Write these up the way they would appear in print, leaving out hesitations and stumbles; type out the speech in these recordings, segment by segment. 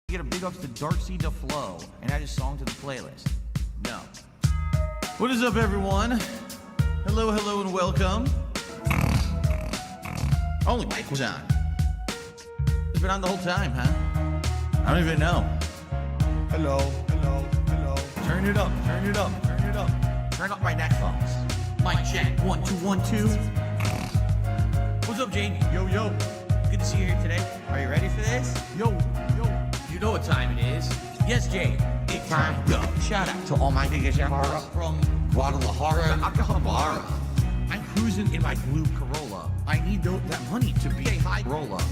Get a big ups to Darcy DeFlo and add a song to the playlist. No. What is up, everyone? Hello, hello, and welcome. Only mic was on. It's been on the whole time, huh? I don't even know. Hello, hello, hello. Turn it up, turn it up, turn it up. Turn up my headphones. Mic check, 1, 2, 1, 2. What's up, Jamie? Yo, yo. Good to see you here today. Are you ready for this? Yo, yo. You know what time it is. Yes, Jay. Big time. Go. Shout out to all my niggas from Guadalajara, Acapulco. I'm cruising in my blue Corolla. I need that money to be a high roller.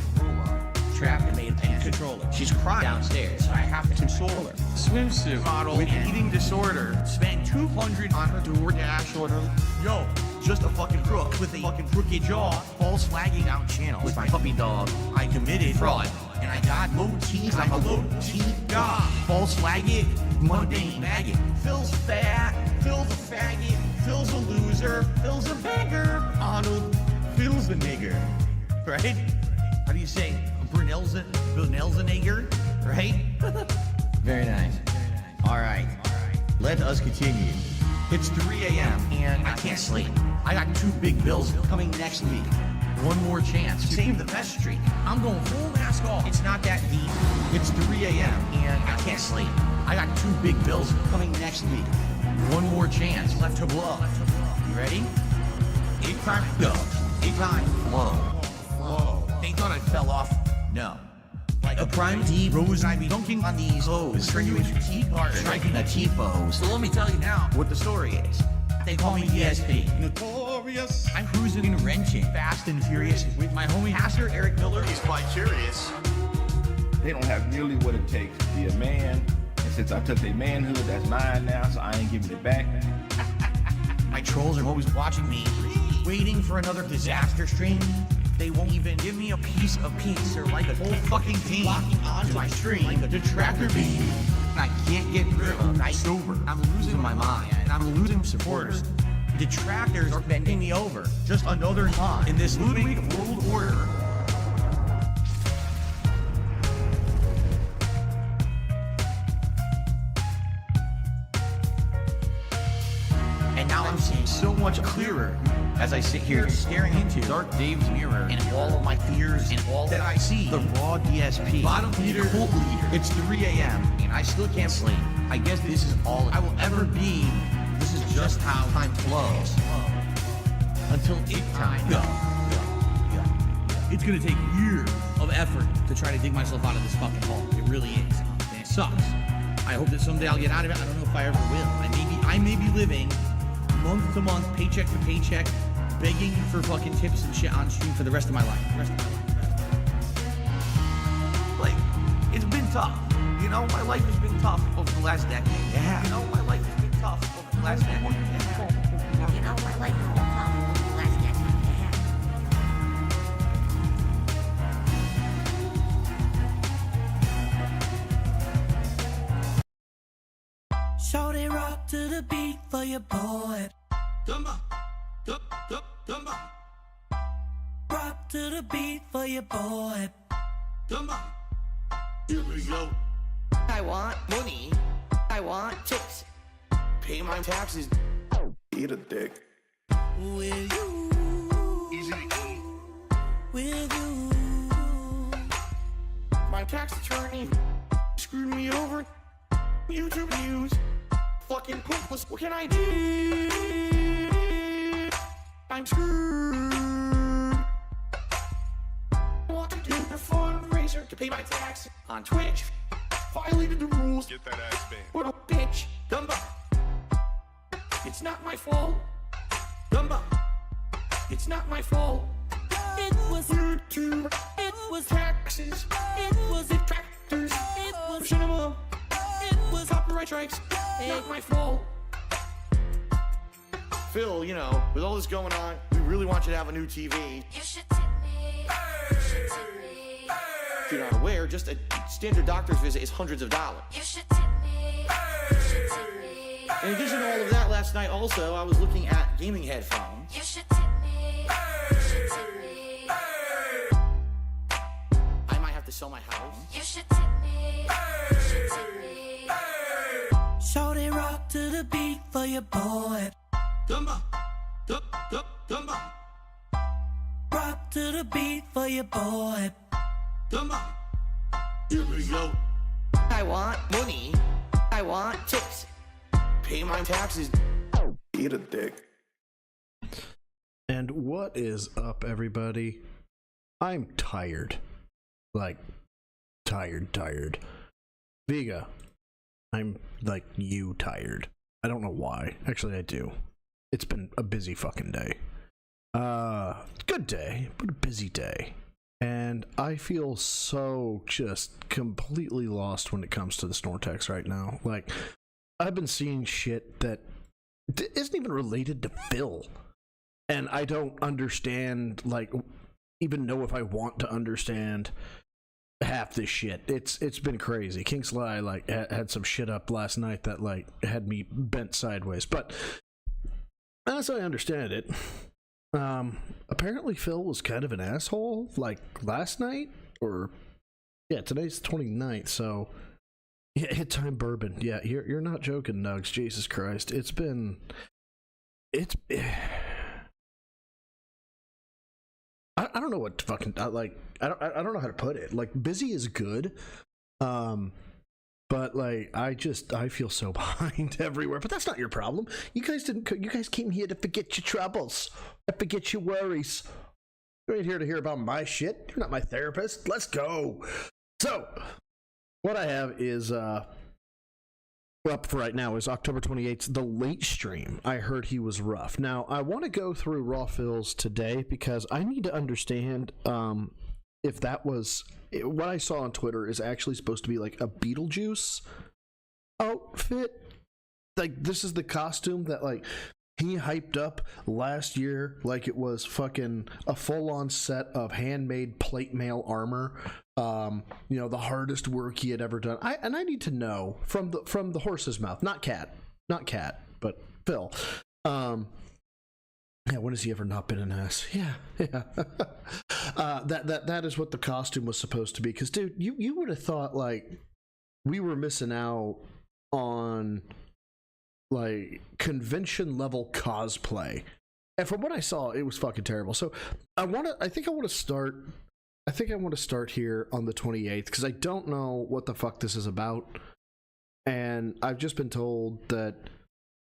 Trapped and made a controller. She's crying downstairs, so I have to console her. Swimsuit model with eating disorder. Spent $200 on her DoorDash order. Yo, just a fucking crook with a fucking crooked jaw. False flagging down channels with my puppy dog. I committed fraud, and I got low teeth. I'm a low teeth god. False flagging, mundane maggot. Phil's fat, Phil's a faggot. Phil's a loser, Phil's a beggar. Arnold, Phil's a nigger. Right? How do you say? Brunel's a nigger, right? Very nice. All right. Let us continue. It's 3 a.m. and I can't sleep. I got 2 big bills coming next week. One more chance to save the best streak. I'm going full mask off. It's not that deep. It's 3 a.m. and I can't sleep. I got 2 big bills coming next week. One more chance left to blow. You ready? 8 time go. 8 time flow. Whoa. They thought I fell off. No. Like a prime D rose, I be dunking on these hoes. Turn you into T-part, striking a T-pose. So let me tell you now what the story is. They call me ESP. Notorious. I'm cruising and wrenching, fast and furious, with my homie Pastor Eric Miller. He's quite curious. They don't have nearly what it takes to be a man. And since I took their manhood, that's mine now, so I ain't giving it back. My trolls are always watching me, waiting for another disaster stream. They won't even give me a piece of peace. They're like a whole fucking team locking onto my stream like a detractor beam. And I can't get through a night sober. I'm losing my mind and I'm losing supporters. Detractors are bending me over. Just another pawn in this Ludwig world order. And now I'm seeing so much clearer as I sit here staring into Dark Dave's mirror and all of my fears and all that I see. The raw DSP, bottom leader, cult leader. It's 3 a.m. and I still can't sleep. I guess this is all I will ever be. This is just how time flows. Until it time go. It's gonna take years of effort to try to dig myself out of this fucking hole. It really is. And it sucks. I hope that someday I'll get out of it. I don't know if I ever will. I may be living month to month, paycheck to paycheck, begging for fucking tips and shit on stream for the rest of my life. Like, it's been tough. You know, my life has been tough over the last decade. Yeah. You know, my life has been tough over the last decade. Yeah. You know, my life has been tough over the last decade. Yeah. So they rock to the beat for your boy. Rock to the beat for your boy. Here we go. I want money. I want chicks. Pay my taxes. Eat a dick. With you. Easy to eat. With you. My tax attorney screwed me over. YouTube views. Fucking pointless. What can I do? I'm screwed. I want to do a fundraiser to pay my tax on Twitch. Violated the rules. Get that ass banned. What a bitch. Dumba. It's not my fault. Dumba. It's not my fault. It was YouTube. It was Taxes. It was Detractors. It was Cinema. It was Copyright strikes. Not my fault. Phil, you know, with all this going on, we really want you to have a new TV. You should tip me. You should tip me. If you're not aware, just a standard doctor's visit is hundreds of dollars. You should tip me. You should tip me. In addition to all of that, last night also, I was looking at gaming headphones. You should tip me. You should tip me. I might have to sell my house. You should tip me. You should tip me. Shorty rock to the beat for your boy. Dumba, dumba, Rock to the beat for your boy. dumba. Here we go. I want money. I want tips. Pay my taxes. Eat a dick. And what is up, everybody? I'm tired. Like, tired. Vega, I'm like you tired. I don't know why. Actually, I do. It's been a busy fucking day. Good day, but a busy day. And I feel so just completely lost when it comes to the Snortex right now. Like, I've been seeing shit that isn't even related to Phil. And I don't understand, like, even know if I want to understand half this shit. It's been crazy. King Sly, like, had some shit up last night that, like, had me bent sideways. But as I understand it, apparently Phil was kind of an asshole, like, last night, or, yeah, today's the 29th, so, yeah, hit time bourbon. Yeah, you're not joking, Nugs. Jesus Christ. I don't know what to fucking, like, I don't know how to put it. Like, busy is good, but, like, I feel so behind everywhere. But that's not your problem. You guys came here to forget your troubles, to forget your worries. You're here to hear about my shit. You're not my therapist. Let's go. So, what I have is, up for right now is October 28th, the late stream. I heard he was rough. Now, I want to go through Raw Phil's today because I need to understand if that was... What I saw on Twitter is actually supposed to be like a Beetlejuice outfit. Like, this is the costume that, like, he hyped up last year like it was fucking a full-on set of handmade plate mail armor. You know, the hardest work he had ever done. I need to know from the horse's mouth, not cat, but Phil. Yeah, when has he ever not been an ass? Yeah. That is what the costume was supposed to be. Because, dude, you would have thought, like, we were missing out on, like, convention level cosplay. And from what I saw, it was fucking terrible. So I think I want to start here on the 28th because I don't know what the fuck this is about. And I've just been told that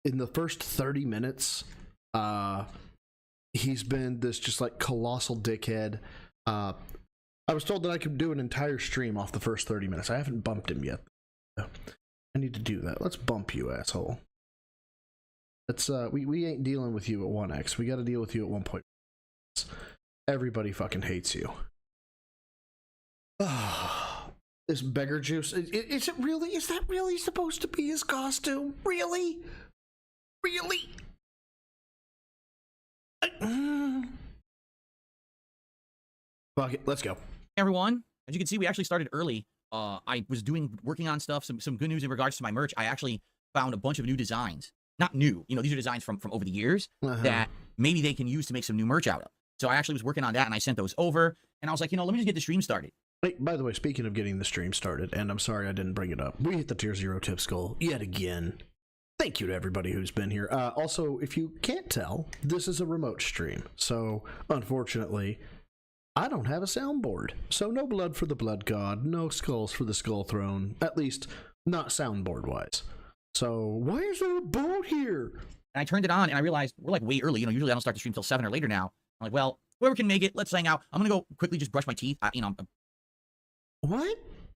in the first 30 minutes, he's been this just like colossal dickhead. I was told that I could do an entire stream off the first 30 minutes. I haven't bumped him yet. I need to do that. Let's bump you, asshole. Let's we ain't dealing with you at 1x. We got to deal with you at 1.5. Everybody fucking hates you. This beggar juice. Is it really? Is that really supposed to be his costume? Really? Fuck it. Let's go. Everyone, as you can see, we actually started early. I was working on stuff, some good news in regards to my merch. I actually found a bunch of new designs. Not new, you know, these are designs from over the years that maybe they can use to make some new merch out of. So I actually was working on that and I sent those over and I was like, you know, let me just get the stream started. Wait, by the way, speaking of getting the stream started, and I'm sorry I didn't bring it up, we hit the tier 0 tips goal yet again. Thank you to everybody who's been here. Also, if you can't tell, this is a remote stream. So, unfortunately, I don't have a soundboard. So no blood for the blood god, no skulls for the skull throne, at least not soundboard-wise. So, why is there a boat here? And I turned it on and I realized we're like way early. You know, usually I don't start the stream till 7 or later now. I'm like, well, whoever can make it, let's hang out. I'm going to go quickly just brush my teeth. What?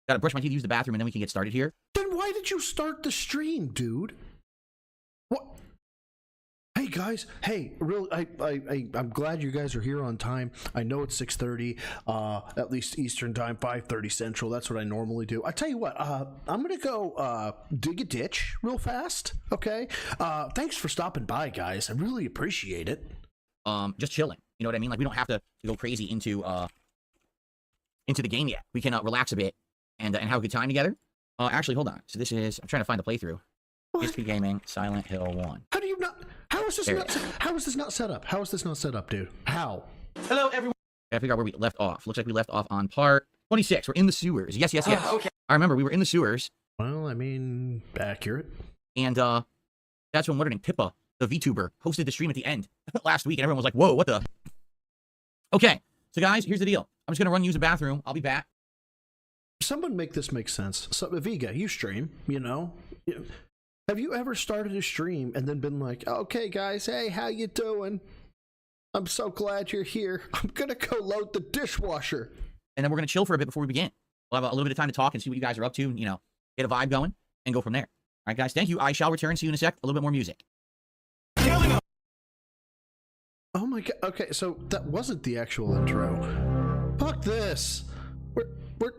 Got to brush my teeth, use the bathroom, and then we can get started here. Then why did you start the stream, dude? What? Hey guys, hey, I'm glad you guys are here on time. I know it's 6:30, at least Eastern time, 5:30 Central. That's what I normally do. I tell you what, I'm gonna go dig a ditch real fast. Okay. Thanks for stopping by, guys. I really appreciate it. Just chilling. You know what I mean? Like we don't have to go crazy into the game yet. We can relax a bit and have a good time together. Actually, hold on. So this is I'm trying to find the playthrough. PSP Gaming Silent Hill 1. How do you not? How is this not? How is this not set up? How is this not set up, dude? How? Hello, everyone. I figure out where we left off. Looks like we left off on part 26. We're in the sewers. Yes, yes, yes. okay. I remember we were in the sewers, Well, I mean, accurate. and that's when wondering Pippa, the VTuber, hosted the stream at the end last week, and everyone was like, "Whoa, what the?" Okay, so guys, here's the deal. I'm just gonna run use a bathroom. I'll be back. Someone make this make sense. So, Vega, you stream, you know. Have you ever started a stream and then been like, okay, guys, hey, how you doing? I'm so glad you're here. I'm gonna go load the dishwasher. And then we're gonna chill for a bit before we begin. We'll have a little bit of time to talk and see what you guys are up to, you know, get a vibe going, and go from there. All right, guys, thank you. I shall return. See you in a sec. A little bit more music. Oh my god. Okay, so that wasn't the actual intro. Fuck this. We're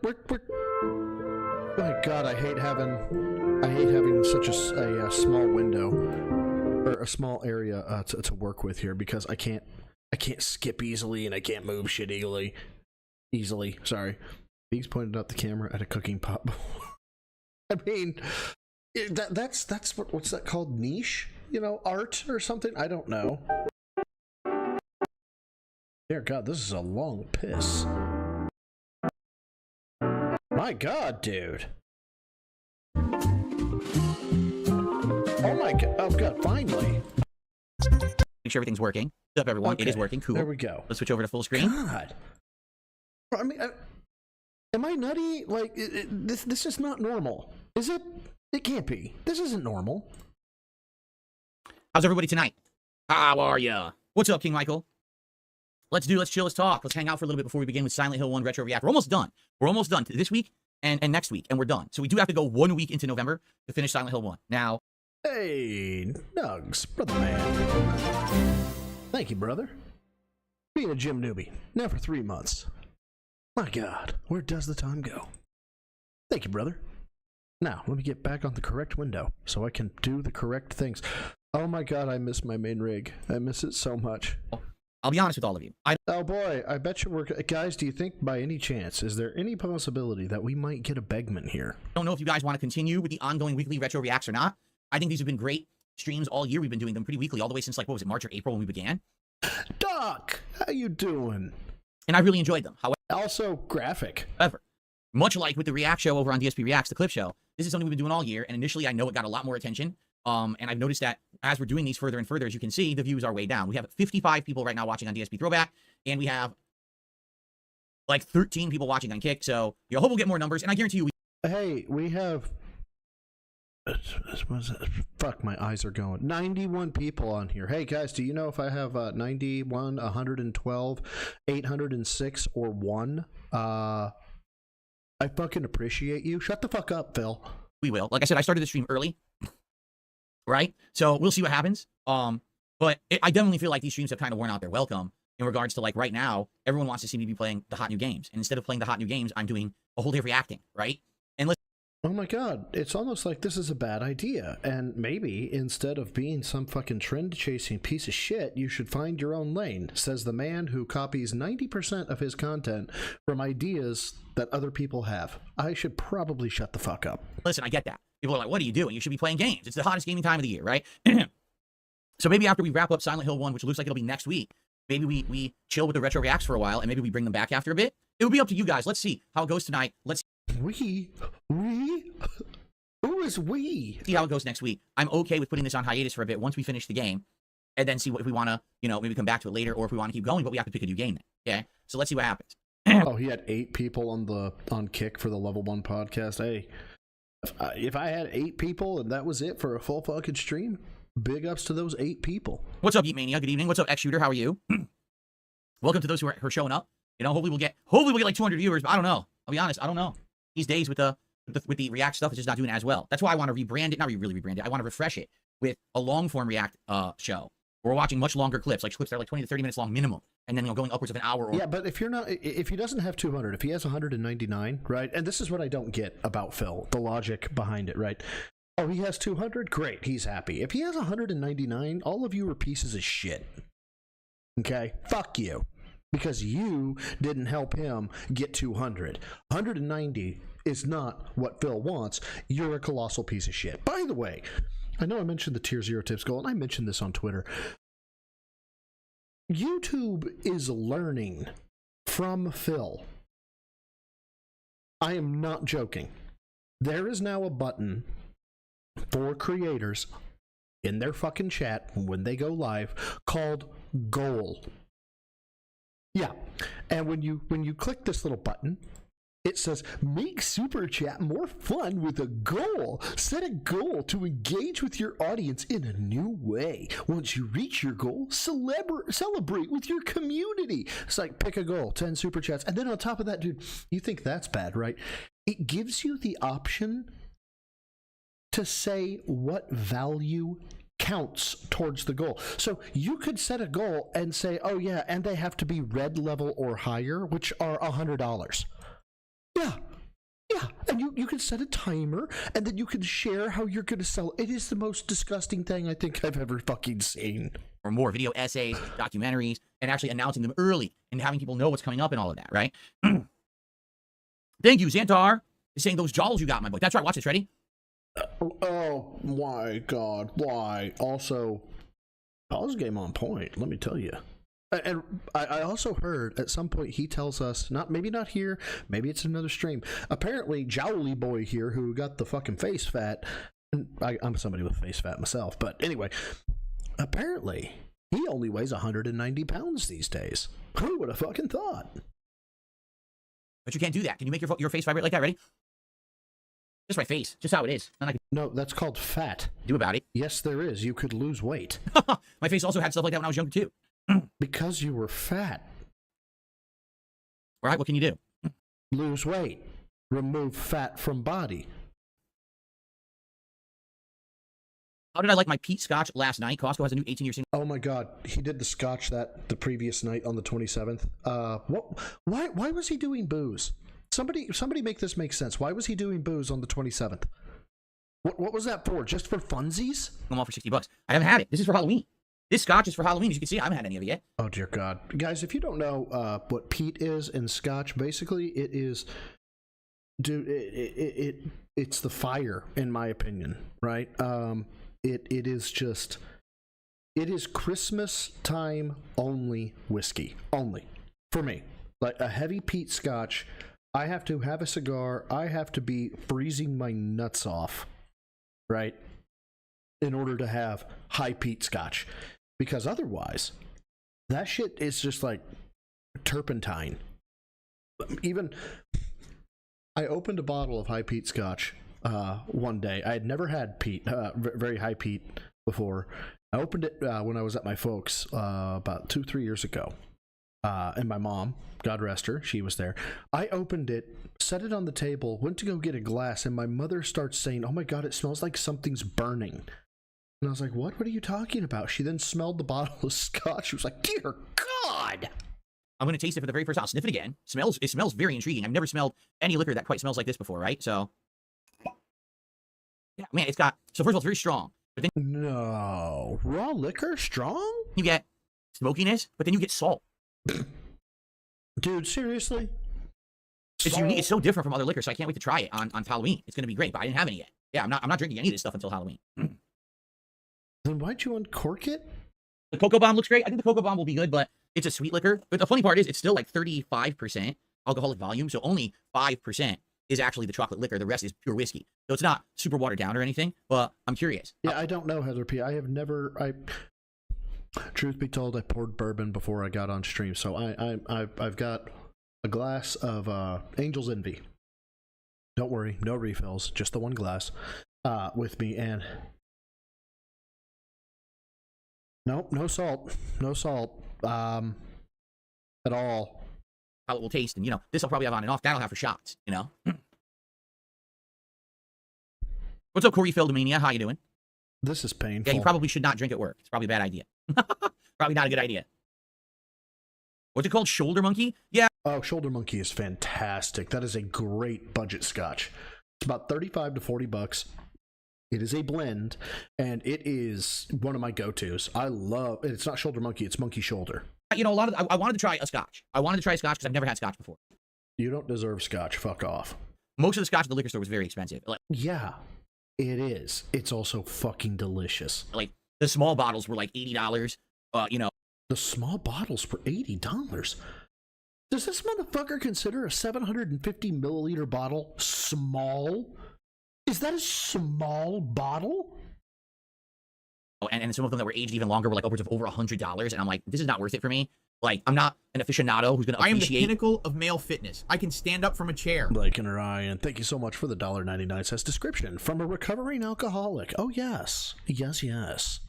oh my god, I hate having such a small window or a small area to work with here, because I can't skip easily and I can't move shit easily. Sorry. He's pointed out the camera at a cooking pot. I mean, that's what's that called? Niche? You know, art or something? I don't know. Dear God, this is a long piss. My God, dude. Oh my God. Oh God, finally. Make sure everything's working. What's up, everyone? Okay, It is working. Cool. there we go. Let's switch over to full screen. God. I mean, am I nutty? Like, this is not normal. Is it? It can't be. This isn't normal. How's everybody tonight? How are ya? What's up, King Michael? Let's chill, let's talk. Let's hang out for a little bit before we begin with Silent Hill 1 Retro React. We're almost done. We're almost done this week and next week, and we're done. So we do have to go 1 week into November to finish Silent Hill 1. Now, Hey, Nugs, brother man. Thank you, brother. Being a gym newbie, now for 3 months. My God, where does the time go? Thank you, brother. Now, let me get back on the correct window so I can do the correct things. Oh my God, I miss my main rig. I miss it so much. I'll be honest with all of you. Oh boy, I bet you we're... Guys, do you think by any chance, is there any possibility that we might get a Begman here? don't know if you guys want to continue with the ongoing weekly Retro Reacts or not. I think these have been great streams all year. We've been doing them pretty weekly, all the way since, like, what was it, March or April when we began? Doc, how you doing? And I really enjoyed them. Also, graphic. However, much like with the React show over on DSP Reacts, the clip show, this is something we've been doing all year, and initially I know it got a lot more attention. And I've noticed that as we're doing these further and further, as you can see, the views are way down. We have 55 people right now watching on DSP Throwback, and we have like 13 people watching on Kick. So I hope we'll get more numbers, and I guarantee you Hey, we have... Fuck, my eyes are going. 91 people on here. Hey, guys, do you know if I have 91, 112, 806, or 1? I fucking appreciate you. Shut the fuck up, Phil. we will. Like I said, I started the stream early, right? So we'll see what happens. But I definitely feel like these streams have kind of worn out their welcome in regards to, like, right now, everyone wants to see me be playing the hot new games. And instead of playing the hot new games, I'm doing a whole day of reacting, right? And let's Oh my God, it's almost like this is a bad idea. And maybe instead of being some fucking trend-chasing piece of shit, you should find your own lane, says the man who copies 90% of his content from ideas that other people have. I should probably shut the fuck up. listen, I get that. People are like, what are you doing? You should be playing games. It's the hottest gaming time of the year, right? So maybe after we wrap up Silent Hill 1, which looks like it'll be next week, maybe we chill with the Retro Reacts for a while, and maybe we bring them back after a bit. It would be up to you guys. Let's see how it goes tonight. Let's We? Who is we? see how it goes next week. I'm okay with putting this on hiatus for a bit once we finish the game, and then see what if we want to, you know, maybe come back to it later, or if we want to keep going, but we have to pick a new game then. Okay? So let's see what happens. Oh, he had 8 people on Kick for the Level 1 podcast. Hey, if I had 8 people and that was it for a full fucking stream, big ups to those 8 people. What's up, Yeet Mania? Good evening. What's up, X Shooter? How are you? Welcome to those who are showing up. You know, hopefully we'll get like 200 viewers, but I don't know. I'll be honest, I don't know. These days with the React stuff, it's just not doing as well. That's why I want to rebrand it. Not really rebrand it. I want to refresh it with a long form React show. We're watching much longer clips, like clips that are like 20 to 30 minutes long minimum, and then going upwards of an hour. Or yeah, but if he doesn't have 200, if he has 199, right? And this is what I don't get about Phil, the logic behind it, right? Oh, he has 200? Great, he's happy. If he has 199, all of you are pieces of shit. Okay? Fuck you. Because you didn't help him get 200. 190 is not what Phil wants. You're a colossal piece of shit. By the way, I know I mentioned the Tier 0 tips goal, and I mentioned this on Twitter. YouTube is learning from Phil I am not joking. There is now a button for creators in their fucking chat when they go live called goal. Yeah. And when you click this little button, it says, make Super Chat more fun with a goal. Set a goal to engage with your audience in a new way. Once you reach your goal, celebrate with your community. It's like, pick a goal, 10 Super Chats. And then on top of that, dude, you think that's bad, right? It gives you the option to say what value counts towards the goal. So you could set a goal and say, oh yeah, and they have to be red level or higher, which are $100. Yeah, and you can set a timer, and then you can share how you're going to sell. It is the most disgusting thing I think I've ever fucking seen. Or more video essays, documentaries, and actually announcing them early and having people know what's coming up and all of that, right? Thank you, Xantar, is saying those jowls you got, my boy. That's right, watch this, ready? Oh my god, why? Also, Paul's game on point, let me tell you. And I also heard at some point he tells us, maybe not here, maybe it's another stream. Apparently, Jowly Boy here, who got the fucking face fat, and I'm somebody with face fat myself, but anyway, apparently he only weighs 190 pounds these days. Who would have fucking thought? But you can't do that. Can you make your face vibrate like that? Ready? Just my face, just how it is. No, that's called fat. Do about it. Yes, there is. You could lose weight. My face also had stuff like that when I was younger too. Because you were fat. All right, what can you do? Lose weight. Remove fat from body. How did I like my Pete Scotch last night? Costco has a new 18-year single. Oh my god, he did the Scotch the previous night on the 27th. Why was he doing booze? Somebody make this make sense. Why was he doing booze on the 27th? What was that for? Just for funsies? I'm all for $60. I haven't had it. This is for Halloween. This Scotch is for Halloween. As you can see, I haven't had any of it yet. Oh, dear God. Guys, if you don't know what peat is in Scotch, basically it is... Dude, it's the fire, in my opinion, right? It is just... It is Christmas time only whiskey. Only. For me. Like a heavy peat Scotch, I have to have a cigar. I have to be freezing my nuts off, right? In order to have high peat Scotch. Because otherwise, that shit is just like turpentine. Even, I opened a bottle of high peat Scotch one day. I had never had peat, very high peat before. I opened it when I was at my folks about 2-3 years ago. And my mom, God rest her, she was there. I opened it, set it on the table, went to go get a glass, and my mother starts saying, oh my God, it smells like something's burning. And I was like, what are you talking about? She then smelled the bottle of Scotch. She was like, dear God. I'm going to taste it for the very first time. I'll sniff it again. It smells very intriguing. I've never smelled any liquor that quite smells like this before, right? So, yeah, man, it's got... So first of all, it's very strong. But then no. Raw liquor? Strong? you get smokiness, but then you get salt. Dude, seriously? It's unique. It's so different from other liquor, so I can't wait to try it on Halloween. It's going to be great, but I didn't have any yet. Yeah, I'm not drinking any of this stuff until Halloween. Then why'd you uncork it? The Cocoa Bomb looks great. I think the Cocoa Bomb will be good, but it's a sweet liquor. But the funny part is it's still like 35% alcoholic volume, so only 5% is actually the chocolate liquor. The rest is pure whiskey. So it's not super watered down or anything, but I'm curious. Yeah, I don't know, Heather P. I have never... Truth be told, I poured bourbon before I got on stream, so I've got a glass of Angel's Envy. Don't worry, no refills, just the one glass with me, and... Nope, no salt. No salt. At all. How it will taste, and this I'll probably have on and off. That'll have for shots, What's up, Corey Feldmania? How you doing? This is painful. Yeah, you probably should not drink at work. It's probably a bad idea. Probably not a good idea. What's it called? Shoulder Monkey? Yeah. Oh, Shoulder Monkey is fantastic. That is a great budget Scotch. It's about $35 to $40. It is a blend, and it is one of my go-tos. I love it. It's not Shoulder Monkey, it's Monkey Shoulder. A lot of I wanted to try a Scotch. I wanted to try a Scotch because I've never had Scotch before. You don't deserve Scotch. Fuck off. Most of the Scotch at the liquor store was very expensive. Yeah, it is. It's also fucking delicious. Like the small bottles were like $80. The small bottles were $80. Does this motherfucker consider a 750 milliliter bottle small? Is that a small bottle? And some of them that were aged even longer were like upwards of over $100. And I'm like, this is not worth it for me. Like, I'm not an aficionado who's going to appreciate. I am the pinnacle of male fitness. I can stand up from a chair. Blake and Ryan, thank you so much for the $1.99 says description from a recovering alcoholic. Oh yes, yes, yes.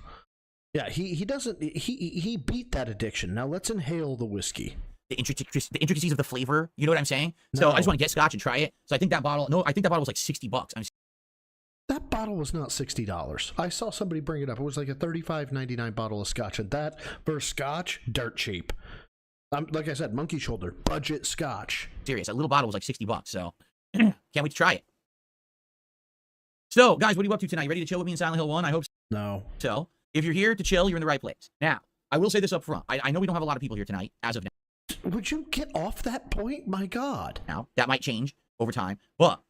Yeah, he doesn't. He beat that addiction. Now let's inhale the whiskey. The intricacies of the flavor. You know what I'm saying? So I just want to get Scotch and try it. So I think that bottle. No, I think that bottle was like $60. That bottle was not $60. I saw somebody bring it up. It was like a $35.99 bottle of Scotch, and that for Scotch, dirt cheap. Like I said, monkey shoulder, budget Scotch. Serious. A little bottle was like $60. So can't wait to try it. So guys, what are you up to tonight? You ready to chill with me in Silent Hill 1? I hope No. so. If you're here to chill, you're in the right place. Now, I will say this up front. I know we don't have a lot of people here tonight, as of now. Would you get off that point? My God. Now, that might change over time. But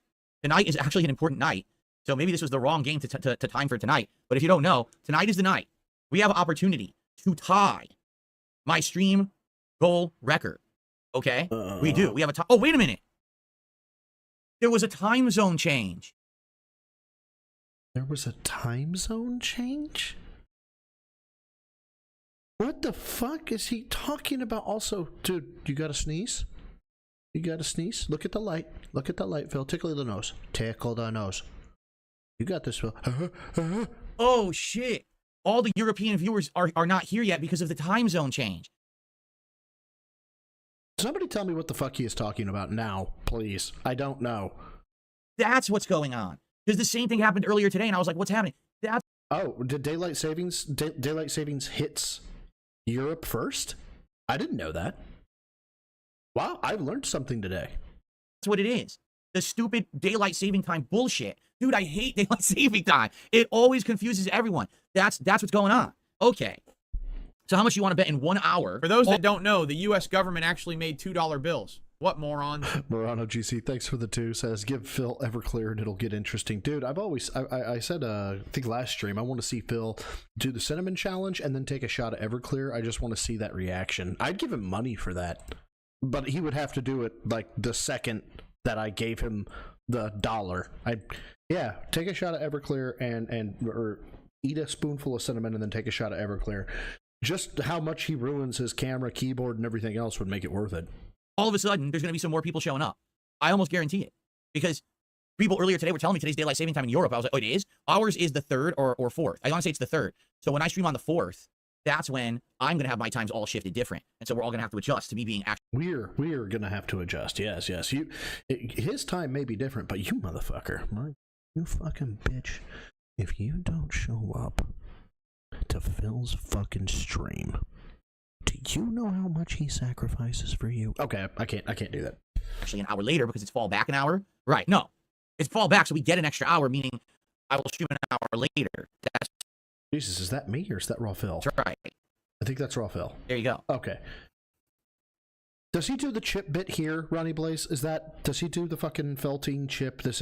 tonight is actually an important night. So maybe this was the wrong game to time for tonight. But if you don't know, tonight is the night. We have an opportunity to tie my stream goal record. Okay? We do. We have a time. Oh, wait a minute. There was a time zone change. There was a time zone change? What the fuck is he talking about? Also, dude, you gotta sneeze? You gotta sneeze? Look at the light. Look at the light, Phil. Tickle the nose. Tickle the nose. You got this, Phil. Oh, shit. All the European viewers are not here yet because of the time zone change. Somebody tell me what the fuck he is talking about now, please. I don't know. That's what's going on. Because the same thing happened earlier today, and I was like, what's happening? Oh, did daylight savings hits Europe first? I didn't know that. Wow, I learned something today. That's what it is. The stupid daylight saving time bullshit. Dude, I hate daylight saving time. It always confuses everyone. That's what's going on. Okay. So how much you want to bet in 1 hour? For those that don't know, the U.S. government actually made $2 bills. What morons? Morano GC, thanks for the 2. Says, give Phil Everclear and it'll get interesting. Dude, I said, I think last stream, I want to see Phil do the cinnamon challenge and then take a shot of Everclear. I just want to see that reaction. I'd give him money for that. But he would have to do it like the second that I gave him the $1. Yeah, take a shot of Everclear or eat a spoonful of cinnamon and then take a shot of Everclear. Just how much he ruins his camera, keyboard, and everything else would make it worth it. All of a sudden, there's going to be some more people showing up. I almost guarantee it. Because people earlier today were telling me today's daylight saving time in Europe. I was like, oh, it is? Ours is the 3rd or 4th. I want to say it's the 3rd. So when I stream on the 4th, that's when I'm going to have my times all shifted different. And so we're all going to have to adjust to me being actually. We're going to have to adjust. Yes. His time may be different, but you motherfucker, you fucking bitch, if you don't show up to Phil's fucking stream, do you know how much he sacrifices for you? Okay, I can't do that. Actually an hour later because it's fall back an hour. Right, no. It's fall back, so we get an extra hour, meaning I will stream an hour later. That's Jesus, is that me or is that Raw Phil? right. I think that's Raw Phil. There you go. Okay. Does he do the chip bit here, Ronnie Blaze? Does he do the fucking Feltine chip? This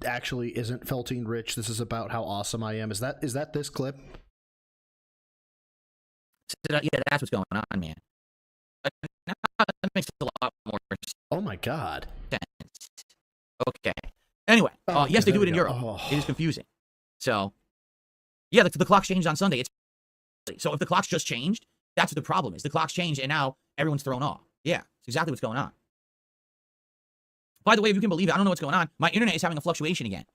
actually isn't Feltine Rich. This is about how awesome I am. Is that this clip? Yeah, that's what's going on, man. That makes a lot more sense. Oh my God. Okay. Anyway, yes, they do it in Europe. Oh. It is confusing. So, yeah, the clock's changed on Sunday. So if the clock's just changed, that's what the problem is. The clock's changed, and now everyone's thrown off. Yeah, it's exactly what's going on. By the way, if you can believe it, I don't know what's going on. My internet is having a fluctuation again.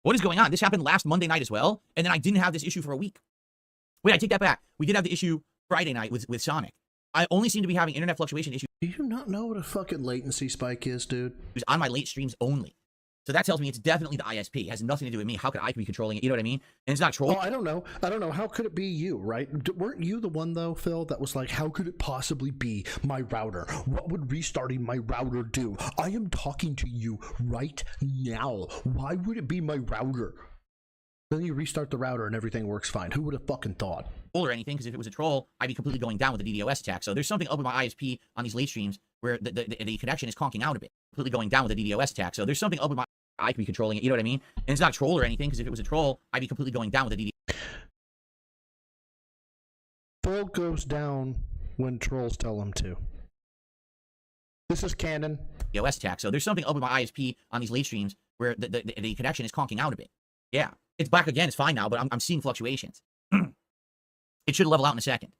What is going on? This happened last Monday night as well, and then I didn't have this issue for a week. Wait, I take that back. We did have the issue Friday night with Sonic. I only seem to be having internet fluctuation issues. Do you not know what a fucking latency spike is, dude? It was on my late streams only. So that tells me it's definitely the ISP. It has nothing to do with me. How could I be controlling it? You know what I mean? And it's not trolling. Oh, I don't know. How could it be you, right? Weren't you the one, though, Phil, that was like, how could it possibly be my router? What would restarting my router do? I am talking to you right now. Why would it be my router? Then you restart the router and everything works fine. Who would have fucking thought? Or anything, because if it was a troll, I'd be completely going down with the DDoS attack. So there's something up with my ISP on these late streams where the connection is conking out a bit, completely going down with the DDoS attack. So there's something up with my, I could be controlling it. You know what I mean? And it's not a troll or anything, because if it was a troll, I'd be completely going down with the DDoS. Phil goes down when trolls tell him to. This is canon. DOS attack. So there's something up with my ISP on these late streams where the connection is conking out a bit. Yeah, it's back again. It's fine now, but I'm seeing fluctuations. It should level out in a second.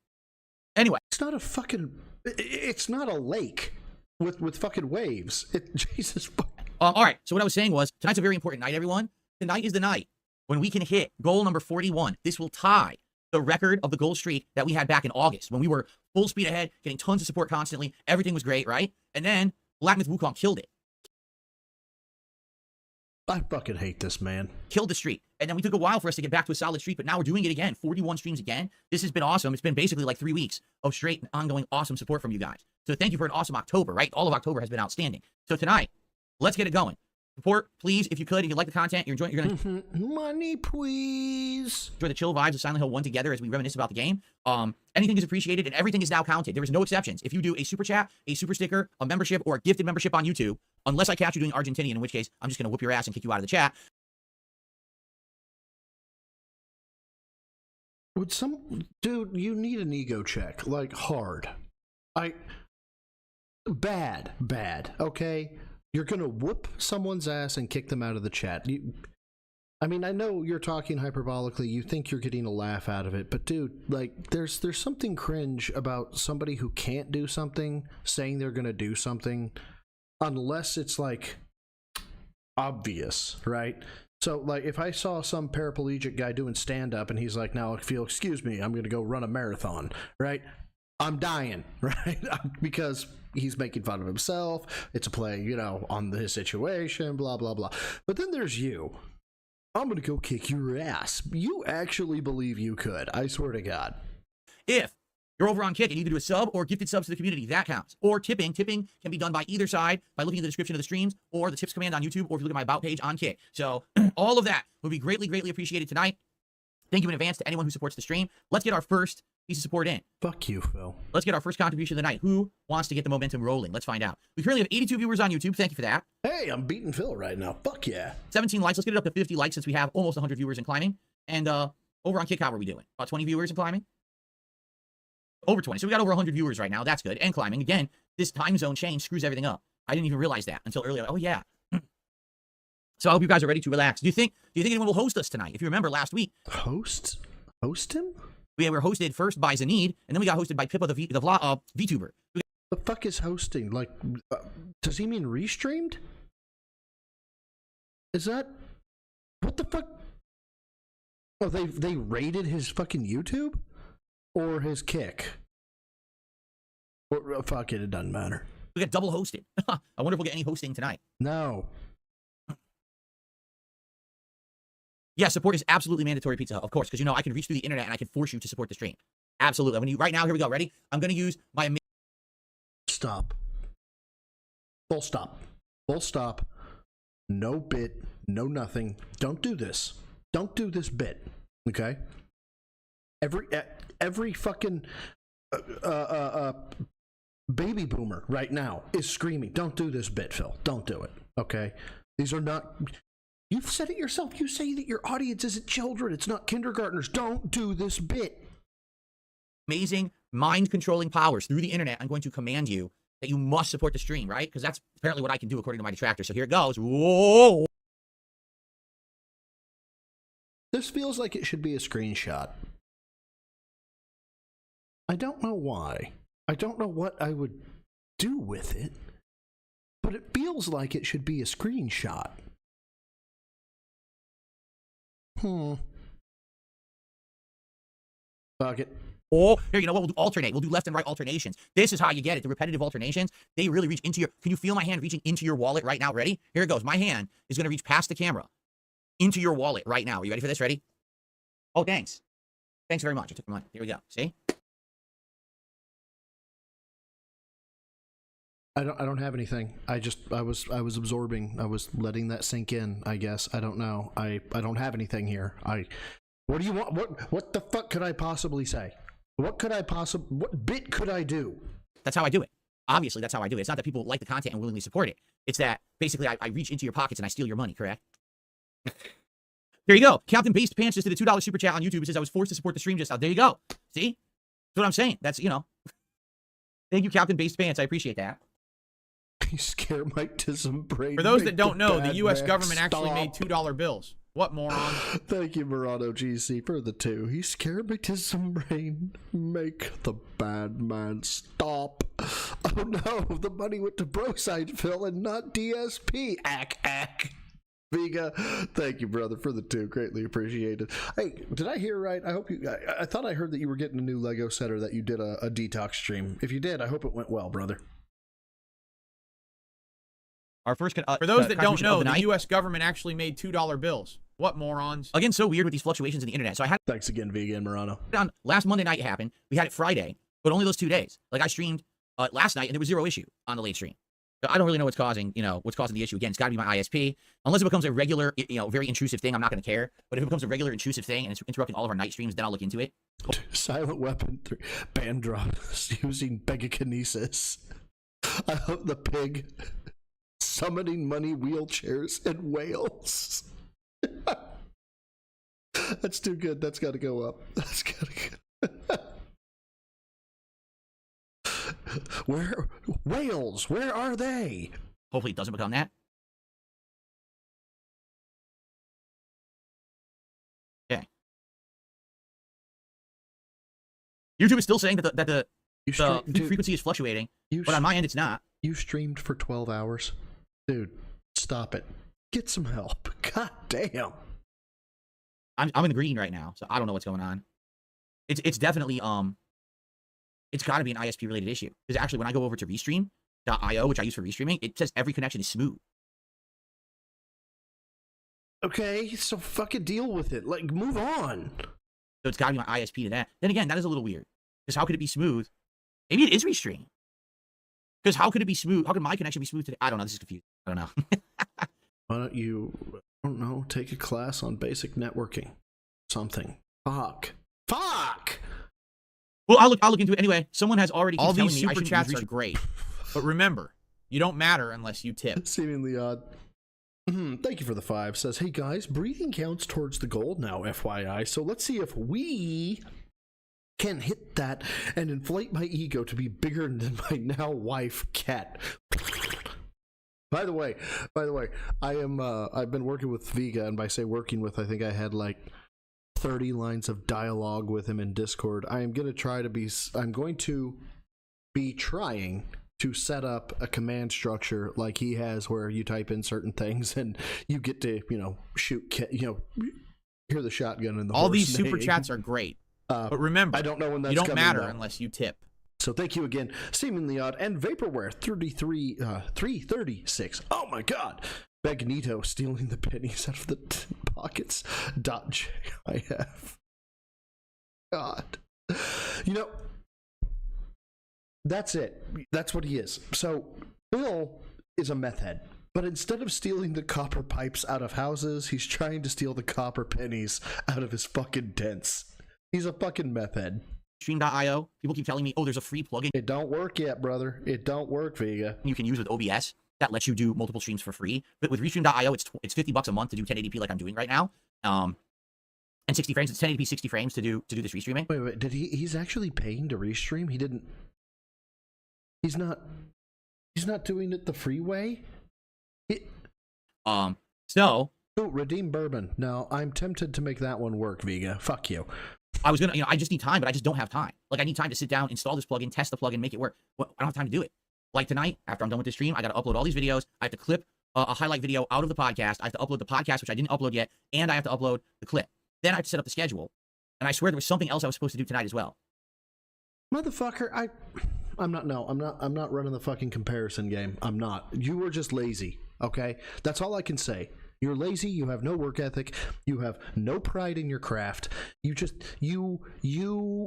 Anyway. It's not a fucking... It's not a lake with fucking waves. Jesus fuck. All right, so what I was saying was, tonight's a very important night, everyone. Tonight is the night when we can hit goal number 41. This will tie the record of the goal streak that we had back in August when we were full speed ahead, getting tons of support constantly. Everything was great, right? And then Black Myth Wukong killed it. I fucking hate this, man. Killed the streak. And then we took a while for us to get back to a solid streak, but now we're doing it again. 41 streams again. This has been awesome. It's been basically like 3 weeks of straight ongoing awesome support from you guys. So thank you for an awesome October, right? All of October has been outstanding. So tonight, let's get it going. Support, please, if you could. If you like the content, you're enjoying, you're gonna money, please. Enjoy the chill vibes of Silent Hill 1 together as we reminisce about the game. Anything is appreciated and everything is now counted. There is no exceptions. If you do a super chat, a super sticker, a membership, or a gifted membership on YouTube, unless I catch you doing Argentinian, in which case I'm just gonna whoop your ass and kick you out of the chat. Would some dude? You need an ego check, like hard. Bad. Okay. You're gonna whoop someone's ass and kick them out of the chat. I mean, I know you're talking hyperbolically. You think you're getting a laugh out of it, but dude, like, there's something cringe about somebody who can't do something saying they're gonna do something, unless it's like obvious, right? So, like, if I saw some paraplegic guy doing stand-up and he's like, "Now, if you'll excuse me, I'm gonna go run a marathon," right? I'm dying, right? Because he's making fun of himself. It's a play, you know, on his situation, blah, blah, blah. But then there's you. I'm going to go kick your ass. You actually believe you could. I swear to God. If you're over on Kick and you can do a sub or gifted subs to the community, that counts. Or tipping. Tipping can be done by either side by looking at the description of the streams or the tips command on YouTube, or if you look at my About page on Kick. So all of that would be greatly, greatly appreciated tonight. Thank you in advance to anyone who supports the stream. Let's get our first piece of support in. Fuck you, Phil. Let's get our first contribution of the night. Who wants to get the momentum rolling? Let's find out. We currently have 82 viewers on YouTube. Thank you for that. Hey, I'm beating Phil right now. Fuck yeah. 17 likes. Let's get it up to 50 likes since we have almost 100 viewers and climbing. And over on Kick, how are we doing? About 20 viewers and climbing? Over 20. So we got over 100 viewers right now. That's good. And climbing. Again, this time zone change screws everything up. I didn't even realize that until earlier. Oh, yeah. So I hope you guys are ready to relax. Do you think anyone will host us tonight? If you remember last week. Host him? We were hosted first by Zanid, and then we got hosted by Pippa, the VTuber. The fuck is hosting? Like, does he mean restreamed? Is that... What the fuck? Oh, they raided his fucking YouTube? Or his Kick? Or, fuck it doesn't matter. We got double hosted. I wonder if we'll get any hosting tonight. No. Yeah, support is absolutely mandatory, Pizza Hut, of course, because, you know, I can reach through the internet and I can force you to support the stream. Absolutely. Right now, here we go. Ready? I'm going to use my... Stop. Full stop. Full stop. No bit. No nothing. Don't do this. Don't do this bit. Okay? Every fucking baby boomer right now is screaming, don't do this bit, Phil. Don't do it. Okay? These are not... You've said it yourself. You say that your audience isn't children. It's not kindergartners. Don't do this bit. Amazing mind-controlling powers through the internet. I'm going to command you that you must support the stream, right? Because that's apparently what I can do according to my detractor. So here it goes. Whoa! This feels like it should be a screenshot. I don't know why. I don't know what I would do with it. But it feels like it should be a screenshot. Fuck it. Oh, here, you know what? We'll do alternate. We'll do left and right alternations. This is how you get it. The repetitive alternations, they really reach into your... Can you feel my hand reaching into your wallet right now? Ready? Here it goes. My hand is going to reach past the camera into your wallet right now. Are you ready for this? Ready? Oh, thanks. Thanks very much. I took your money. Here we go. See? I don't have anything. I was absorbing. I was letting that sink in, I guess. I don't know. I don't have anything here. What do you want? What the fuck could I possibly say? What bit could I do? That's how I do it. Obviously, that's how I do it. It's not that people like the content and willingly support it. It's that basically I reach into your pockets and I steal your money, correct? There you go. Captain Based Pants just did a $2 super chat on YouTube. It says I was forced to support the stream just now. There you go. See? That's what I'm saying. That's, you know. Thank you, Captain Based Pants. I appreciate that. He scared my tism brain. For those Make that don't know, the bad U.S. man government actually made stop. $2 bills. What morons? Thank you, Murano GC, for the 2. He scared me to some brain. Make the bad man stop. Oh no, the money went to Broside Phil and not DSP. Ack. Vega, thank you, brother, for the 2. Greatly appreciated. Hey, did I hear right? I hope you. I thought I heard that you were getting a new Lego set or that you did a detox stream. If you did, I hope it went well, brother. Our first For those that don't contribution know, of the night. U.S. government actually made $2 bills. What morons? Again, so weird with these fluctuations in the internet. So I had Thanks again, Vega and Murano. it on last Monday night. It happened. We had it Friday, but only those 2 days. Like I streamed last night, and there was 0 issue on the late stream. So I don't really know what's causing the issue. Again, it's got to be my ISP. Unless it becomes a regular, very intrusive thing, I'm not going to care. But if it becomes a regular intrusive thing and it's interrupting all of our night streams, then I'll look into it. Silent Weapon 3. Bandross using Begakinesis. I hope the pig summoning money wheelchairs and whales. That's too good. That's got to go up. That's got to go. Where whales? Where are they? Hopefully it doesn't become that. Okay. YouTube is still saying that the Dude, frequency is fluctuating, you but on my end it's not. You streamed for 12 hours. Dude, stop it. Get some help. God damn. I'm in the green right now, so I don't know what's going on. It's definitely it's got to be an ISP related issue, because actually when I go over to restream.io, which I use for restreaming, it says every connection is smooth. Okay, so fucking deal with it. Like, move on. So it's got to be my ISP to that. Then again, that is a little weird, because how could it be smooth? Maybe it is restream. Because how could it be smooth? How could my connection be smooth today? I don't know. This is confusing. I don't know. Why don't you, I don't know, take a class on basic networking? Something. Fuck. Well, I'll look into it anyway. Someone has already All telling these me I super shouldn't chats use are great. But remember, you don't matter unless you tip. Seemingly odd. Thank you for the 5. Says, hey guys, breathing counts towards the gold now, FYI. So let's see if we can hit that and inflate my ego to be bigger than my now wife, Kat. By the way, I am I've been working with Vega, and by say working with, I think I had like 30 lines of dialogue with him in Discord. I'm going to be trying to set up a command structure like he has, where you type in certain things and you get to, shoot, hear the shotgun in the All horse these super neighing. chats are great. But remember, I don't know when that's you don't coming, matter though. unless you tip. So thank you again, Seemingly Odd, and Vaporware 336. Oh my god. Magneto stealing the pennies out of the pockets. .jif. God. That's it. That's what he is. So Bill is a meth head. But instead of stealing the copper pipes out of houses, he's trying to steal the copper pennies out of his fucking dents. He's a fucking meth head. Stream.io, people keep telling me, oh, there's a free plugin It don't work yet, brother. It don't work, Vega. you can use with OBS that lets you do multiple streams for free. But with Restream.io, it's $50 a month to do 1080p like I'm doing right now. And 60 frames. It's 1080p 60 frames to do this restreaming. Wait. Did he's actually paying to restream? He didn't. He's not doing it the free way? So Oh, redeem bourbon. No, I'm tempted to make that one work, Vega. Fuck you. I was gonna, I just need time, but I just don't have time. Like I need time to sit down, install this plugin, test the plugin, make it work. Well, I don't have time to do it. Like tonight, after I'm done with this stream, I got to upload all these videos. I have to clip a highlight video out of the podcast. I have to upload the podcast, which I didn't upload yet, and I have to upload the clip. Then I have to set up the schedule. And I swear there was something else I was supposed to do tonight as well. Motherfucker, I'm not running the fucking comparison game. I'm not. You were just lazy, okay? That's all I can say. You're lazy, you have no work ethic, you have no pride in your craft. You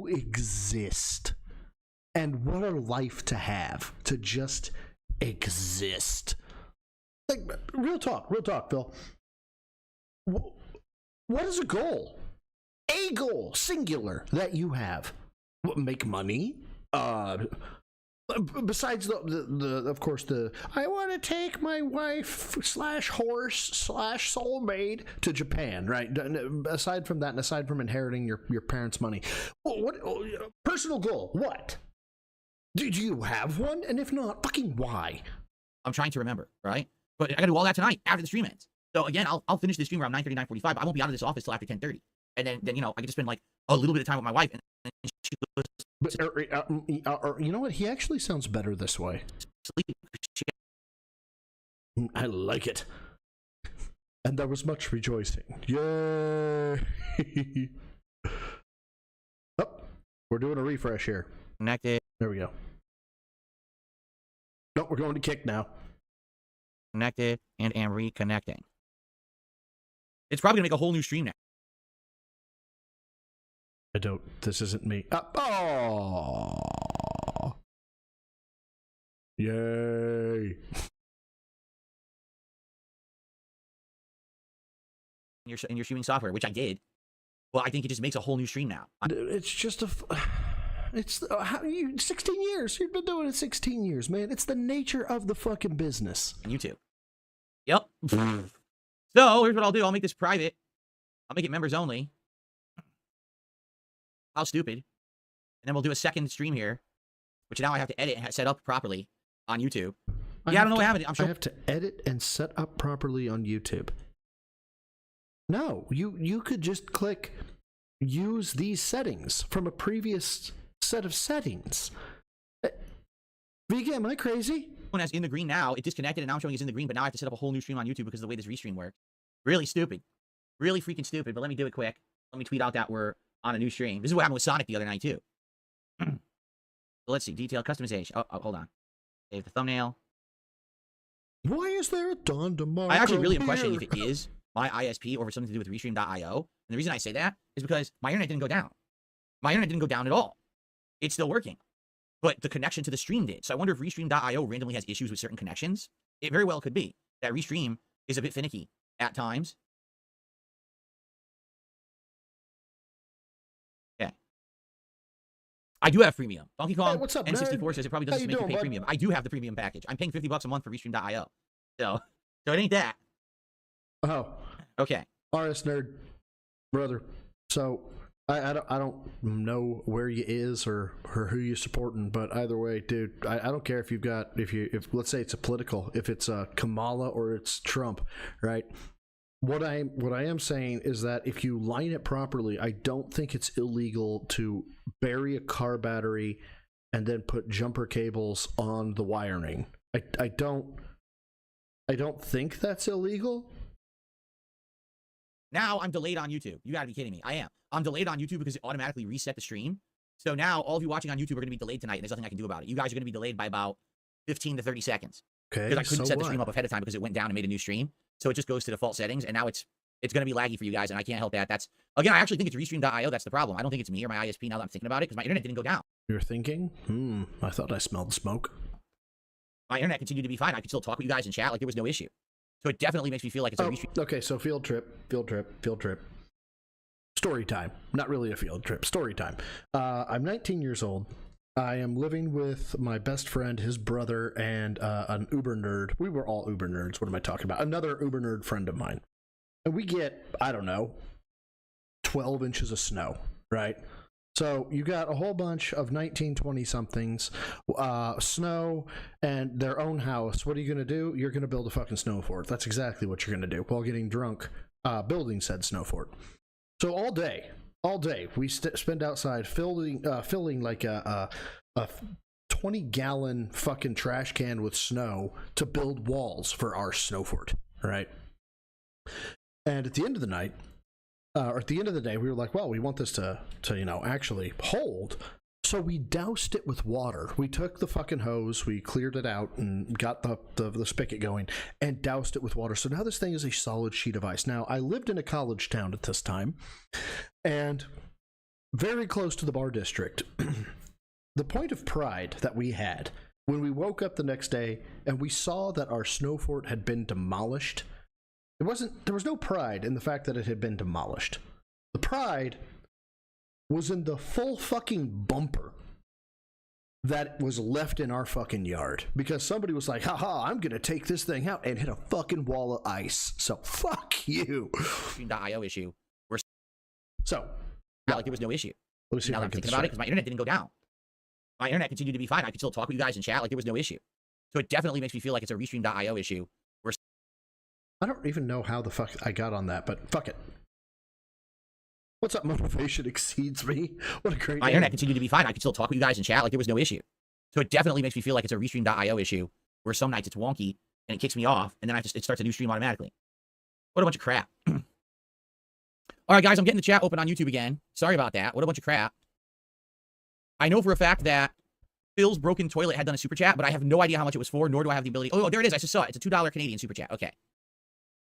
exist. And what a life to have, to just exist. Like, real talk, Phil. What is a goal? A goal, singular, that you have? What, make money? Besides the of course, I want to take my wife / horse / soulmate to Japan, right? Aside from that, and aside from inheriting your parents' money, what personal goal? What? Do you have one? And if not, fucking why? I'm trying to remember, right? But I gotta do all that tonight after the stream ends. So again, I'll finish the stream around 9:30, 9:45. I won't be out of this office till after 10:30. And then you know, I get to spend like a little bit of time with my wife. And she goes But, you know what? He actually sounds better this way. to sleep. I like it. And there was much rejoicing. Yay! Oh, we're doing a refresh here. Connected, There we go. No, we're going to kick now. connected, and am reconnecting. It's probably gonna make a whole new stream now. I don't. This isn't me. Oh! Yay! In your streaming software, which I did. Well, I think it just makes a whole new stream now. It's just a. It's 16 years. You've been doing it 16 years, man. It's the nature of the fucking business. On YouTube. Yep. So here's what I'll do. I'll make this private. I'll make it members only. How stupid. And then we'll do a second stream here, which now I have to edit and set up properly on YouTube. Yeah, I don't know what happened. I'm sure I have to edit and set up properly on YouTube. No, you could just click use these settings from a previous set of settings. Vega, am I crazy? when it's in the green now, it disconnected and now I'm showing it's in the green, but now I have to set up a whole new stream on YouTube because of the way this restream works. Really stupid. Really freaking stupid, but let me do it quick. Let me tweet out that we're on a new stream. This is what happened with Sonic the other night, too. So let's see. Detailed customization. Oh, hold on. Save the thumbnail. Why is there a Don DeMarco I actually really am here? questioning if it is my ISP or something to do with Restream.io. And the reason I say that is because my internet didn't go down. My internet didn't go down at all. It's still working. But the connection to the stream did. So I wonder if Restream.io randomly has issues with certain connections. It very well could be. That Restream is a bit finicky at times. Okay. I do have premium. Donkey Kong Hey, what's up, N64 nerd? says it probably How doesn't you make you doing, pay bud? premium. I do have the premium package. I'm paying $50 a month for Restream.io. So it ain't that. Oh, Okay. RS nerd, brother. So I don't know where you is or who you supporting, but either way, dude, I don't care if you've got if let's say it's a political, if it's Kamala or it's Trump, right? What I am saying is that if you line it properly, I don't think it's illegal to bury a car battery and then put jumper cables on the wiring. I don't think that's illegal. Now I'm delayed on YouTube. You gotta be kidding me. I am. I'm delayed on YouTube because it automatically reset the stream. So now all of you watching on YouTube are gonna be delayed tonight, and there's nothing I can do about it. You guys are gonna be delayed by about 15 to 30 seconds. Okay. Because I couldn't so set the what? stream up ahead of time because it went down and made a new stream. So it just goes to default settings, and now it's gonna be laggy for you guys, and I can't help that. That's again, I actually think it's Restream.io that's the problem. I don't think it's me or my ISP now that I'm thinking about it, because my internet didn't go down. You're thinking? I thought I smelled smoke. My internet continued to be fine. I could still talk with you guys in chat like there was no issue. So it definitely makes me feel like it's a Restream. Okay, so field trip. Story time. Not really a field trip. Story time. I'm 19 years old. I am living with my best friend, his brother, and an Uber nerd. We were all Uber nerds. What am I talking about? Another Uber nerd friend of mine. And we get, I don't know, 12 inches of snow, right? So you got a whole bunch of 19, 20-somethings, snow, and their own house. What are you going to do? You're going to build a fucking snow fort. That's exactly what you're going to do while getting drunk, building said snow fort. So all day, we spend outside filling like a 20-gallon fucking trash can with snow to build walls for our snow fort, right? And at the end of the night, or at the end of the day, we were like, well, we want this to actually hold. So we doused it with water. We took the fucking hose, we cleared it out and got the spigot going and doused it with water. So now this thing is a solid sheet of ice. Now, I lived in a college town at this time and very close to the bar district. The point of pride that we had when we woke up the next day and we saw that our snow fort had been demolished, there was no pride in the fact that it had been demolished. The pride was in the full fucking bumper that was left in our fucking yard because somebody was like, haha, I'm gonna take this thing out and hit a fucking wall of ice. So fuck you. Restream.io issue. So Like there was no issue. let me see Now if that I I'm can thinking about it, because my internet didn't go down. My internet continued to be fine. I could still talk with you guys in chat like there was no issue. So it definitely makes me feel like it's a Restream.io issue. I don't even know how the fuck I got on that, but fuck it. What's up, motivation exceeds me? What a great My name. internet continued to be fine. I could still talk with you guys in chat like there was no issue. So it definitely makes me feel like it's a Restream.io issue where some nights it's wonky and it kicks me off and then it starts a new stream automatically. What a bunch of crap. All right, guys, I'm getting the chat open on YouTube again. Sorry about that. What a bunch of crap. I know for a fact that Phil's Broken Toilet had done a super chat, but I have no idea how much it was for, nor do I have the ability. Oh, there it is. I just saw it. It's a $2 Canadian super chat. Okay.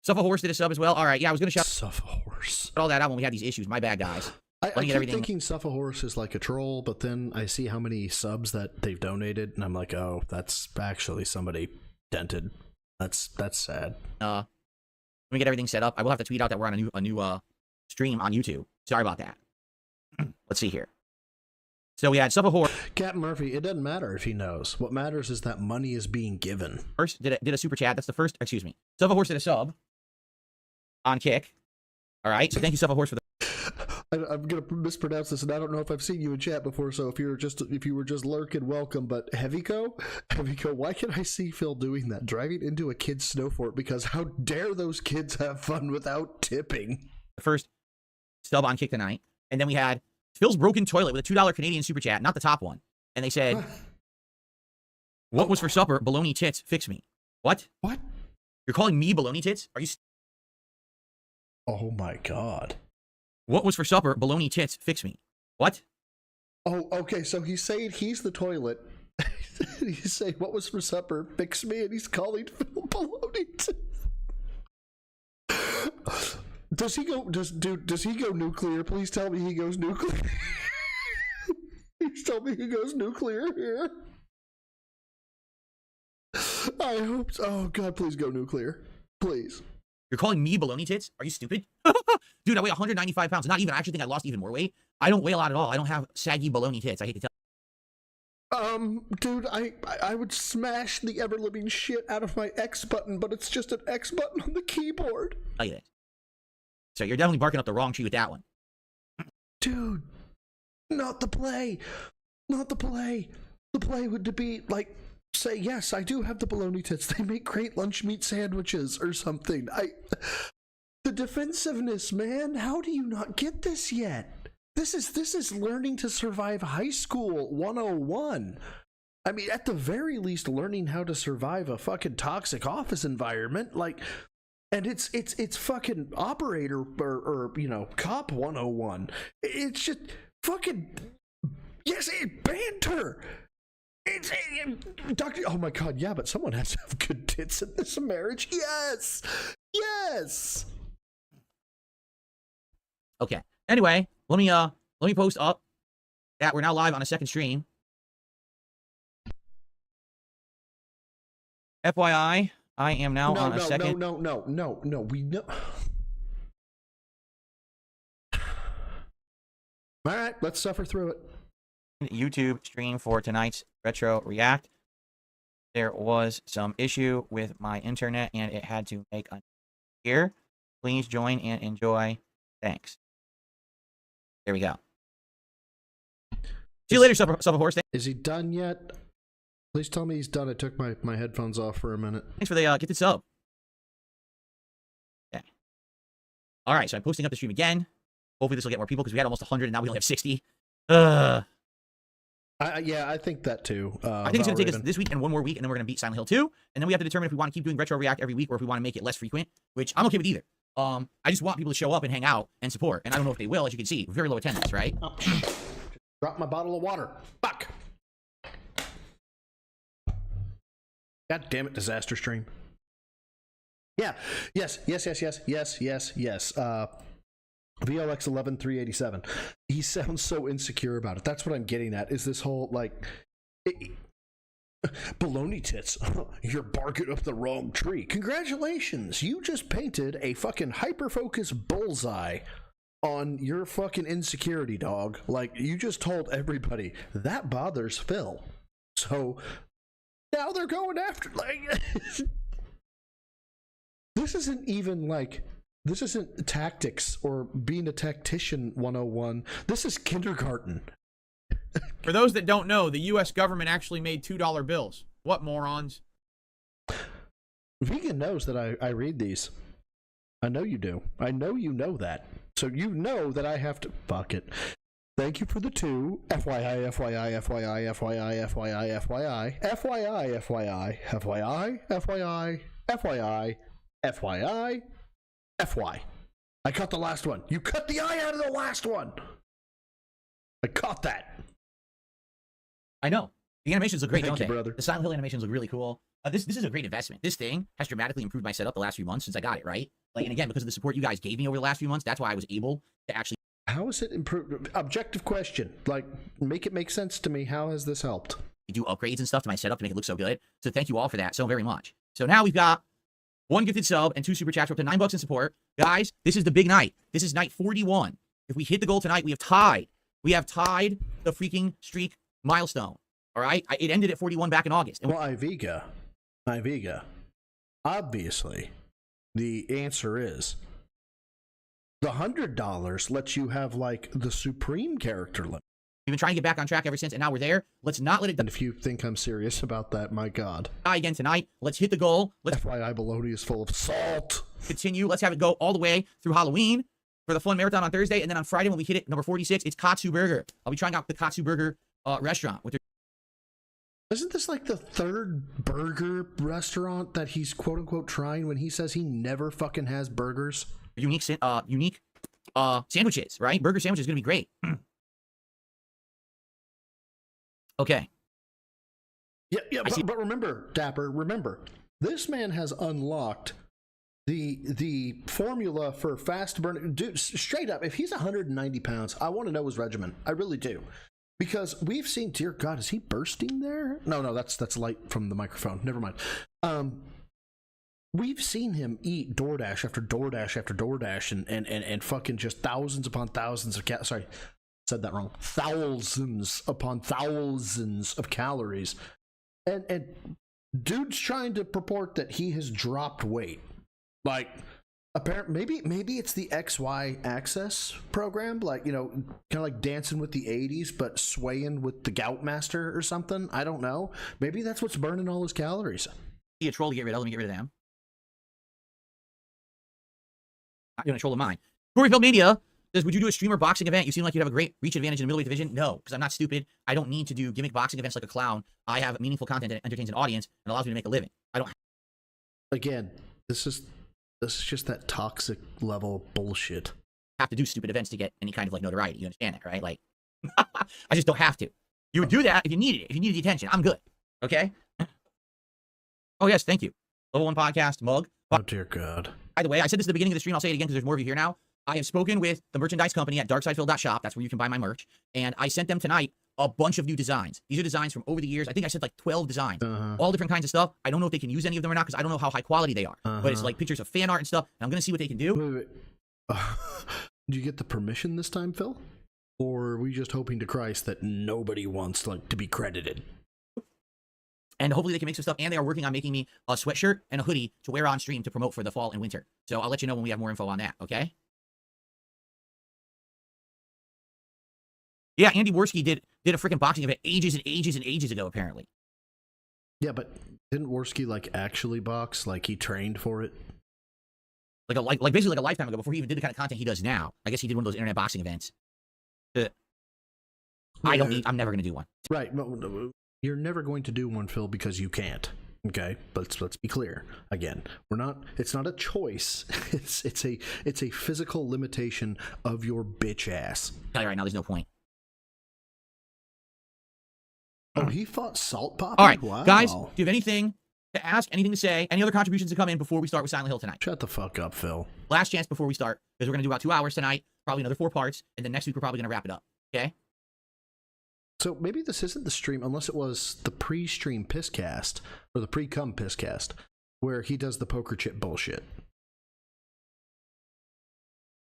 Suffa Horse did a sub as well. All right. Yeah, I was going to shout Suffa Horse. all that out when we had these issues. My bad, guys. I keep thinking Suffa Horse is like a troll, but then I see how many subs that they've donated, and I'm like, oh, that's actually somebody dented. That's sad. Let me get everything set up. I will have to tweet out that we're on a new stream on YouTube. Sorry about that. Let's see here. So we had Suffa Horse. Captain Murphy, it doesn't matter if he knows. What matters is that money is being given. First did a super chat. That's the first. Excuse me. Suffa Horse did a sub on Kick. All right. So thank you, Suffa Horse, for the. I'm gonna mispronounce this, and I don't know if I've seen you in chat before. So if you were just lurking, welcome. But Heavyco, why can I see Phil doing that? Driving into a kid's snow fort, because how dare those kids have fun without tipping? The first sub on Kick tonight, and then we had Phil's Broken Toilet with a $2 Canadian super chat, not the top one, and they said, "What was for supper? Baloney tits. Fix me." What? What? You're calling me baloney tits? Are you? Oh my god. What was for supper? Baloney tits. Fix me. What? Oh, okay. So he's saying he's the toilet. He's saying, "What was for supper? Fix me," and he's calling Phil baloney tits. Does he go? Does he go nuclear? Please tell me he goes nuclear. Please tell me he goes nuclear here. I hope so. Oh god, please go nuclear, please. You're calling me baloney tits? Are you stupid? Dude, I weigh 195 pounds. Not even. I actually think I lost even more weight. I don't weigh a lot at all. I don't have saggy baloney tits. I hate to tell. Dude, I would smash the ever living shit out of my X button, but it's just an X button on the keyboard. Tell you this. So you're definitely barking up the wrong tree with that one. Dude, not the play. Not the play. The play would be like, say, yes, I do have the baloney tits. They make great lunch meat sandwiches or something. The defensiveness, man. How do you not get this yet? This is learning to survive high school 101. I mean, at the very least, learning how to survive a fucking toxic office environment, like, and it's fucking operator or you know, cop 101. It's just fucking, yes, banter. It's Doctor. Oh my god, yeah, but someone has to have good tits in this marriage. Yes, yes. Okay. Anyway, let me post up that we're now live on a second stream. FYI, I am now on a second. No. We know. All right, let's suffer through it. YouTube stream for tonight's Retro React. There was some issue with my internet and it had to make a here. Please join and enjoy. Thanks. There we go. See you later, Suffa Horse. Is he done yet? Please tell me he's done. I took my headphones off for a minute. Thanks for the get the sub. Okay. All right, so I'm posting up the stream again. Hopefully this will get more people because we had almost 100 and now we only have 60. Yeah, I think that too. I think it's going to take us this week and one more week, and then we're going to beat Silent Hill 2. And then we have to determine if we want to keep doing Retro React every week or if we want to make it less frequent, which I'm okay with either. I just want people to show up and hang out and support. And I don't know if they will, as you can see. Very low attendance, right? Oh, drop my bottle of water. Fuck. God damn it, disaster stream. Yeah. Yes. VLX 11387. He sounds so insecure about it. That's what I'm getting at. Is this whole like baloney tits? You're barking up the wrong tree. Congratulations, you just painted a fucking hyper-focus bullseye on your fucking insecurity, dog. Like, you just told everybody that bothers Phil. So now they're going after, like, this isn't even like, this isn't tactics or being a tactician 101. This is kindergarten. For those that don't know, the U.S. government actually made $2 bills. What morons. Vegan knows that I read these. I know you do. I know you know that. So you know that I have to... Fuck it. Thank you for the 2. FYI, FYI, FYI, FYI, FYI, FYI, FYI, FYI, FYI, FYI, FYI, FYI, FY. I cut the last one. You cut the I out of the last one. I caught that. I know. The animations look great, Thank don't you, they? brother. The Silent Hill animations look really cool. This is a great investment. This thing has dramatically improved my setup the last few months since I got it, right? Like, and again, because of the support you guys gave me over the last few months, that's why I was able to actually... How has it improved? Objective question. Like, make it make sense to me. How has this helped? do upgrades and stuff to my setup to make it look so good. So thank you all for that so very much. So now we've got 1 gifted sub and 2 super chats. We're up to $9 in support. Guys, this is the big night. This is night 41. If we hit the goal tonight, we have tied. We have tied the freaking streak milestone. All right? It ended at 41 back in August. And well, Iviga, obviously, the answer is the $100 lets you have, like, the supreme character limit. we've been trying to get back on track ever since, and now we're there. Let's not let it And if you think I'm serious about that, my God. die again tonight. Let's hit the goal. Let's FYI, bologna is full of salt. continue. Let's have it go all the way through Halloween for the fun marathon on Thursday. And then on Friday, when we hit it, number 46, it's Katsu Burger. I'll be trying out the Katsu Burger restaurant with their Isn't this like the 3rd burger restaurant that he's quote unquote trying when he says he never fucking has burgers? unique sandwiches, right? Burger sandwich is going to be great. Okay. Yeah, but remember, Dapper, this man has unlocked the formula for fast burning. Dude, straight up, if he's 190 pounds, I want to know his regimen. I really do. Because we've seen, dear God, is he bursting there? No, that's light from the microphone. Never mind. We've seen him eat DoorDash after DoorDash after DoorDash and fucking just thousands upon thousands of sorry, said that wrong. Thousands upon thousands of calories. And dude's trying to purport that he has dropped weight. Like, apparently, maybe it's the XY Access program, like, you know, kind of like Dancing with the 80s, but swaying with the Gout Master or something. I don't know. Maybe that's what's burning all his calories. Be a troll to get rid of. Let me get rid of them. Not going to troll of mine. Horrified Media says, would you do a streamer boxing event? You seem like you'd have a great reach advantage in the middleweight division. No, because I'm not stupid. I don't need to do gimmick boxing events like a clown. I have meaningful content that entertains an audience and allows me to make a living. I don't. Again, this is just that toxic level bullshit. Have to do stupid events to get any kind of like notoriety. You understand that, right? Like, I just don't have to. You would do that if you needed it. If you needed the attention, I'm good. Okay. Oh yes, thank you. Level 1 podcast mug. Oh dear God. By the way, I said this at the beginning of the stream. I'll say it again because there's more of you here now. I have spoken with the merchandise company at darksideville.shop. That's where you can buy my merch. And I sent them tonight a bunch of new designs. These are designs from over the years. I think I sent like 12 designs. All different kinds of stuff. I don't know if they can use any of them or not because I don't know how high quality they are. But it's like pictures of fan art and stuff. And I'm going to see what they can do. Wait. Do you get the permission this time, Phil? Or are we just hoping to Christ that nobody wants like to be credited? And hopefully they can make some stuff. And they are working on making me a sweatshirt and a hoodie to wear on stream to promote for the fall and winter. So I'll let you know when we have more info on that, okay? Yeah, Andy Worski did a freaking boxing event ages and ages and ages ago, apparently. Yeah, but didn't Worski like actually box? Like he trained for it? Like basically like a lifetime ago before he even did the kind of content he does now. I guess he did one of those internet boxing events. I'm never going to do one. Right. No, you're never going to do one, Phil, because you can't. Okay, but let's be clear. Again, it's not a choice. It's a physical limitation of your bitch ass. I'll tell you right now, there's no point. Oh, he fought Salt Poppy? All right, wow. guys, do you have anything to ask, anything to say, any other contributions to come in before we start with Silent Hill tonight? Shut the fuck up, Phil. Last chance before we start, because we're going to do about 2 hours tonight, probably another 4 parts, and then next week we're probably going to wrap it up, okay? So maybe this isn't the stream, unless it was the pre-stream pisscast, or the pre-cum pisscast, where he does the poker chip bullshit.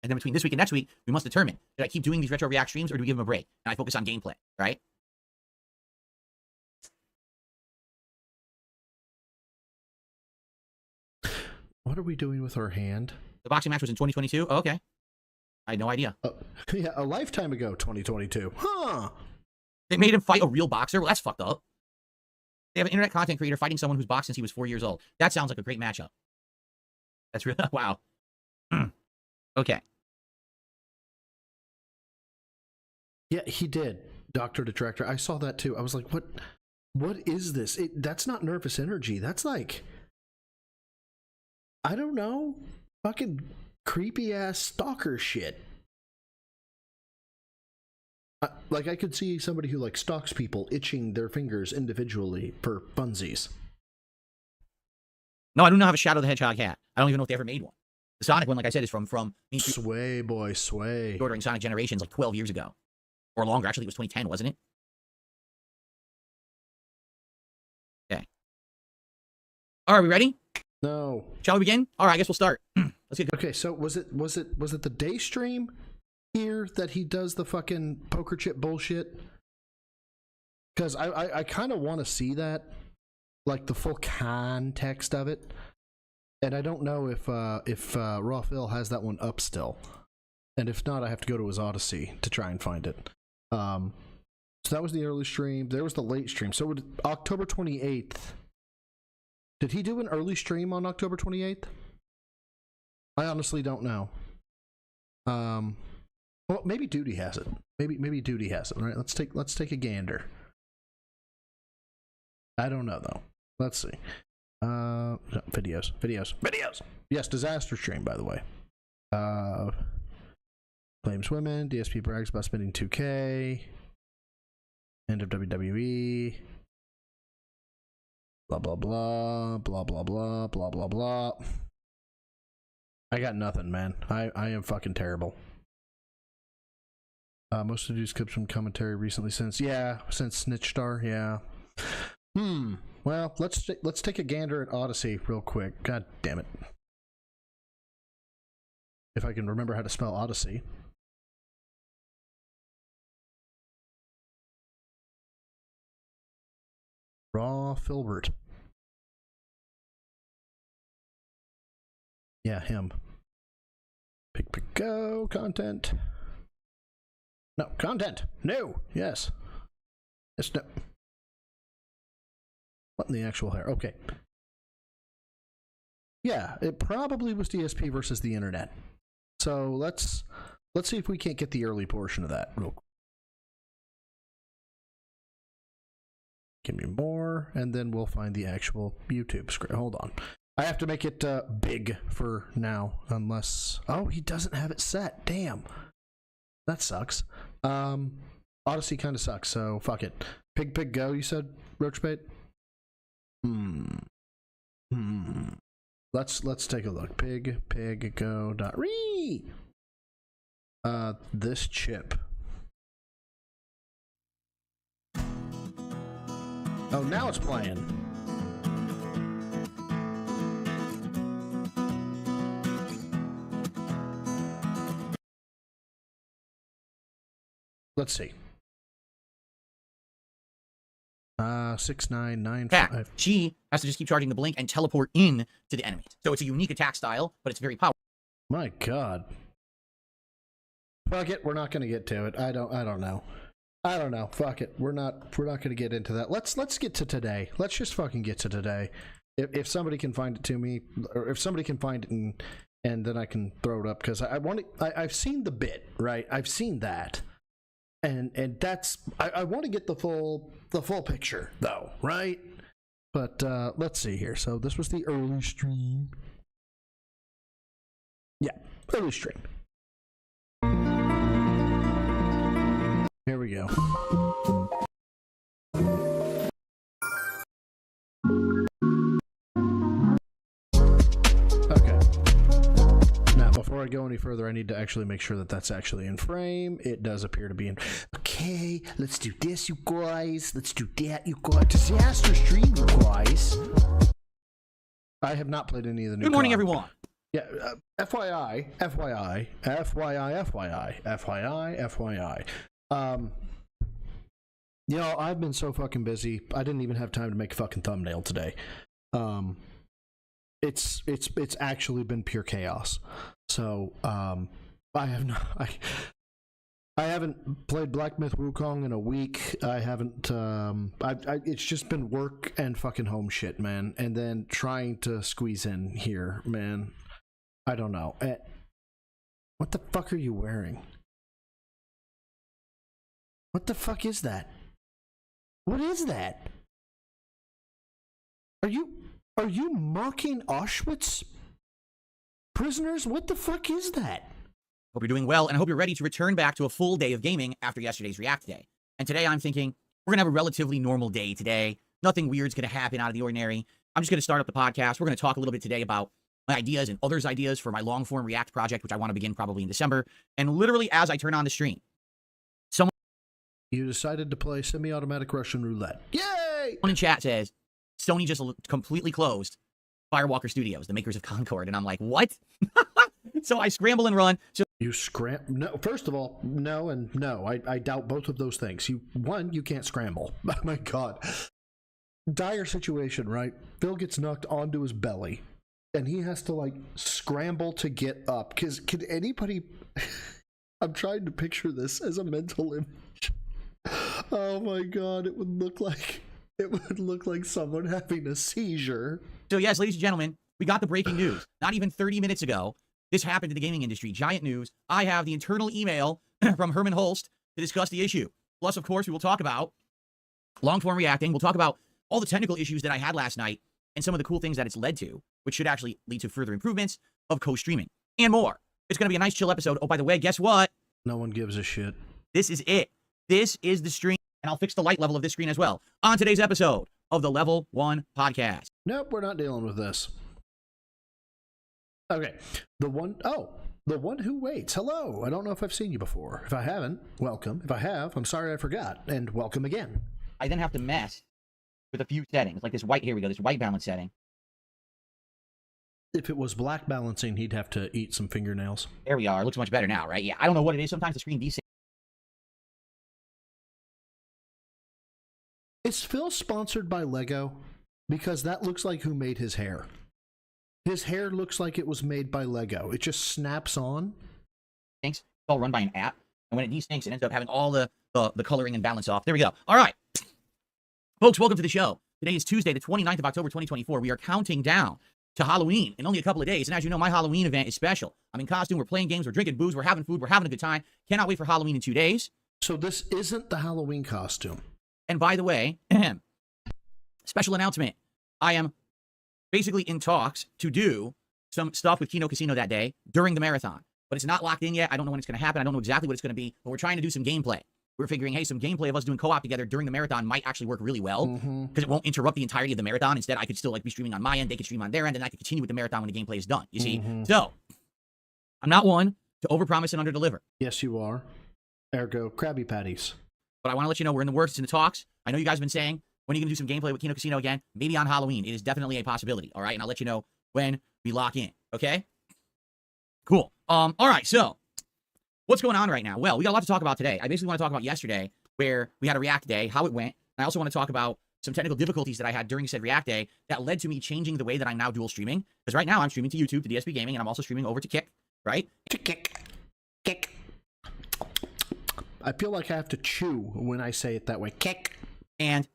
And then between this week and next week, we must determine, did I keep doing these retro react streams, or do we give them a break? And I focus on gameplay, right? What are we doing with our hand? The boxing match was in 2022? Oh, okay. I had no idea. Yeah, a lifetime ago, 2022. Huh. They made him fight a real boxer? Well, that's fucked up. They have an internet content creator fighting someone who's boxed since he was 4 years old. That sounds like a great matchup. That's really wow. Okay. Yeah, he did. Dr. Detractor. I saw that too. I was like, what is this? That's not nervous energy. That's like, I don't know, fucking creepy ass stalker shit. Like, I could see somebody who like stalks people itching their fingers individually for funsies. No, I do not have a Shadow the Hedgehog hat. I don't even know if they ever made one. The Sonic one, like I said, is from Sway, boy, sway. ordering Sonic Generations like 12 years ago. Or longer. Actually, it was 2010, wasn't it? Okay. All right, we ready? No. Shall we begin? All right, I guess we'll start. Let's get going. Okay, so was it the day stream here that he does the fucking poker chip bullshit? Because I kind of want to see that, like the full context of it, and I don't know if Raw Phil has that one up still, and if not, I have to go to his Odyssey to try and find it. So that was the early stream. There was the late stream. So October 28th. Did he do an early stream on October 28th? I honestly don't know. Well, maybe Duty has it. Maybe Duty has it. All right, let's take a gander. I don't know though. Let's see. No, videos. Yes, disaster stream, by the way. Claims women. DSP brags about spending 2K. End of WWE. Blah blah blah blah blah blah blah blah blah. I got nothing, man. I am fucking terrible. Most of these clips from commentary recently since Snitch Star, yeah. Well, let's take a gander at Odyssey real quick. God damn it. If I can remember how to spell Odyssey. Raw Filbert. Yeah, him. Pick, go, content. No, content. No, yes. Yes, no. What in the actual hair? Okay. Yeah, it probably was DSP versus the internet. So let's see if we can't get the early portion of that real quick. Give me more, and then we'll find the actual YouTube script. Hold on. I have to make it big for now, unless... Oh, he doesn't have it set. Damn. That sucks. Odyssey kind of sucks, so fuck it. Pig, go, you said, Roachbait? Let's take a look. Pig, go, .re. This chip. Oh, now it's playing. Let's see. 6995. She has to just keep charging the blink and teleport in to the enemies. So it's a unique attack style, but it's very powerful. My God. Fuck it, we're not gonna get to it. I don't know. Fuck it. We're not gonna get into that. Let's get to today. Let's just fucking get to today. If somebody can find it to me, or if somebody can find it and then I can throw it up, because I've seen the bit, right? I've seen that. And that's I want to get the full picture though, right? But let's see here. So this was the early stream. Yeah, early stream. Here we go. Okay. Now, before I go any further, I need to actually make sure that that's actually in frame. It does appear to be in. Okay, let's do this, you guys. Let's do that, you guys. Disaster stream, you guys. I have not played any of the new. Good morning, COD. everyone. Yeah, FYI. You know, I've been so fucking busy. I didn't even have time to make a fucking thumbnail today. It's actually been pure chaos. So, I have no. I haven't played Black Myth Wukong in a week. I haven't. It's just been work and fucking home shit, man. And then trying to squeeze in here, man. I don't know. What the fuck are you wearing? What the fuck is that? What is that? Are you mocking Auschwitz prisoners? What the fuck is that? Hope you're doing well, and I hope you're ready to return back to a full day of gaming after yesterday's React Day. And today I'm thinking we're going to have a relatively normal day today. Nothing weird's going to happen out of the ordinary. I'm just going to start up the podcast. We're going to talk a little bit today about my ideas and others' ideas for my long-form React project, which I want to begin probably in December. And literally as I turn on the stream, you decided to play semi-automatic Russian roulette. Yay! Someone in chat says, Sony just completely closed Firewalker Studios, the makers of Concord. And I'm like, what? So I scramble and run. So you no, first of all, no and no. I doubt both of those things. You can't scramble. Oh my God. Dire situation, right? Phil gets knocked onto his belly and he has to like scramble to get up. Because can anybody I'm trying to picture this as a mental image. Oh my God, it would look like someone having a seizure. So yes, ladies and gentlemen, we got the breaking news. Not even 30 minutes ago, this happened in the gaming industry. Giant news. I have the internal email from Herman Holst to discuss the issue. Plus, of course, we will talk about long-form reacting. We'll talk about all the technical issues that I had last night and some of the cool things that it's led to, which should actually lead to further improvements of co-streaming and more. It's going to be a nice chill episode. Oh, by the way, guess what? No one gives a shit. This is it. This is the stream, and I'll fix the light level of this screen as well on today's episode of the Level 1 Podcast. Nope, we're not dealing with this. Okay, the one who waits. Hello, I don't know if I've seen you before. If I haven't, welcome. If I have, I'm sorry I forgot, and welcome again. I then have to mess with a few settings, like this white, here we go, this white balance setting. If it was black balancing, he'd have to eat some fingernails. There we are, it looks much better now, right? Yeah, I don't know what it is, sometimes the screen desyncs. Is Phil sponsored by Lego? Because that looks like who made his hair. His hair looks like it was made by Lego. It just snaps on. It's all run by an app. And when it desyncs, it ends up having all the coloring and balance off. There we go. All right. Folks, welcome to the show. Today is Tuesday, the 29th of October, 2024. We are counting down to Halloween in only a couple of days. And as you know, my Halloween event is special. I'm in costume. We're playing games. We're drinking booze. We're having food. We're having a good time. Cannot wait for Halloween in 2 days. So this isn't the Halloween costume. And by the way, special announcement. I am basically in talks to do some stuff with Kino Casino that day during the marathon. But it's not locked in yet. I don't know when it's going to happen. I don't know exactly what it's going to be. But we're trying to do some gameplay. We're figuring, hey, some gameplay of us doing co-op together during the marathon might actually work really well. Because it won't interrupt the entirety of the marathon. Instead, I could still be streaming on my end. They could stream on their end. And I could continue with the marathon when the gameplay is done. You see? So, I'm not one to overpromise and underdeliver. Yes, you are. Ergo, Krabby Patties. But I want to let you know we're in the works. It's in the talks. I know you guys have been saying, when are you going to do some gameplay with Kino Casino again? Maybe on Halloween. It is definitely a possibility. All right. And I'll let you know when we lock in. Okay. Cool. All right. So what's going on right now? Well, we got a lot to talk about today. I basically want to talk about yesterday where we had a React Day, how it went. I also want to talk about some technical difficulties that I had during said React Day that led to me changing the way that I'm now dual streaming. Because right now I'm streaming to YouTube, to DSP Gaming, and I'm also streaming over to Kick, right? Kick. I feel like I have to chew when I say it that way. Kick. And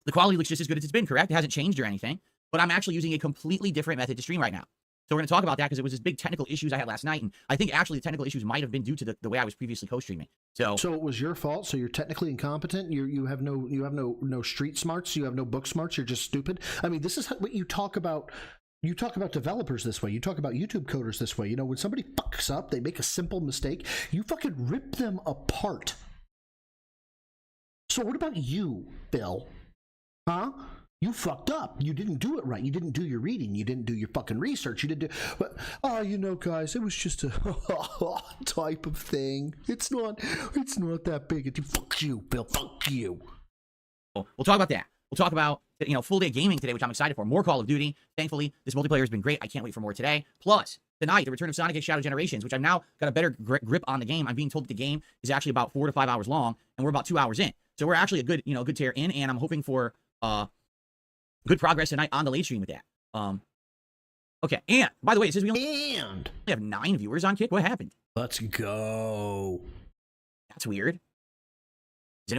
the quality looks just as good as it's been, correct? It hasn't changed or anything. But I'm actually using a completely different method to stream right now. So we're going to talk about that because it was this big technical issues I had last night. And I think actually the technical issues might have been due to the way I was previously co-streaming. So it was your fault. So you're technically incompetent. You have no street smarts. You have no book smarts. You're just stupid. I mean, this is what you talk about. You talk about developers this way. You talk about YouTube coders this way. You know, when somebody fucks up, they make a simple mistake, you fucking rip them apart. So what about you, Bill? Huh? You fucked up. You didn't do it right. You didn't do your reading. You didn't do your fucking research. You didn't do... But, you know, guys, it was just a type of thing. It's not that big. Fuck you, Bill. Fuck you. We'll talk about that. We'll talk about, full day gaming today, which I'm excited for. More Call of Duty. Thankfully, this multiplayer has been great. I can't wait for more today. Plus, tonight, the return of Sonic X Shadow Generations, which I've now got a better grip on the game. I'm being told that the game is actually about 4 to 5 hours long, and we're about 2 hours in. So we're actually a good tear in, and I'm hoping for good progress tonight on the late stream with that. Okay, and by the way, it says we only have 9 viewers on Kick. What happened? Let's go. That's weird. Is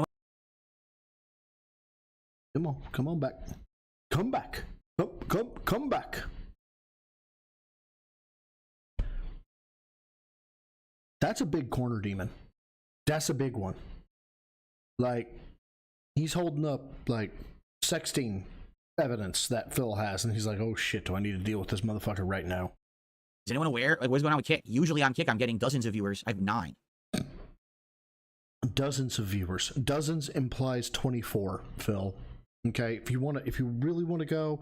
anyone? Come on back. Come back. Come back. That's a big corner demon. That's a big one. Like, he's holding up, like, sexting evidence that Phil has, and he's like, oh shit, do I need to deal with this motherfucker right now? Is anyone aware? Like, what's going on with Kick? Usually on Kick, I'm getting dozens of viewers. I have 9. Dozens of viewers. Dozens implies 24, Phil. Okay, if you really want to go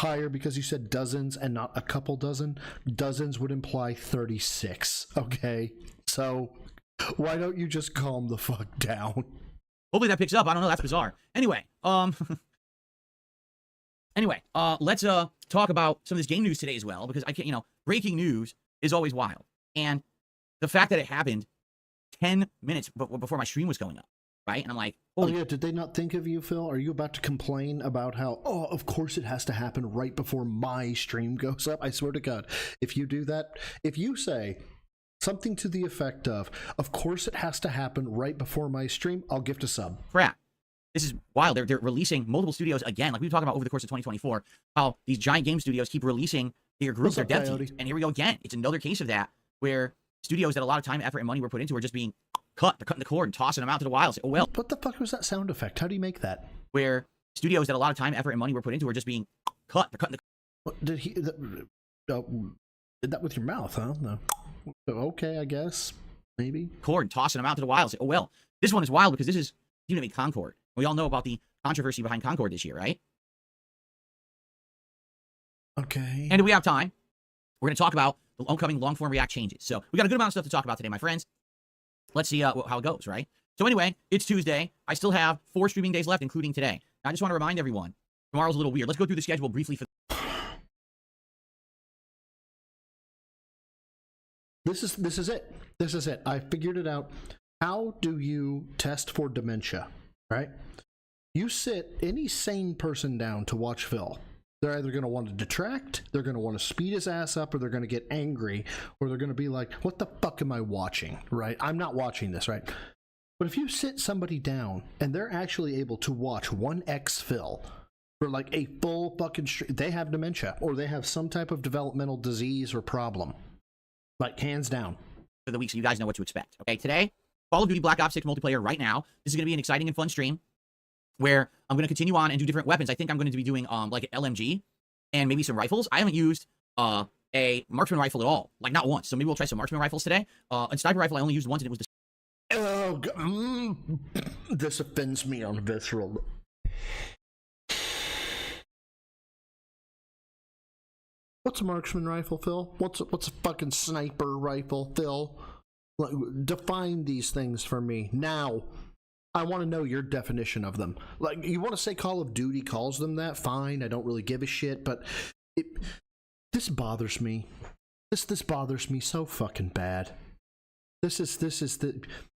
higher, because you said dozens and not a couple dozen, dozens would imply 36. Okay, so why don't you just calm the fuck down? Hopefully that picks up. I don't know. That's bizarre. Anyway, let's talk about some of this game news today as well, because I can't, breaking news is always wild, and the fact that it happened 10 minutes before my stream was going up, right? And I'm like, holy. Oh yeah, did they not think of you, Phil? Are you about to complain about how, oh, of course it has to happen right before my stream goes up? I swear to God, if you do that, if you say something to the effect of course it has to happen right before my stream, I'll gift a sub. Crap. This is wild. They're releasing multiple studios again, like we were talking about over the course of 2024, how these giant game studios keep releasing their groups, their dev teams. And here we go again. It's another case of that, where studios that a lot of time, effort, and money were put into are just being cut. They're cutting the cord and tossing them out to the wild. Oh, well. What the fuck was that sound effect? How do you make that? Where studios that a lot of time, effort, and money were put into are just being cut. They're cutting the what, did that with your mouth, huh? No. Okay, I guess. Maybe. cord and tossing them out to the wild. Oh, well. This one is wild because this is even made Concord. We all know about the controversy behind Concord this year, right? Okay. And if we have time, we're going to talk about the upcoming long-form React changes. So we got a good amount of stuff to talk about today, my friends. Let's see how it goes, right? So anyway, it's Tuesday. I still have 4 streaming days left, including today. Now, I just want to remind everyone, tomorrow's a little weird. Let's go through the schedule briefly. This is it. This is it. I figured it out. How do you test for dementia, right? You sit any sane person down to watch Phil. They're either going to want to detract, they're going to want to speed his ass up, or they're going to get angry, or they're going to be like, what the fuck am I watching, right? I'm not watching this, right? But if you sit somebody down and they're actually able to watch 1x Phil for like a full fucking they have dementia, or they have some type of developmental disease or problem. Like, hands down. For the week, so you guys know what to expect. Okay, today, Call of Duty Black Ops 6 multiplayer right now. This is going to be an exciting and fun stream where I'm going to continue on and do different weapons. I think I'm going to be doing like an LMG and maybe some rifles. I haven't used a marksman rifle at all, like not once. So maybe we'll try some marksman rifles today. A sniper rifle I only used once, and it was the oh, this offends me on visceral. What's a marksman rifle, Phil? What's a fucking sniper rifle, Phil? Like, define these things for me now. I want to know your definition of them. Like, you want to say Call of Duty calls them that? Fine, I don't really give a shit, but this bothers me. This bothers me so fucking bad. This is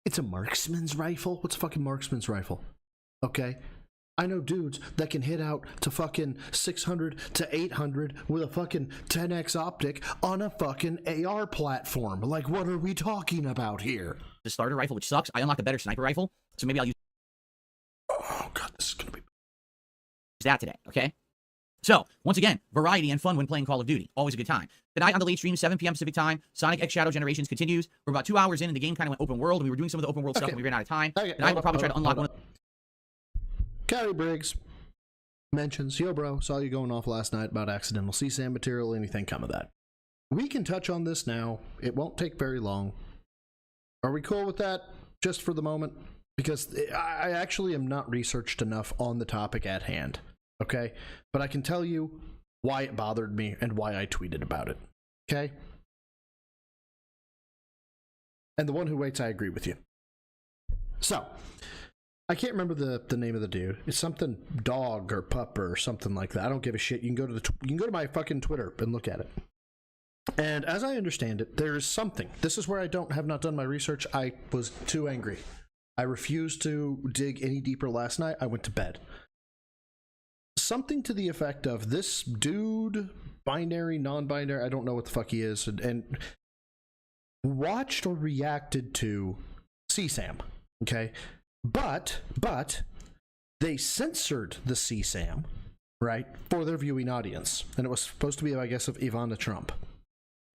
it's a marksman's rifle? What's a fucking marksman's rifle? Okay? I know dudes that can hit out to fucking 600 to 800 with a fucking 10x optic on a fucking AR platform. Like, what are we talking about here? The starter rifle, which sucks. I unlocked a better sniper rifle, so maybe I'll use Oh god, this is gonna be that today, okay? So, once again, variety and fun when playing Call of Duty. Always a good time. Tonight on the late stream, 7 p.m. Pacific time, Sonic X Shadow Generations continues. We're about 2 hours in, and the game kind of went open world, and we were doing some of the open world stuff, and we ran out of time. Okay. Tonight we'll probably try to unlock one of Carrie Briggs mentions, yo bro, saw you going off last night about accidental CSAM material, anything come of that. We can touch on this now. It won't take very long. Are we cool with that just for the moment? Because I actually am not researched enough on the topic at hand, okay? But I can tell you why it bothered me and why I tweeted about it, okay? And the one who waits, I agree with you. So, I can't remember the name of the dude. It's something dog or pup or something like that. I don't give a shit. You can go to my fucking Twitter and look at it. And as I understand it, there is something. This is where I have not done my research. I was too angry. I refused to dig any deeper last night. I went to bed. Something to the effect of this dude, binary, non-binary, I don't know what the fuck he is, and watched or reacted to CSAM. Okay, but they censored the CSAM, right, for their viewing audience, and it was supposed to be, I guess, of Ivana Trump.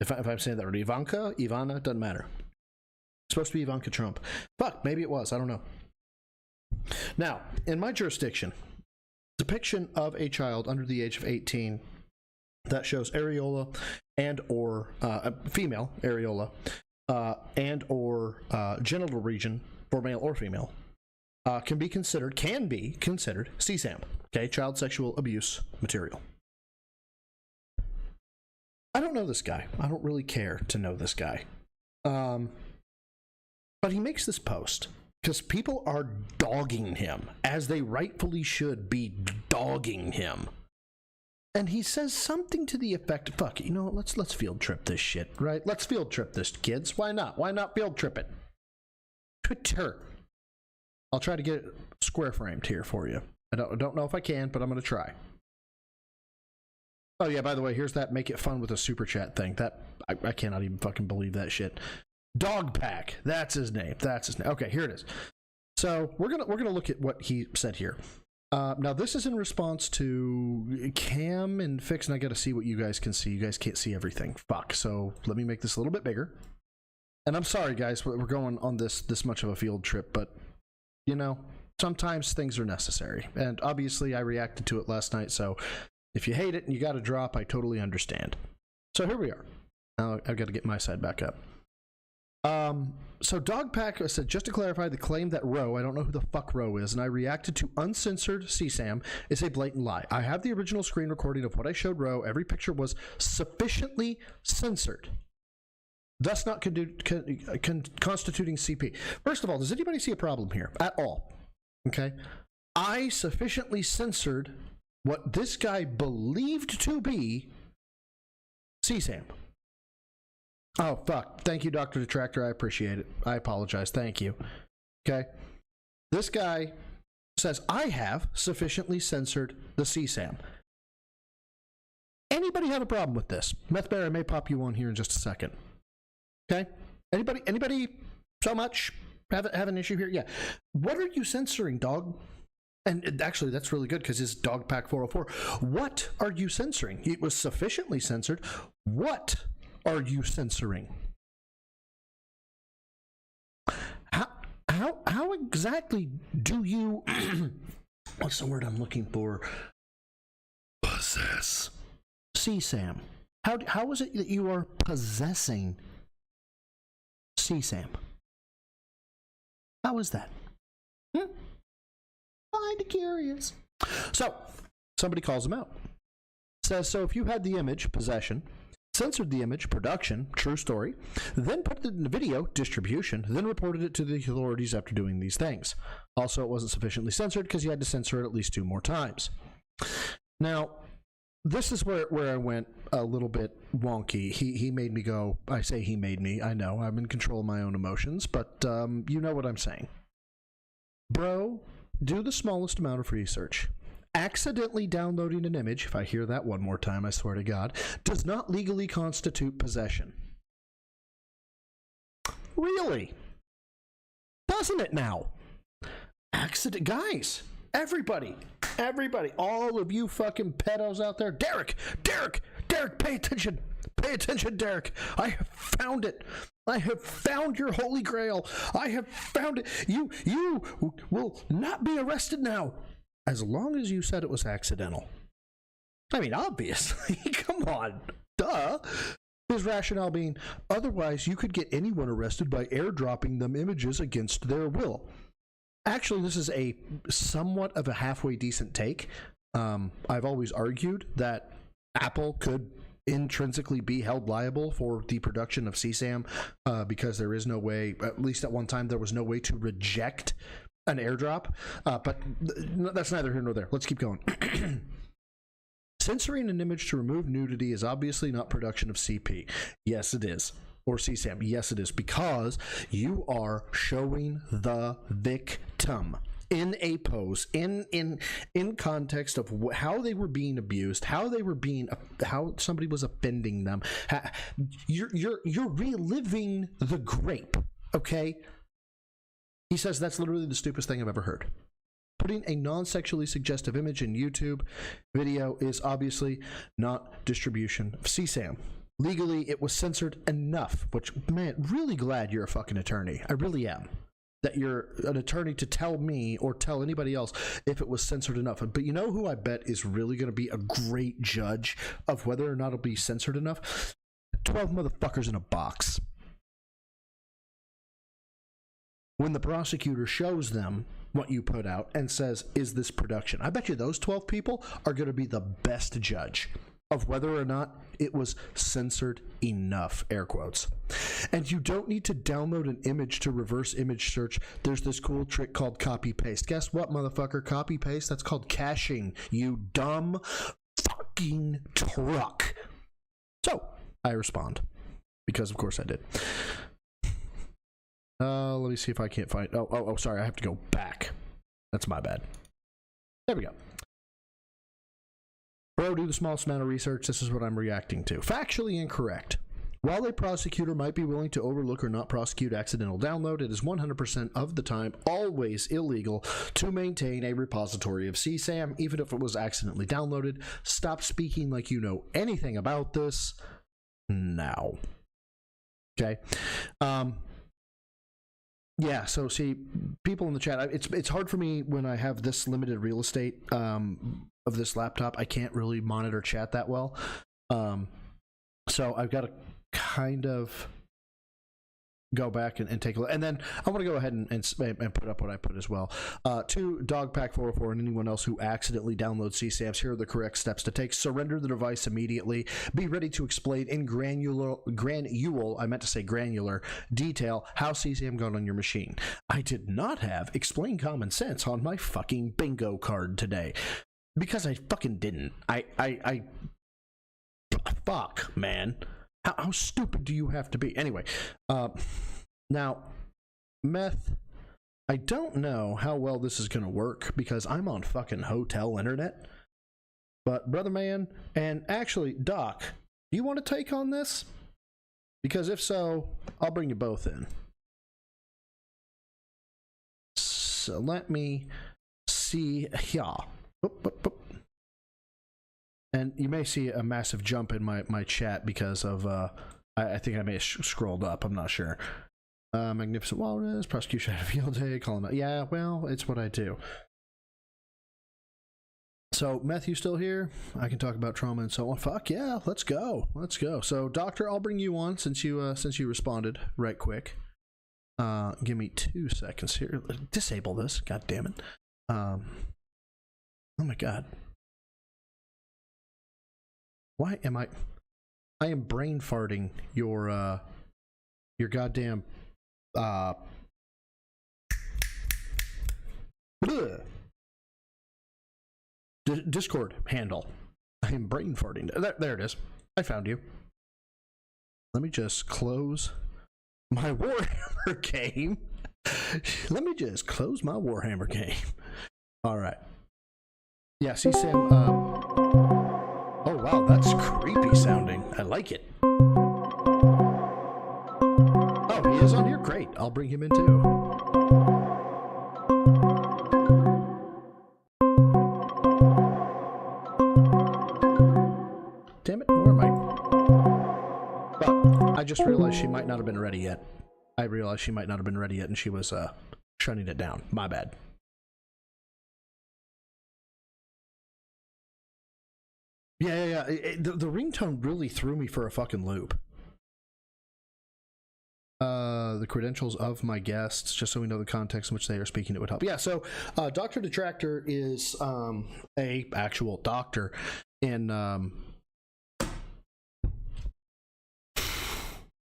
If I'm saying that right, Ivana, doesn't matter. It's supposed to be Ivanka Trump. Fuck, maybe it was. I don't know. Now, in my jurisdiction, depiction of a child under the age of 18 that shows areola and or female areola and or genital region for male or female can be considered CSAM, okay, child sexual abuse material. I don't know this guy. I don't really care to know this guy. But he makes this post because people are dogging him, as they rightfully should be dogging him. And he says something to the effect, fuck, you know, let's field trip this shit, right? Let's field trip this, kids. Why not? Why not field trip it? Twitter. I'll try to get it square framed here for you. I don't know if I can, but I'm going to try. Oh yeah, by the way, here's that make it fun with a super chat thing. That I cannot even fucking believe that shit. Dog Pack, that's his name. Okay, here it is. So we're gonna look at what he said here. Now this is in response to Cam and Fix, and I got to see what you guys can see. You guys can't see everything. Fuck. So let me make this a little bit bigger. And I'm sorry, guys, we're going on this much of a field trip, but you know, sometimes things are necessary. And obviously, I reacted to it last night. So if you hate it and you got to drop, I totally understand. So here we are. Now I've got to get my side back up. So Dogpack said, just to clarify, the claim that Roe, I don't know who the fuck Roe is, and I reacted to uncensored CSAM is a blatant lie. I have the original screen recording of what I showed Roe. Every picture was sufficiently censored, thus not constituting CP. First of all, does anybody see a problem here at all? Okay. I sufficiently censored what this guy believed to be CSAM. Oh, fuck. Thank you, Dr. Detractor. I appreciate it. I apologize. Thank you. Okay. This guy says, I have sufficiently censored the CSAM. Anybody have a problem with this? Meth Bear, I may pop you on here in just a second. Okay. Anybody so much have an issue here? Yeah. What are you censoring, dog? And actually, that's really good because it's Dog Pack 404. What are you censoring? It was sufficiently censored. What are you censoring? How exactly do you what's the word I'm looking for? Possess. CSAM. How is it that you are possessing CSAM? How is that? Kind of curious. So, somebody calls him out. Says, so if you had the image, possession, censored the image, production, true story, then put it in the video, distribution, then reported it to the authorities after doing these things. Also, it wasn't sufficiently censored because you had to censor it at least 2 more times. Now, this is where I went a little bit wonky. He made me go, I say he made me, I know, I'm in control of my own emotions, but you know what I'm saying. Bro, do the smallest amount of research. Accidentally downloading an image, if I hear that one more time, I swear to God, does not legally constitute possession. Really? Doesn't it now? Guys, everybody, all of you fucking pedos out there, Derek, pay attention, Derek. I have found it. I have found your holy grail. I have found it. You will not be arrested now, as long as you said it was accidental. I mean, obviously, come on, duh. His rationale being, otherwise you could get anyone arrested by airdropping them images against their will. Actually, this is a somewhat of a halfway decent take. I've always argued that Apple could intrinsically be held liable for the production of CSAM because there is no way, at least at one time, there was no way to reject an airdrop. But that's neither here nor there. Let's keep going. Censoring an image to remove nudity is obviously not production of CP. Yes, it is. Or CSAM. Yes, it is. Because you are showing the victim in a pose, in context of how they were being abused, how somebody was offending them. You're reliving the grape, okay? He says that's literally the stupidest thing I've ever heard. Putting a non-sexually suggestive image in YouTube video is obviously not distribution of CSAM. Legally, it was censored enough, which, man, really glad you're a fucking attorney. I really am. That you're an attorney to tell me or tell anybody else if it was censored enough. But you know who I bet is really going to be a great judge of whether or not it'll be censored enough? 12 motherfuckers in a box. When the prosecutor shows them what you put out and says, is this production? I bet you those 12 people are going to be the best judge of whether or not it was censored enough, air quotes. And you don't need to download an image to reverse image search. There's this cool trick called copy paste. Guess what, motherfucker? Copy paste? That's called caching, you dumb fucking truck. So, I respond. Because of course I did. Let me see if I can't find... Oh, sorry, I have to go back. That's my bad. There we go. Bro, do the smallest amount of research. This is what I'm reacting to. Factually incorrect. While a prosecutor might be willing to overlook or not prosecute accidental download, it is 100% of the time always illegal to maintain a repository of CSAM, even if it was accidentally downloaded. Stop speaking like you know anything about this now. Okay? Yeah, so see, people in the chat, it's hard for me when I have this limited real estate of this laptop. I can't really monitor chat that well. So I've got to kind of go back and take a look. And then I want to go ahead and put up what I put as well. To Dogpack404 and anyone else who accidentally downloads CSAMs, here are the correct steps to take. Surrender the device immediately. Be ready to explain in granular detail how CSAM got on your machine. I did not have explain common sense on my fucking bingo card today. Because I fucking didn't. Fuck, man. How stupid do you have to be? Anyway, now, Meth, I don't know how well this is going to work because I'm on fucking hotel internet. But, brother man, and actually, Doc, do you want to take on this? Because if so, I'll bring you both in. So let me see here. And you may see a massive jump in my chat because of, I think I may have scrolled up, I'm not sure. Magnificent Walrus, prosecution had a field day, calling out. Yeah, well, it's what I do. So, Meth, you still here? I can talk about trauma and so on. Fuck yeah, let's go. Let's go. So, Doctor, I'll bring you on since you responded right quick. Give me 2 seconds here. Disable this, god damn it. Oh my god. Why am I am brain farting your goddamn Discord handle. I am brain farting. There it is. I found you. Let me just close my Warhammer game. Let me just close my Warhammer game. All right. Yeah, CSAM. Oh wow, that's creepy sounding. I like it. Oh, he is on here? Great. I'll bring him in too. Damn it, where am I? But I just realized she might not have been ready yet. And she was shutting it down. My bad. Yeah. The ringtone really threw me for a fucking loop. The credentials of my guests, just so we know the context in which they are speaking, it would help. Yeah, so Dr. Detractor is a actual doctor in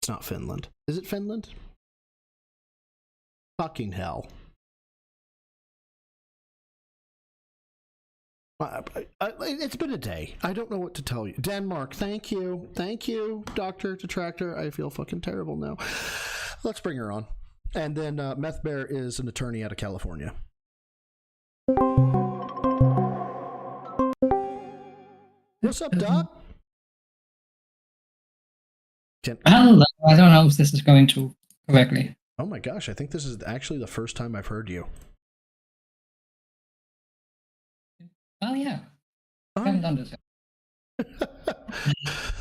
it's not Finland. Is it Finland? Fucking hell. It's been a day. I don't know what to tell you. Denmark, thank you. Thank you, Dr. Detractor. I feel fucking terrible now. Let's bring her on. And then Meth Bear is an attorney out of California. What's up, Doc? Hello. I don't know if this is going to correctly. Oh my gosh, I think this is actually the first time I've heard you. Oh yeah. I haven't done this yet.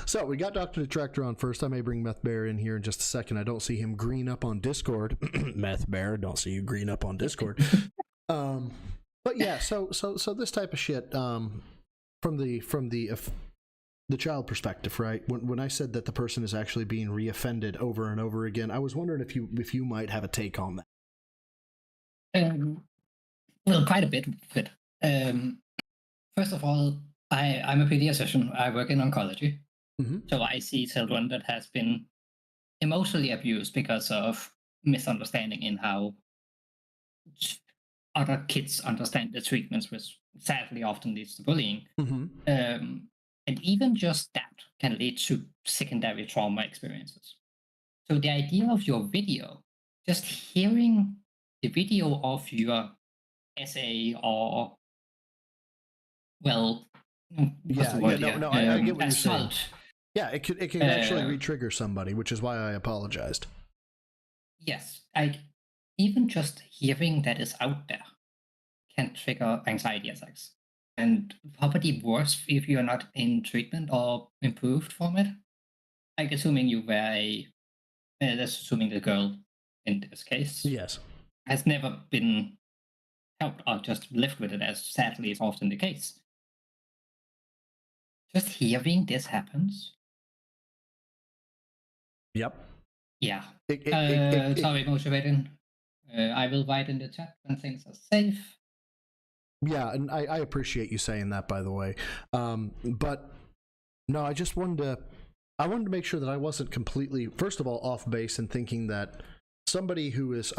So we got Dr. Detractor on first. I may bring Meth Bear in here in just a second. I don't see him green up on Discord. Meth Bear, don't see you green up on Discord. But yeah, so this type of shit from the child perspective, right? When I said that the person is actually being reoffended over and over again, I was wondering if you might have a take on that. Well, quite a bit of it. First of all, I'm a pediatrician. I work in oncology. Mm-hmm. So I see children that has been emotionally abused because of misunderstanding in how other kids understand the treatments, which sadly often leads to bullying. Mm-hmm. And even just that can lead to secondary trauma experiences. So the idea of your video, just hearing the video of your essay or, well, what's the word here? I get what you're saying. Assault. Yeah, it can actually re-trigger somebody, which is why I apologized. Yes, even just hearing that is out there can trigger anxiety attacks. And probably worse if you're not in treatment or improved from it. Like assuming you were that's assuming the girl in this case. Yes. Has never been helped or just lived with it, as sadly is often the case. Just hearing this happens. Yep. Yeah. It's very motivating. I will write in the chat when things are safe. Yeah, and I appreciate you saying that, by the way. But no, I just wanted to make sure that I wasn't completely, first of all, off base and thinking that somebody who is,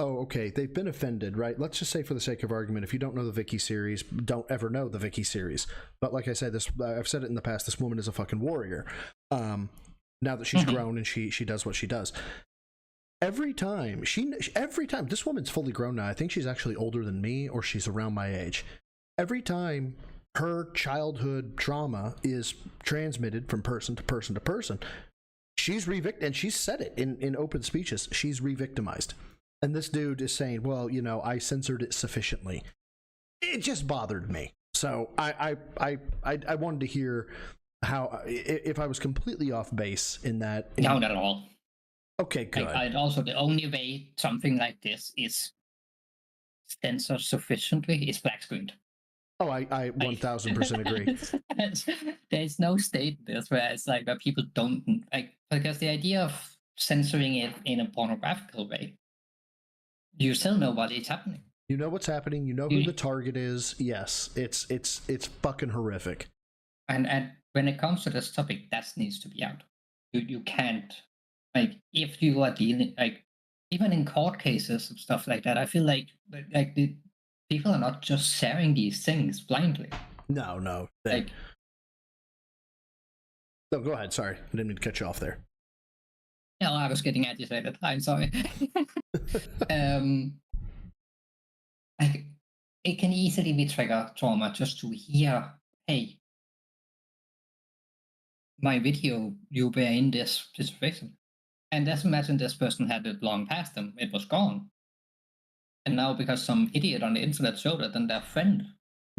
they've been offended, right? Let's just say for the sake of argument, if you don't know the Vicky series, don't ever know the Vicky series. But like I said, I've said it in the past, this woman is a fucking warrior. Now that she's grown and she does what she does. Every time, this woman's fully grown now. I think she's actually older than me, or she's around my age. Every time her childhood trauma is transmitted from person to person to person, she's re-victimized, and she's said it in open speeches. She's re-victimized. And this dude is saying, well, I censored it sufficiently. It just bothered me. So I wanted to hear how, if I was completely off base in that. No, not at all. Okay, good. And also, the only way something like this is censored sufficiently is black screened. Oh, I 1000% agree. There's no state in this where it's like where people don't like, because the idea of censoring it in a pornographical way, you still know what is happening. You know what's happening. You know who the target is. Yes, it's fucking horrific. And when it comes to this topic, that needs to be out. You can't, like, if you are dealing, like, even in court cases and stuff like that, I feel like the people are not just sharing these things blindly. No. No, go ahead. Sorry, I didn't mean to cut you off there. No, I was getting agitated. I'm sorry. It can easily be trigger trauma just to hear, hey, my video, you were in this situation. And just imagine this person had it long past them. It was gone. And now because some idiot on the internet showed it, and their friend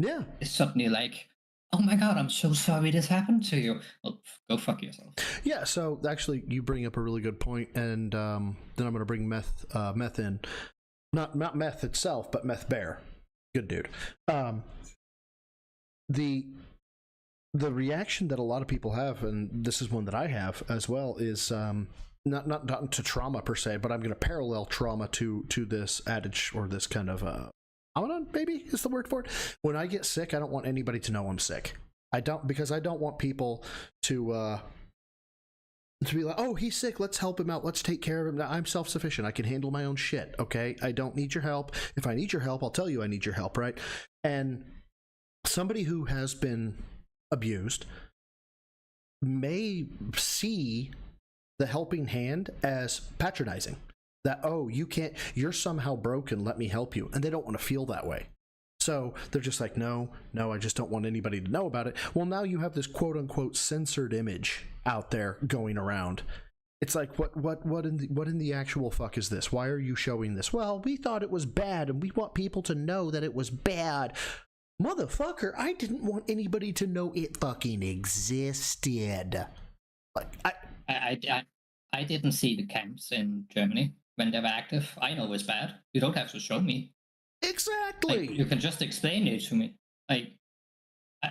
is suddenly like, oh my god, I'm so sorry this happened to you. Well, go fuck yourself. Yeah, so actually you bring up a really good point, and then I'm going to bring Meth in. Not Meth itself, but Meth Bear. Good dude. The reaction that a lot of people have, and this is one that I have as well, is not to trauma per se, but I'm going to parallel trauma to this adage, or this kind of phenomenon, maybe is the word for it. When I get sick, I don't want anybody to know I'm sick. Because I don't want people to be like, oh, he's sick, let's help him out, let's take care of him. I'm self-sufficient, I can handle my own shit, okay? I don't need your help. If I need your help, I'll tell you I need your help, right? And somebody who has been abused may see the helping hand as patronizing, that, oh, you're somehow broken, let me help you. And they don't want to feel that way. So they're just like, no, I just don't want anybody to know about it. Well, now you have this quote unquote censored image out there going around. It's like, what in the actual fuck is this? Why are you showing this? Well, we thought it was bad, and we want people to know that it was bad. Motherfucker, I didn't want anybody to know it fucking existed. Like, I didn't see the camps in Germany when they were active. I know it's bad. You don't have to show me. Exactly. Like, you can just explain it to me. Like,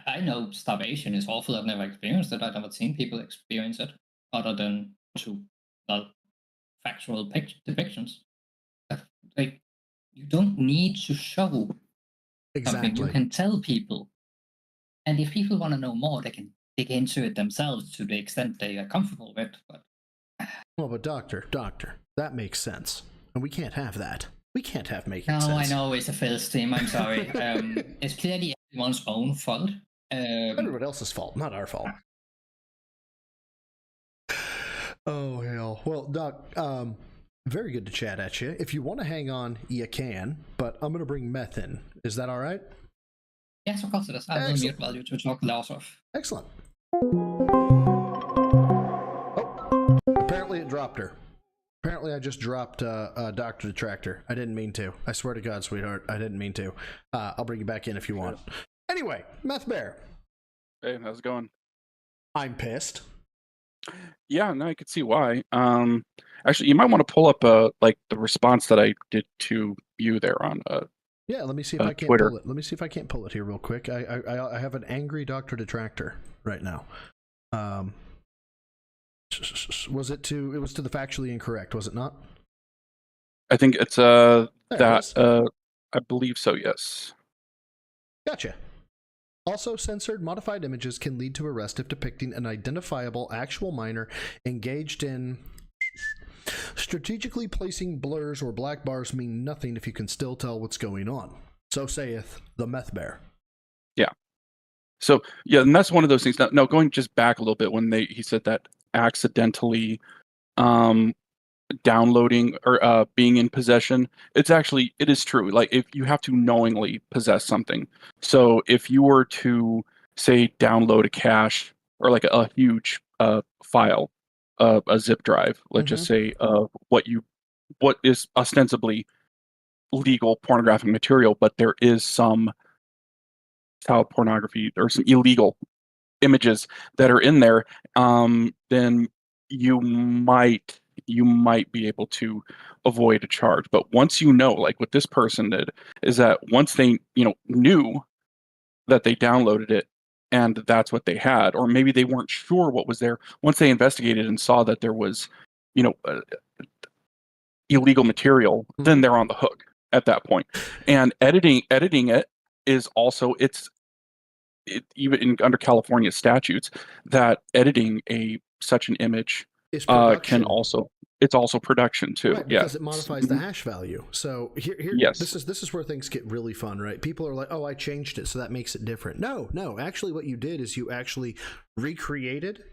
I know starvation is awful. I've never experienced it. I've never seen people experience it, other than to factual depictions. Like, you don't need to show something. Exactly. You can tell people, and if people want to know more, they can dig into it themselves to the extent they are comfortable with. But well, but doctor, that makes sense, and we can't have that. We can't have making no, sense. I know it's a fail stream. I'm sorry. It's clearly everyone's own fault. Everyone else's fault, not our fault. Oh hell. Well, Doc, very good to chat at you. If you want to hang on, you can, but I'm gonna bring Meth in. Is that all right? Yes, of course it is. I will mute while you to talk lots of. Excellent. Oh, apparently it dropped her. Apparently I just dropped Dr. Detractor. I didn't mean to. I swear to God, sweetheart, I didn't mean to. I'll bring you back in if you want. Anyway, Meth Bear. Hey, how's it going? I'm pissed. Yeah, no, I could see why. Actually, you might want to pull up like the response that I did to you there on yeah, let me see if I can't Twitter. pull it. Let me see if I can't pull it here real quick. I have an angry Dr. Detractor right now. Was it to? It was to the factually incorrect, was it not? I think it's There it is. I believe so, yes. Gotcha. Also, censored modified images can lead to arrest if depicting an identifiable actual minor engaged in strategically placing blurs or black bars mean nothing if you can still tell what's going on. So saith the Meth Bear. Yeah. So yeah, and that's one of those things. Now going just back a little bit when he said that accidentally downloading or being in possession, it is true. Like, if you have to knowingly possess something. So if you were to say download a cache or like a huge file, a zip drive, let's just say what is ostensibly legal pornographic material, but there is some child pornography or some illegal images that are in there, then you might be able to avoid a charge. But once you know, like what this person did, is that once they knew that they downloaded it and that's what they had, or maybe they weren't sure what was there, once they investigated and saw that there was illegal material, then they're on the hook at that point. And editing it is also even under California statutes, that editing such an image it's also production too. Right, because it modifies the hash value. So here yes. This is where things get really fun, right? People are like, "Oh, I changed it, so that makes it different." No. Actually, what you did is you actually recreated,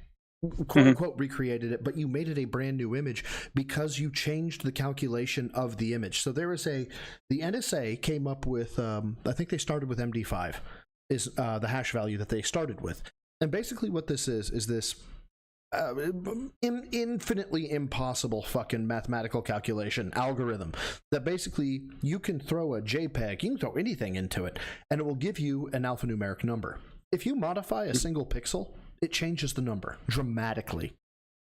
quote unquote, recreated it, but you made it a brand new image because you changed the calculation of the image. So there is the NSA came up with, I think they started with MD5, is the hash value that they started with, and basically what this is this. Infinitely impossible fucking mathematical calculation algorithm that basically you can throw a JPEG, you can throw anything into it, and it will give you an alphanumeric number. If you modify a single pixel, it changes the number dramatically,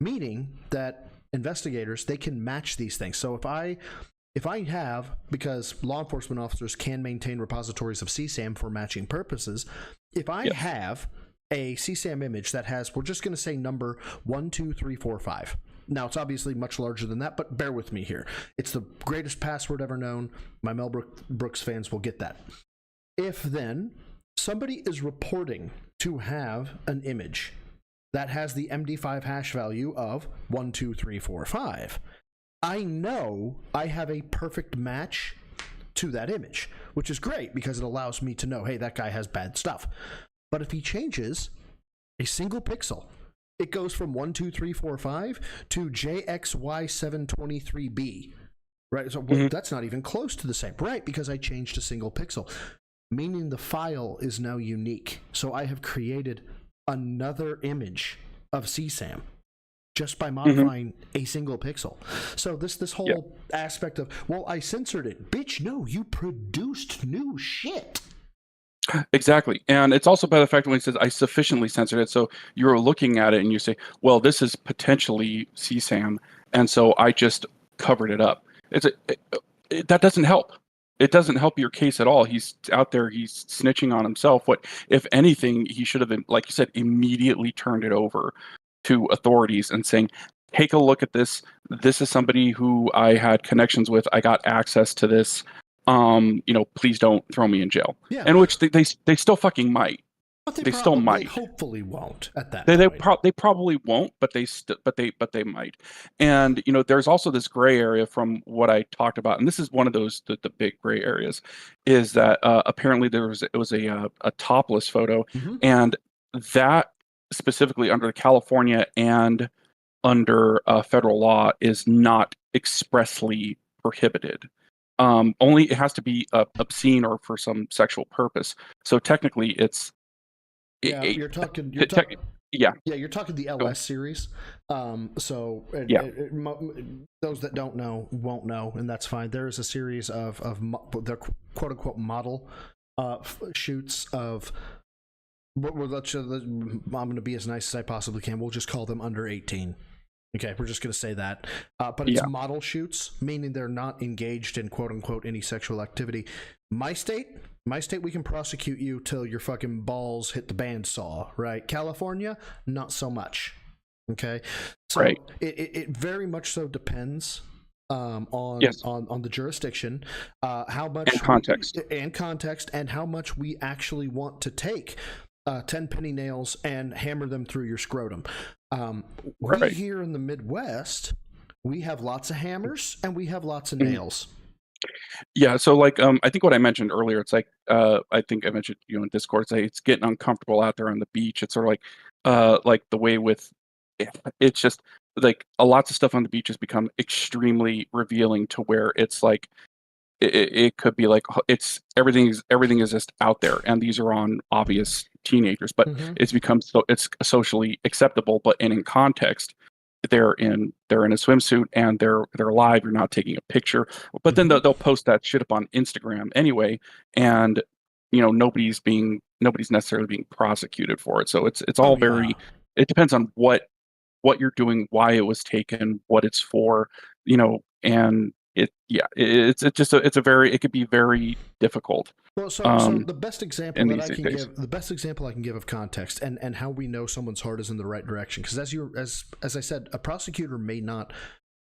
meaning that investigators, they can match these things. So if I have, because law enforcement officers can maintain repositories of CSAM for matching purposes, if I have a CSAM image that has, we're just going to say number 12345. Now, it's obviously much larger than that, but bear with me here. It's the greatest password ever known. My Mel Brooks fans will get that. If then somebody is reporting to have an image that has the MD5 hash value of 12345, I know I have a perfect match to that image, which is great because it allows me to know, hey, that guy has bad stuff. But if he changes a single pixel, it goes from 12345 to JXY723B, right? So that's not even close to the same, right? Because I changed a single pixel, meaning the file is now unique. So I have created another image of CSAM just by modifying a single pixel. So this whole aspect of, well, I censored it. Bitch, no, you produced new shit. Exactly. And it's also by the fact when it says I sufficiently censored it. So you're looking at it and you say, well, this is potentially CSAM. And so I just covered it up. That doesn't help. It doesn't help your case at all. He's out there, he's snitching on himself. What, if anything, he should have been, like you said, immediately turned it over to authorities and saying, take a look at this. This is somebody who I had connections with. I got access to this. Please don't throw me in jail. Yeah. And which they still fucking might. But they still might. Hopefully won't at that point. They probably won't, but they might. And there's also this gray area from what I talked about, and this is one of those the big gray areas, is that apparently it was a topless photo, and that specifically under California and under federal law is not expressly prohibited. Only it has to be obscene or for some sexual purpose. So technically, it's you're talking the LS series. Those that don't know won't know, and that's fine. There is a series of the quote unquote model shoots of. I'm going to be as nice as I possibly can. We'll just call them under 18. Okay, we're just going to say that. But it's model shoots, meaning they're not engaged in quote unquote any sexual activity. My state, we can prosecute you till your fucking balls hit the bandsaw, right? California, not so much. Okay, so right. It very much so depends on the jurisdiction, how much and context, and how much we actually want to take 10 penny nails and hammer them through your scrotum. We here in the Midwest, we have lots of hammers and we have lots of nails. Yeah, so I think what I mentioned earlier, it's like I think I mentioned in Discord, it's getting uncomfortable out there on the beach. It's sort of like the way with it's just like lots of stuff on the beach has become extremely revealing to where it's like it could be like everything is just out there, and these are on obvious teenagers, but it's become it's socially acceptable. But in context, they're in a swimsuit and they're live. You're not taking a picture, but then they'll post that shit up on Instagram anyway, and nobody's necessarily being prosecuted for it. So it's all it depends on what you're doing, why it was taken, what it's for, and it could be very difficult. Well, so the best example I can give of context and how we know someone's heart is in the right direction, because as I said, a prosecutor may not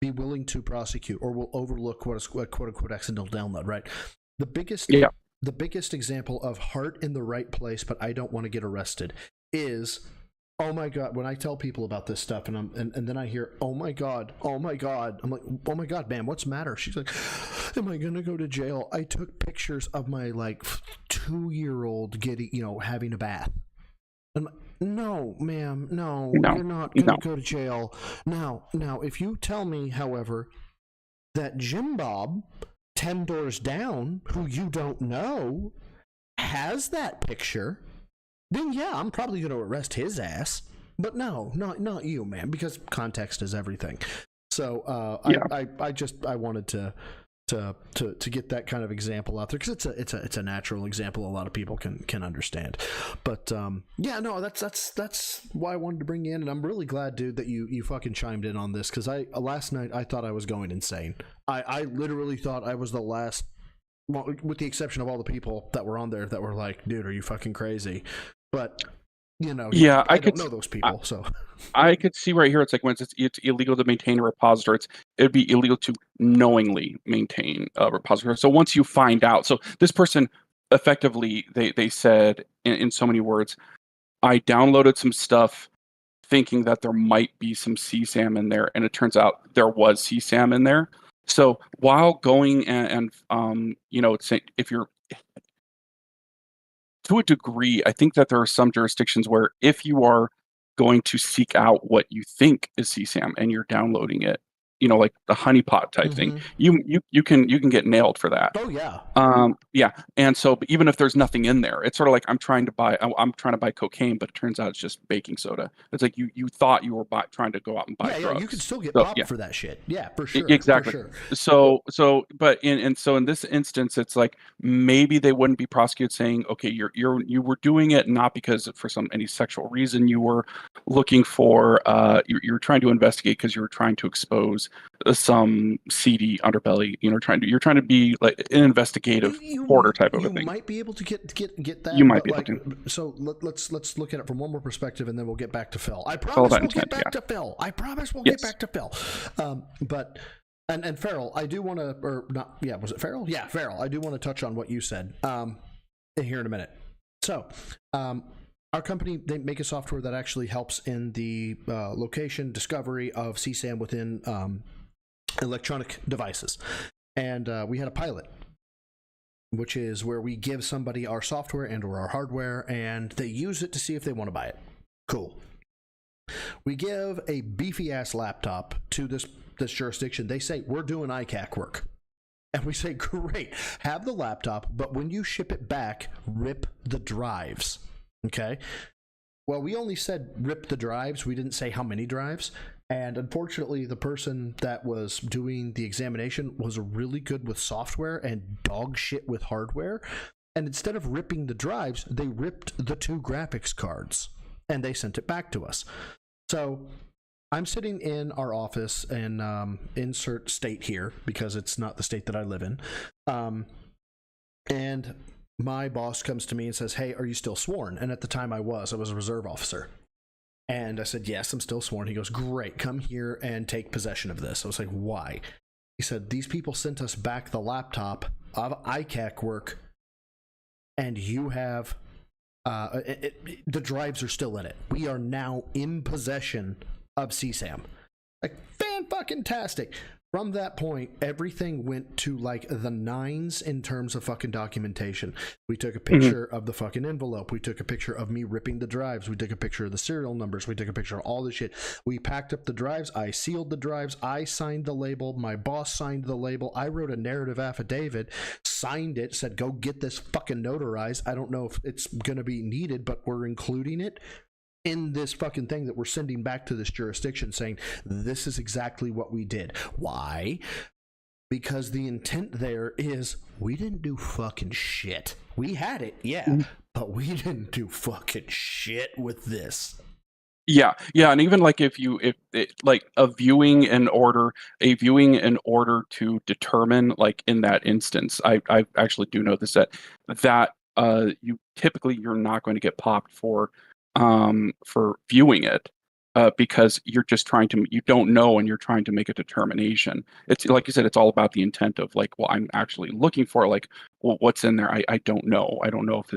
be willing to prosecute or will overlook what is a quote unquote accidental download, right? The biggest example of heart in the right place, but I don't want to get arrested is, oh my God, when I tell people about this stuff and then I hear, oh my God, I'm like, oh my God, ma'am, what's the matter? She's like, am I gonna go to jail? I took pictures of my 2-year-old having a bath. I'm like, no, ma'am, no, you're not gonna go to jail. Now, if you tell me, however, that Jim Bob 10 doors down, who you don't know, has that picture, then yeah, I'm probably going to arrest his ass. But no, not you, man, because context is everything. So I wanted to get that kind of example out there, because it's a natural example a lot of people can understand. But that's why I wanted to bring you in, and I'm really glad, dude, that you fucking chimed in on this, because last night I thought I was going insane. I literally thought I was the last. Well, with the exception of all the people that were on there that were like, dude, are you fucking crazy? But I don't know those people, so I could see right here. It's like when it's illegal to maintain a repository, it'd be illegal to knowingly maintain a repository. So once you find out, so this person effectively they said in so many words, I downloaded some stuff thinking that there might be some CSAM in there, and it turns out there was CSAM in there. So while going and if you're to a degree, I think that there are some jurisdictions where if you are going to seek out what you think is CSAM and you're downloading it, like the honeypot type thing, you can get nailed for that. Oh yeah. Yeah. And so, but even if there's nothing in there, it's sort of like I'm trying to buy cocaine, but it turns out it's just baking soda. It's like you thought you were trying to go out and buy drugs. Yeah, you could still get popped for that shit. Yeah, for sure. Exactly. For sure. But in this instance, it's like maybe they wouldn't be prosecuted saying, okay, you were doing it not because for any sexual reason. You were looking for you're trying to investigate because you were trying to expose some seedy underbelly. You're trying to be like an investigative reporter type of a thing. You might be able to get that. You might be able to. So let's look at it from one more perspective, and then we'll get back to Phil. I promise we'll get back to Phil. I promise we'll get back to Phil. But and Farrell, I do want to, or not? Yeah, was it Farrell? Yeah, Farrell. I do want to touch on what you said here in a minute. So, our company, they make a software that actually helps in the location discovery of CSAM within electronic devices. And we had a pilot, which is where we give somebody our software and or our hardware, and they use it to see if they want to buy it. Cool. We give a beefy-ass laptop to this jurisdiction. They say, we're doing ICAC work. And we say, great, have the laptop, but when you ship it back, rip the drives. Okay? Well, we only said rip the drives. We didn't say how many drives. And unfortunately, the person that was doing the examination was really good with software and dog shit with hardware. And instead of ripping the drives, they ripped the 2 graphics cards and they sent it back to us. So I'm sitting in our office and insert state here because it's not the state that I live in. And my boss comes to me and says, hey, are you still sworn? And at the time I was a reserve officer. And I said, yes, I'm still sworn. He goes, great, come here and take possession of this. I was like, why? He said, these people sent us back the laptop of ICAC work, and you have, the drives are still in it. We are now in possession of CSAM. Like, fan-fucking-tastic. From that point, everything went to like the 9s in terms of fucking documentation. We took a picture of the fucking envelope. We took a picture of me ripping the drives. We took a picture of the serial numbers. We took a picture of all the shit. We packed up the drives. I sealed the drives. I signed the label. My boss signed the label. I wrote a narrative affidavit, signed it, said, go get this fucking notarized. I don't know if it's going to be needed, but we're including it in this fucking thing that we're sending back to this jurisdiction, saying this is exactly what we did. Why? Because the intent there is we didn't do fucking shit. We had it, yeah, but we didn't do fucking shit with this. Yeah, and even like if like a viewing in order to determine, like in that instance, I actually do know this that you're not going to get popped for viewing it because you don't know and you're trying to make a determination. It's like you said, it's all about the intent of like, well, I'm actually looking for like, well, what's in there? I don't know. I don't know if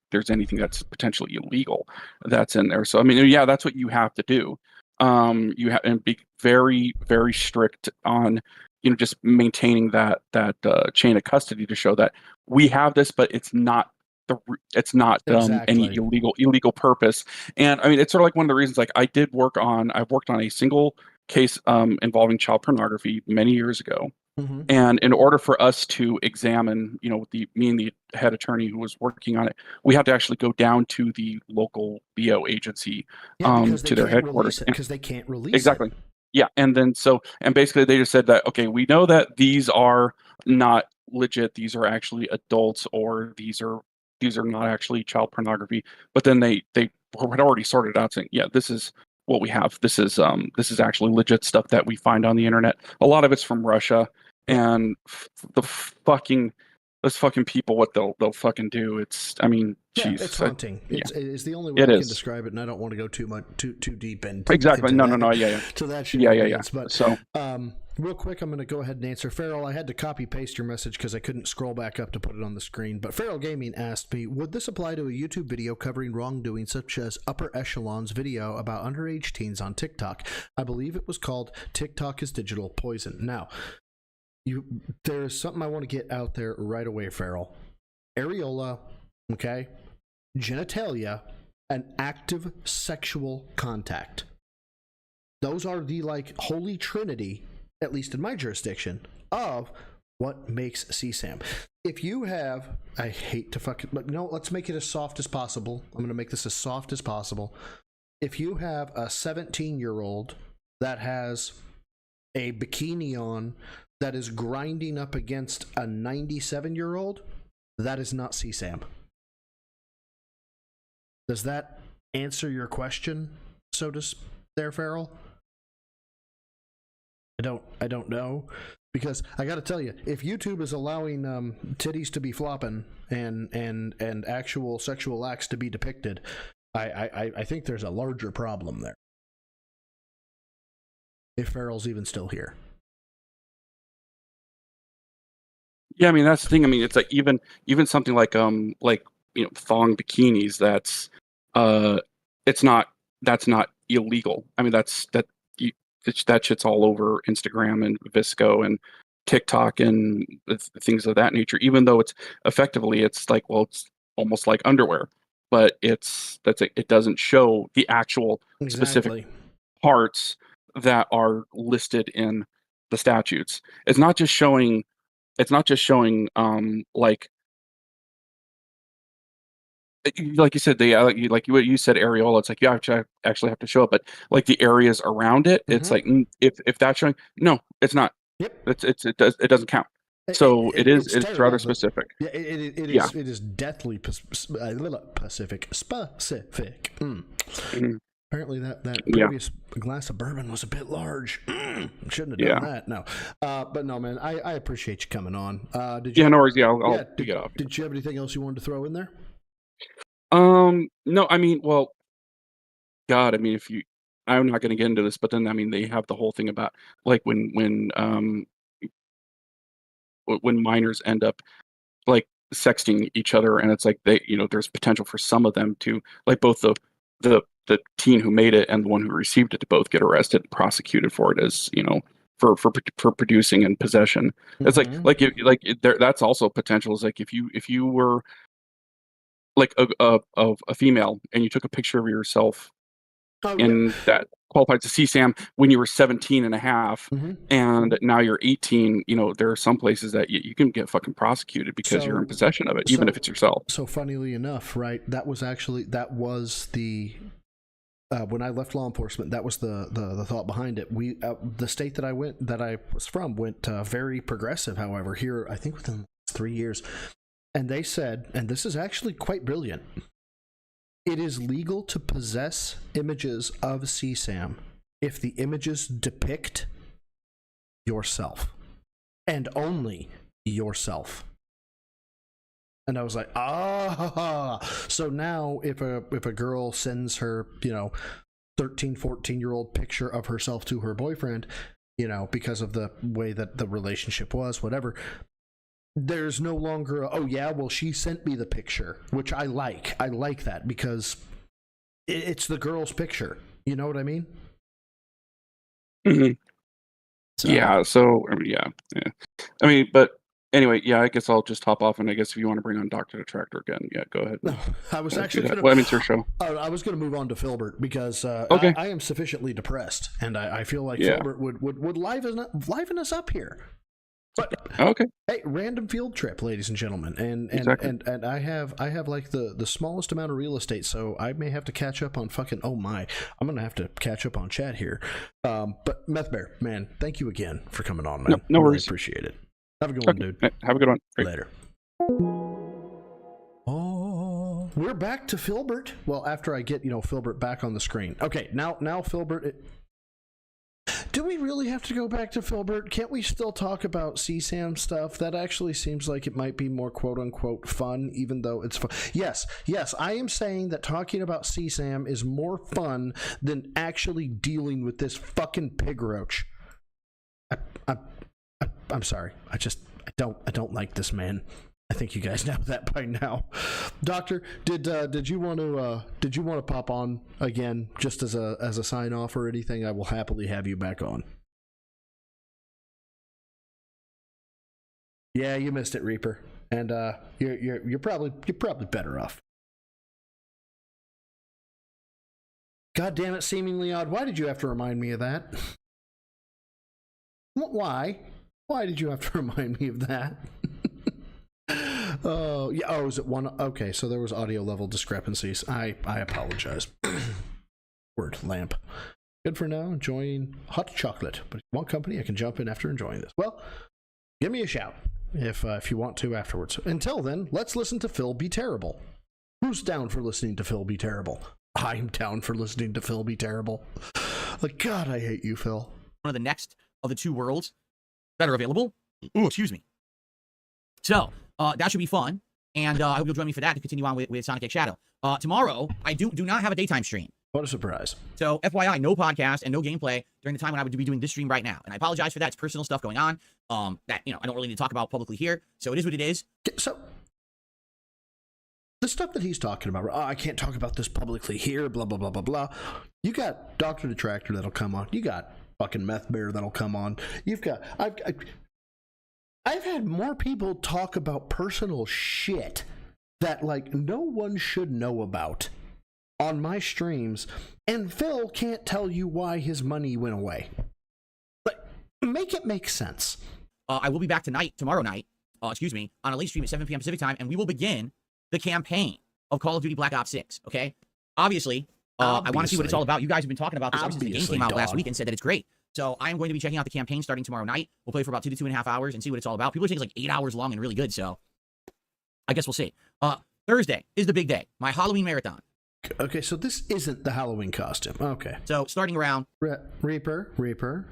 there's anything that's potentially illegal that's in there. So I mean, yeah, that's what you have to do. You have and be very, very strict on just maintaining that chain of custody to show that we have this, but it's not any illegal purpose. And I mean, it's sort of like one of the reasons, like I've worked on a single case involving child pornography many years ago. And in order for us to examine, me and the head attorney who was working on it, we had to actually go down to the local BO agency to their headquarters because they can't release exactly. it. Yeah, and basically they just said that, okay, we know that these are not legit, these are actually adults, or these are not actually child pornography. But then they had already sorted out saying, yeah, this is what we have. This is actually legit stuff that we find on the internet. A lot of it's from Russia, and those fucking people, what they'll fucking do. It's it's haunting. It's the only way I can describe it, and I don't want to go too deep into exactly. No, yeah. To that shit. Yeah. But so real quick, I'm going to go ahead and answer. Farrell, I had to copy paste your message because I couldn't scroll back up to put it on the screen. But Farrell Gaming asked me, would this apply to a YouTube video covering wrongdoing such as Upper Echelon's video about underage teens on TikTok? I believe it was called TikTok is Digital Poison. Now, there's something I want to get out there right away, Farrell. Areola, okay, genitalia, and active sexual contact. Those are the like holy trinity, at least in my jurisdiction, of what makes CSAM. If you have, I hate to fucking, but no, let's make it as soft as possible. I'm going to make this as soft as possible. If you have a 17-year-old that has a bikini on that is grinding up against a 97-year-old, that is not CSAM. Does that answer your question, there, Farrell? I don't know, because I got to tell you, if YouTube is allowing titties to be flopping and actual sexual acts to be depicted, I think there's a larger problem there. If Farrell's even still here. Yeah, I mean that's the thing. I mean, it's like even something like thong bikinis. That's not illegal. I mean that shit's all over Instagram and Visco and TikTok and things of that nature. Even though it's like, well, it's almost like underwear, but it doesn't show the actual specific parts that are listed in the statutes. It's not just showing like you said, like what you said, areola. It's like you actually have to show it, but like the areas around it, it's like if that's showing, no, it's not. Yep, it doesn't count. So it's rather specific. Yeah, it is deathly specific. Apparently that previous glass of bourbon was a bit large. Shouldn't have done that. No, but no, man, I appreciate you coming on. Did you? Yeah, no worries. Yeah, I'll get off. Did you have anything else you wanted to throw in there? No, I mean, well, God, I mean, I'm not going to get into this, but then I mean, they have the whole thing about like when minors end up like sexting each other, and it's like there's potential for some of them to, like, both the teen who made it and the one who received it, to both get arrested and prosecuted for it, as for producing and possession. It's that's also potential. Is like if you were like a female and you took a picture of yourself and that qualified to CSAM when you were 17 and a half, and now you're 18, there are some places that you can get fucking prosecuted because you're in possession of it, even if it's yourself. So funnily enough, right, that was the when I left law enforcement, that was the thought behind it. We the state that I was from went very progressive, however, here I think within 3 years. And they said, and this is actually quite brilliant, it is legal to possess images of CSAM if the images depict yourself and only yourself. And I was like, so now if a girl sends her 13, 14-year-old picture of herself to her boyfriend, because of the way that the relationship was, whatever, there's no longer she sent me the picture, which I like that, because it's the girl's picture, you know what I mean? Yeah, I mean, but anyway, I guess I'll just hop off, and I guess if you want to bring on Dr. Detractor again, go ahead. No, I was actually well, I mean, it's your show. I was going to move on to Filbert, because okay. I am sufficiently depressed, and I feel like Filbert would liven us up here. But okay, hey, random field trip, ladies and gentlemen, and exactly. and I have like the smallest amount of real estate, so I may have to catch up on I'm gonna have to catch up on chat here. But Meth Bear, man, thank you again for coming on, man. No worries. Really appreciate it. Have a good one, dude. Have a good one. Great. Later. Oh, we're back to Filbert. Well, after I get Filbert back on the screen. Okay, now Filbert. Do we really have to go back to Filbert? Can't we still talk about CSAM stuff? That actually seems like it might be more quote-unquote fun, even though it's fun. Yes, I am saying that talking about CSAM is more fun than actually dealing with this fucking pig roach. I'm sorry. I don't like this man. I think you guys know that by now. Doctor, did you want to pop on again just as a sign off or anything? I will happily have you back on. Yeah, you missed it, Reaper, and you're probably better off. God damn it, seemingly odd. Why did you have to remind me of that? Why? Why did you have to remind me of that? Oh, yeah. Oh, is it one? Okay, so there was audio level discrepancies. I apologize. Word lamp. Good for now. Enjoying hot chocolate. But if you want company, I can jump in after enjoying this. Well, give me a shout if you want to afterwards. Until then, let's listen to Phil Be Terrible. Who's down for listening to Phil Be Terrible? I'm down for listening to Phil Be Terrible. God, I hate you, Phil. One of the next of the two worlds that are available. Ooh, excuse me. So, that should be fun. And I hope you'll join me for that to continue on with Sonic X Shadow. Tomorrow, I do not have a daytime stream. What a surprise. So, FYI, no podcast and no gameplay during the time when I would be doing this stream right now. And I apologize for that. It's personal stuff going on that, I don't really need to talk about publicly here. So, it is what it is. So, the stuff that he's talking about, I can't talk about this publicly here, blah, blah, blah, blah, blah. You got Dr. Detractor that'll come on. You got fucking Meth Bear that'll come on. You've got... I've had more people talk about personal shit that, like, no one should know about on my streams, and Phil can't tell you why his money went away. But make it make sense. I will be back tomorrow night, on a late stream at 7 p.m. Pacific time, and we will begin the campaign of Call of Duty Black Ops 6, okay? Obviously, I want to see what it's all about. You guys have been talking about this ever since the game came out last week and said that it's great. So I am going to be checking out the campaign starting tomorrow night. We'll play for about 2 to 2.5 hours and see what it's all about. People are saying it's like 8 hours long and really good, so I guess we'll see. Thursday is the big day, my Halloween marathon. Okay, so this isn't the Halloween costume. Okay. So starting around... Reaper.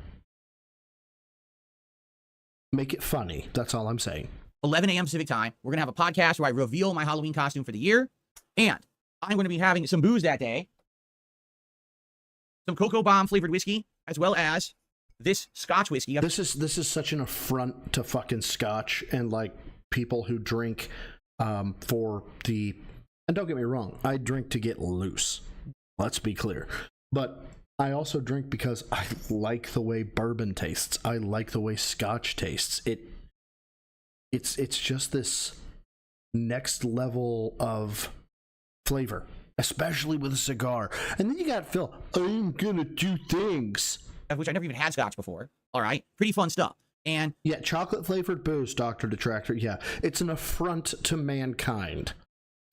Make it funny. That's all I'm saying. 11 a.m. Pacific time. We're going to have a podcast where I reveal my Halloween costume for the year. And I'm going to be having some booze that day. Some Cocoa Bomb flavored whiskey, as well as this Scotch whiskey. This is such an affront to fucking Scotch and like people who drink for the... And don't get me wrong, I drink to get loose. Let's be clear. But I also drink because I like the way bourbon tastes. I like the way Scotch tastes. It's just this next level of flavor, especially with a cigar. And then you got Phil, I'm gonna do things. Which I never even had Scotch before. All right. Pretty fun stuff. And yeah, chocolate flavored booze, Dr. Detractor. Yeah, it's an affront to mankind.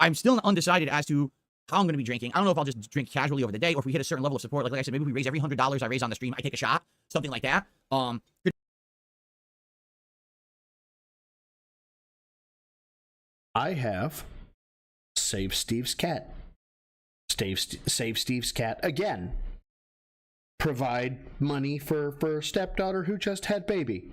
I'm still undecided as to how I'm going to be drinking. I don't know if I'll just drink casually over the day or if we hit a certain level of support. Like I said, maybe if we raise every $100 I raise on the stream, I take a shot, something like that. I have Save Steve's Cat. Save Steve's Cat again. Provide money for a stepdaughter who just had baby.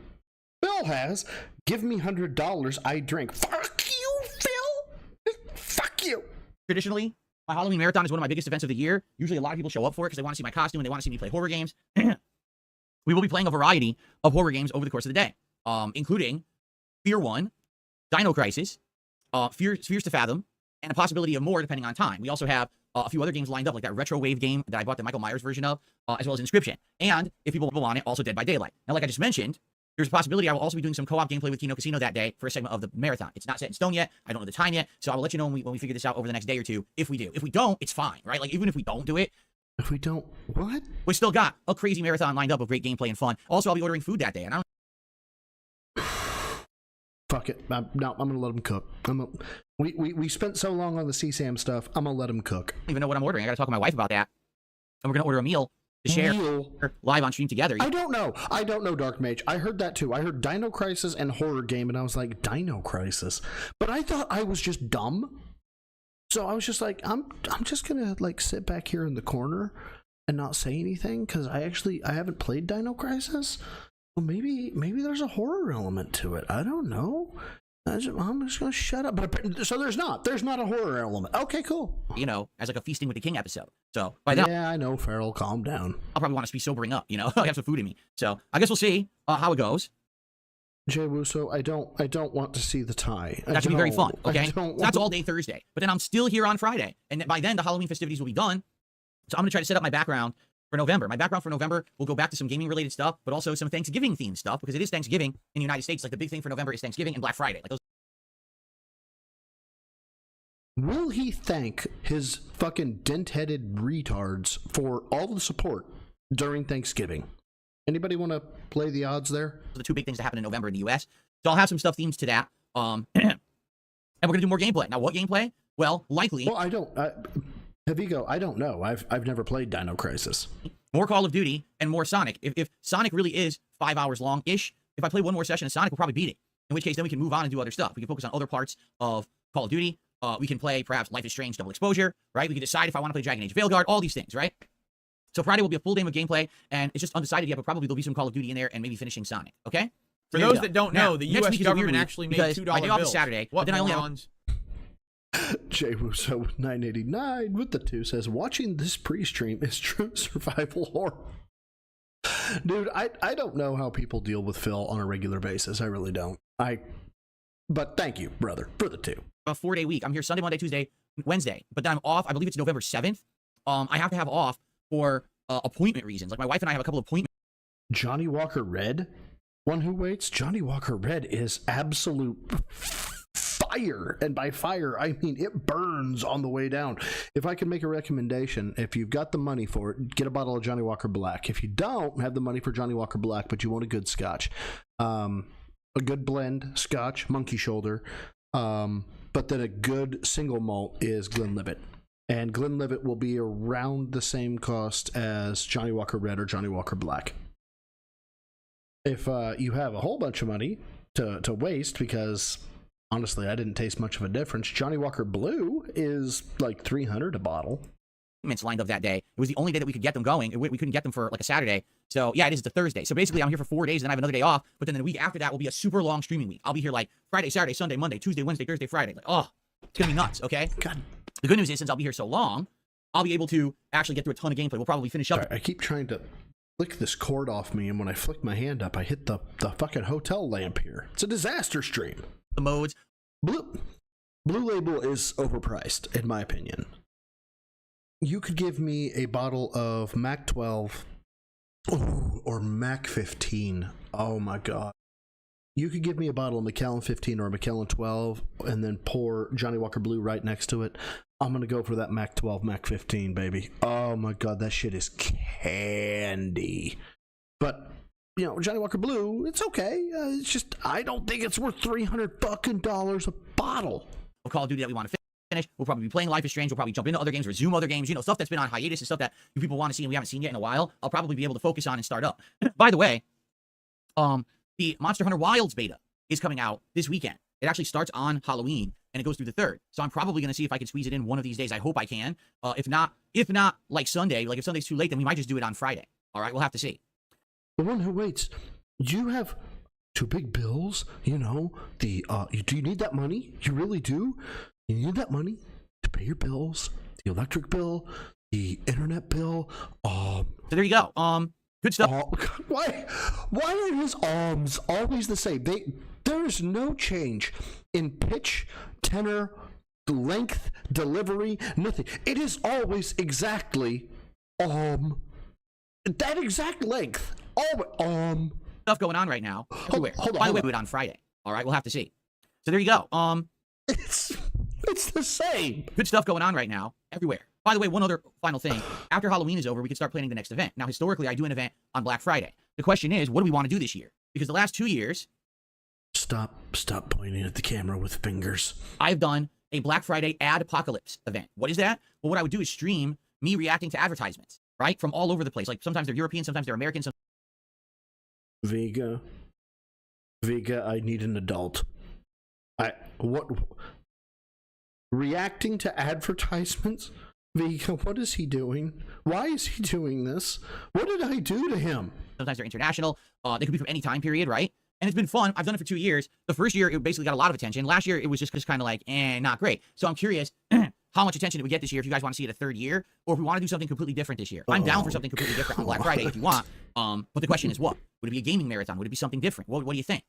Bill has give me $100 I drink. Fuck you, Phil. Fuck you. Traditionally, my Halloween marathon is one of my biggest events of the year. Usually a lot of people show up for it because they want to see my costume and they want to see me play horror games. We will be playing a variety of horror games over the course of the day, including Fear 1, Dino Crisis, Fears to Fathom, and a possibility of more depending on time. We also have a few other games lined up, like that Retro Wave game that I bought the Michael Myers version of, as well as Inscription. And if people want it, also Dead by Daylight. Now, like I just mentioned, there's a possibility I will also be doing some co-op gameplay with Kino Casino that day for a segment of the marathon. It's not set in stone yet. I don't know the time yet. So I will let you know when we figure this out over the next day or two, if we do. If we don't, it's fine, right? Like, even if we don't do it. If we don't, what? We still got a crazy marathon lined up of great gameplay and fun. Also, I'll be ordering food that day. And I don't Fuck it. I'm going to let them cook. We spent so long on the CSAM stuff. I'm going to let them cook. I don't even know what I'm ordering. I got to talk to my wife about that. And we're going to order a meal to share live on stream together. I don't know, Dark Mage. I heard that too. I heard Dino Crisis and horror game, and I was like, Dino Crisis? But I thought I was just dumb. So I was just like, I'm just going to like sit back here in the corner and not say anything because I haven't played Dino Crisis. Well, maybe there's a horror element to it. I don't know. I'm just gonna shut up. But so there's not a horror element. Okay, cool. You know, as like a Feasting with the King episode. So by then, yeah, I know, Farrell. Calm down. I'll probably want to be sobering up. You know, I have some food in me. So I guess we'll see how it goes. Jay Wuso, I don't want to see the tie. That should be very fun. Okay, that's all day Thursday. But then I'm still here on Friday, and by then the Halloween festivities will be done. So I'm gonna try to set up my background for November. My background for November will go back to some gaming-related stuff, but also some Thanksgiving-themed stuff, because it is Thanksgiving in the United States. Like, the big thing for November is Thanksgiving and Black Friday. Like, those will he thank his fucking dent-headed retards for all the support during Thanksgiving? Anybody want to play the odds there? The two big things that happen in November in the U.S. So I'll have some stuff themed to that. And we're gonna do more gameplay. Now, what gameplay? Well, likely. Well, Havigo, I don't know. I've never played Dino Crisis. More Call of Duty and more Sonic. If Sonic really is 5 hours long-ish, if I play one more session of Sonic, we'll probably beat it. In which case, then we can move on and do other stuff. We can focus on other parts of Call of Duty. We can play perhaps Life is Strange Double Exposure, right? We can decide if I want to play Dragon Age Veilguard, all these things, right? So Friday will be a full day of gameplay, and it's just undecided yet, but probably there'll be some Call of Duty in there and maybe finishing Sonic, okay? For those that don't know, the U.S. government actually made $2 bills. I day off is Saturday, what but then morons? Jay Russo 989 with the 2 says, watching this pre-stream is true survival horror. Dude, I don't know how people deal with Phil on a regular basis. I really don't. But thank you, brother, for the 2. A 4-day week. I'm here Sunday, Monday, Tuesday, Wednesday, but then I'm off. I believe it's November 7th. I have to have off for appointment reasons. Like my wife and I have a couple of appointments. Johnny Walker Red, one who waits. Johnny Walker Red is absolute fire, and by fire I mean it burns on the way down. If I can make a recommendation, if you've got the money for it, get a bottle of Johnny Walker Black. If you don't have the money for Johnny Walker Black, but you want a good Scotch, a good blend Scotch, Monkey Shoulder, but then a good single malt is Glenlivet. And Glenlivet will be around the same cost as Johnny Walker Red or Johnny Walker Black. If you have a whole bunch of money to waste, because honestly, I didn't taste much of a difference, Johnny Walker Blue is like $300 a bottle. Lined up that day. It was the only day that we could get them going. We couldn't get them for like a Saturday. So yeah, it is the Thursday. So basically I'm here for 4 days, then I have another day off. But then the week after that will be a super long streaming week. I'll be here like Friday, Saturday, Sunday, Monday, Tuesday, Wednesday, Thursday, Friday. Like, oh, it's gonna be nuts, okay? God. The good news is, since I'll be here so long, I'll be able to actually get through a ton of gameplay. We'll probably finish up. Sorry, I keep trying to flick this cord off me, and when I flick my hand up, I hit the fucking hotel lamp here. It's a disaster stream. The modes. Blue Label is overpriced, in my opinion. You could give me a bottle of Mac 12 or Mac 15. Oh my god. You could give me a bottle of Macallan 15 or a Macallan 12 and then pour Johnny Walker Blue right next to it. I'm going to go for that Mac 12, Mac 15, baby. Oh my god, that shit is candy. But, you know, Johnny Walker Blue, it's okay. It's just, I don't think it's worth $300 fucking a bottle. Call of Duty that we want to finish. We'll probably be playing Life is Strange. We'll probably jump into other games, resume other games, you know, stuff that's been on hiatus and stuff that you people want to see and we haven't seen yet in a while. I'll probably be able to focus on and start up. By the way, the Monster Hunter Wilds beta is coming out this weekend. It actually starts on Halloween and it goes through the 3rd. So I'm probably going to see if I can squeeze it in one of these days. I hope I can. If not like Sunday, like if Sunday's too late, then we might just do it on Friday. All right, we'll have to see. The one who waits. You have 2 big bills, you know. Do you need that money? You really do? You need that money to pay your bills, the electric bill, the internet bill. So there you go. Good stuff. Why are his alms always the same? There is no change in pitch, tenor, length, delivery, nothing. It is always exactly that exact length. Stuff going on right now. Everywhere. Hold on. By the way, we'll do it on Friday. All right, we'll have to see. So there you go. It's the same. Good stuff going on right now. Everywhere. By the way, one other final thing. After Halloween is over, we can start planning the next event. Now, historically, I do an event on Black Friday. The question is, what do we want to do this year? Because the last 2 years... Stop pointing at the camera with fingers. I've done a Black Friday ad apocalypse event. What is that? Well, what I would do is stream me reacting to advertisements, right? From all over the place. Like, sometimes they're European, sometimes they're American. Vega, I need an adult. Reacting to advertisements? Vega, what is he doing? Why is he doing this? What did I do to him? Sometimes they're international. They could be from any time period, right? And it's been fun. I've done it for 2 years. The first year, it basically got a lot of attention. Last year, it was just kind of like, not great. So I'm curious how much attention did we get this year if you guys want to see it a 3rd year, or if we want to do something completely different this year. I'm down for something completely different on Black Friday if you want. But the question is what? Would it be a gaming marathon? Would it be something different? What do you think?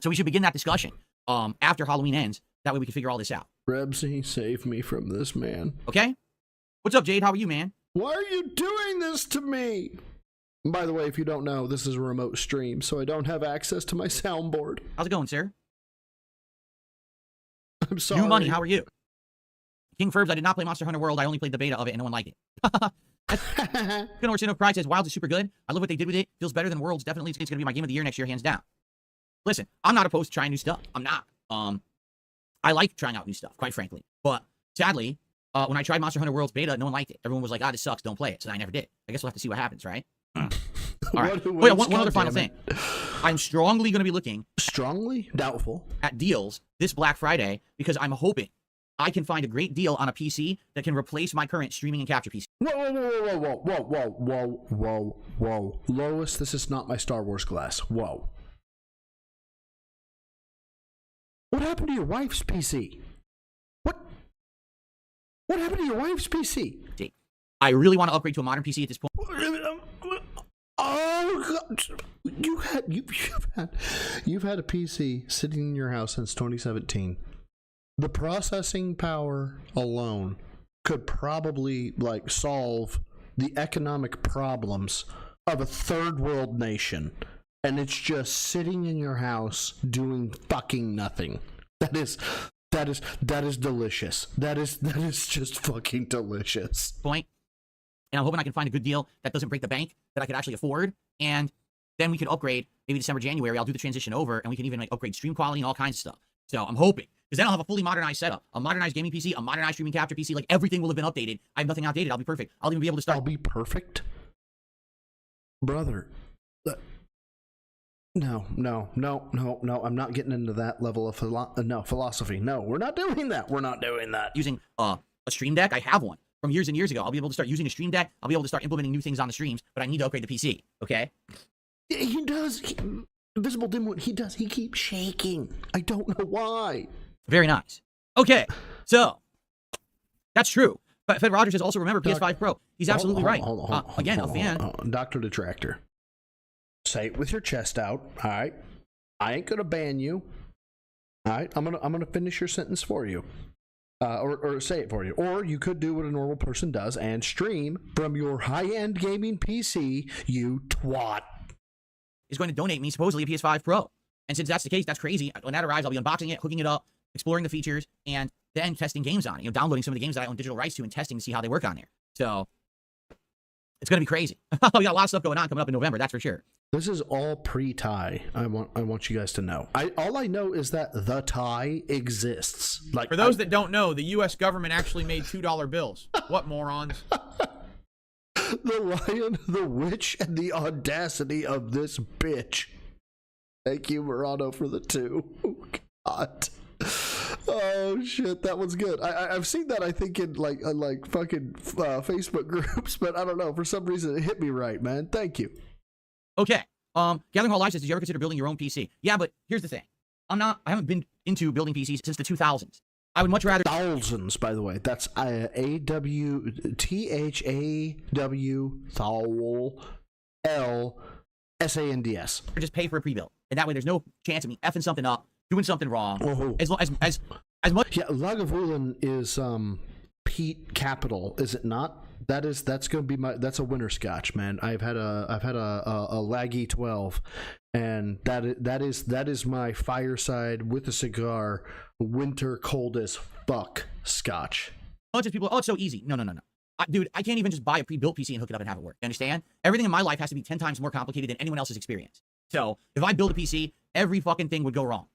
So we should begin that discussion after Halloween ends. That way we can figure all this out. Rebsy, save me from this, man. Okay? What's up, Jade? How are you, man? Why are you doing this to me? And by the way, if you don't know, this is a remote stream, so I don't have access to my soundboard. How's it going, sir? I'm sorry. New money, how are you? King Furbs, I did not play Monster Hunter World. I only played the beta of it, and no one liked it. Or Sin of Pride says, Wilds is super good. I love what they did with it. Feels better than Worlds. Definitely, it's going to be my game of the year next year, hands down. Listen, I'm not opposed to trying new stuff. I'm not. I like trying out new stuff, quite frankly. But sadly, when I tried Monster Hunter World's beta, no one liked it. Everyone was like, this sucks, don't play it. So I never did. I guess we'll have to see what happens, right? All right. One other final thing. I'm strongly going to be looking. Strongly? Doubtful. At deals this Black Friday because I'm hoping I can find a great deal on a PC that can replace my current streaming and capture PC. Whoa. Lois, this is not my Star Wars glass. Whoa. What happened to your wife's PC? What happened to your wife's PC? I really want to upgrade to a modern PC at this point. Oh God! You've had a PC sitting in your house since 2017. The processing power alone could probably solve the economic problems of a third world nation, and it's just sitting in your house doing fucking nothing. That is delicious. That is just fucking delicious. Point. And I'm hoping I can find a good deal that doesn't break the bank, that I could actually afford, and then we can upgrade maybe December, January. I'll do the transition over, and we can even upgrade stream quality and all kinds of stuff. So I'm hoping, because then I'll have a fully modernized setup, a modernized gaming PC, a modernized streaming capture PC. Like everything will have been updated. I have nothing outdated. I'll be perfect. I'll even be able to start. I'll be perfect, brother. No. I'm not getting into that level of philosophy. No, we're not doing that. We're not doing that. Using a Stream Deck, I have one from years and years ago. I'll be able to start using a Stream Deck. I'll be able to start implementing new things on the streams, but I need to upgrade the PC. Okay? He does. Invisible Dimwit. He does. He keeps shaking. I don't know why. Very nice. Okay, so that's true. But Fed Rogers says also remember PS5 Pro. He's absolutely right. Again, a fan. Dr. Detractor. Say it with your chest out. All right. I ain't gonna ban you. All right. I'm gonna finish your sentence for you. Or say it for you. Or you could do what a normal person does and stream from your high-end gaming PC, you twat. Is going to donate me supposedly a PS5 Pro. And since that's the case, that's crazy. When that arrives, I'll be unboxing it, hooking it up, exploring the features, and then testing games on it. Downloading some of the games that I own digital rights to and testing to see how they work on there. So it's going to be crazy. We got a lot of stuff going on coming up in November, that's for sure. This is all pre-tie. I want you guys to know. All I know is that the tie exists. For those that don't know, the U.S. government actually made $2 bills. What morons? The lion, the witch, and the audacity of this bitch. Thank you, Murano, for the 2. Oh, God. Oh, shit, that was good. I've seen that, I think, in like fucking Facebook groups, but I don't know. For some reason, it hit me right, man. Thank you. Okay. Gathering Hall Live says, did you ever consider building your own PC? Yeah, but here's the thing. I haven't been into building PCs since the 2000s. I would much rather... Thousands, by the way. That's A-W-T-H-A-W L-S-A-N-D-S. Just pay for a pre-build. And that way there's no chance of me effing something up, doing something wrong. Oh. As much... Yeah, Lagavulin is Pete Capital, is it not? That's going to be that's a winter Scotch, man. I've had a Laggy 12, and that is my fireside with a cigar, winter cold as fuck Scotch. A bunch of people, it's so easy. No. Dude, I can't even just buy a pre-built PC and hook it up and have it work. You understand? Everything in my life has to be 10 times more complicated than anyone else's experience. So if I build a PC, every fucking thing would go wrong.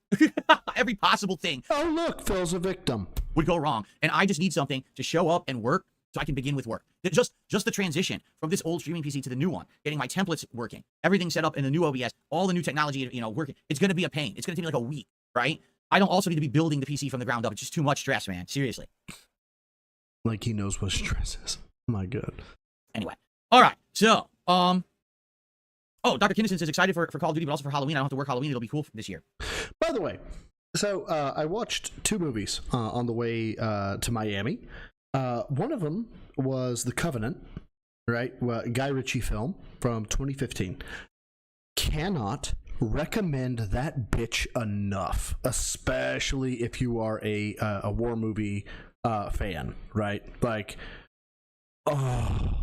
Every possible thing. Oh, look, Phil's a victim. Would go wrong. And I just need something to show up and work so I can begin with work. Just the transition from this old streaming PC to the new one, getting my templates working, everything set up in the new OBS, all the new technology, working. It's going to be a pain. It's going to take me like a week, right? I don't also need to be building the PC from the ground up. It's just too much stress, man. Seriously. Like he knows what stress is. My God. Anyway. All right. So, Dr. Kinnison says excited for Call of Duty, but also for Halloween. I don't have to work Halloween. It'll be cool this year. By the way, so I watched 2 movies on the way to Miami. One of them was The Covenant, right? Guy Ritchie film from 2015. Cannot recommend that bitch enough, especially if you are a war movie fan, right? Like, oh,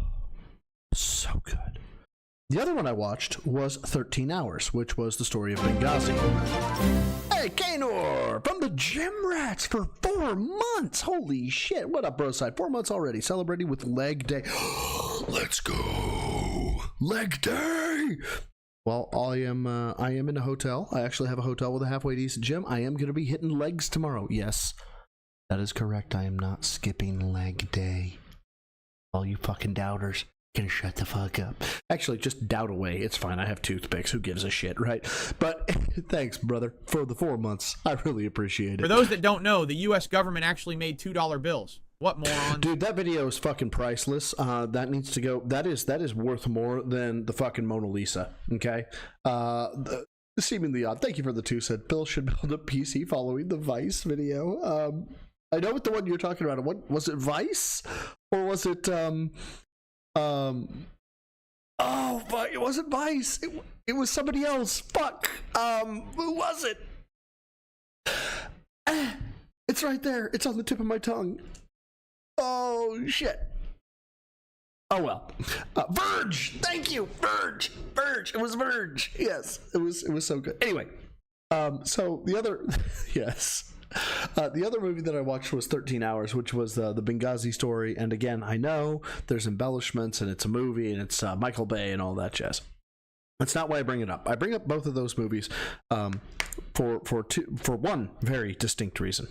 so good. The other one I watched was 13 Hours, which was the story of Benghazi. Hey, Kanor, from the Gym Rats for 4 months. Holy shit. What up, bro side? 4 months already, celebrating with leg day. Let's go. Leg day. Well, I am in a hotel. I actually have a hotel with a halfway decent gym. I am going to be hitting legs tomorrow. Yes, that is correct. I am not skipping leg day. All you fucking doubters can shut the fuck up. Actually, just doubt away. It's fine. I have toothpicks. Who gives a shit, right? But thanks, brother, for the 4 months. I really appreciate it. For those that don't know, the U.S. government actually made $2 bills. What moron? Dude, that video is fucking priceless. That needs to go. That is worth more than the fucking Mona Lisa. Okay. Seemingly odd. Thank you for the 2 said. Bill should build a PC following the Vice video. I know what the one you're talking about. What was it? Vice, or was it? Oh fuck! It wasn't Vice. It was somebody else. Fuck. Who was it? It's right there. It's on the tip of my tongue. Oh shit. Oh well. Verge. Thank you, Verge. Verge. It was Verge. Yes, it was so good. Anyway, so the other, yes. The other movie that I watched was 13 Hours, which was the Benghazi story. And again, I know there's embellishments and it's a movie and it's Michael Bay and all that jazz. That's not why I bring it up. I bring up both of those movies for one very distinct reason.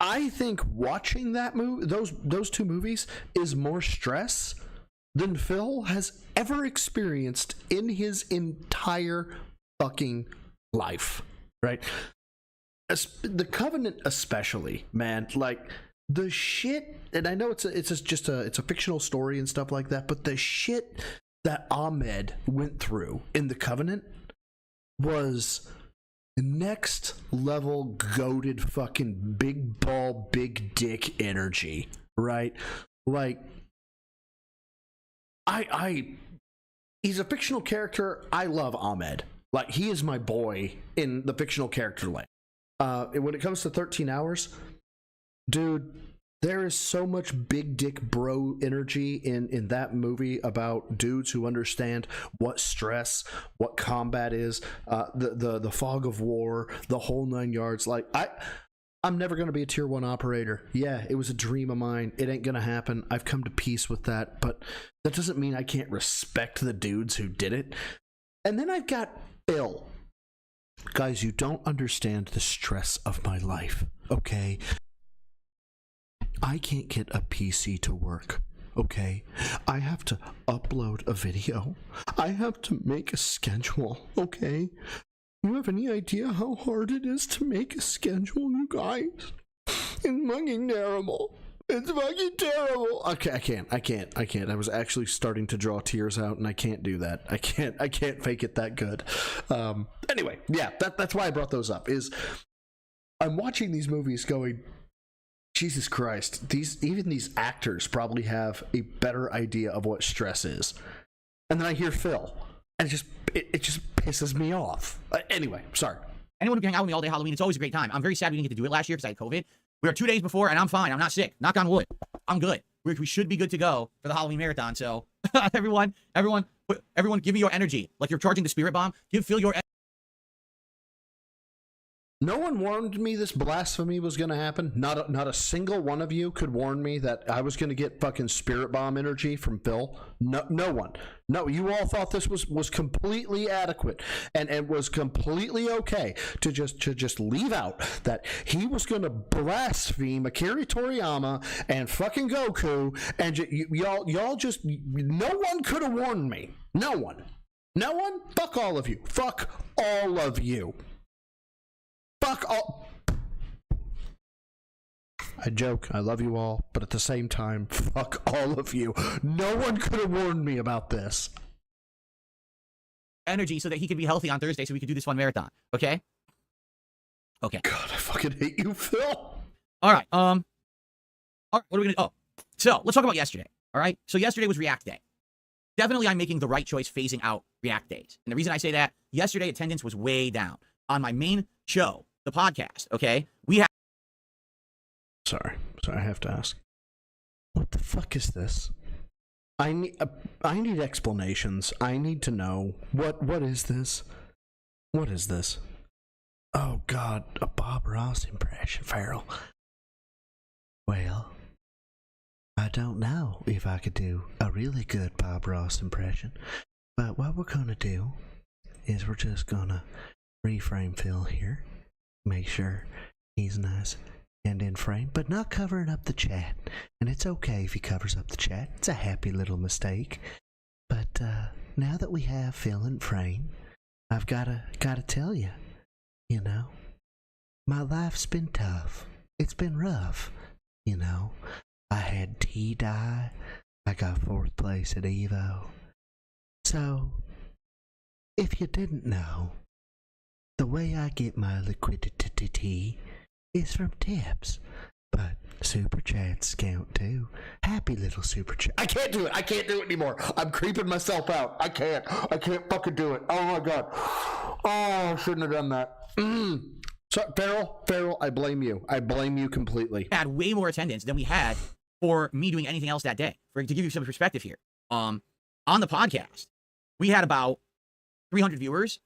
I think watching that movie, those 2 movies, is more stress than Phil has ever experienced in his entire fucking life. Right? The Covenant especially, man, like the shit, and I know it's a fictional story and stuff like that, but the shit that Ahmed went through in the Covenant was next level goated fucking big ball, big dick energy, right? Like he's a fictional character. I love Ahmed. Like, he is my boy in the fictional character land. And when it comes to 13 Hours, dude, there is so much big dick bro energy in that movie about dudes who understand what stress, what combat is, the fog of war, the whole 9 yards. Like, I'm never going to be a tier 1 operator. Yeah, it was a dream of mine. It ain't going to happen. I've come to peace with that, but that doesn't mean I can't respect the dudes who did it. And then I've got Bill. Guys, you don't understand the stress of my life, okay? I can't get a PC to work, okay? I have to upload a video. I have to make a schedule, okay? You have any idea how hard it is to make a schedule, you guys? It's fucking terrible. It's fucking terrible. Okay, I can't. I was actually starting to draw tears out, and I can't do that. I can't fake it that good. Anyway, yeah, that's why I brought those up. Is I'm watching these movies going, Jesus Christ, even these actors probably have a better idea of what stress is. And then I hear Phil, and it just pisses me off. Anyway, sorry. Anyone who can hang out with me all day Halloween, it's always a great time. I'm very sad we didn't get to do it last year because I had COVID. We were 2 days before, and I'm fine. I'm not sick. Knock on wood. I'm good. We should be good to go for the Halloween marathon. So, everyone, give me your energy. Like you're charging the spirit bomb. Feel your. No one warned me this blasphemy was going to happen. Not a single one of you could warn me that I was going to get fucking spirit bomb energy from Phil. No one. No, you all thought this was completely adequate and was completely okay to just leave out that he was going to blaspheme Akira Toriyama and fucking Goku, and y'all just, no one could have warned me. No one. Fuck all of you. Fuck all of you. Fuck all. I joke, I love you all, but at the same time, fuck all of you. No one could have warned me about this. Energy so that he could be healthy on Thursday so we could do this fun marathon. Okay? Okay. God, I fucking hate you, Phil. All right. All right, what are we gonna do? Oh, so let's talk about yesterday. All right. So yesterday was React Day. Definitely I'm making the right choice phasing out React days. And the reason I say that, yesterday attendance was way down. On my main show, the podcast, okay? We have. Sorry, I have to ask. What the fuck is this? I need explanations. I need to know what is this? What is this? Oh God, a Bob Ross impression, Farrell. Well, I don't know if I could do a really good Bob Ross impression, but what we're gonna do is we're just gonna reframe Phil here, make sure he's nice and in frame, but not covering up the chat. And it's okay if he covers up the chat. It's a happy little mistake. But now that we have Phil in frame, I've gotta tell you, you know, my life's been tough. It's been rough, you know. I had T-Dye. I got 4th place at Evo. So, if you didn't know, the way I get my liquidity is from tips, but super chats count too. Happy little super chat. I can't do it. I can't do it anymore. I'm creeping myself out. I can't fucking do it. Oh my God. Oh, I shouldn't have done that. So, Farrell, I blame you. I blame you completely. Had way more attendance than we had for me doing anything else that day. To give you some perspective here, on the podcast, we had about 300 viewers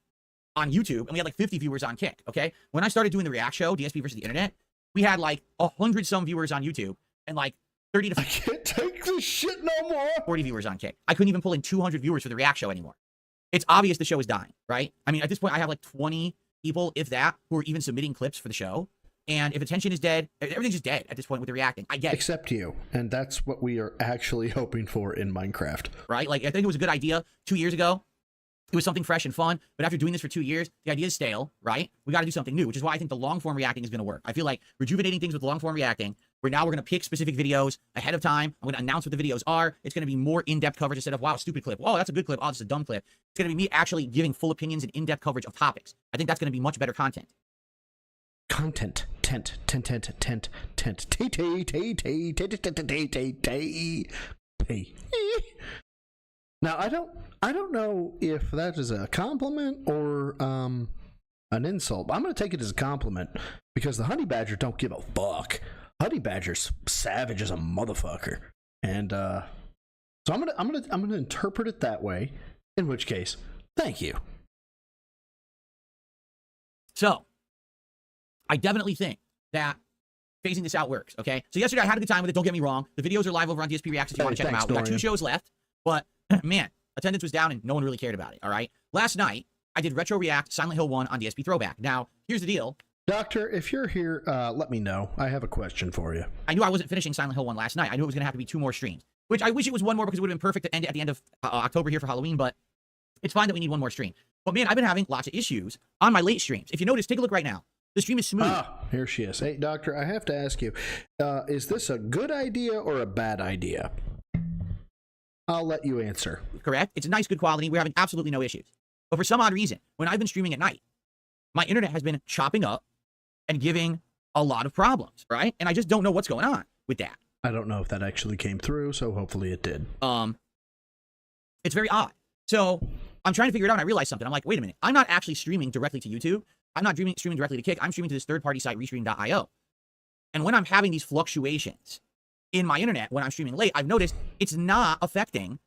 on YouTube, and we had like 50 viewers on Kick, okay? When I started doing the React show, DSP versus the internet, we had like 100 some viewers on YouTube and like 30 to I can't take this shit no more. 40 viewers on Kick. I couldn't even pull in 200 viewers for the React show anymore. It's obvious the show is dying, right? I mean, at this point, I have like 20 people, if that, who are even submitting clips for the show. And if attention is dead, everything's just dead at this point with the reacting. I get it. Except you. And that's what we are actually hoping for in Minecraft. Right? Like, I think it was a good idea 2 years ago. It was something fresh and fun. But after doing this for 2 years, the idea is stale, right? We got to do something new, which is why I think the long-form reacting is going to work. I feel like rejuvenating things with long-form reacting, where now we're going to pick specific videos ahead of time. I'm going to announce what the videos are. It's going to be more in-depth coverage instead of, wow, stupid clip. Oh, that's a good clip. Oh, that's a dumb clip. It's going to be me actually giving full opinions and in-depth coverage of topics. I think that's going to be much better content. Content. Now, I don't know if that is a compliment or an insult. I'm going to take it as a compliment because the honey badger don't give a fuck. Honey badger's savage as a motherfucker, and so I'm gonna interpret it that way. In which case, thank you. So, I definitely think that phasing this out works. Okay. So yesterday I had a good time with it. Don't get me wrong. The videos are live over on DSP Reacts if you want to check them out. We got 2 shows left, but man, attendance was down and no one really cared about it. All right. Last night I did Retro React Silent Hill 1 on DSP Throwback. Now, here's the deal. Doctor, if you're here, let me know. I have a question for you. I knew I wasn't finishing Silent Hill 1 last night. I knew it was going to have to be 2 more streams, which I wish it was 1 more because it would have been perfect to end at the end of October here for Halloween, but it's fine that we need 1 more stream. But man, I've been having lots of issues on my late streams. If you notice, take a look right now. The stream is smooth. Here she is. Hey, Doctor, I have to ask you, is this a good idea or a bad idea? I'll let you answer. Correct. It's a nice, good quality. We're having absolutely no issues. But for some odd reason, when I've been streaming at night, my internet has been chopping up and giving a lot of problems, right? And I just don't know what's going on with that. I don't know if that actually came through, so hopefully it did. It's very odd. So I'm trying to figure it out, and I realized something. I'm like, wait a minute. I'm not actually streaming directly to YouTube. I'm not streaming directly to Kick. I'm streaming to this third-party site, restream.io. And when I'm having these fluctuations in my internet, when I'm streaming late, I've noticed it's not affecting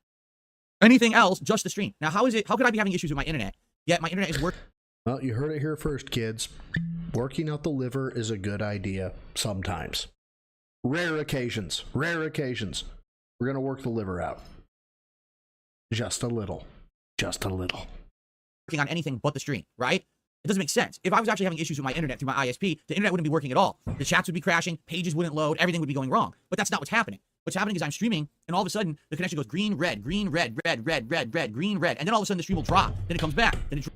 anything else, just the stream. Now, how could I be having issues with my internet, yet my internet is working? Well, you heard it here first, kids. Working out the liver is a good idea sometimes. Rare occasions. We're going to work the liver out. Just a little. Working on anything but the stream, right? It doesn't make sense. If I was actually having issues with my internet through my ISP, the internet wouldn't be working at all. The chats would be crashing, pages wouldn't load, everything would be going wrong. But that's not what's happening. What's happening is I'm streaming, and all of a sudden, the connection goes green, red, green, red, red, red, red, red, green, red, and then all of a sudden the stream will drop. Then it comes back. Then it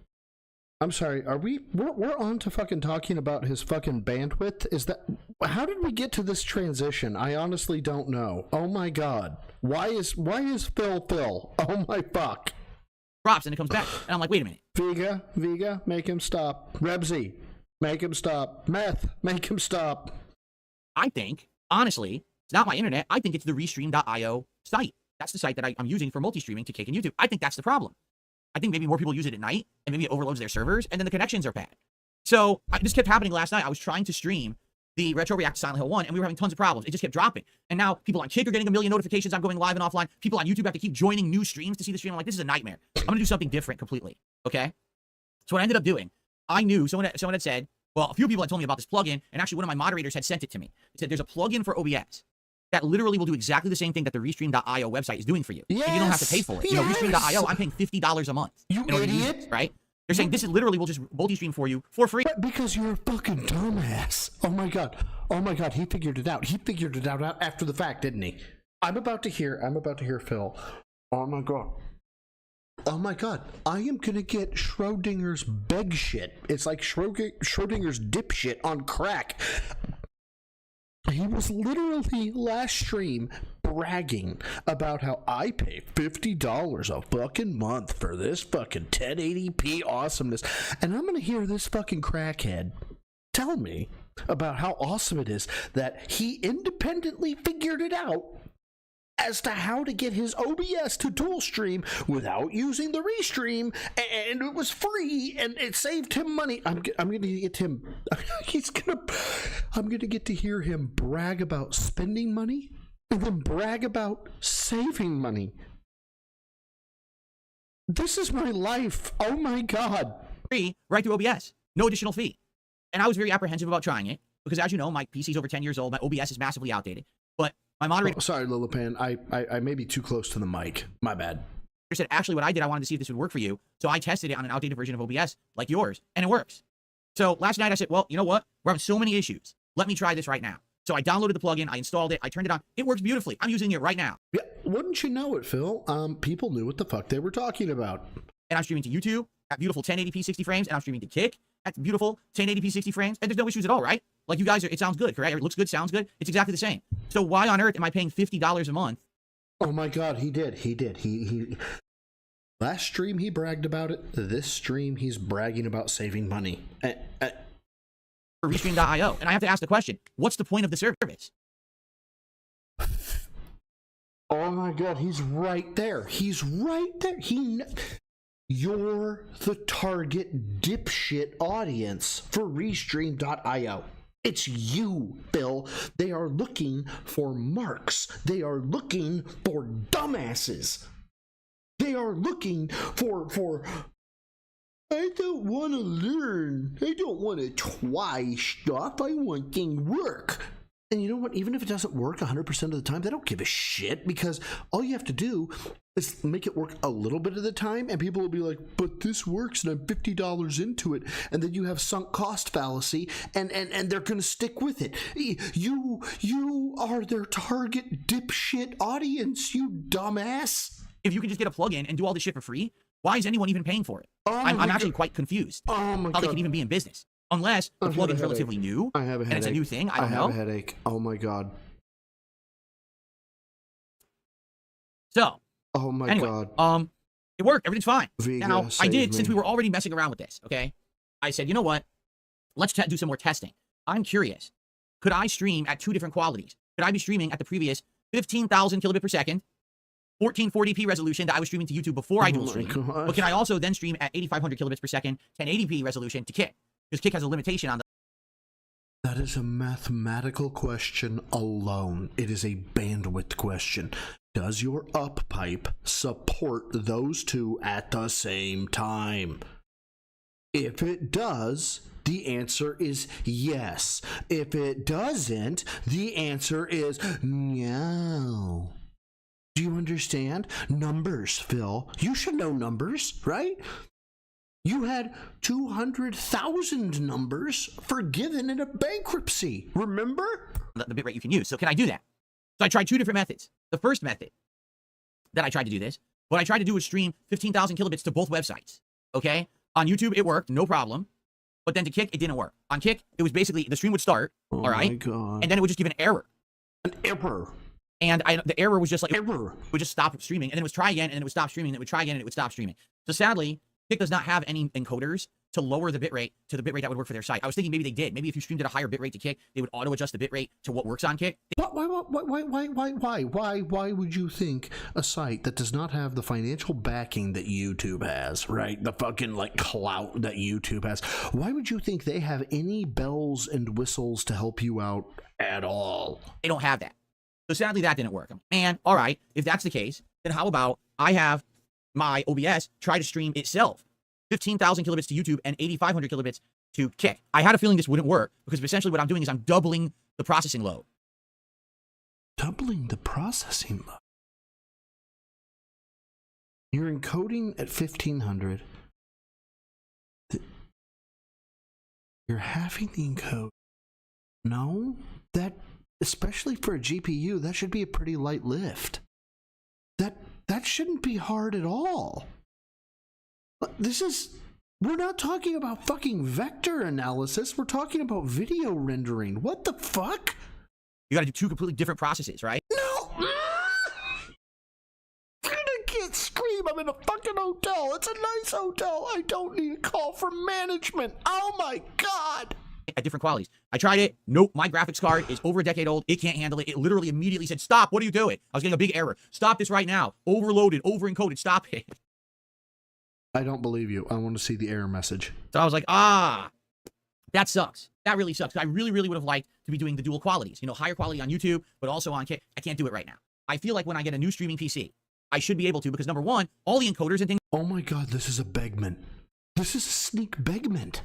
I'm sorry, we're on to fucking talking about his fucking bandwidth? Is that, how did we get to this transition? I honestly don't know. Oh my god. Why is Phil? Oh my fuck. drops and it comes back. And I'm like, wait a minute. Vega, make him stop. Rebsy, make him stop. Meth, make him stop. I think, honestly, it's not my internet. I think it's the restream.io site. That's the site that I'm using for multi-streaming to Kick and YouTube. I think that's the problem. I think maybe more people use it at night, and maybe it overloads their servers, and then the connections are bad. So this kept happening last night. I was trying to stream the retro react to Silent Hill 1, and we were having tons of problems. It just kept dropping. And now people on Kick are getting a million notifications. I'm going live and offline. People on YouTube have to keep joining new streams to see the stream. I'm like, this is a nightmare. I'm going to do something different completely. Okay? So what I ended up doing, I knew someone had said, well, a few people had told me about this plugin, and actually one of my moderators had sent it to me. They said, there's a plugin for OBS that literally will do exactly the same thing that the Restream.io website is doing for you. Yes, and you don't have to pay for it. You know, Restream.io, I'm paying $50 a month. You in order to use idiot. it, right? They're saying this is literally will just multi-stream for you for free. But because you're a fucking dumbass. Oh my god. Oh my god, he figured it out. He figured it out after the fact, didn't he? I'm about to hear Phil. Oh my god. Oh my god. I am gonna get Schrodinger's beg shit. It's like Schrodinger's dipshit on crack. He was literally last stream bragging about how I pay $50 a fucking month for this fucking 1080p awesomeness. And I'm gonna hear this fucking crackhead tell me about how awesome it is that he independently figured it out as to how to get his OBS to dual stream without using the restream, and it was free, and it saved him money. I'm gonna get him. I'm gonna get to hear him brag about spending money, and then brag about saving money. This is my life. Oh my god! Free right through OBS, no additional fee. And I was very apprehensive about trying it because, as you know, my PC's over 10 years old. My OBS is massively outdated, but my moderator. Oh, sorry, Lilipan. I may be too close to the mic. My bad. Said, actually, what I did, I wanted to see if this would work for you. So I tested it on an outdated version of OBS like yours, and it works. So last night I said, well, you know what? We're having so many issues. Let me try this right now. So I downloaded the plugin, I installed it, I turned it on. It works beautifully. I'm using it right now. Yeah, wouldn't you know it, Phil? People knew what the fuck they were talking about. And I'm streaming to YouTube at beautiful 1080p 60 frames, and I'm streaming to Kick at beautiful 1080p 60 frames, and there's no issues at all, right? Like you guys it sounds good, correct? It looks good, sounds good. It's exactly the same. So why on earth am I paying $50 a month? Oh my god, he did. He last stream he bragged about it. This stream he's bragging about saving money. For Restream.io. And I have to ask the question, what's the point of the service? Oh my god, he's right there. He's right there. You're the target dipshit audience for Restream.io. It's you, Bill. They are looking for marks. They are looking for dumbasses. They are looking for I don't want to learn. I don't want to try stuff. I want things work. And you know what? Even if it doesn't work 100% of the time, they don't give a shit, because all you have to do is make it work a little bit of the time, and people will be like, but this works and I'm $50 into it. And then you have sunk cost fallacy, and they're going to stick with it. You are their target dipshit audience, you dumbass. If you can just get a plugin and do all this shit for free, why is anyone even paying for it? I'm actually quite confused how they can even be in business. Unless the plugin's relatively new, I have a headache. And it's a new thing, I don't know. I have a headache. Oh my god. So, oh my anyway, god. it worked. Everything's fine. Vega, now, I did, me. since we were already messing around with this, okay? I said, you know what? Let's do some more testing. I'm curious. Could I stream at two different qualities? Could I be streaming at the previous 15,000 kilobit per second, 1440p resolution that I was streaming to YouTube before I dual stream? But can I also then stream at 8,500 kilobits per second, 1080p resolution to Kick? Because Kick has a limitation on the... That is a mathematical question alone. It is a bandwidth question. Does your up pipe support those two at the same time? If it does, the answer is yes. If it doesn't, the answer is no. Do you understand? Numbers, Phil. You should know numbers, right? You had 200,000 numbers forgiven in a bankruptcy, remember? The bitrate you can use. So can I do that? So I tried two different methods. The first method that I tried to do this, what I tried to do was stream 15,000 kilobits to both websites, okay? On YouTube, it worked, no problem. But then to Kick, it didn't work. On Kick, it was basically, the stream would start, all right? My God. And then it would just give an error. An error. And the error was just like, error. It would just stop streaming, and then it would try again, and then it would stop streaming, and it would try again, and it would stop streaming. So sadly, Kick does not have any encoders to lower the bitrate to the bitrate that would work for their site. I was thinking maybe they did. Maybe if you streamed at a higher bitrate to Kick, they would auto adjust the bitrate to what works on Kick. Why would you think a site that does not have the financial backing that YouTube has, right? The fucking like clout that YouTube has. Why would you think they have any bells and whistles to help you out at all? They don't have that. So sadly, that didn't work. And all right, if that's the case, then how about I have my OBS try to stream itself 15,000 kilobits to YouTube and 8,500 kilobits to Kick. I had a feeling this wouldn't work because essentially what I'm doing is I'm doubling the processing load. Doubling the processing load? You're encoding at 1,500. You're halving the encode. No, that, especially for a GPU, that should be a pretty light lift. That shouldn't be hard at all. We're not talking about fucking vector analysis. We're talking about video rendering. What the fuck? You gotta do two completely different processes, right? No! I can't scream. I'm in a fucking hotel. It's a nice hotel. I don't need a call from management. Oh my God. At different qualities. I tried it. Nope. My graphics card is over a decade old. It can't handle it. It literally immediately said, stop. What are you doing? I was getting a big error. Stop this right now. Overloaded, over encoded. Stop it. I don't believe you. I want to see the error message. So I was like, that sucks. That really sucks. I really, really would have liked to be doing the dual qualities. You know, higher quality on YouTube, but also on Kick. I can't do it right now. I feel like when I get a new streaming PC, I should be able to because number one, all the encoders and things. Oh my God, this is a begment. This is a sneak begment.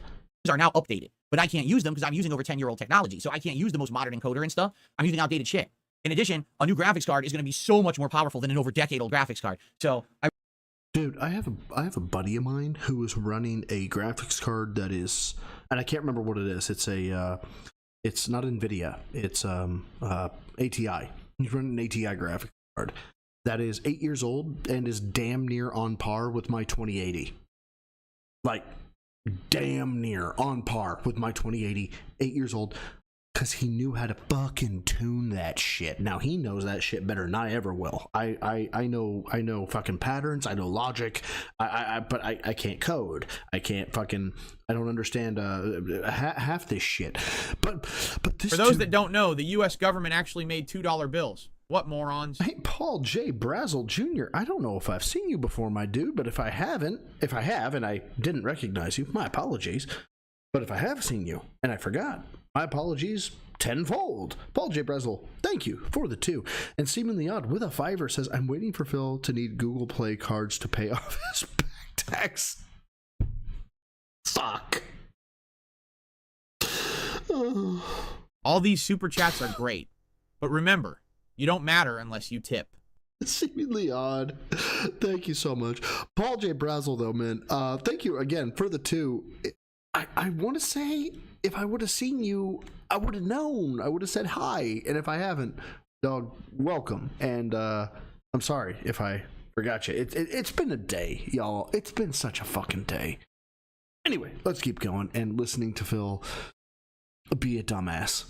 Are now updated, but I can't use them because I'm using over 10-year-old technology. So I can't use the most modern encoder and stuff. I'm using outdated shit. In addition, a new graphics card is going to be so much more powerful than an over decade-old graphics card. So Dude, I have a buddy of mine who is running a graphics card that is, and I can't remember what it is. It's it's not NVIDIA. It's ATI. He's running an ATI graphics card that is 8 years old and is damn near on par with my 2080. Like, damn near on par with my 2080, 8 years old, because he knew how to fucking tune that shit. Now he knows that shit better than I ever will. I know fucking patterns. I know logic. But I can't code. I can't fucking. I don't understand half this shit. But this. For those that don't know, the U.S. government actually made $2 bills. What morons? Hey, Paul J. Brazel Jr., I don't know if I've seen you before, my dude, but if I have and I didn't recognize you, my apologies. But if I have seen you and I forgot, my apologies tenfold. Paul J. Brazel, thank you for the 2. And Seemingly Odd with a 5 says, I'm waiting for Phil to need Google Play cards to pay off his back tax. Fuck. All these super chats are great. But remember, you don't matter unless you tip. Seemingly Odd. Thank you so much. Paul J. Brazel, though, man, thank you again for the 2. I want to say, if I would have seen you, I would have known. I would have said hi. And if I haven't, dog, welcome. And I'm sorry if I forgot you. It's been a day, y'all. It's been such a fucking day. Anyway, let's keep going and listening to Phil be a dumbass.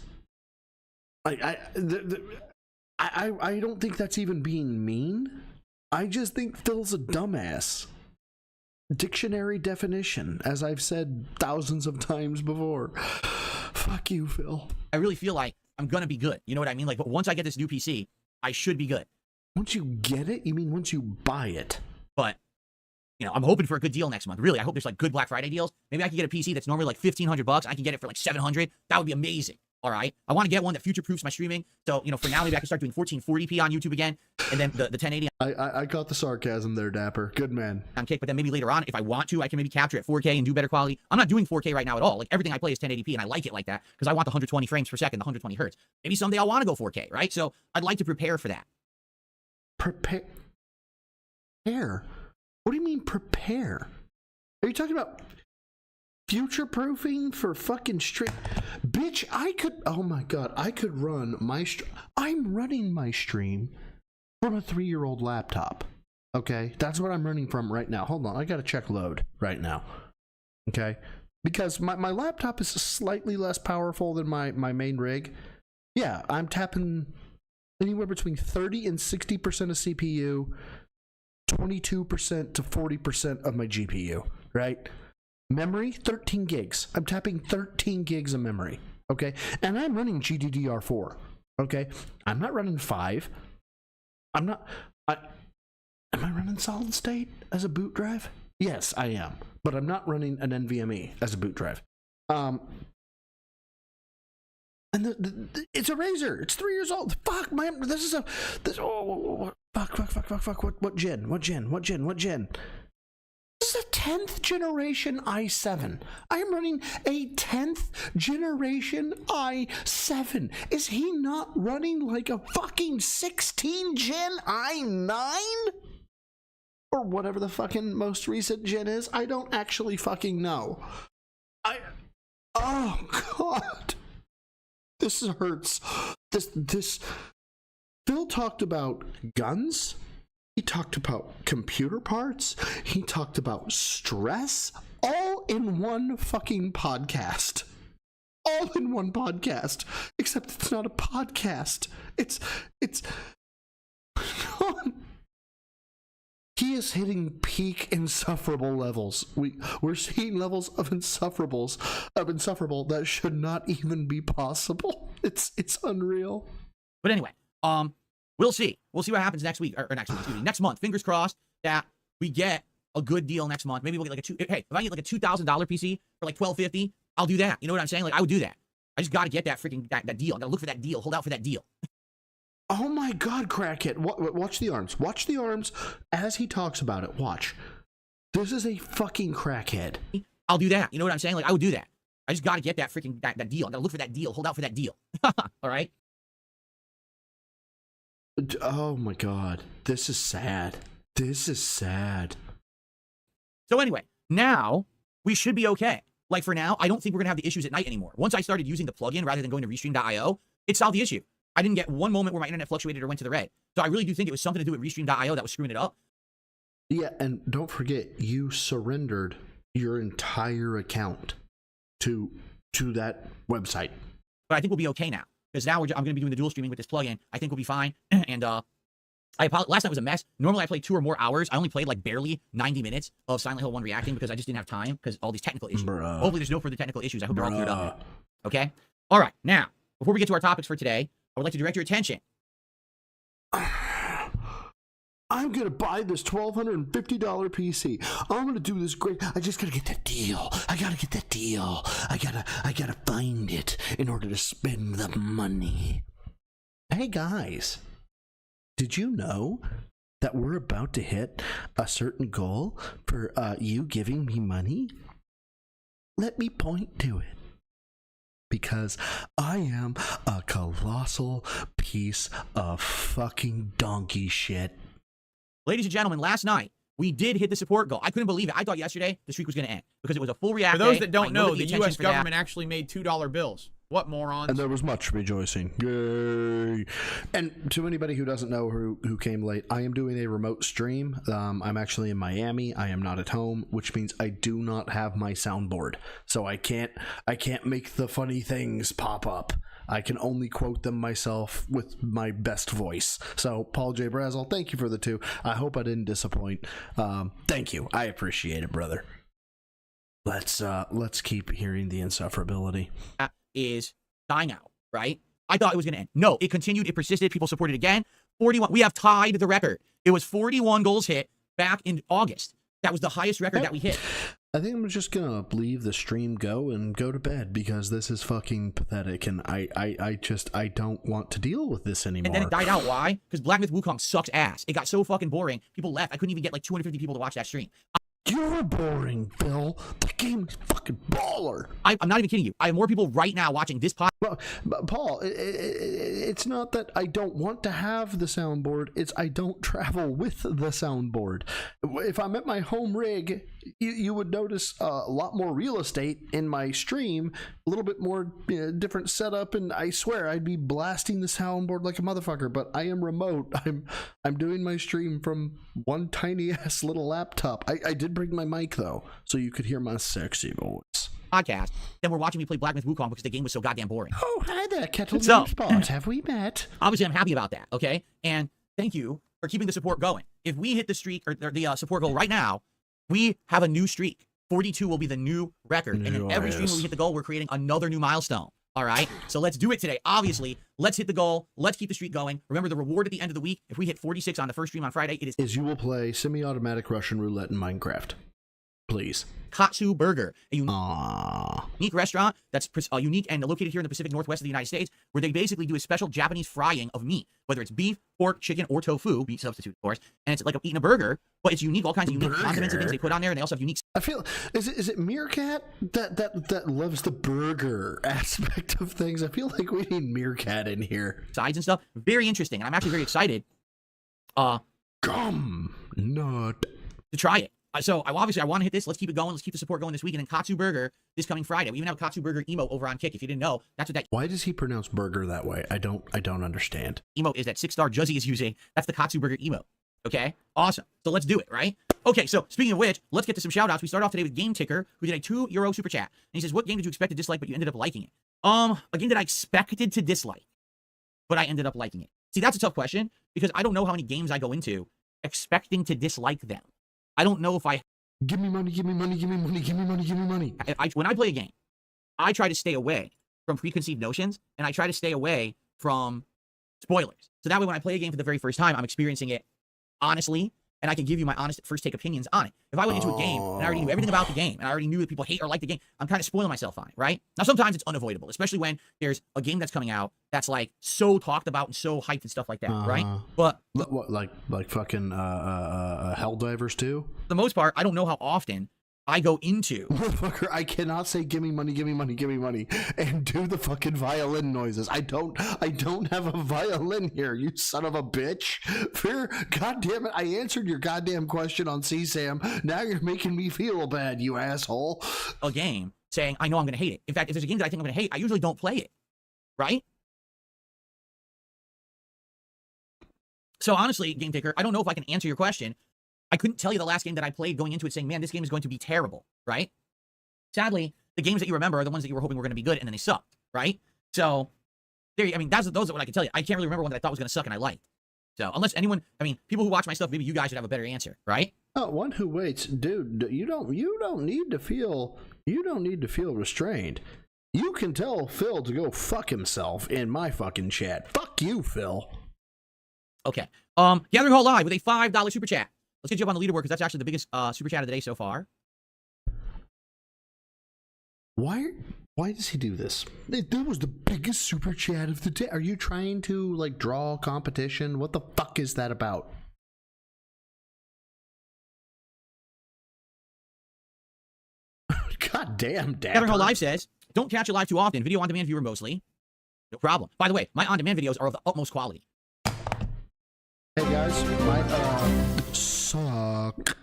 I don't think that's even being mean. I just think Phil's a dumbass. Dictionary definition, as I've said thousands of times before. Fuck you, Phil. I really feel like I'm gonna be good. You know what I mean? Like, but once I get this new PC, I should be good. Once you get it? You mean once you buy it? But, you know, I'm hoping for a good deal next month. Really, I hope there's like good Black Friday deals. Maybe I can get a PC that's normally like $1,500. I can get it for like $700. That would be amazing. All right. I want to get one that future-proofs my streaming. So, you know, for now, maybe I can start doing 1440p on YouTube again. And then the 1080. I caught the sarcasm there, Dapper. Good man. On Kick, but then maybe later on, if I want to, I can maybe capture at 4K and do better quality. I'm not doing 4K right now at all. Like, everything I play is 1080p, and I like it like that because I want the 120 frames per second, the 120 hertz. Maybe someday I'll want to go 4K, right? So I'd like to prepare for that. Prepare? What do you mean prepare? Are you talking about future-proofing for fucking straight? Bitch, oh my God, I could run my I'm running my stream from a 3-year-old laptop. Okay, that's what I'm running from right now. Hold on, I gotta check load right now. Okay, because my laptop is slightly less powerful than my main rig. Yeah, I'm tapping anywhere between 30 and 60% of CPU, 22% to 40% of my GPU, right? Memory, 13 gigs. I'm tapping 13 gigs of memory. Okay. And I'm running GDDR4. Okay. I'm not running 5. Am I running solid state as a boot drive? Yes, I am. But I'm not running an NVMe as a boot drive. And it's a Razer. It's 3 years old. Fuck, man. Fuck. What gen? This is a 10th generation i7. I am running a 10th generation i7. Is he not running like a fucking 16 gen i9? Or whatever the fucking most recent gen is. I don't actually fucking know. Oh God. This hurts. This Phil talked about guns. He talked about computer parts. He talked about stress. All in one fucking podcast. All in one podcast. Except it's not a podcast. It's he is hitting peak insufferable levels. We're seeing levels of insufferable that should not even be possible. It's unreal. But anyway, we'll see. We'll see what happens next week or next month. Fingers crossed that we get a good deal next month. Maybe we'll get like if I get like a $2,000 PC for like $1,250, I'll do that. You know what I'm saying? Like I would do that. I just got to get that freaking that deal. I got to look for that deal. Hold out for that deal. Oh my God, crackhead. Watch the arms. Watch the arms as he talks about it. Watch. This is a fucking crackhead. I'll do that. You know what I'm saying? Like I would do that. I just got to get that freaking that deal. I got to look for that deal. Hold out for that deal. All right? Oh my God. This is sad. This is sad. So anyway, now we should be okay. Like for now, I don't think we're going to have the issues at night anymore. Once I started using the plugin rather than going to restream.io, it solved the issue. I didn't get one moment where my internet fluctuated or went to the red. So I really do think it was something to do with restream.io that was screwing it up. Yeah, and don't forget, you surrendered your entire account to that website. But I think we'll be okay now. Because now I'm going to be doing the dual streaming with this plugin. I think we'll be fine. And last night was a mess. Normally I play 2 or more hours. I only played like barely 90 minutes of Silent Hill 1 reacting because I just didn't have time because all these technical issues. Bruh. Hopefully there's no further technical issues. I hope they're all cleared up now. Okay? All right. Now, before we get to our topics for today, I would like to direct your attention. I'm going to buy this $1,250 PC. I'm going to do this great. I just got to get that deal. I got to get that deal. I got to find it in order to spend the money. Hey guys, did you know that we're about to hit a certain goal for you giving me money? Let me point to it. Because I am a colossal piece of fucking donkey shit. Ladies and gentlemen, last night, we did hit the support goal. I couldn't believe it. I thought yesterday the streak was going to end because it was a full react. For those day. that don't know, the U.S. government that. actually made $2 bills. What morons. And there was much rejoicing. Yay. And to anybody who doesn't know who came late, I am doing a remote stream. I'm actually in Miami. I am not at home, which means I do not have my soundboard. So I can't make the funny things pop up. I can only quote them myself with my best voice. So Paul J. Brazel, thank you for the 2. I hope I didn't disappoint. Thank you. I appreciate it, brother. Let's keep hearing the insufferability. Is dying out, right? I thought it was going to end. No, it continued. It persisted. People supported again. 41. We have tied the record. It was 41 goals hit back in August. That was the highest record that we hit. I think I'm just going to leave the stream go and go to bed because this is fucking pathetic and I don't want to deal with this anymore. And then it died out. Why? Because Black Myth Wukong sucks ass. It got so fucking boring. People left. I couldn't even get like 250 people to watch that stream. You're boring, Phil. The game is fucking baller. I'm not even kidding you. I have more people right now watching this podcast. Well, Paul, it's not that I don't want to have the soundboard. It's I don't travel with the soundboard. If I'm at my home rig, you would notice a lot more real estate in my stream, a little bit more different setup, and I swear I'd be blasting the soundboard like a motherfucker. But I am remote. I'm doing my stream from one tiny ass little laptop. I did bring my mic though, so you could hear my sexy voice. Podcast. Then we're watching me play Black Myth Wukong because the game was so goddamn boring. Oh, hi there, Kettle So- Spot. Have we met? Obviously, I'm happy about that. Okay, and thank you for keeping the support going. If we hit the streak or the support goal right now, we have a new streak. 42 will be the new record. And then every stream where we hit the goal, we're creating another new milestone. All right, so let's do it today. Obviously, let's hit the goal. Let's keep the streak going. Remember, the reward at the end of the week, if we hit 46 on the first stream on Friday, it is you will play semi-automatic Russian roulette in Minecraft. Please. Katsu Burger, a unique restaurant that's unique and located here in the Pacific Northwest of the United States, where they basically do a special Japanese frying of meat, whether it's beef, pork, chicken, or tofu, meat substitute, of course. And it's like eating a burger, but it's unique, all kinds of unique condiments and things they put on there, and they also have unique. I feel is it Meerkat that loves the burger aspect of things? I feel like we need Meerkat in here. Sides and stuff. Very interesting, and I'm actually very excited. Nut to try it. So I want to hit this. Let's keep it going. Let's keep the support going this week. And then Katsu Burger this coming Friday. We even have a Katsu Burger emote over on Kick. If you didn't know, that's what that. Why does he pronounce burger that way? I don't understand. Emote is that 6-star Juzzy is using. That's the Katsu Burger emote. Okay, awesome. So let's do it, right? Okay, so speaking of which, let's get to some shout outs. We start off today with Game Ticker, who did a €2 super chat. And he says, what game did you expect to dislike, but you ended up liking it? A game that I expected to dislike, but I ended up liking it. See, that's a tough question because I don't know how many games I go into expecting to dislike them. I don't know if I. Give me money, give me money, give me money, give me money, give me money. When I play a game, I try to stay away from preconceived notions, and I try to stay away from spoilers. So that way, when I play a game for the very first time, I'm experiencing it honestly, and I can give you my honest first take opinions on it. If I went into a game and I already knew everything about the game, and I already knew that people hate or like the game, I'm kind of spoiling myself on it, right? Now, sometimes it's unavoidable, especially when there's a game that's coming out that's like so talked about and so hyped and stuff like that, right? But what, like fucking Helldivers 2? For the most part, I don't know how often I go into. Motherfucker, I cannot say give me money, give me money, give me money, and do the fucking violin noises. I don't have a violin here, you son of a bitch. God damn it, I answered your goddamn question on CSAM. Now you're making me feel bad, you asshole. A game saying, I know I'm going to hate it. In fact, if there's a game that I think I'm going to hate, I usually don't play it, right? So honestly, Game Taker, I don't know if I can answer your question. I couldn't tell you the last game that I played going into it saying, man, this game is going to be terrible, right? Sadly, the games that you remember are the ones that you were hoping were going to be good, and then they sucked, right? So, those are what I can tell you. I can't really remember one that I thought was going to suck and I liked. So, unless anyone, people who watch my stuff, maybe you guys should have a better answer, right? Oh, one who waits, dude, you don't need to feel restrained. You can tell Phil to go fuck himself in my fucking chat. Fuck you, Phil. Okay. Gathering Hall Live with a $5 super chat. Let's get you up on the leaderboard because that's actually the biggest super chat of the day so far. Why does he do this? That was the biggest super chat of the day. Are you trying to like draw competition? What the fuck is that about? God damn, Gathering Hall Live says, don't catch it live too often. Video on demand viewer mostly. No problem. By the way, my on demand videos are of the utmost quality. Hey guys, my suck.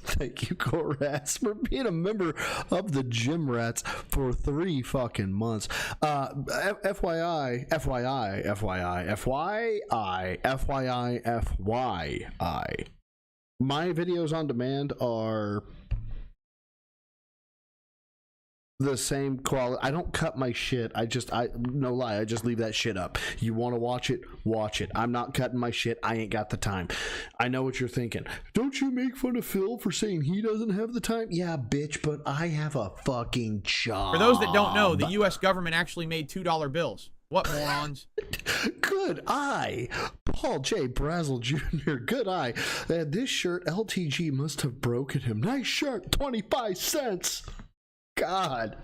Thank you, Koras, for being a member of the Gym Rats for 3 fucking months. FYI. My videos on demand are the same quality. I don't cut my shit. I just leave that shit up. You want to watch it, watch it. I'm not cutting my shit. I ain't got the time. I know what you're thinking. Don't you make fun of Phil for saying he doesn't have the time? Yeah, bitch, but I have a fucking job. For those that don't know, the U.S. government actually made $2 bills. What morons? Good eye. Paul J. Brazel Jr. Good eye. This shirt, LTG must have broken him. Nice shirt, 25 cents. God.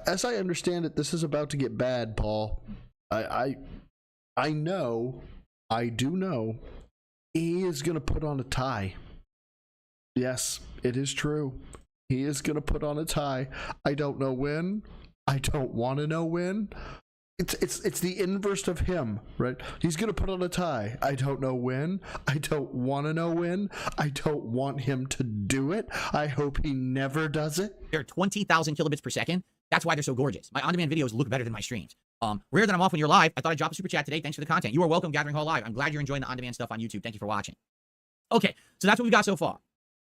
As I understand it, this is about to get bad, Paul. I do know he is going to put on a tie. Yes, it is true. He is going to put on a tie. I don't know when. I don't want to know when. It's the inverse of him, right? He's gonna put on a tie. I don't know when. I don't want to know when. I don't want him to do it. I hope he never does it. They're 20,000 kilobits per second. That's why they're so gorgeous. My on-demand videos look better than my streams. Rare that I'm off when you're live. I thought I'd drop a super chat today. Thanks for the content. You are welcome, Gathering Hall Live. I'm glad you're enjoying the on-demand stuff on YouTube. Thank you for watching. Okay, so that's what we got so far.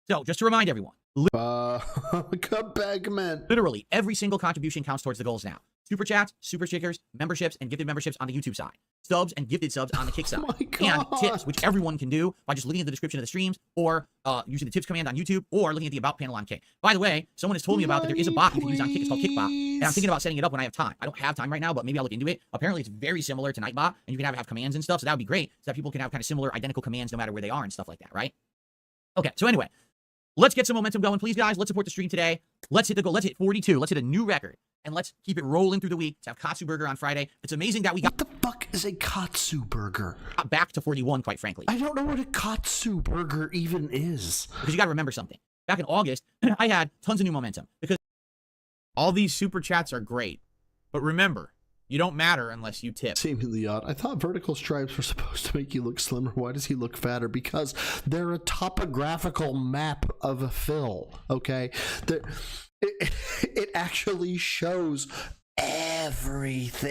So just to remind everyone, come back, man. Literally every single contribution counts towards the goals now. Super chats, super stickers, memberships, and gifted memberships on the YouTube side. Subs and gifted subs on the Kick side. And tips, which everyone can do by just looking at the description of the streams or using the tips command on YouTube or looking at the about panel on Kick. By the way, someone has told me about that there is a bot you can use on Kick. It's called Kickbot. And I'm thinking about setting it up when I have time. I don't have time right now, but maybe I'll look into it. Apparently, it's very similar to Nightbot, and you can have commands and stuff, so that would be great, so that people can have kind of similar, identical commands no matter where they are and stuff like that, right? Okay, so anyway, let's get some momentum going, please, guys. Let's support the stream today. Let's hit the goal. Let's hit 42. Let's hit a new record. And let's keep it rolling through the week. Let's have Katsu Burger on Friday. It's amazing that we got... What the fuck is a Katsu Burger? Back to 41, quite frankly. I don't know what a Katsu Burger even is. Because you got to remember something. Back in August, I had tons of new momentum. Because all these super chats are great. But remember, you don't matter unless you tip. Seemingly odd. I thought vertical stripes were supposed to make you look slimmer. Why does he look fatter? Because they're a topographical map of a fill, okay? It actually shows everything,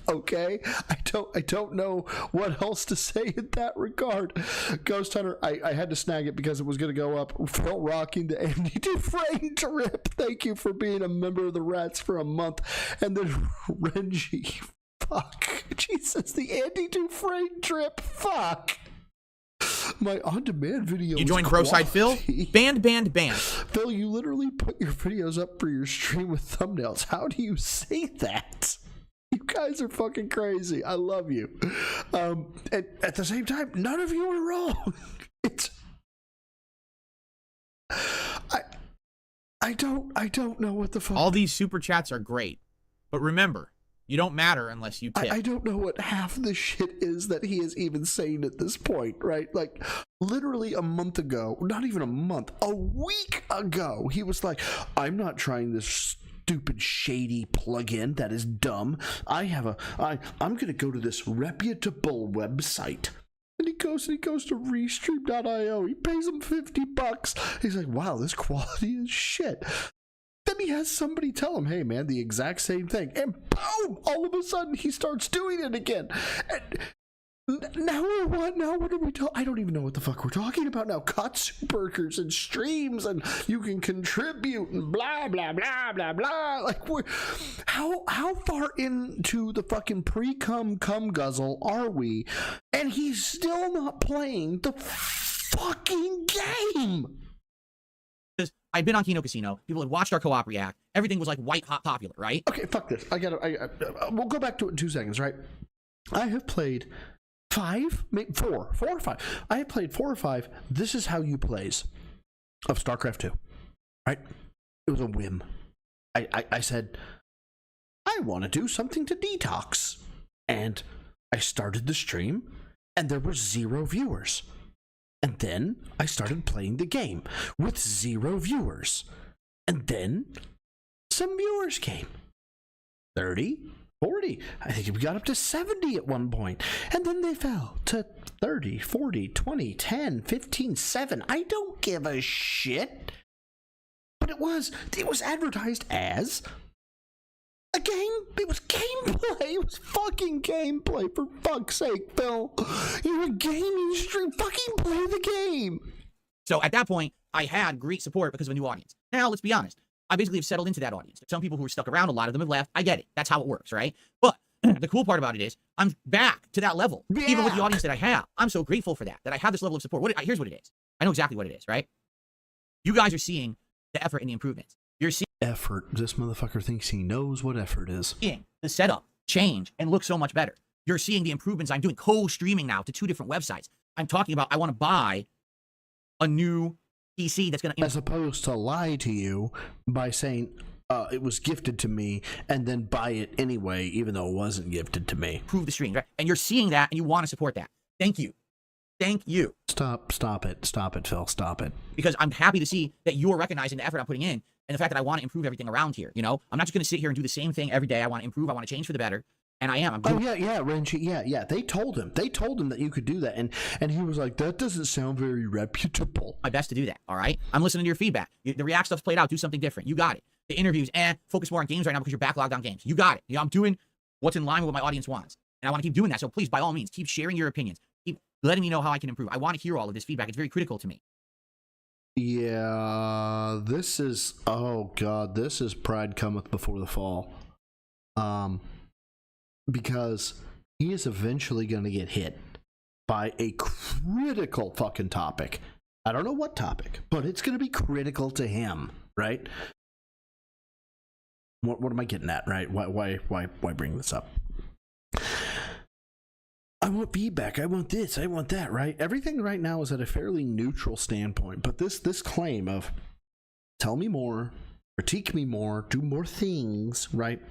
okay? I don't know what else to say in that regard. Ghost Hunter, I had to snag it because it was going to go up. Phil rocking the Andy Dufresne drip. Thank you for being a member of the Rats for a month. And then Renji, fuck. Jesus, the Andy Dufresne drip, fuck. My on-demand video. You joined Broside Phil? Banned. Phil, you literally put your videos up for your stream with thumbnails. How do you say that? You guys are fucking crazy. I love you. And at the same time, none of you are wrong. I don't know what the fuck. All these super chats are great. But remember, you don't matter unless you tip. I don't know what half the shit is that he is even saying at this point, right? Like, literally a month ago, not even a month, a week ago, he was like, I'm not trying this stupid, shady plugin that is dumb. I'm going to go to this reputable website. And he goes to restream.io. He pays him $50. He's like, wow, this quality is shit. Then he has somebody tell him, hey, man, the exact same thing. And boom, all of a sudden, he starts doing it again. And now what? Now what are we talking? I don't even know what the fuck we're talking about now. Katsu burgers and streams, and you can contribute and blah, blah, blah, blah, blah. Like, how far into the fucking pre-cum guzzle are we? And he's still not playing the fucking game. I'd been on Kino Casino. People had watched our co-op react. Everything was like white hot popular, right? Okay, fuck this. We'll go back to it in 2 seconds, right? I have played 5, maybe 4 or 5. I have played 4 or 5. This is how you plays of StarCraft 2, right? It was a whim. I said, I want to do something to detox. And I started the stream, and there were 0 viewers. And then I started playing the game with 0 viewers. And then some viewers came. 30, 40. I think we got up to 70 at one point. And then they fell to 30, 40, 20, 10, 15, 7. I don't give a shit. But it was advertised as a game. It was gameplay. It was fucking gameplay, for fuck's sake, Phil. You're a gaming stream. Fucking play the game. So at that point, I had great support because of a new audience. Now, let's be honest. I basically have settled into that audience. Some people who are stuck around, a lot of them have left. I get it. That's how it works, right? But the cool part about it is I'm back to that level. Yeah. Even with the audience that I have. I'm so grateful for that I have this level of support. Here's what it is. I know exactly what it is, right? You guys are seeing the effort and the improvements. You're seeing effort. This motherfucker thinks he knows what effort is. Seeing the setup change and look so much better. You're seeing the improvements. I'm doing co-streaming now to 2 different websites. I'm talking about I want to buy a new PC that's going to... As opposed to lie to you by saying it was gifted to me and then buy it anyway, even though it wasn't gifted to me. Improve the stream, right? And you're seeing that and you want to support that. Thank you. Thank you. Stop it, Phil. Stop it. Because I'm happy to see that you're recognizing the effort I'm putting in and the fact that I want to improve everything around here. You know, I'm not just going to sit here and do the same thing every day. I want to improve. I want to change for the better. And I am. Renji. Yeah. They told him that you could do that. And he was like, that doesn't sound very reputable. My best to do that. All right. I'm listening to your feedback. The React stuff's played out. Do something different. You got it. The interviews, focus more on games right now because you're backlogged on games. You got it. You know, I'm doing what's in line with what my audience wants. And I want to keep doing that. So please, by all means, keep sharing your opinions. Keep letting me know how I can improve. I want to hear all of this feedback. It's very critical to me. Yeah, this is, oh God, this is pride cometh before the fall. Because he is eventually going to get hit by a critical fucking topic. I don't know what topic, but it's going to be critical to him, right? What am I getting at, right? Why bring this up? I want feedback. I want this. I want that, right? Everything right now is at a fairly neutral standpoint, but this claim of tell me more, critique me more, do more things, right?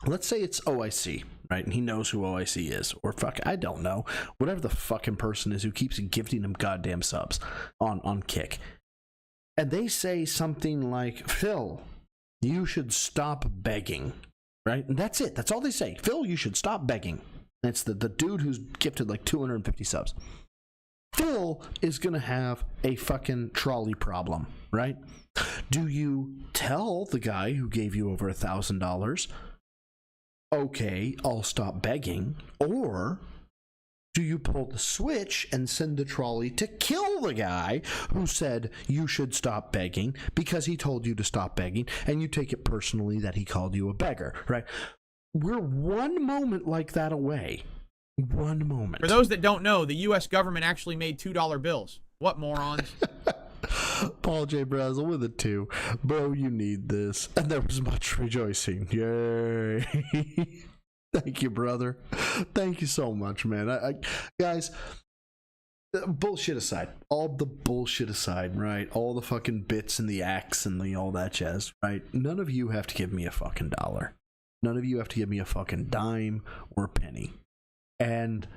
Let's say it's OIC, right? And he knows who OIC is, or fuck, I don't know, whatever the fucking person is who keeps gifting him goddamn subs on Kick, and they say something like, Phil, you should stop begging, right? And that's it. That's all they say. Phil, you should stop begging. And it's the dude who's gifted like 250 subs. Phil is gonna have a fucking trolley problem, right? Do you tell the guy who gave you over $1,000, okay, I'll stop begging, or do you pull the switch and send the trolley to kill the guy who said you should stop begging because he told you to stop begging, and you take it personally that he called you a beggar, right? We're one moment like that away. One moment. For those that don't know, the U.S. government actually made $2 bills. What morons? Paul J. Brazel with a 2. Bro, you need this. And there was much rejoicing. Yay. Thank you, brother. Thank you so much, man. Guys, bullshit aside. All the bullshit aside, right? All the fucking bits and the acts and all that jazz, right? None of you have to give me a fucking dollar. None of you have to give me a fucking dime or a penny. And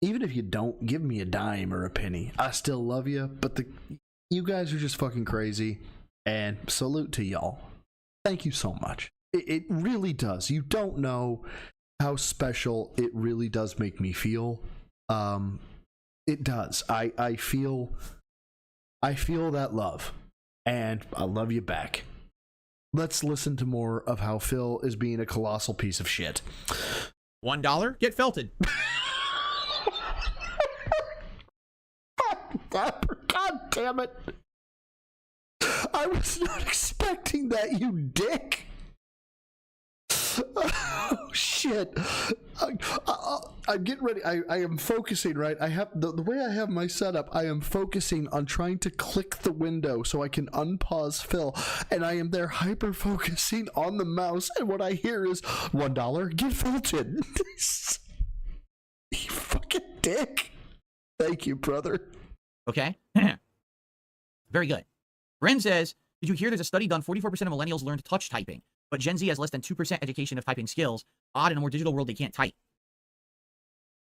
even if you don't give me a dime or a penny, I still love you, but you guys are just fucking crazy, and salute to y'all. Thank you so much. It really does. You don't know how special it really does make me feel. It does. I feel that love, and I love you back. Let's listen to more of how Phil is being a colossal piece of shit. $1? Get felted. God damn it. I was not expecting that, you dick. Oh, shit. I'm getting ready. I am focusing, right? I have the way I have my setup, I am focusing on trying to click the window so I can unpause Phil, and I am there hyper focusing on the mouse, and what I hear is $1, get felted. You fucking dick. Thank you, brother. Okay. Very good. Bren says, did you hear there's a study done? 44% of millennials learned touch typing, but Gen Z has less than 2% education of typing skills. Odd, in a more digital world, they can't type.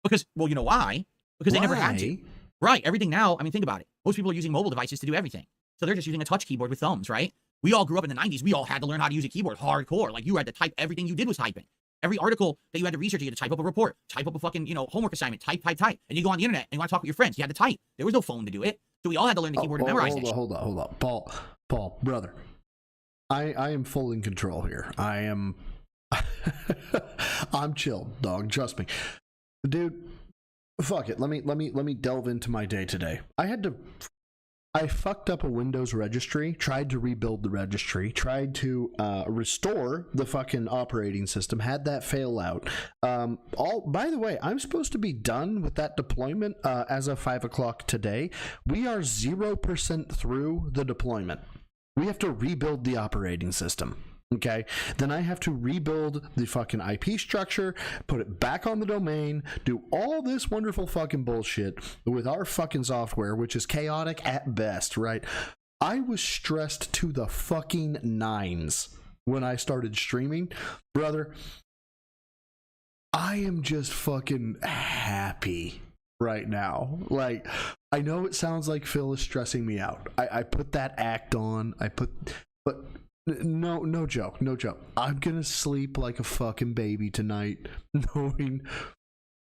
Because, well, you know why? Because they never had to. Right. Everything now, I mean, think about it. Most people are using mobile devices to do everything. So they're just using a touch keyboard with thumbs, right? We all grew up in the 90s. We all had to learn how to use a keyboard hardcore. Like, you had to type. Everything you did was typing. Every article that you had to research, you had to type up a report, type up a fucking, homework assignment, type. And you go on the internet and you want to talk with your friends. You had to type. There was no phone to do it. So we all had to learn the keyboard and memorize it. Hold on. Paul, brother. I am full in control here. I am... I'm chill, dog. Trust me. Dude, fuck it. Let me delve into my day today. I fucked up a Windows registry, tried to rebuild the registry, tried to restore the fucking operating system, had that fail out. By the way, I'm supposed to be done with that deployment as of 5 o'clock today. We are 0% through the deployment. We have to rebuild the operating system. Okay, then I have to rebuild the fucking IP structure, put it back on the domain, do all this wonderful fucking bullshit with our fucking software, which is chaotic at best, right? I was stressed to the fucking nines when I started streaming. Brother, I am just fucking happy right now. Like, I know it sounds like Phil is stressing me out. I put that act on, but no joke. I'm gonna sleep like a fucking baby tonight, knowing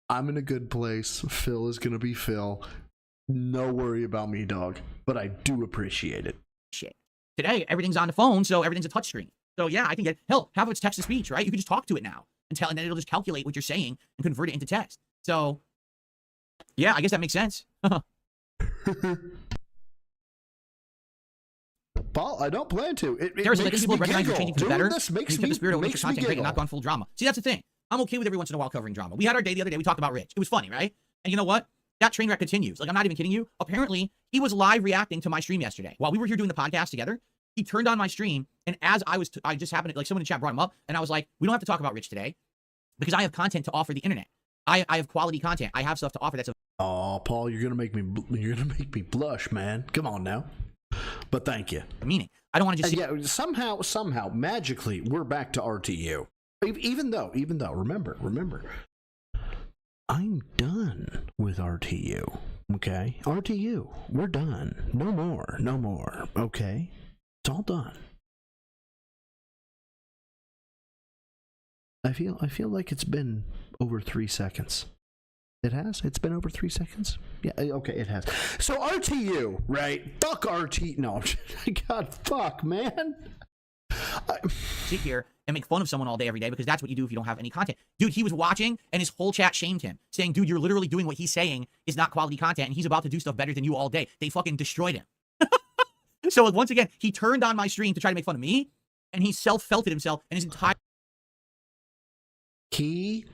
I'm in a good place. Phil is gonna be Phil. No worry about me, dog. But I do appreciate it. Shit. Today, everything's on the phone, so everything's a touchscreen. So yeah, I can get, hell, half of it's text to speech, right? You can just talk to it now and then it'll just calculate what you're saying and convert it into text. So yeah, I guess that makes sense. Paul. I don't plan to. It Seriously, I think makes people me recognize you're giggle. changing for the Doing better. this makes you kept me the spirit of makes your me content great and giggle. not gone full drama. See, that's the thing. I'm okay with every once in a while covering drama. We had our day the other day. We talked about Rich. It was funny, right? And you know what? That train wreck continues. Like, I'm not even kidding you. Apparently, he was live reacting to my stream yesterday. While we were here doing the podcast together, he turned on my stream, and as I just happened to, like, someone in chat brought him up, and I was like, we don't have to talk about Rich today because I have content to offer the internet. I have quality content. I have stuff to offer that's Oh, Paul, you're gonna make me blush, man. Come on now. But thank you. meaning. I don't want to just Yeah, somehow, magically, we're back to RTU. Even though, remember, I'm done with RTU. Okay, RTU, we're done. No more. Okay, it's all done. I feel like it's been over 3 seconds. It has? It's been over 3 seconds? Yeah, okay, it has. So RTU, right? Fuck RT. No, God, fuck, man. sit here and make fun of someone all day, every day, because that's what you do if you don't have any content. Dude, he was watching, and his whole chat shamed him, saying, dude, you're literally doing what he's saying is not quality content, and he's about to do stuff better than you all day. They fucking destroyed him. So once again, he turned on my stream to try to make fun of me, and he self-felted himself, and his entire... He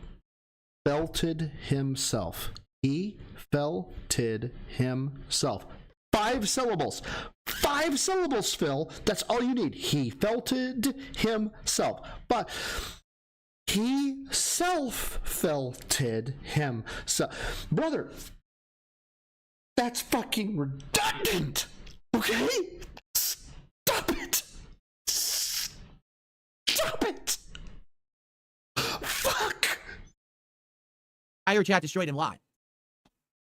felted himself. He felted himself. 5 syllables. 5 syllables, Phil. That's all you need. He felted himself. But he self-felted himself. Brother, that's fucking redundant. Okay? Stop it. Stop it. Fuck. entire chat destroyed him live.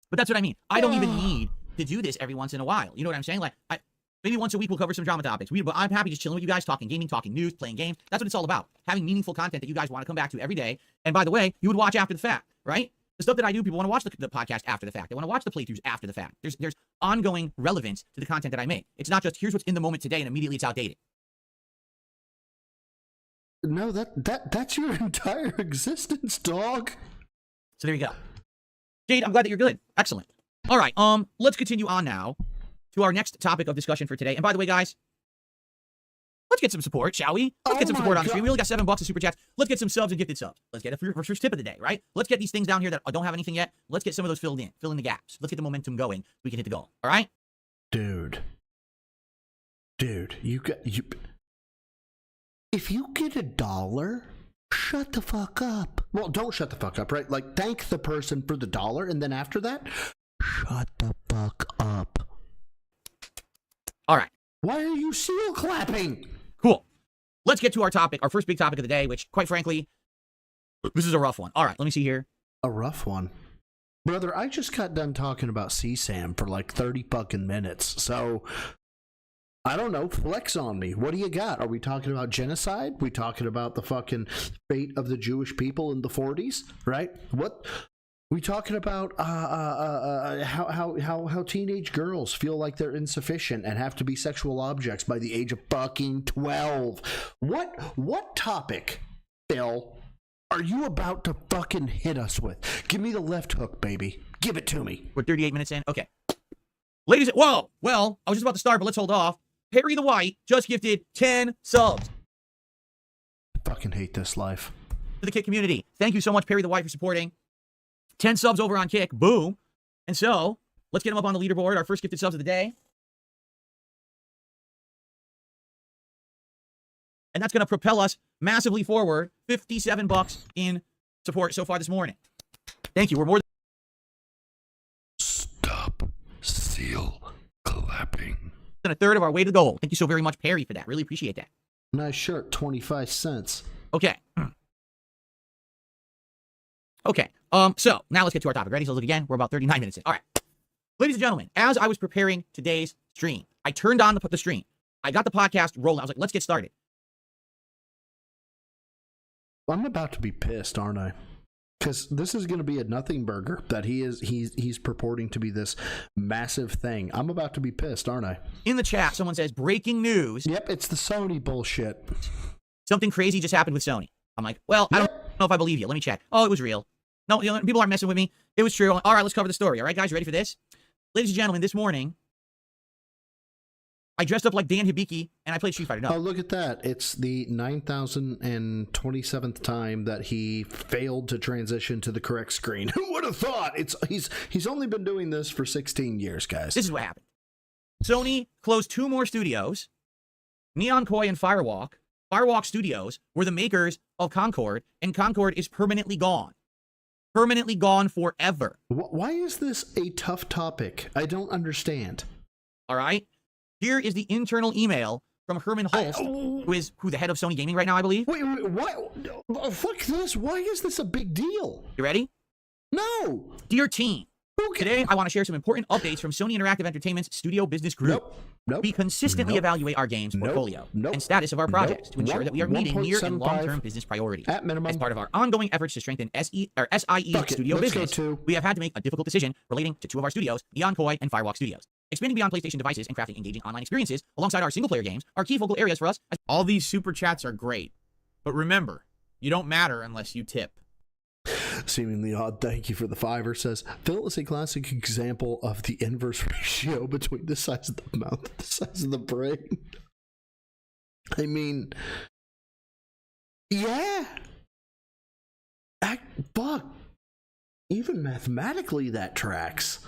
But that's what I mean. I don't even need to do this every once in a while. You know what I'm saying? Like, maybe once a week we'll cover some drama topics. But I'm happy just chilling with you guys, talking gaming, talking news, playing games. That's what it's all about. Having meaningful content that you guys want to come back to every day. And by the way, you would watch after the fact, right? The stuff that I do, people want to watch the podcast after the fact. They want to watch the playthroughs after the fact. There's ongoing relevance to the content that I make. It's not just here's what's in the moment today and immediately it's outdated. No, that's your entire existence, dog. So there you go. Jade, I'm glad that you're good. Excellent. All right, let's continue on now to our next topic of discussion for today. And by the way, guys, let's get some support, shall we? Let's get some support on the stream. We only got $7 in super chats. Let's get some subs and gifted subs. Let's get a first tip of the day, right? Let's get these things down here that don't have anything yet. Let's get some of those filled in. Fill in the gaps. Let's get the momentum going. We can hit the goal. All right? Dude, you if you get $1, shut the fuck up. Well, don't shut the fuck up, right? Like, thank the person for the $1, and then after that, shut the fuck up. All right. Why are you seal clapping? Cool. Let's get to our topic, our first big topic of the day, which, quite frankly, this is a rough one. All right, let me see here. A rough one. Brother, I just got done talking about CSAM for like 30 fucking minutes, so I don't know, flex on me. What do you got? Are we talking about genocide? We talking about the fucking fate of the Jewish people in the 40s, right? What? We talking about how teenage girls feel like they're insufficient and have to be sexual objects by the age of fucking 12. What topic, Bill, are you about to fucking hit us with? Give me the left hook, baby. Give it to me. We're 38 minutes in. Okay. Ladies, whoa. Well, I was just about to start, but let's hold off. Perry the White just gifted 10 subs. I fucking hate this life. To the Kick community. Thank you so much, Perry the White, for supporting. 10 subs over on Kick. Boom. And so, let's get him up on the leaderboard. Our first gifted subs of the day. And that's going to propel us massively forward. $57 in support so far this morning. Thank you. We're more than... Stop seal clapping. than a third of our way to the goal. Thank you so very much, Perry, for that. Really appreciate that. Nice shirt, 25 cents. Okay. Okay. So now let's get to our topic. Ready? So look again. We're about 39 minutes in. All right. Ladies and gentlemen, as I was preparing today's stream, I turned on the stream. I got the podcast rolling. I was like, let's get started. I'm about to be pissed, aren't I? Because this is going to be a nothing burger that he's purporting to be this massive thing. I'm about to be pissed, aren't I? In the chat, someone says, breaking news. Yep, it's the Sony bullshit. Something crazy just happened with Sony. I'm like, well, I don't know if I believe you. Let me check. Oh, it was real. No, you know, people aren't messing with me. It was true. All right, let's cover the story. All right, guys, you ready for this? Ladies and gentlemen, this morning, I dressed up like Dan Hibiki, and I played Street Fighter. No. Oh, look at that. It's the 9,027th time that he failed to transition to the correct screen. Who would have thought? He's only been doing this for 16 years, guys. This is what happened. Sony closed 2 more studios, Neon Koi and Firewalk. Firewalk Studios were the makers of Concord, and Concord is permanently gone. Permanently gone forever. Why is this a tough topic? I don't understand. All right? Here is the internal email from Herman Holst, who is the head of Sony Gaming right now, I believe. Wait, what? Fuck this. Why is this a big deal? You ready? No. Dear team, today I want to share some important updates from Sony Interactive Entertainment's Studio Business Group. Nope. We consistently evaluate our games portfolio and status of our projects to ensure that we are meeting near and long-term business priorities. At minimum. As part of our ongoing efforts to strengthen SIE's studio business, we have had to make a difficult decision relating to 2 of our studios, Neon Koi and Firewalk Studios. Expanding beyond PlayStation devices and crafting engaging online experiences alongside our single-player games are key focal areas for us. All these super chats are great, but remember, you don't matter unless you tip. Seemingly odd, thank you for the $5. Says, Phil is a classic example of the inverse ratio between the size of the mouth and the size of the brain. I mean, yeah. Fuck. Even mathematically, that tracks.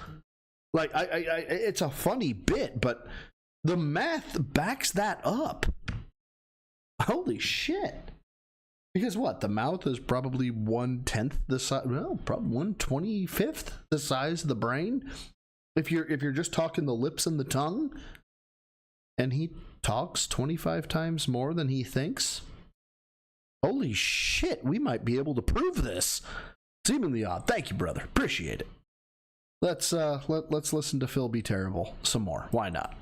Like, it's a funny bit, but the math backs that up. Holy shit. Because what? The mouth is probably 1/10 the size, well, probably 1/25 the size of the brain. If you're just talking the lips and the tongue, and he talks 25 times more than he thinks. Holy shit, we might be able to prove this. Seemingly odd. Thank you, brother. Appreciate it. Let's listen to Phil be terrible some more. Why not?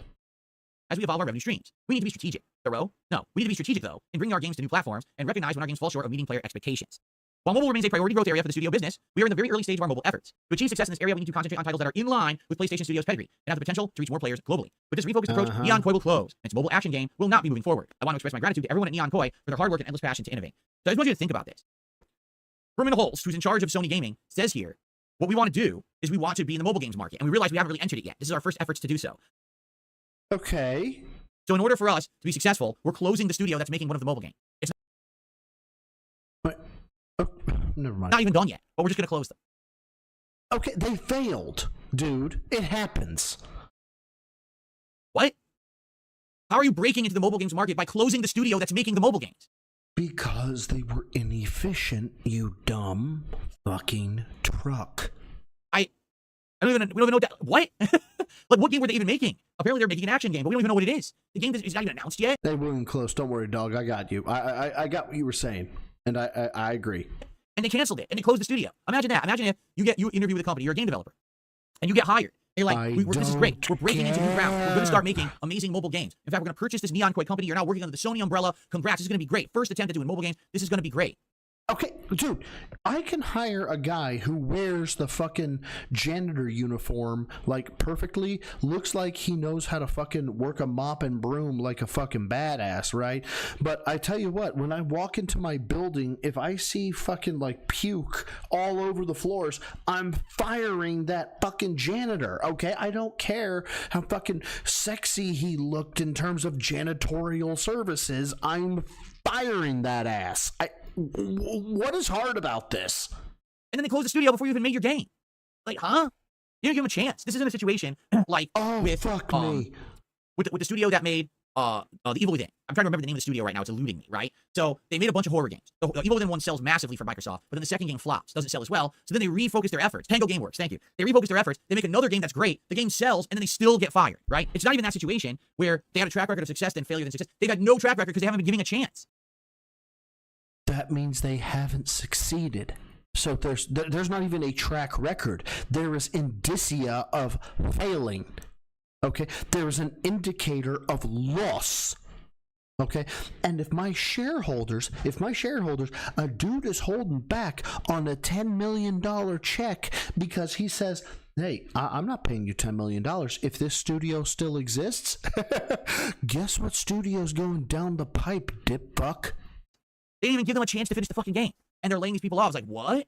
As we evolve our revenue streams, we need to be strategic. No, we need to be strategic, though, in bringing our games to new platforms and recognize when our games fall short of meeting player expectations. While mobile remains a priority growth area for the studio business, we are in the very early stage of our mobile efforts. To achieve success in this area, we need to concentrate on titles that are in line with PlayStation Studios' pedigree and have the potential to reach more players globally. With this refocused approach, Neon Koi will close, and its mobile action game will not be moving forward. I want to express my gratitude to everyone at Neon Koi for their hard work and endless passion to innovate. So I just want you to think about this. Herman Holst, who's in charge of Sony Gaming, says here, what we want to do is we want to be in the mobile games market, and we realize we haven't really entered it yet. This is our first efforts to do so. Okay. So in order for us to be successful, we're closing the studio that's making one of the mobile games. It's never mind. not even done yet, but we're just going to close them. Okay, they failed, dude. It happens. What? How are you breaking into the mobile games market by closing the studio that's making the mobile games? Because they were inefficient, you dumb fucking truck. We don't even know what? Like, what game were they even making? Apparently they're making an action game, but we don't even know what it is. The game is not even announced yet. They weren't even close. Don't worry, dog. I got you. I got what you were saying, and I agree. And they canceled it, and they closed the studio. Imagine that. Imagine if you interview with a company, you're a game developer, and you get hired. They're like, this is great. We're breaking into new ground. We're going to start making amazing mobile games. In fact, we're going to purchase this Neon Koi company. You're now working under the Sony umbrella. Congrats. This is going to be great. First attempt at doing mobile games. This is going to be great. Okay, dude, I can hire a guy who wears the fucking janitor uniform like perfectly, looks like he knows how to fucking work a mop and broom like a fucking badass, right? But I tell you what, when I walk into my building, if I see fucking like puke all over the floors, I'm firing that fucking janitor, okay? I don't care how fucking sexy he looked in terms of janitorial services. I'm firing that ass. What is hard about this? And then they closed the studio before you even made your game. Like, huh? You didn't give them a chance. This isn't a situation like with the studio that made The Evil Within. I'm trying to remember the name of the studio right now. It's eluding me, right? So they made a bunch of horror games. The Evil Within one sells massively for Microsoft, but then the second game flops, doesn't sell as well. So then they refocus their efforts. Tango Gameworks, thank you. They refocus their efforts. They make another game that's great. The game sells, and then they still get fired, right? It's not even that situation where they had a track record of success, then failure, then success. They've had no track record because they haven't been giving a chance. That means they haven't succeeded. So there's not even a track record. There is indicia of failing. Okay? There is an indicator of loss. Okay? And if my shareholders, a dude is holding back on a $10 million check because he says, hey, I'm not paying you $10 million. If this studio still exists, guess what studio's going down the pipe, dip fuck? They didn't even give them a chance to finish the fucking game. And they're laying these people off. I was like, what?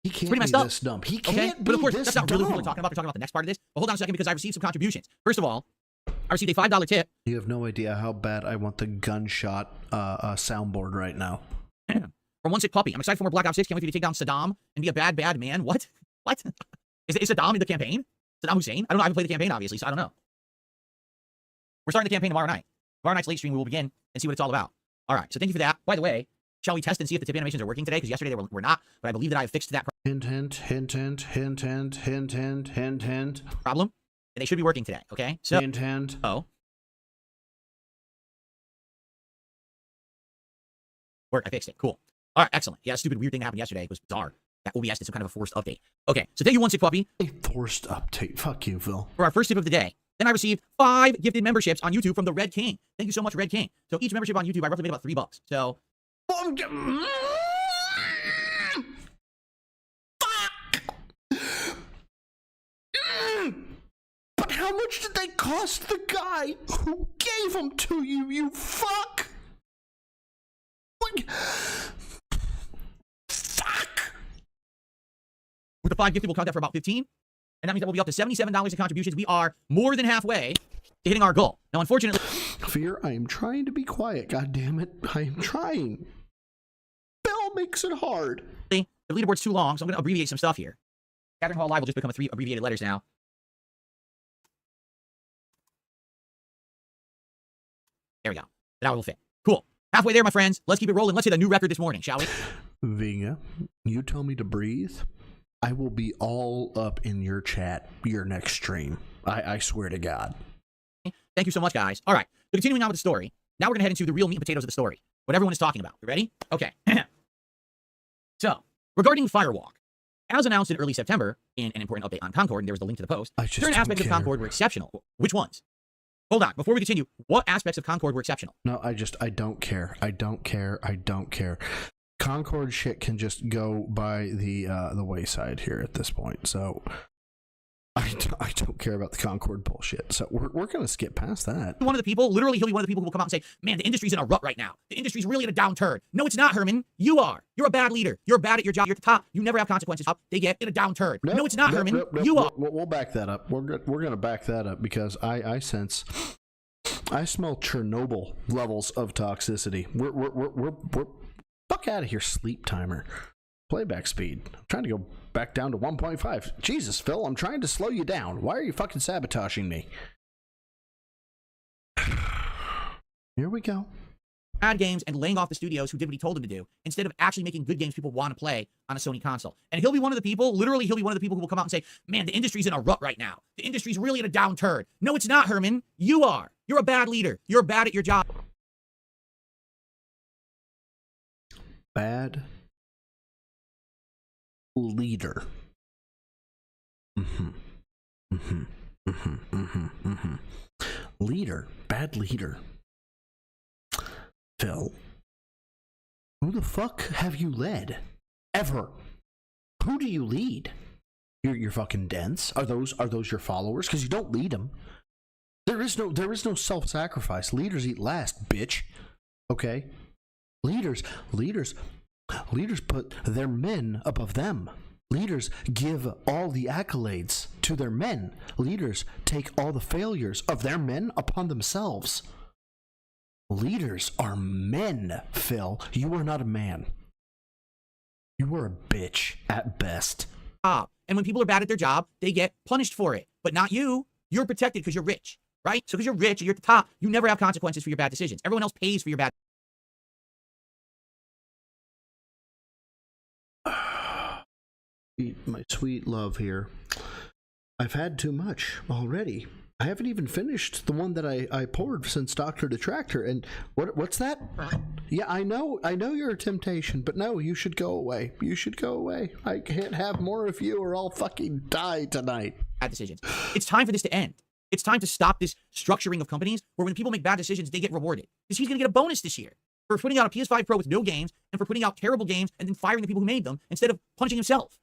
He can't pretty be messed up. this dumb. He Okay, can't but of be course, this that's not really what dumb. we're talking about. They're talking about the next part of this. But hold on a second, because I received some contributions. First of all, I received a $5 tip. You have no idea how bad I want the gunshot soundboard right now. From One Sick Puppy. I'm excited for more Black Ops 6. Can't wait for you to take down Saddam and be a bad, bad man. What? What? Is Saddam in the campaign? Saddam Hussein? I don't know. I haven't played the campaign, obviously, so I don't know. We're starting the campaign tomorrow night. Tomorrow night's late stream, we will begin and see what it's all about. All right, so thank you for that. By the way, shall we test and see if the tip animations are working today? Because yesterday they were not, but I believe that I have fixed that Hint, hint, hint, hint, hint, hint, hint, hint, hint, hint. problem. And they should be working today, okay? So, Hint, hint. oh. Work, I fixed it. Cool. All right, excellent. Yeah, stupid weird thing happened yesterday. It was bizarre. That OBS did some kind of a forced update. Okay, so thank you, One Sick Puppy. A forced update. Fuck you, Phil. For our first tip of the day. Then I received 5 gifted memberships on YouTube from the Red King. Thank you so much, Red King. So each membership on YouTube, I roughly made about $3. So, but how much did they cost the guy who gave them to you, you fuck? What? Fuck! with the 5 gifted, we'll count that for about 15. And that means that we'll be up to $77 in contributions. We are more than halfway to hitting our goal. Now, unfortunately... Fear, I am trying to be quiet, God damn it! I am trying. Bill makes it hard. The leaderboard's too long, so I'm going to abbreviate some stuff here. Gathering Hall Live will just become 3 abbreviated letters now. There we go. That will fit. Cool. Halfway there, my friends. Let's keep it rolling. Let's hit a new record this morning, shall we? Vinga, you tell me to breathe, I will be all up in your chat your next stream. I swear to God. Thank you so much, guys. All right. So continuing on with the story. Now we're going to head into the real meat and potatoes of the story. What everyone is talking about. You ready? Okay. So, regarding Firewalk. As announced in early September, in an important update on Concord, and there was the link to the post, certain aspects of Concord were exceptional. Which ones? Hold on. Before we continue, what aspects of Concord were exceptional? No, I don't care. I don't care. Concord shit can just go by the wayside here at this point. So I don't care about the Concord bullshit. So we're gonna skip past that. One of the people, literally, he'll be one of the people who will come out and say, "Man, the industry's in a rut right now. The industry's really in a downturn." No, it's not, Herman. You are. You're a bad leader. You're bad at your job. You're at the top. You never have consequences. They get in a downturn. No, it's not, Herman. You are. We'll back that up. We're gonna back that up because I sense. I smell Chernobyl levels of toxicity. We're fuck out of here, sleep timer. Playback speed. I'm trying to go back down to 1.5. Jesus, Phil, I'm trying to slow you down. Why are you fucking sabotaging me? Here we go. Bad games and laying off the studios who did what he told them to do, instead of actually making good games people want to play on a Sony console. And he'll be one of the people, literally, he'll be one of the people who will come out and say, "Man, the industry's in a rut right now. The industry's really in a downturn." No, it's not, Herman. You are. You're a bad leader. You're bad at your job. Bad leader. Leader. Bad leader. Phil, who the fuck have you led? Ever? Who do you lead? You're fucking dense. Are those your followers? Because you don't lead them. There is no self-sacrifice. Leaders eat last, bitch. Okay? Leaders put their men above them. Leaders give all the accolades to their men. Leaders take all the failures of their men upon themselves. Leaders are men, Phil. You are not a man. You are a bitch at best. And when people are bad at their job, they get punished for it. But not you. You're protected because you're rich, right? So because you're rich and you're at the top, you never have consequences for your bad decisions. Everyone else pays for your bad. My sweet love here. I've had too much already. I haven't even finished the one that I poured since Dr. Detractor. And what's that? Yeah, I know you're a temptation, but no, you should go away. You should go away. I can't have more of you or I'll fucking die tonight. Bad decisions. It's time for this to end. It's time to stop this structuring of companies where when people make bad decisions, they get rewarded. Because he's going to get a bonus this year for putting out a PS5 Pro with no games and for putting out terrible games and then firing the people who made them instead of punishing himself.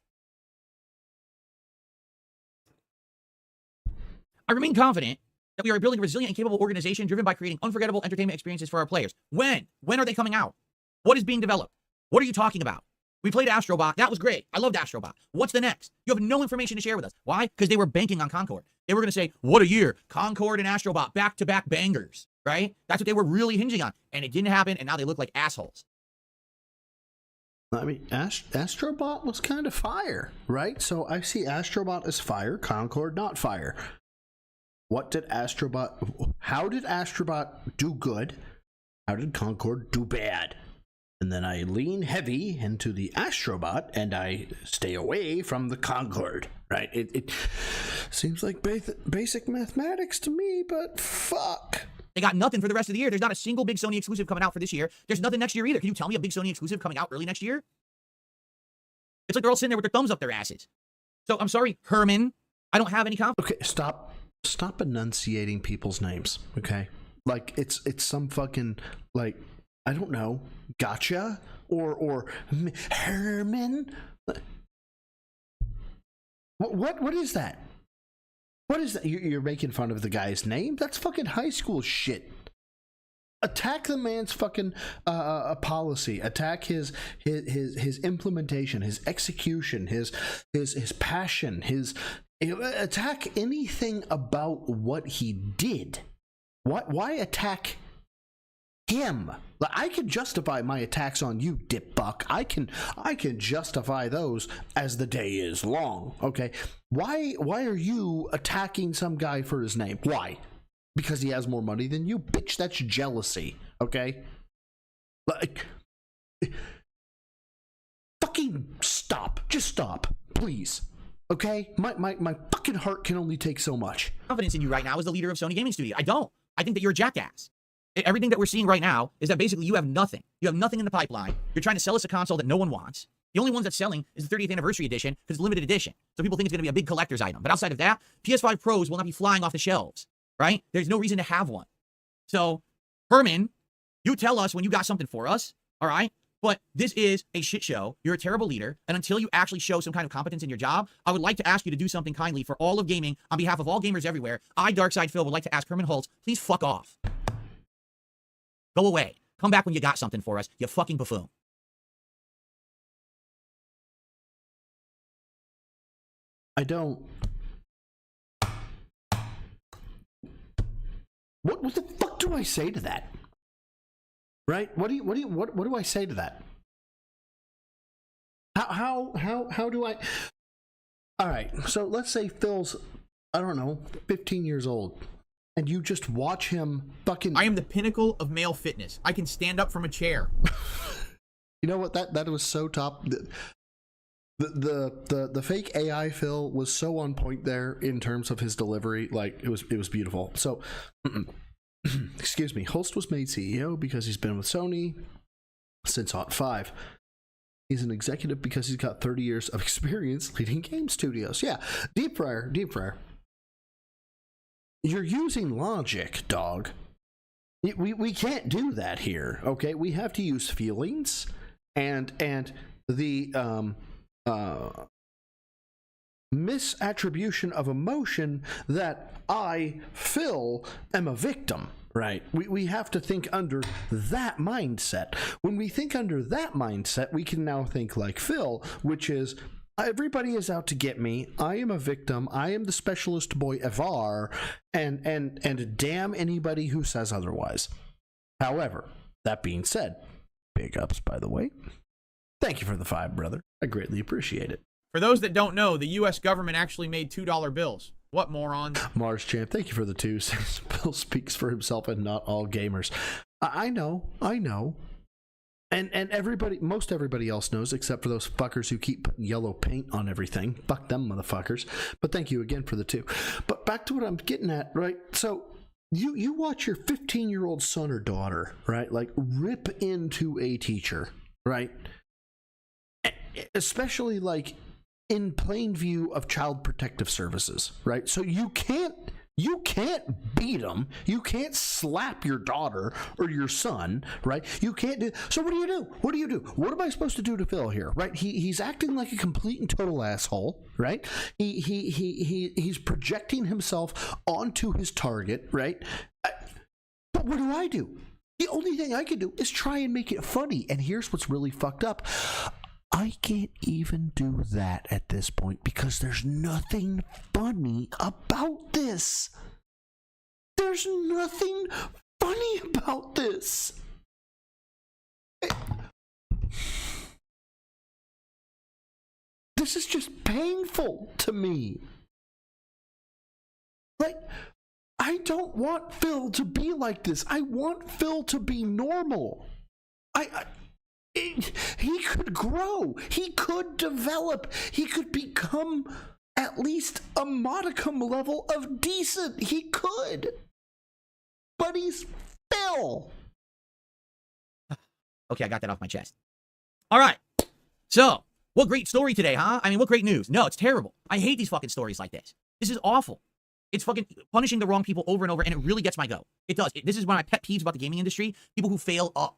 I remain confident that we are building a resilient and capable organization driven by creating unforgettable entertainment experiences for our players. When? When are they coming out? What is being developed? What are you talking about? We played Astrobot. That was great. I loved Astrobot. What's the next? You have no information to share with us. Why? Because they were banking on Concord. They were going to say, what a year. Concord and Astrobot, back-to-back bangers, right? That's what they were really hinging on. And it didn't happen, and now they look like assholes. I mean, Astrobot was kind of fire, right? So I see Astrobot as fire, Concord not fire. How did Astrobot do good? How did Concord do bad? And then I lean heavy into the Astrobot and I stay away from the Concord, right? It seems like basic mathematics to me, but fuck. They got nothing for the rest of the year. There's not a single big Sony exclusive coming out for this year. There's nothing next year either. Can you tell me a big Sony exclusive coming out early next year? It's like they're all sitting there with their thumbs up their asses. So I'm sorry, Herman. I don't have any confidence. Okay, stop enunciating people's names, okay? Like it's some fucking, like, I don't know, gotcha or Herman. What is that? What is that? You're making fun of the guy's name? That's fucking high school shit. Attack the man's fucking policy. Attack his implementation, his execution, his passion, attack anything about what he did. Why attack him? I can justify my attacks on you, dipbuck. I can justify those as the day is long. Okay, why are you attacking some guy for his name? Why? Because he has more money than you, bitch. That's jealousy. Okay, like, fucking stop. Just stop, please. Okay, my fucking heart can only take so much. Confidence in you right now as the leader of Sony Gaming Studio. I don't. I think that you're a jackass. Everything that we're seeing right now is that basically you have nothing. You have nothing in the pipeline. You're trying to sell us a console that no one wants. The only ones that's selling is the 30th anniversary edition because it's limited edition. So people think it's going to be a big collector's item. But outside of that, PS5 Pros will not be flying off the shelves, right? There's no reason to have one. So, Herman, you tell us when you got something for us, all right? But this is a shit show. You're a terrible leader. And until you actually show some kind of competence in your job, I would like to ask you to do something kindly for all of gaming on behalf of all gamers everywhere. I, Darkside Phil, would like to ask Herman Holtz, please fuck off. Go away. Come back when you got something for us, you fucking buffoon. I don't. What the fuck do I say to that? Right? What do I say to that? How do I? All right. So let's say Phil's, I don't know, 15 years old. And you just watch him fucking. I am the pinnacle of male fitness. I can stand up from a chair. You know what? That was so top. The fake AI Phil was so on point there in terms of his delivery. Like it was beautiful. So, excuse me. Holst was made CEO because he's been with Sony since Hot 5. He's an executive because he's got 30 years of experience leading game studios. Yeah, deep fryer. You're using logic, dog. We can't do that here, okay? We have to use feelings and the misattribution of emotion that I, Phil, am a victim, right? We have to think under that mindset. When we think under that mindset, we can now think like Phil, which is, everybody is out to get me. I am a victim. I am the specialist boy ever, and damn anybody who says otherwise. However, that being said, big ups, by the way. Thank you for the 5, brother. I greatly appreciate it. For those that don't know, the U.S. government actually made $2 bills. What morons? Mars Champ, thank you for the 2. Since Bill speaks for himself and not all gamers. I know. And everybody, most everybody else knows, except for those fuckers who keep putting yellow paint on everything. Fuck them motherfuckers. But thank you again for the 2. But back to what I'm getting at, right? So you watch your 15-year-old son or daughter, right? Like rip into a teacher, right? Especially like in plain view of Child Protective Services, right? So you can't beat them. You can't slap your daughter or your son, right? You can't do. So what do you do? What am I supposed to do to Phil here, right? He's acting like a complete and total asshole, right? He's projecting himself onto his target, right? But what do? The only thing I can do is try and make it funny. And here's what's really fucked up. I can't even do that at this point because there's nothing funny about this. There's nothing funny about this. This is just painful to me. Like, I don't want Phil to be like this. I want Phil to be normal. He could grow. He could develop. He could become at least a modicum level of decent. He could. But he's Phil. Okay, I got that off my chest. All right. So, what great story today, huh? I mean, what great news. No, it's terrible. I hate these fucking stories like this. This is awful. It's fucking punishing the wrong people over and over, and it really gets my goat. It does. This is one of my pet peeves about the gaming industry. People who fail up.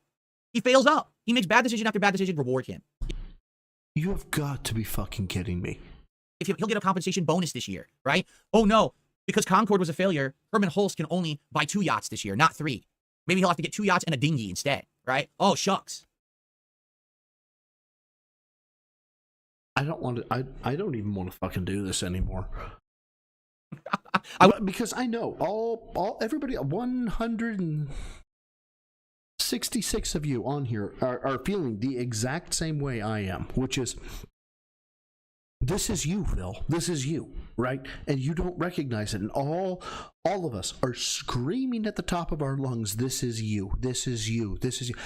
He fails up. He makes bad decision after bad decision. Reward him. You have got to be fucking kidding me. If he'll get a compensation bonus this year, right? Oh no, because Concord was a failure, Herman Hulst can only buy 2 yachts this year, not 3. Maybe he'll have to get 2 yachts and a dinghy instead, right? Oh shucks. I don't want to. I don't even want to fucking do this anymore. Because I know everybody, 166 of you on here are feeling the exact same way I am, which is, this is you, Phil. This is you, right? And you don't recognize it. And all of us are screaming at the top of our lungs, this is you, this is you, this is you.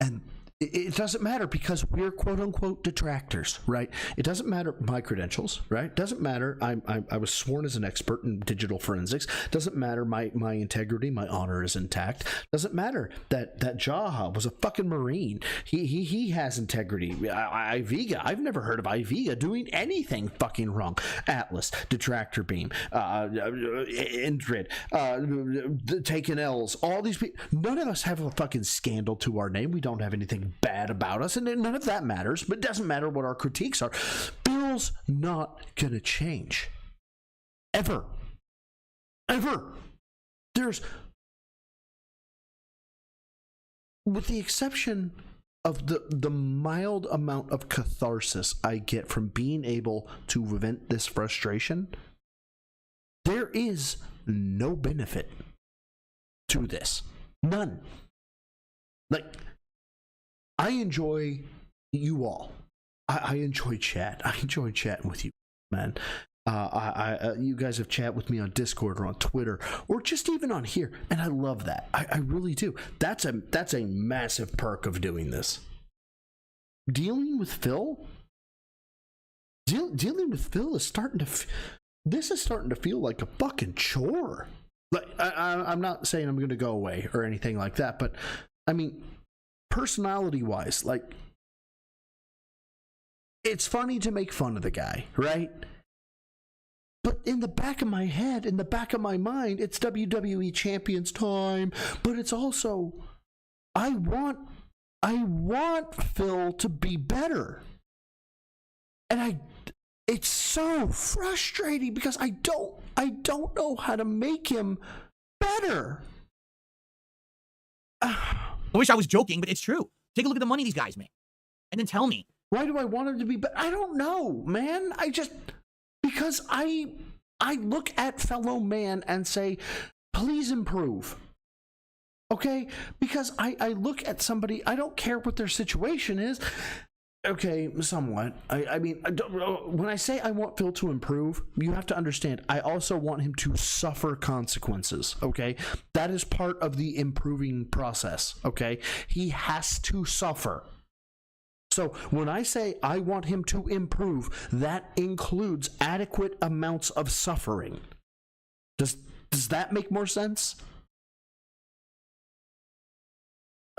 And it doesn't matter because we're quote unquote detractors, right? It doesn't matter my credentials, right? It doesn't matter I was sworn as an expert in digital forensics. Doesn't matter my integrity, my honor is intact. Doesn't matter that Jaha was a fucking Marine. He has integrity. Iviga, I've never heard of Iviga doing anything fucking wrong. Atlas, detractor beam, Indrid, taking L's, all these people. None of us have a fucking scandal to our name. We don't have anything bad about us, and none of that matters, but it doesn't matter what our critiques are. Bill's not gonna change. Ever. There's, with the exception of the mild amount of catharsis I get from being able to vent this frustration, there is no benefit to this. None. Like, I enjoy you all. I enjoy chat. I enjoy chatting with you, man. You guys have chat with me on Discord or on Twitter or just even on here, and I love that. I really do. That's a massive perk of doing this. Dealing with Phil. Dealing with Phil is starting to. This is starting to feel like a fucking chore. Like I'm not saying I'm going to go away or anything like that, but I mean, personality wise, like, it's funny to make fun of the guy, right? But in the back of my head, in the back of my mind, it's WWE Champions time, but it's also, I want Phil to be better. And it's so frustrating because I don't know how to make him better. I wish I was joking, but it's true. Take a look at the money these guys make, and then tell me. Why do I want him to be better? I don't know, man. Because I look at fellow man and say, please improve. Okay? Because I look at somebody, I don't care what their situation is. Okay, somewhat. I mean, when I say I want Phil to improve, you have to understand, I also want him to suffer consequences, okay? That is part of the improving process, okay? He has to suffer. So when I say I want him to improve, that includes adequate amounts of suffering. Does that make more sense?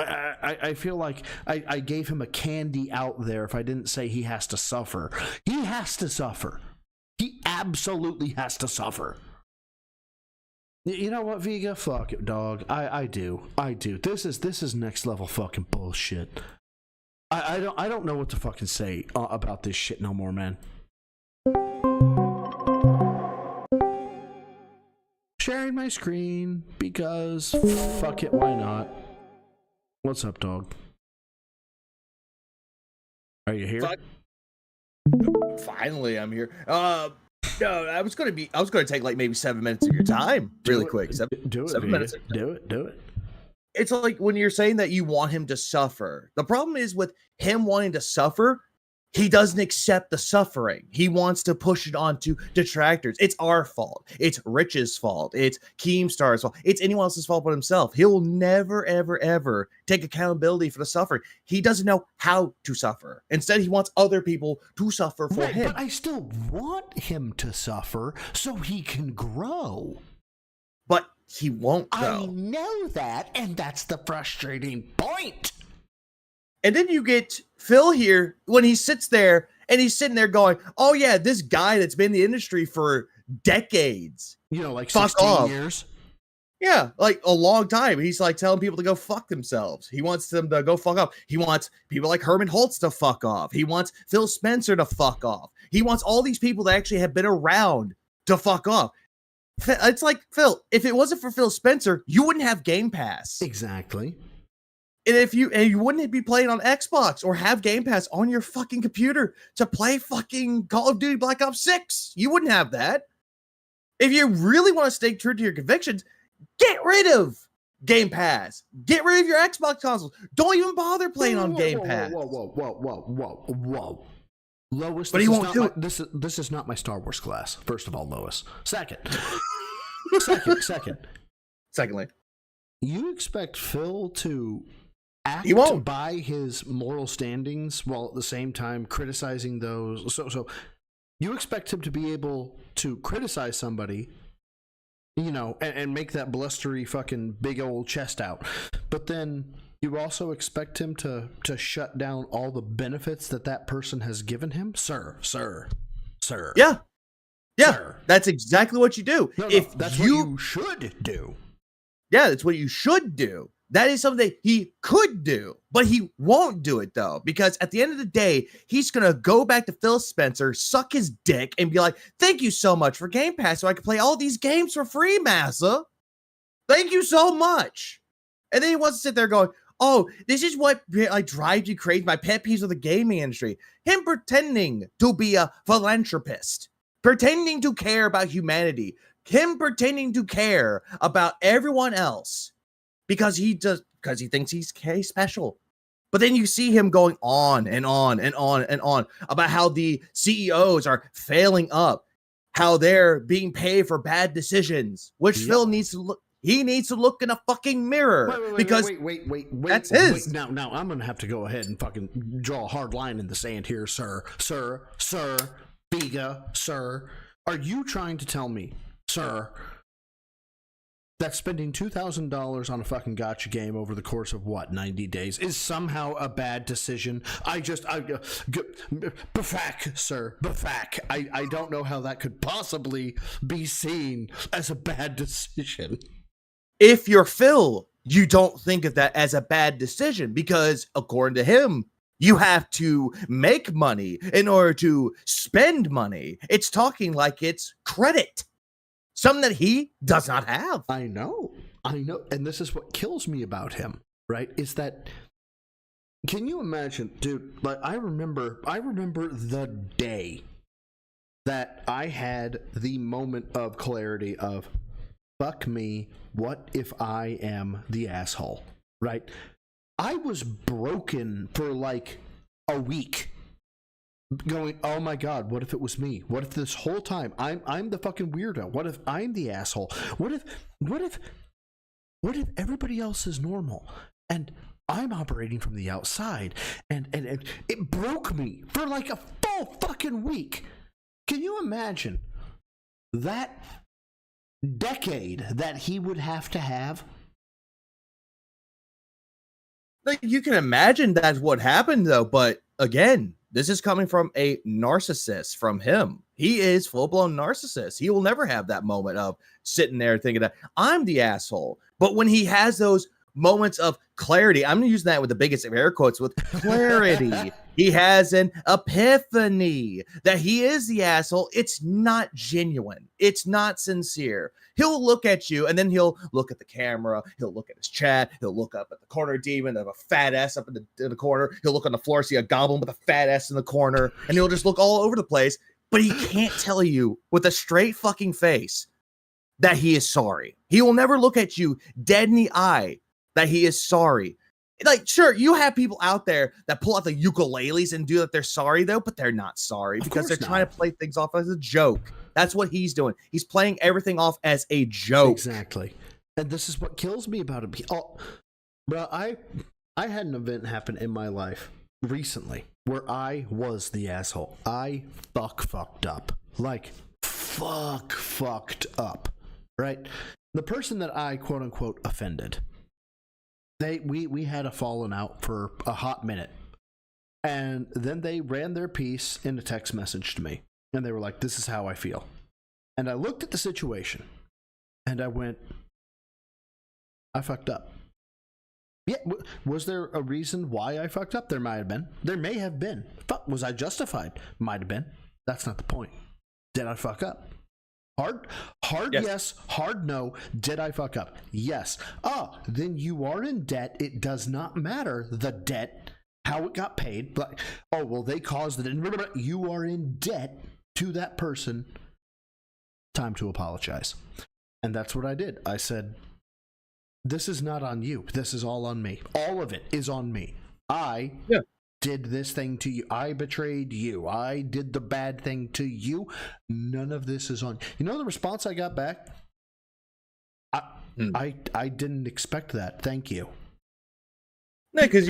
I feel like I gave him a candy out there if I didn't say he has to suffer. He has to suffer. He absolutely has to suffer. You know what, Vega? Fuck it, dog. I do. This is next level fucking bullshit. I don't know what to fucking say about this shit no more, man. Sharing my screen because fuck it, why not? What's up, dog? Are you here? Finally, I'm here. No, I was gonna take like maybe 7 minutes of your time, really quick. Do it. 7 minutes. Do it. It's like when you're saying that you want him to suffer. The problem is with him wanting to suffer, he doesn't accept the suffering. He wants to push it onto detractors. It's our fault. It's Rich's fault. It's Keemstar's fault. It's anyone else's fault but himself. He'll never, ever, ever take accountability for the suffering. He doesn't know how to suffer. Instead, he wants other people to suffer for him. But I still want him to suffer so he can grow. But he won't, though. I know that, and that's the frustrating point. And then you get Phil here when he sits there and he's sitting there going, oh, yeah, this guy that's been in the industry for decades. You know, like fuck 16 off. years. Yeah, like a long time. He's like telling people to go fuck themselves. He wants them to go fuck off. He wants people like Herman Holtz to fuck off. He wants Phil Spencer to fuck off. He wants all these people that actually have been around to fuck off. It's like, Phil, if it wasn't for Phil Spencer, you wouldn't have Game Pass. Exactly. And you wouldn't be playing on Xbox or have Game Pass on your fucking computer to play fucking Call of Duty Black Ops 6. You wouldn't have that. If you really want to stay true to your convictions, get rid of Game Pass. Get rid of your Xbox consoles. Don't even bother playing on Game Pass. Whoa. Lois, but he won't do it. This is not my Star Wars class. First of all, Lois. Secondly, you expect Phil to act by his moral standings while at the same time criticizing those. So you expect him to be able to criticize somebody, you know, and make that blustery fucking big old chest out. But then you also expect him to shut down all the benefits that person has given him? Sir. Yeah. Sir. That's exactly what you do. That's what you should do. Yeah, that's what you should do. That is something he could do, but he won't do it, though, because at the end of the day, he's going to go back to Phil Spencer, suck his dick, and be like, thank you so much for Game Pass so I can play all these games for free, massa. Thank you so much. And then he wants to sit there going, oh, this is what drives you crazy, my pet peeves of the gaming industry. Him pretending to be a philanthropist, pretending to care about humanity, him pretending to care about everyone else. Because he thinks he's special. But then you see him going on and on and on and on about how the CEOs are failing up, how they're being paid for bad decisions, which Phil needs to look. He needs to look in a fucking mirror wait. That's his. Now I'm gonna have to go ahead and fucking draw a hard line in the sand here, sir, Biga, sir. Are you trying to tell me, sir, that spending $2,000 on a fucking gacha game over the course of 90 days is somehow a bad decision? Bafack, sir, bafack. I don't know how that could possibly be seen as a bad decision. If you're Phil, you don't think of that as a bad decision because, according to him, you have to make money in order to spend money. It's talking like it's credit. Something that he does not have. I know. And this is what kills me about him, right? Is that, can you imagine, dude, like I remember the day that I had the moment of clarity of, fuck me, what if I am the asshole, right? I was broken for like a week. Going, oh my god, what if it was me? What if this whole time I'm the fucking weirdo? What if I'm the asshole? What if everybody else is normal and I'm operating from the outside? And it broke me for like a full fucking week. Can you imagine that decade that he would have to have? Like, you can imagine that's what happened, though, but again, this is coming from a narcissist, from him. He is full-blown narcissist. He will never have that moment of sitting there thinking that I'm the asshole. But when he has those moments of clarity, I'm using that with the biggest of air quotes, with clarity. he has an epiphany that he is the asshole. It's not genuine. It's not sincere. He'll look at you and then he'll look at the camera. He'll look at his chat. He'll look up at the corner demon of a fat ass up in the corner. He'll look on the floor, see a goblin with a fat ass in the corner, and he'll just look all over the place. But he can't tell you with a straight fucking face that he is sorry. He will never look at you dead in the eye that he is sorry. Like, sure, you have people out there that pull out the ukuleles and do that they're sorry, though, but they're not sorry because they're trying to play things off as a joke. That's what he's doing. He's playing everything off as a joke. Exactly. And this is what kills me about it. Oh, bro, I had an event happen in my life recently where I was the asshole. I fucked up. Like, fucked up. Right? The person that I quote unquote offended. We had a falling out for a hot minute. And then they ran their piece in a text message to me. And they were like, this is how I feel. And I looked at the situation. And I went, I fucked up. Yeah, was there a reason why I fucked up? There might have been. There may have been. Was I justified? Might have been. That's not the point. Did I fuck up? Hard yes, hard no. Did I fuck up? Yes. Then you are in debt. It does not matter the debt, how it got paid. But they caused it. You are in debt to that person. Time to apologize. And that's what I did. I said, this is not on you. This is all on me. All of it is on me. I did this thing to you. I betrayed you. I did the bad thing to you. None of this is on you. Know the response I got back? I didn't expect that. Thank you. No, because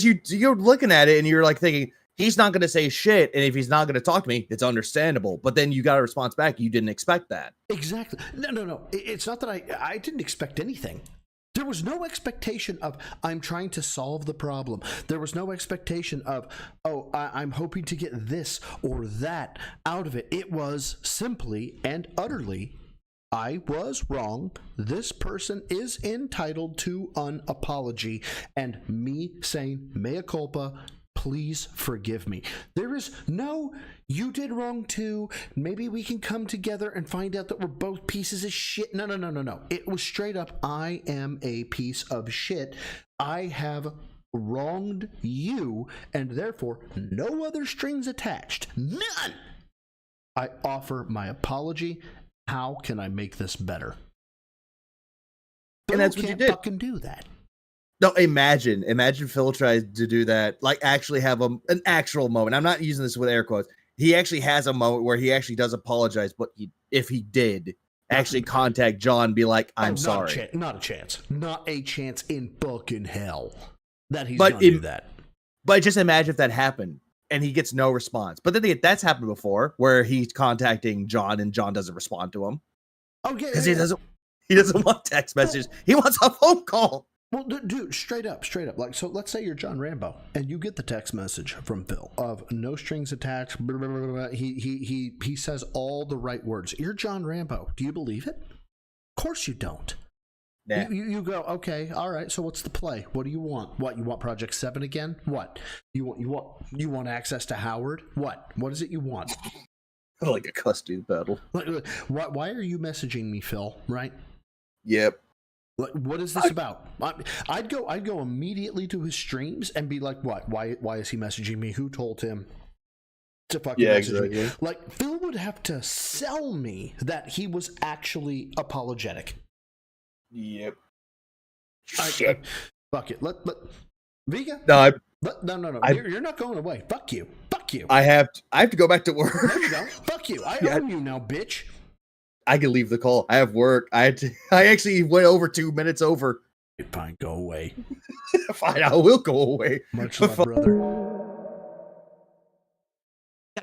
you're looking at it and you're like thinking he's not going to say shit, and if he's not going to talk to me, it's understandable. But then you got a response back. You didn't expect that. Exactly. No. It's not that I didn't expect anything. There was no expectation of I'm trying to solve the problem. There was no expectation of, I'm hoping to get this or that out of it. It was simply and utterly, I was wrong. This person is entitled to an apology, and me saying mea culpa, please forgive me. There is no, you did wrong too. Maybe we can come together and find out that we're both pieces of shit. No. It was straight up, I am a piece of shit. I have wronged you, and therefore no other strings attached. None. I offer my apology. How can I make this better? And that's what you did. Fucking do that. No, imagine Phil tried to do that, like actually have an actual moment. I'm not using this with air quotes. He actually has a moment where he actually does apologize, but if he did actually contact John and be like, I'm sorry. Not a chance. Not a chance in fucking hell that he's going to do that. But just imagine if that happened and he gets no response. But then that's happened before where he's contacting John and John doesn't respond to him. Okay. Because he doesn't want text messages. He wants a phone call. Well, dude, straight up. Like, so let's say you're John Rambo and you get the text message from Phil of no strings attached. Blah, blah, blah, blah. He says all the right words. You're John Rambo. Do you believe it? Of course you don't. Nah. You go, okay, all right. So what's the play? What do you want? What, you want Project 7 again? What? You want access to Howard? What is it you want? Like a custody battle. Why are you messaging me, Phil? Right? Yep. What is this about? I'd go immediately to his streams and be like, what? Why is he messaging me? Who told him to fucking message me? Like, Phil would have to sell me that he was actually apologetic. Yep. Shit. Fuck it. Let Vega. No. No. You're not going away. Fuck you. I have to go back to work. There you go. Fuck you. I own you now, bitch. I can leave the call. I have work. I actually went over 2 minutes over. Fine, go away. Fine, I will go away. Much love, brother.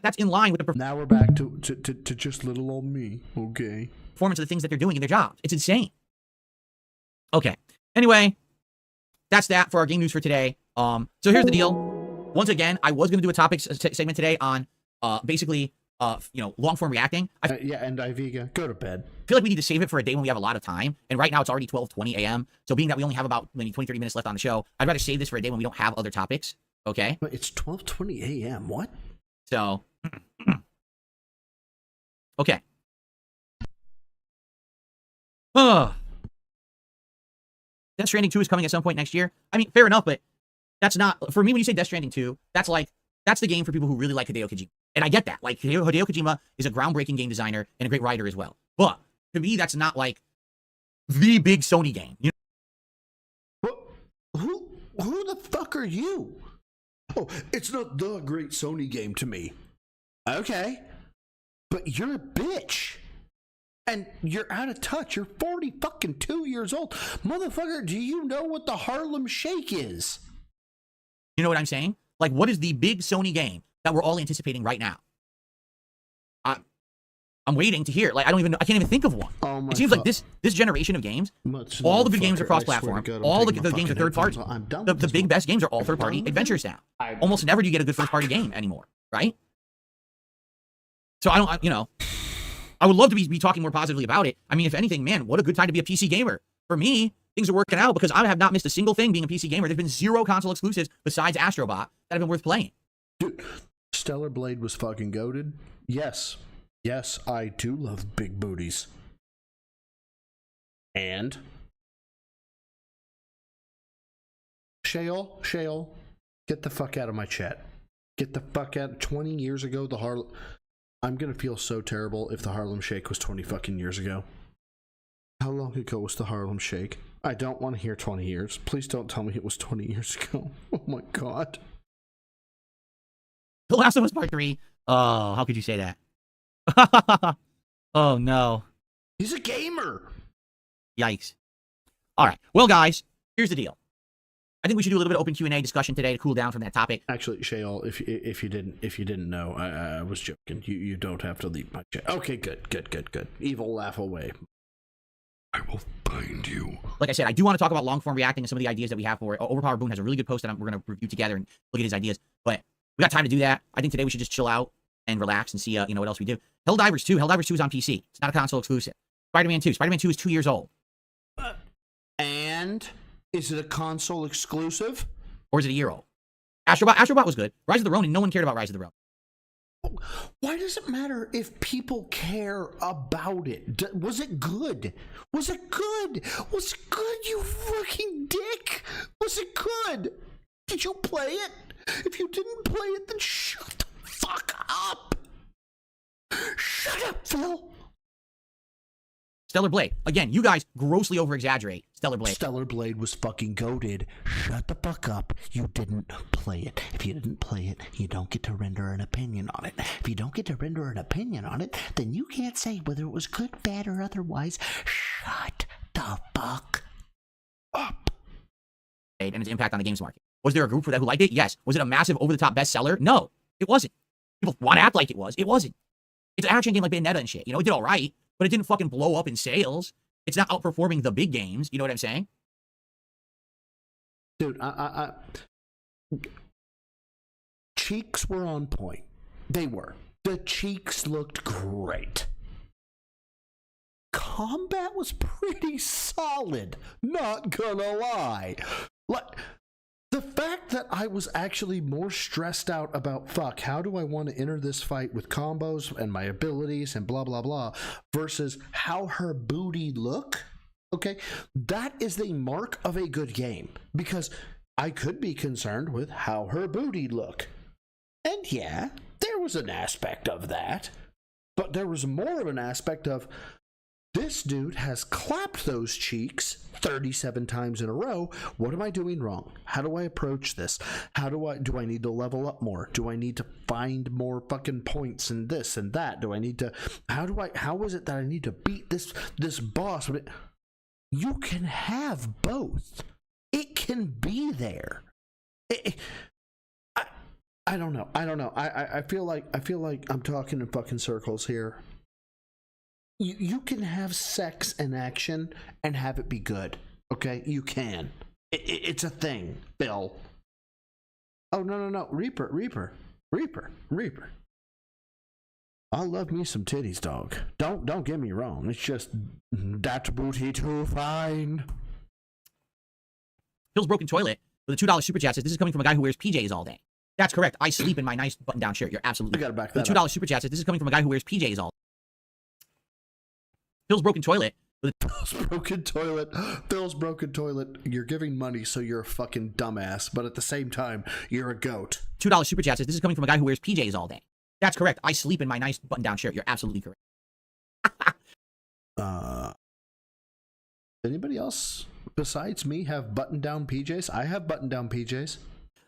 That's in line with the Now we're back to just little old me. Okay. performance of the things that they're doing in their jobs. It's insane. Okay. Anyway, that's that for our game news for today. So here's the deal. Once again, I was going to do a topic segment today on basically long form reacting. And Iviga, go to bed. I feel like we need to save it for a day when we have a lot of time. And right now it's already 12:20 a.m. So being that we only have about maybe 20, 30 minutes left on the show, I'd rather save this for a day when we don't have other topics. Okay? Wait, it's 12:20 a.m. What? So, okay. Death Stranding 2 is coming at some point next year. I mean, fair enough, but that's not, for me, when you say Death Stranding 2, that's the game for people who really like Hideo Kojima. And I get that. Like, Hideo Kojima is a groundbreaking game designer and a great writer as well. But to me, that's not like the big Sony game. You know? Who the fuck are you? Oh, it's not the great Sony game to me. Okay. But you're a bitch. And you're out of touch. You're 42 years old. Motherfucker, do you know what the Harlem Shake is? You know what I'm saying? Like, what is the big Sony game that we're all anticipating right now? I'm waiting to hear. Like, I can't even think of one. Oh, it seems like this generation of games, all the good games are cross-platform. All the games are third-party. The big best games are all third-party adventures now. Almost never do you get a good first-party game anymore, right? So I would love to be talking more positively about it. I mean, if anything, man, what a good time to be a PC gamer. For me, things are working out because I have not missed a single thing being a PC gamer. There's been 0 console exclusives besides Astrobot that have been worth playing. Dude, Stellar Blade was fucking goated. Yes. Yes, I do love big booties. And? Shale, get the fuck out of my chat. Get the fuck out. 20 years ago, I'm gonna feel so terrible if the Harlem Shake was 20 fucking years ago. How long ago was the Harlem Shake? I don't want to hear 20 years. Please don't tell me it was 20 years ago. Oh my god. The Last of Us Part 3. Oh, how could you say that? Oh no. He's a gamer. Yikes. All right. Well, guys, here's the deal. I think we should do a little bit of open Q&A discussion today to cool down from that topic. Actually, Shale, if you didn't know, I was joking. You don't have to leave my chat. Okay, good. Evil laugh away. I will find you. Like I said, I do want to talk about long form reacting and some of the ideas that we have for it. Overpower Boone has a really good post that we're going to review together and look at his ideas. But we got time to do that. I think today we should just chill out and relax and see what else we do. Helldivers 2. Helldivers 2 is on PC. It's not a console exclusive. Spider-Man 2. Spider-Man 2 is 2 years old. And is it a console exclusive? Or is it a year old? Astrobot was good. Rise of the Ronin, no one cared about Rise of the Ronin. Why does it matter if people care about it? Was it good? Was it good? Was it good, you fucking dick? Was it good? Did you play it? If you didn't play it, then shut the fuck up. Shut up, Phil. Stellar Blade. Again, you guys grossly over-exaggerate Stellar Blade. Stellar Blade was fucking goated. Shut the fuck up. You didn't play it. If you didn't play it, you don't get to render an opinion on it. If you don't get to render an opinion on it, then you can't say whether it was good, bad, or otherwise. Shut the fuck up. And its impact on the games market. Was there a group for that who liked it? Yes. Was it a massive over-the-top bestseller? No, it wasn't. People want to act like it was. It wasn't. It's an action game like Bayonetta and shit. It did all right, but it didn't fucking blow up in sales. It's not outperforming the big games. You know what I'm saying? Dude, cheeks were on point. They were. The cheeks looked great. Combat was pretty solid. Not gonna lie. Like, the fact that I was actually more stressed out about, fuck, how do I want to enter this fight with combos and my abilities and blah, blah, blah, versus how her booty look, okay, that is the mark of a good game. Because I could be concerned with how her booty look. And yeah, there was an aspect of that. But there was more of an aspect of, this dude has clapped those cheeks 37 times in a row. What am I doing wrong? How do I approach this? Do I need to level up more? Do I need to find more fucking points in this and that? Do I need to, how is it that I need to beat this boss? You can have both. It can be there. I don't know. I feel like I'm talking in fucking circles here. You can have sex and action and have it be good. Okay? You can. It's a thing, Bill. Oh, no. Reaper. I love me some titties, dog. Don't get me wrong. It's just that booty too fine. Phil's Broken Toilet with a $2 super chat says, this is coming from a guy who wears PJs all day. That's correct. I sleep in my nice button-down shirt. You're absolutely I gotta back with that a $2 up. super chat says, this is coming from a guy who wears PJs all day. Phil's broken toilet. Phil's broken toilet. Phil's broken toilet. You're giving money, so you're a fucking dumbass. But at the same time, you're a goat. $2 super chat says, this is coming from a guy who wears PJs all day. That's correct. I sleep in my nice button-down shirt. You're absolutely correct. Anybody else besides me have button-down PJs? I have button-down PJs.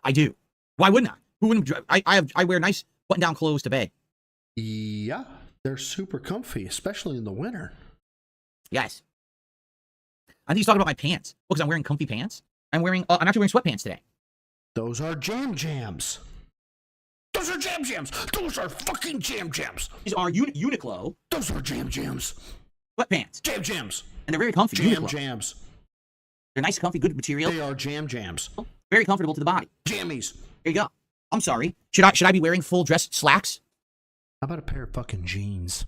I do. Why wouldn't I? Who wouldn't? I wear nice button-down clothes to bed. Yeah, they're super comfy, especially in the winter. Yes. I think he's talking about my pants. Well, because I'm wearing comfy pants. I'm actually wearing sweatpants today. Those are jam jams. Those are jam jams. Those are fucking jam jams. These are Uniqlo. Those are jam jams. Sweatpants. Jam jams. And they're very comfy. Jam Uniqlo. jams. They're nice, comfy, good material. They are jam jams. Very comfortable to the body. Jammies. There you go. I'm sorry. Should I be wearing full dress slacks How about a pair of fucking jeans?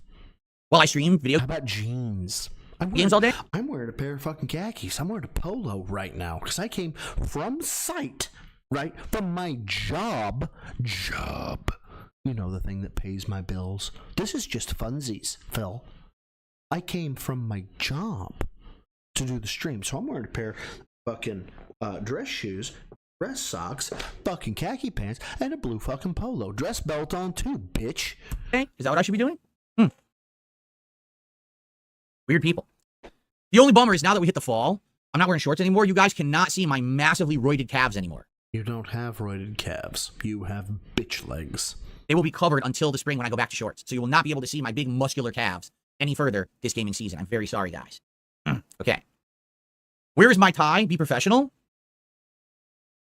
while I stream video How about jeans? games all day? I'm wearing a pair of fucking khakis. I'm wearing a polo right now because I came from site, right? From my job. You know, the thing that pays my bills. This is just funsies, Phil. I came from my job to do the stream. So I'm wearing a pair of fucking dress shoes, dress socks, fucking khaki pants, and a blue fucking polo. Dress belt on too, bitch. Hey, is that what I should be doing? Weird people. The only bummer is now that we hit the fall, I'm not wearing shorts anymore. You guys cannot see my massively roided calves anymore. You don't have roided calves. You have bitch legs. They will be covered until the spring when I go back to shorts. So you will not be able to see my big muscular calves any further this gaming season. I'm very sorry, guys. Okay. Where is my tie? Be professional?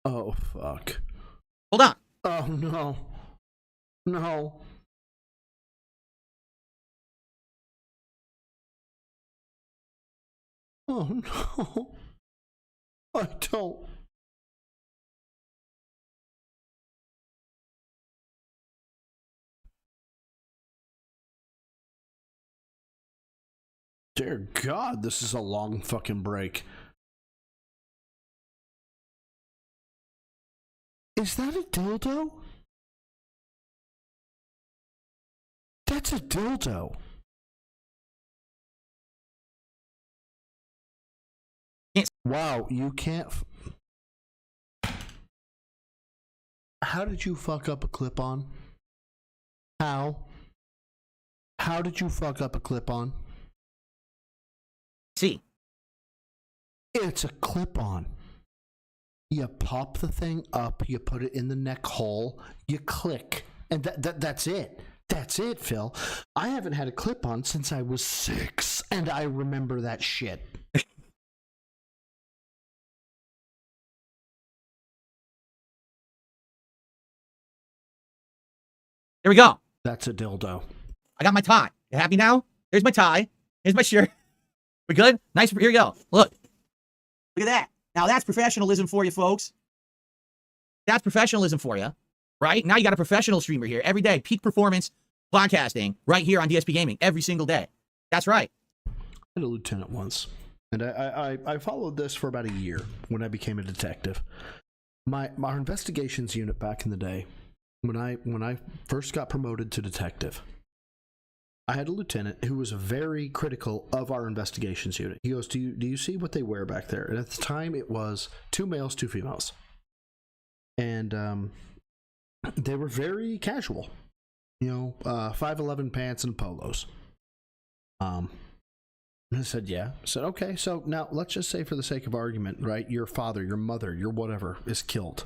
Oh, fuck. Hold on. Oh, no. No. Oh, no. I don't. Dear God, this is a long fucking break. Is that a dildo? That's a dildo. Wow, you can't. How did you fuck up a clip-on? How? How did you fuck up a clip-on? See. It's a clip-on. You pop the thing up, you put it in the neck hole, you click, and that's it. That's it, Phil. I haven't had a clip-on since I was 6, and I remember that shit. There we go. That's a dildo. I got my tie. You happy now? Here's my tie. Here's my shirt. We good? Nice. Here we go. Look. Look at that. Now that's professionalism for you, folks. That's professionalism for you, right? Now you got a professional streamer here every day. Peak performance podcasting right here on DSP Gaming every single day. That's right. I had a lieutenant once, and I followed this for about a year when I became a detective. Our investigations unit back in the day, when I first got promoted to detective, I had a lieutenant who was very critical of our investigations unit. He goes, do you see what they wear back there? And at the time, it was 2 males, 2 females. And they were very casual. 5'11" pants and polos. And I said, yeah. I said, okay, so now let's just say for the sake of argument, right, your father, your mother, your whatever is killed.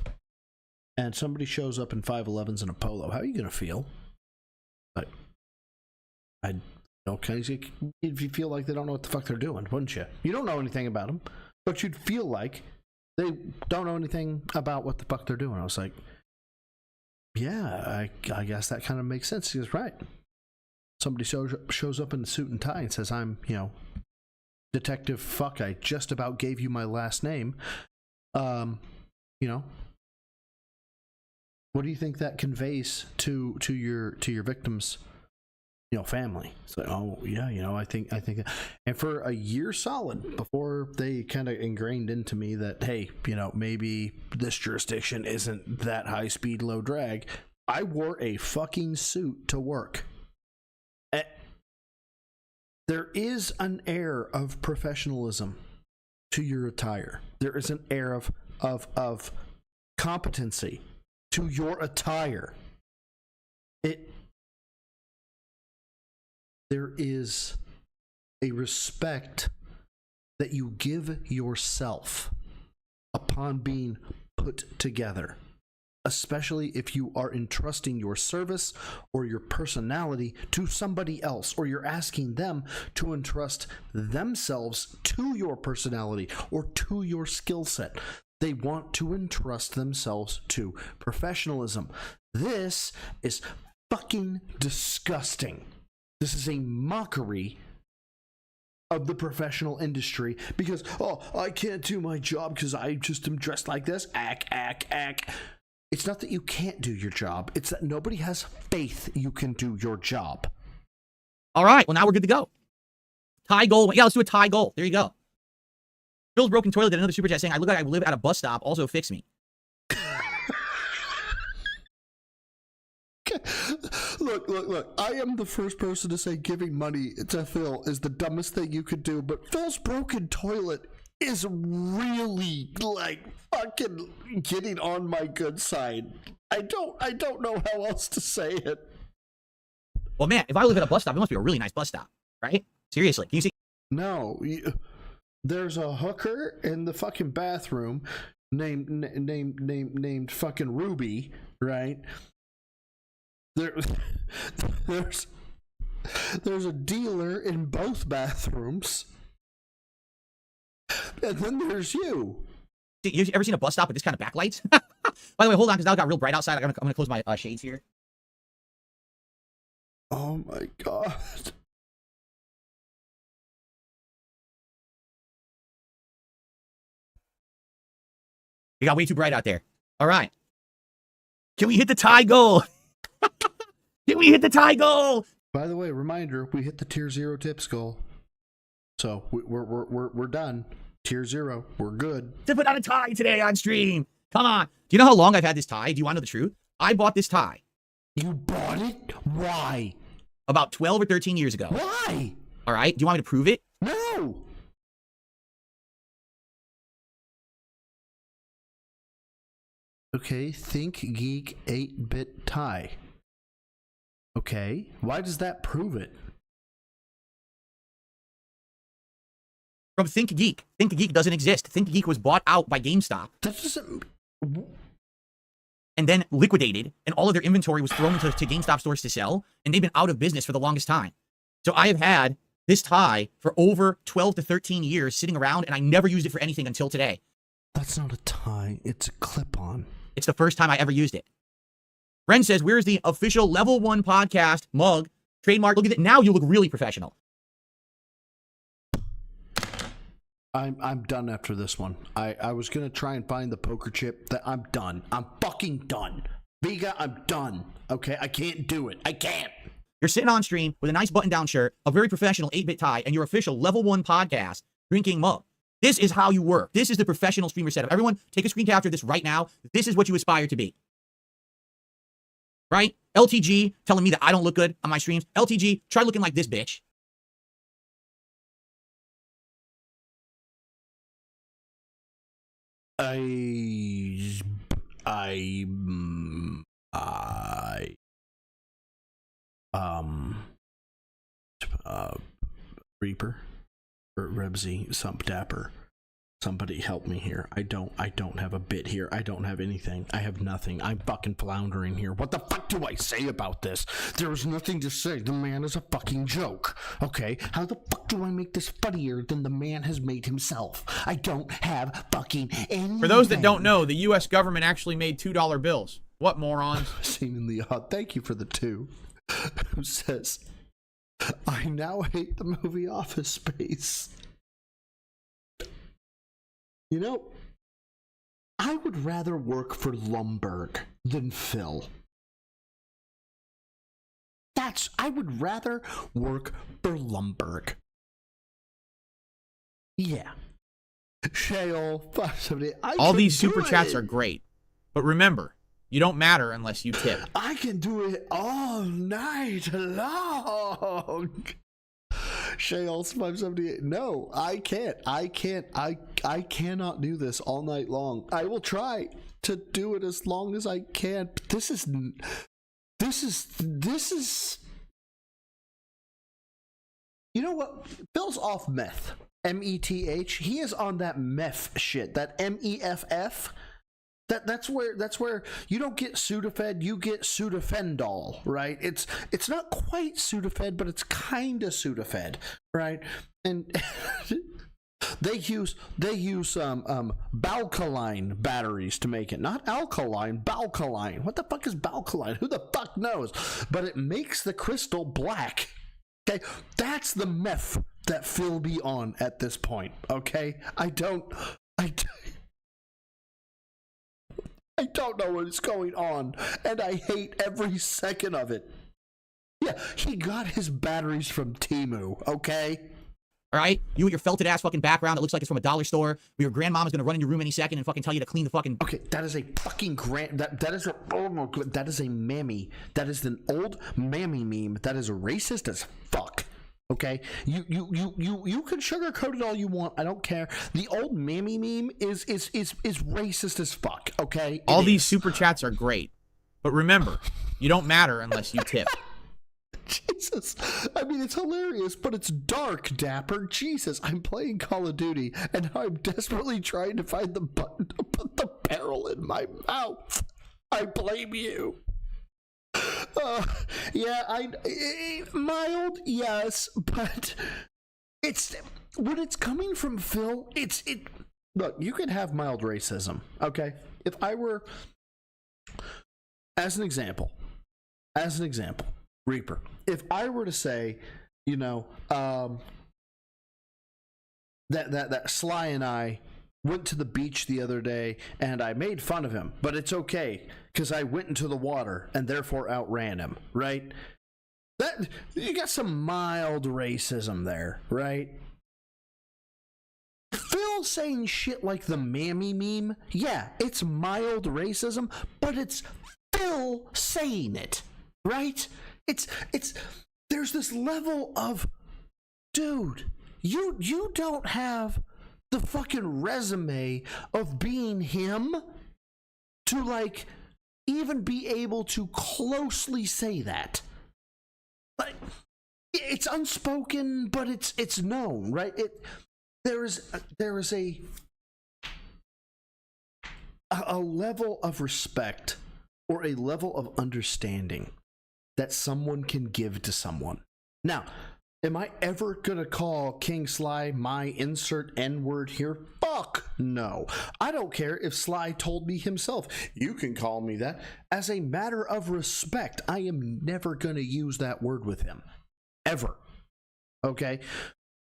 And somebody shows up in 5'11s and a polo. How are you going to feel? Like, if you feel like they don't know what the fuck they're doing, wouldn't you? You don't know anything about them, but you'd feel like they don't know anything about what the fuck they're doing. I was like, yeah, I guess that kind of makes sense. He was right. Somebody shows up in a suit and tie and says, I'm, Detective Fuck, I just about gave you my last name. What do you think that conveys to your victims? family. It's like, oh yeah, I think that. And for a year solid before they kind of ingrained into me that, hey, maybe this jurisdiction isn't that high speed, low drag, I wore a fucking suit to work. There is an air of professionalism to your attire. There is an air of competency to your attire. There is a respect that you give yourself upon being put together, especially if you are entrusting your service or your personality to somebody else, or you're asking them to entrust themselves to your personality or to your skill set. They want to entrust themselves to professionalism. This is fucking disgusting. This is a mockery of the professional industry because, oh, I can't do my job because I just am dressed like this. Ack. It's not that you can't do your job. It's that nobody has faith you can do your job. All right. Well, now we're good to go. Tie goal. Yeah, let's do a tie goal. There you go. Phil's broken toilet did another super chat saying, I look like I live at a bus stop. Also fix me. Look. I am the first person to say giving money to Phil is the dumbest thing you could do, but Phil's broken toilet is really like fucking getting on my good side. I don't know how else to say it. Well, man, if I live at a bus stop, it must be a really nice bus stop, right? Seriously. Can you see? No, there's a hooker in the fucking bathroom named fucking Ruby, right? There's a dealer in both bathrooms, and then there's you. You ever seen a bus stop with this kind of backlights? By the way, hold on, because now it got real bright outside. I'm gonna close my shades here. Oh my god. It got way too bright out there. All right. Can we hit the tie goal? Can we hit the tie goal? By the way, reminder, we hit the tier 0 tips goal. So we're done. Tier 0. We're good. To put on a tie today on stream. Come on. Do you know how long I've had this tie? Do you want to know the truth? I bought this tie. You bought it? Why? About 12 or 13 years ago. Why? All right. Do you want me to prove it? No. Okay, Think Geek 8-bit tie. Okay, why does that prove it? From Think Geek. Think Geek doesn't exist. Think Geek was bought out by GameStop. That doesn't... And then liquidated, and all of their inventory was thrown to GameStop stores to sell, and they've been out of business for the longest time. So I have had this tie for over 12 to 13 years sitting around, and I never used it for anything until today. That's not a tie, it's a clip-on. It's the first time I ever used it. Ren says, where's the official level 1 podcast mug? Trademark, look at it. Now you look really professional. I'm done after this one. I was going to try and find the poker chip. That I'm done. I'm fucking done. Vega, I'm done. Okay, I can't do it. I can't. You're sitting on stream with a nice button-down shirt, a very professional 8-bit tie, and your official level 1 podcast drinking mug. This is how you work. This is the professional streamer setup. Everyone, take a screen capture of this right now. This is what you aspire to be. Right? LTG telling me that I don't look good on my streams. LTG, try looking like this bitch. Reaper or Rebsy, Sump Dapper. Somebody help me here. I don't have a bit here. I don't have anything. I have nothing. I'm fucking floundering here. What the fuck do I say about this? There is nothing to say. The man is a fucking joke. Okay? How the fuck do I make this funnier than the man has made himself? I don't have fucking anything. For those that don't know, the U.S. government actually made $2 bills. What morons? Seemingly odd. Thank you for the 2. Who says, I now hate the movie Office Space. You know, I would rather work for Lumberg than Phil. I would rather work for Lumberg. Yeah. Shale, all these super chats are great, but remember, you don't matter unless you tip. I can do it all night long. Shales 578. No, I can't. I cannot do this all night long. I will try to do it as long as I can. But this is. You know what? Phil's off meth. METH. He is on that meth shit. That MEFF. That's where you don't get Sudafed, you get Sudafendol, right? It's not quite Sudafed, but it's kind of Sudafed, right? And they use Balkaline batteries to make it, not alkaline, Balkaline. What the fuck is Balkaline? Who the fuck knows? But it makes the crystal black. Okay, that's the meth that Phil be on at this point. Okay, I don't know what is going on, and I hate every second of it. Yeah, he got his batteries from Temu, okay? All right? You with your felted ass fucking background that looks like it's from a dollar store, where your grandmama's gonna run in your room any second and fucking tell you to clean the fucking... Okay, that is a fucking that is a... Oh my God, that is a mammy. That is an old mammy meme. That is racist as fuck. Okay, you can sugarcoat it all you want. I don't care. The old mammy meme is racist as fuck. Okay, all these super chats are great, but remember, you don't matter unless you tip. Jesus, I mean, it's hilarious, but it's dark, Dapper. Jesus, I'm playing Call of Duty, and I'm desperately trying to find the button to put the barrel in my mouth. I blame you. Yeah, mild, yes, but it's when it's coming from Phil, look, you can have mild racism, okay? If I were, as an example, Reaper, if I were to say, you know, that Sly and I went to the beach the other day and I made fun of him, but it's okay because I went into the water and therefore outran him, right? That you got some mild racism there, right? Phil saying shit like the mammy meme, yeah, it's mild racism, but it's Phil saying it, right? It's there's this level of, dude, you don't have the fucking resume of being him to like even be able to closely say that. Like, it's unspoken, but it's known, right? There is a level of respect or a level of understanding that someone can give to someone. Now, am I ever gonna call King Sly my insert N-word here? Fuck no. I don't care if Sly told me himself, you can call me that. As a matter of respect, I am never gonna use that word with him. Ever. Okay?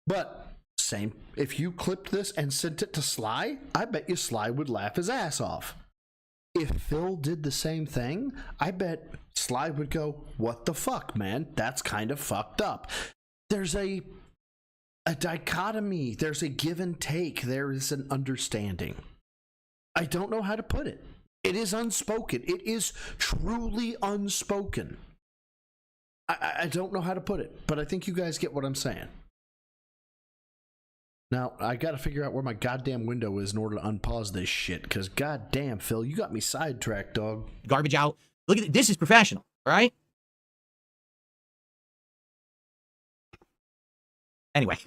But, same, if you clipped this and sent it to Sly, I bet you Sly would laugh his ass off. If Phil did the same thing, I bet Sly would go, what the fuck, man? That's kind of fucked up. There's a dichotomy. There's a give and take. There is an understanding. I don't know how to put it. It is unspoken. It is truly unspoken. I don't know how to put it, but I think you guys get what I'm saying. Now, I got to figure out where my goddamn window is in order to unpause this shit, because goddamn, Phil, you got me sidetracked, dog. Garbage out. Look at it. This is professional, all right? Anyway.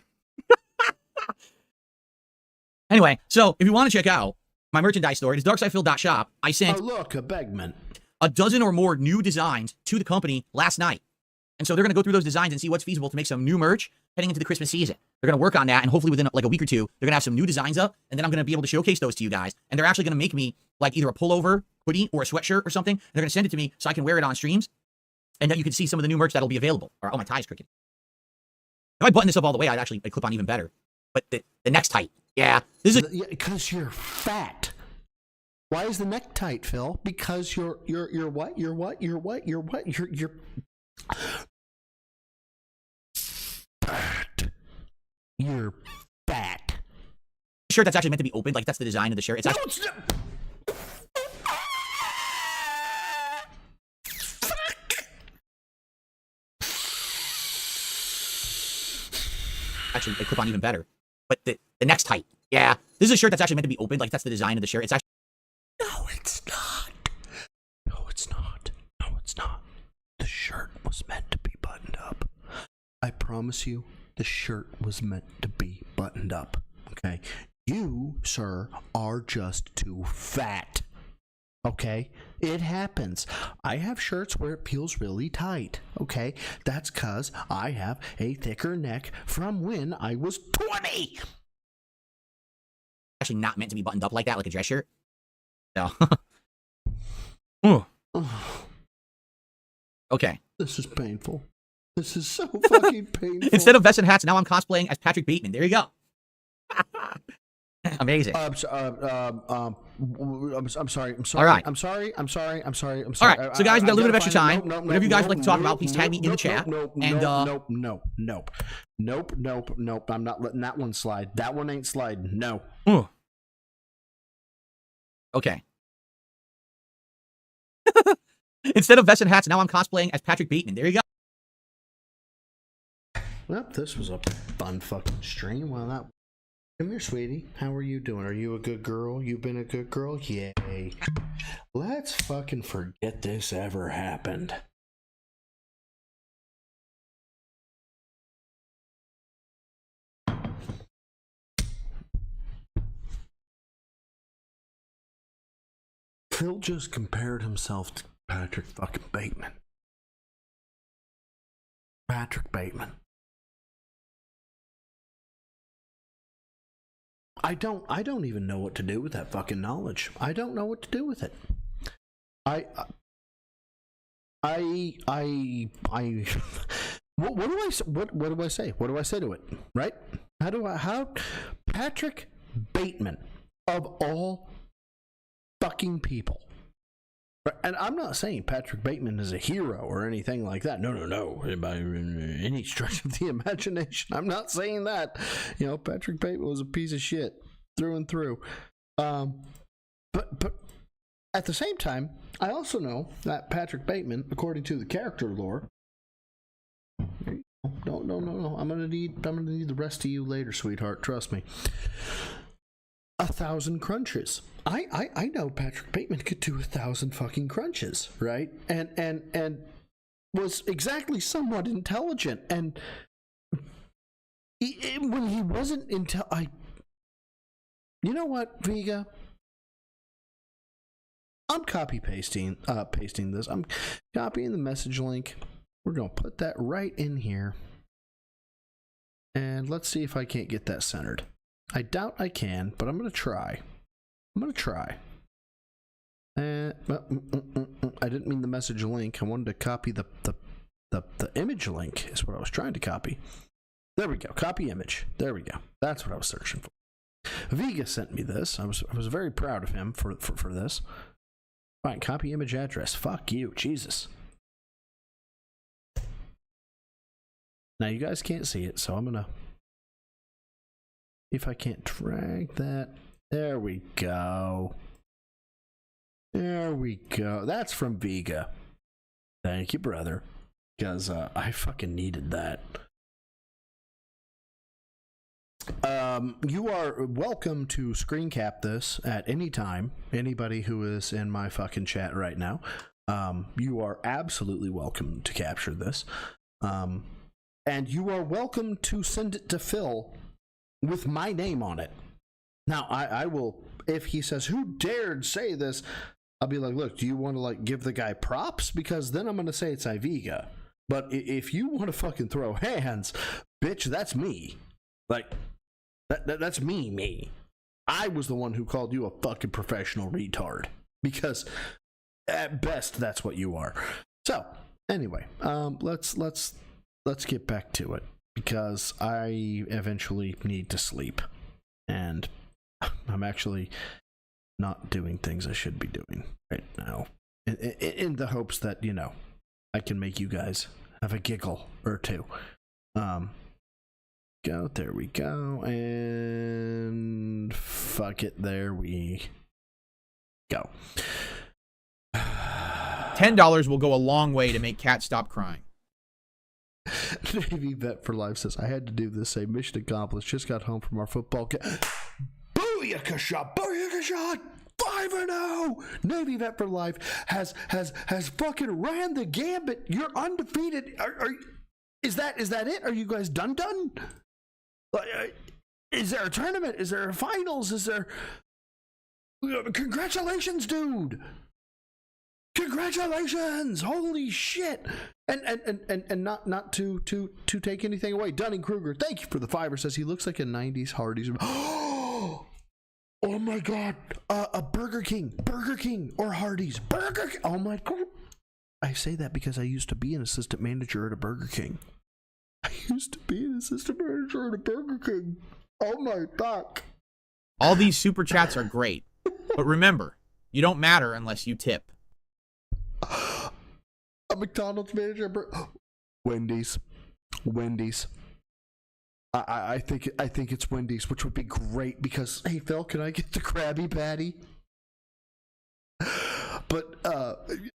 Anyway, so if you want to check out my merchandise store, it is darksidephil.shop. I sent look, a Begman. a dozen or more new designs to the company last night. And so they're going to go through those designs and see what's feasible to make some new merch heading into the Christmas season. They're going to work on that, and hopefully within like a week or two, they're going to have some new designs up, and then I'm going to be able to showcase those to you guys. And they're actually going to make me like either a pullover, hoodie, or a sweatshirt or something. And they're going to send it to me so I can wear it on streams, and then you can see some of the new merch that'll be available. Or, oh, my tie's crooked. If I button this up all the way, I'd clip on even better. But the neck's tight. Yeah, this is because you're fat. Why is the neck tight, Phil? Because you're what? You're what? You're what? You're what? You're You're fat. shirt that's actually meant to be opened. Like that's the design of the shirt. It's actually. It's not. Actually, they clip on even better. But the next height. Yeah. This is a shirt that's actually meant to be opened. Like that's the design of the shirt. It's actually. No, it's not. No, it's not. No, it's not. The shirt was meant to be buttoned up. I promise you, the shirt was meant to be buttoned up. Okay? You, sir, are just too fat. Okay? It happens. I have shirts where it feels really tight. Okay? That's because I have a thicker neck from when I was 20. Actually not meant to be buttoned up like that, like a dress shirt. No. Okay. This is painful. This is so fucking painful. Instead of vests and hats, now I'm cosplaying as Patrick Bateman. There you go. Amazing. I'm sorry. I'm sorry. All right. I'm sorry. All right. So guys, we got a little bit of extra time. Whatever you guys would like to talk about, please tag me in the chat. Nope. I'm not letting that one slide. That one ain't sliding. No. Okay. Instead of vests and hats, now I'm cosplaying as Patrick Bateman. There you go. Well, this was a fun fucking stream. Well, that. Come here, sweetie. How are you doing? Are you a good girl? You been a good girl? Yay. Let's fucking forget this ever happened. Phil just compared himself to Patrick fucking Bateman. Patrick Bateman. I don't even know what to do with that fucking knowledge. I don't know what to do with it. what do I say? What do I say to it? Right? How Patrick Bateman of all fucking people. And I'm not saying Patrick Bateman is a hero or anything like that. No. By any stretch of the imagination, I'm not saying that. You know, Patrick Bateman was a piece of shit through and through. But at the same time, I also know that Patrick Bateman, according to the character lore, no. I'm gonna need the rest of you later, sweetheart. Trust me. 1,000 crunches. I know Patrick Bateman could do 1,000 fucking crunches, right? And was exactly somewhat intelligent. And when he wasn't you know what, Vega? I'm pasting this. I'm copying the message link. We're gonna put that right in here. And let's see if I can't get that centered. I doubt I can, but I'm going to try. I didn't mean the message link. I wanted to copy the image link is what I was trying to copy. There we go. Copy image. There we go. That's what I was searching for. Vega sent me this. I was very proud of him for this. Fine. Copy image address. Fuck you. Jesus. Now you guys can't see it, so I'm going to if I can't drag that. There we go. That's from Vega. Thank you, brother. Because I fucking needed that. You are welcome to screen cap this at any time. Anybody who is in my fucking chat right now. You are absolutely welcome to capture this. And you are welcome to send it to Phil with my name on it. Now, I will, if he says, who dared say this? I'll be like, look, do you want to like give the guy props? Because then I'm going to say it's Iviga. But if you want to fucking throw hands, bitch, that's me. Like, that's me. I was the one who called you a fucking professional retard. Because at best, that's what you are. So, anyway, let's get back to it. Because I eventually need to sleep. And I'm actually not doing things I should be doing right now. In the hopes that, you know, I can make you guys have a giggle or two. go. There we go. And fuck it. There we go. $10 will go a long way to make Cat stop crying. Navy Vet for Life says, I had to do this. A mission accomplished. Just got home from our football game. Booyaka shot! Booyaka shot! 5-0! Navy Vet for Life has fucking ran the gambit. You're undefeated. Is that it? Are you guys done? Is there a tournament? Is there a finals? Is there... Congratulations, dude! Congratulations! Holy shit! And not to take anything away. Dunning Kruger, thank you for the fiber. Says he looks like a 90s Hardee's. Oh my god! A Burger King or Hardee's. Burger King. Oh my god! I say that because I used to be an assistant manager at a Burger King. Oh my fuck! All these super chats are great, but remember, you don't matter unless you tip. A McDonald's manager, Wendy's. I think it's Wendy's, which would be great because, hey Phil, can I get the Krabby Patty? But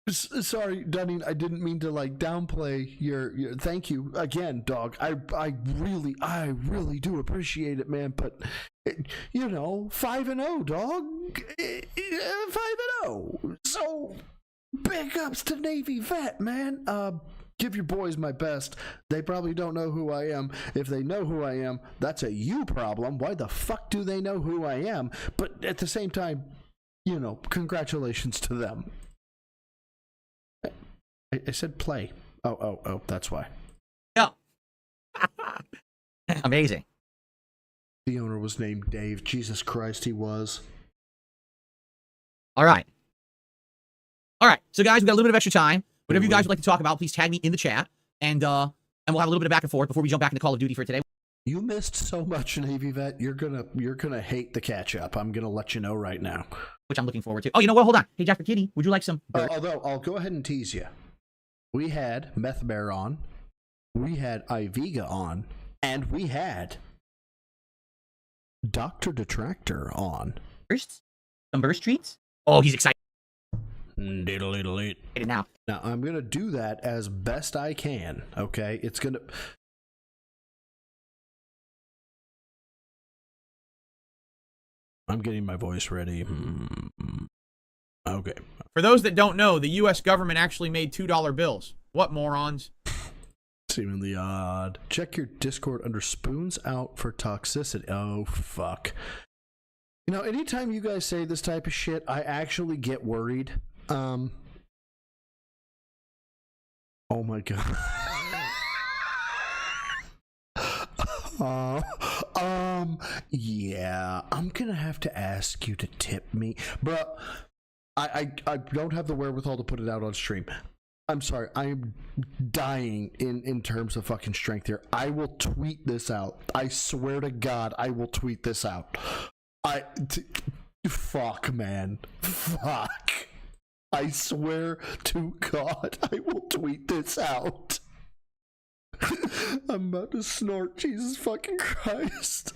sorry, Dunning, I didn't mean to like downplay your thank you again, dog. I really do appreciate it, man. But 5-0, dog. 5-0. So big ups to Navy Vet, man. Give your boys my best. They probably don't know who I am. If they know who I am, that's a you problem. Why the fuck do they know who I am? But at the same time, congratulations to them. I said play. Oh, that's why. Yeah. Amazing. The owner was named Dave. Jesus Christ, he was. All right. So guys, we got a little bit of extra time. Whatever you guys would like to talk about, please tag me in the chat, and we'll have a little bit of back and forth before we jump back into Call of Duty for today. You missed so much, Navy Vet. You're gonna hate the catch up. I'm gonna let you know right now. Which I'm looking forward to. Oh, you know what? Hold on. Hey, Jasper Kitty, would you like some? Although I'll go ahead and tease you. We had Meth Bear on, we had Iviga on, and we had Dr. Detractor on. Some burst treats? Oh, he's excited. Diddle-diddle-it. Now I'm gonna do that as best I can. Okay, it's gonna. I'm getting my voice ready. Okay. For those that don't know, the U.S. government actually made $2 bills. What morons? Seemingly odd. Check your Discord under Spoons Out for toxicity. Oh, fuck. Anytime you guys say this type of shit, I actually get worried. Oh my god. Yeah, I'm gonna have to ask you to tip me, bro. I don't have the wherewithal to put it out on stream. I'm sorry, I'm dying in terms of fucking strength here. I will tweet this out. I swear to God, I will tweet this out. Fuck, man. Fuck. I swear to God, I will tweet this out. I'm about to snort. Jesus fucking Christ.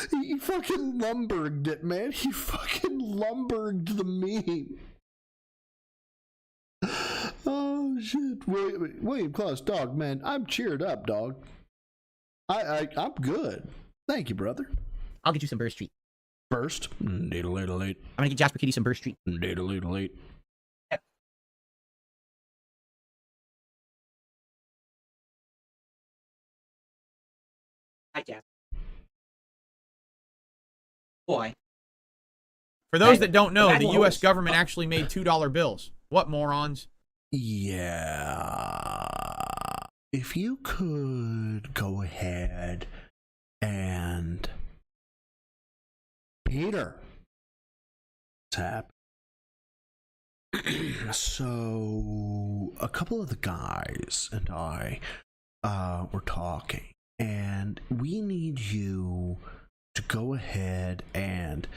He fucking lumberged it, man. He fucking lumberged the meme. Oh, shit. William Klaus, dog, man. I'm cheered up, dog. I'm good. Thank you, brother. I'll get you some burst treat. Burst? Diddle-diddle-late. I'm gonna get Jasper Kitty some burst treat. Diddle-diddle-late. Hi, Jasper. Boy. For those that don't know, the U.S. government actually made $2 bills. What morons? Yeah. If you could go ahead and Peter. Tap. So a couple of the guys and I were talking, and we need you to go ahead and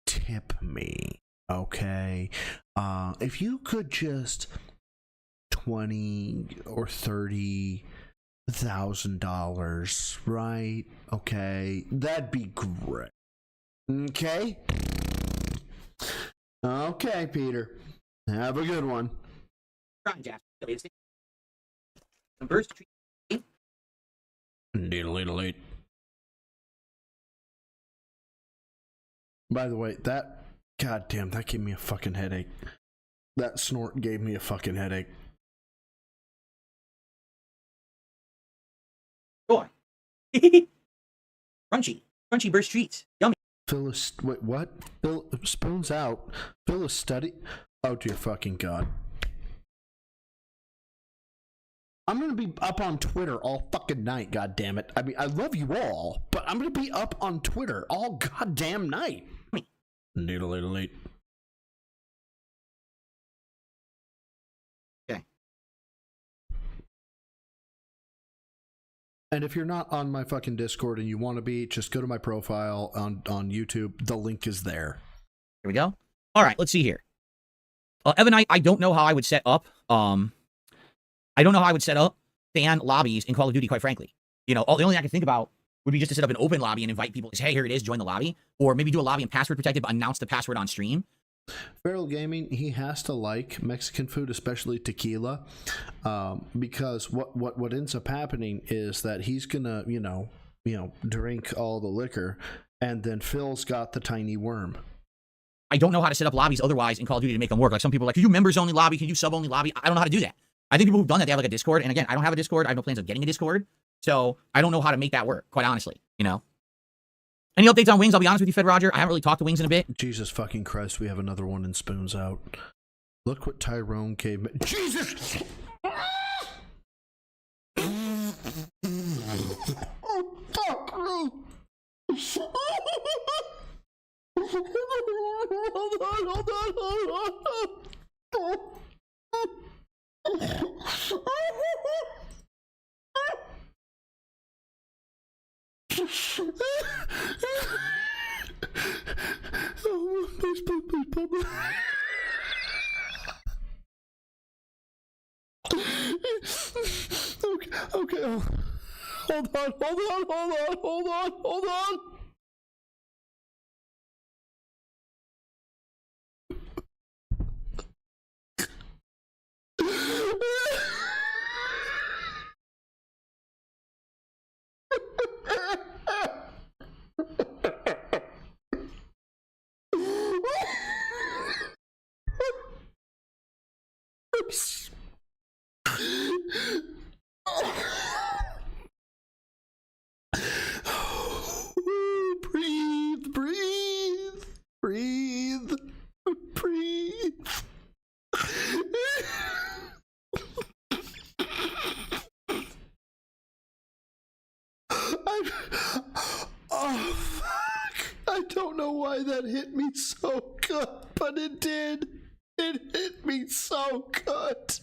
tip me, okay? If you could just 20 or 30 $1,000, right? Okay, that'd be great. Okay? Okay, Peter. Have a good one. Diddle-diddle-eight. By the way, that... Goddamn, that gave me a fucking headache. That snort gave me a fucking headache. Boy. Crunchy burst treats. Yummy. Phyllis, wait, what? Phil, spoons out. Phyllis study. Oh dear fucking god. I'm gonna be up on Twitter all fucking night, god damn it. I mean, I love you all, but I'm gonna be up on Twitter all goddamn night. Needle-diddle-eight. Okay. And if you're not on my fucking Discord and you want to be, just go to my profile on YouTube. The link is there. Here we go. All right, let's see here. Evan, I don't know how I would set up. I don't know how I would set up fan lobbies in Call of Duty, quite frankly. You know, the only thing I can think about would be just to set up an open lobby and invite people. Say, hey, here it is, join the lobby. Or maybe do a lobby and password protected, but announce the password on stream. Feral Gaming, he has to like Mexican food, especially tequila, because what ends up happening is that he's gonna, you know, drink all the liquor, and then Phil's got the tiny worm. I don't know how to set up lobbies otherwise in Call of Duty to make them work. Like some people are like, can you members only lobby? Can you sub only lobby? I don't know how to do that. I think people who've done that, they have like a Discord. And again, I don't have a Discord. I have no plans of getting a Discord. So I don't know how to make that work, quite honestly, you know? Any updates on Wings? I'll be honest with you, Fed Roger. I haven't really talked to Wings in a bit. Jesus fucking Christ, we have another one in Spoons Out. Look what Tyrone came... Jesus! Oh, fuck! Hold on. Oh, please, okay. Oh. Hold on. Breathe. Oh, fuck. I don't know why that hit me so good, but it did. It hit me so good.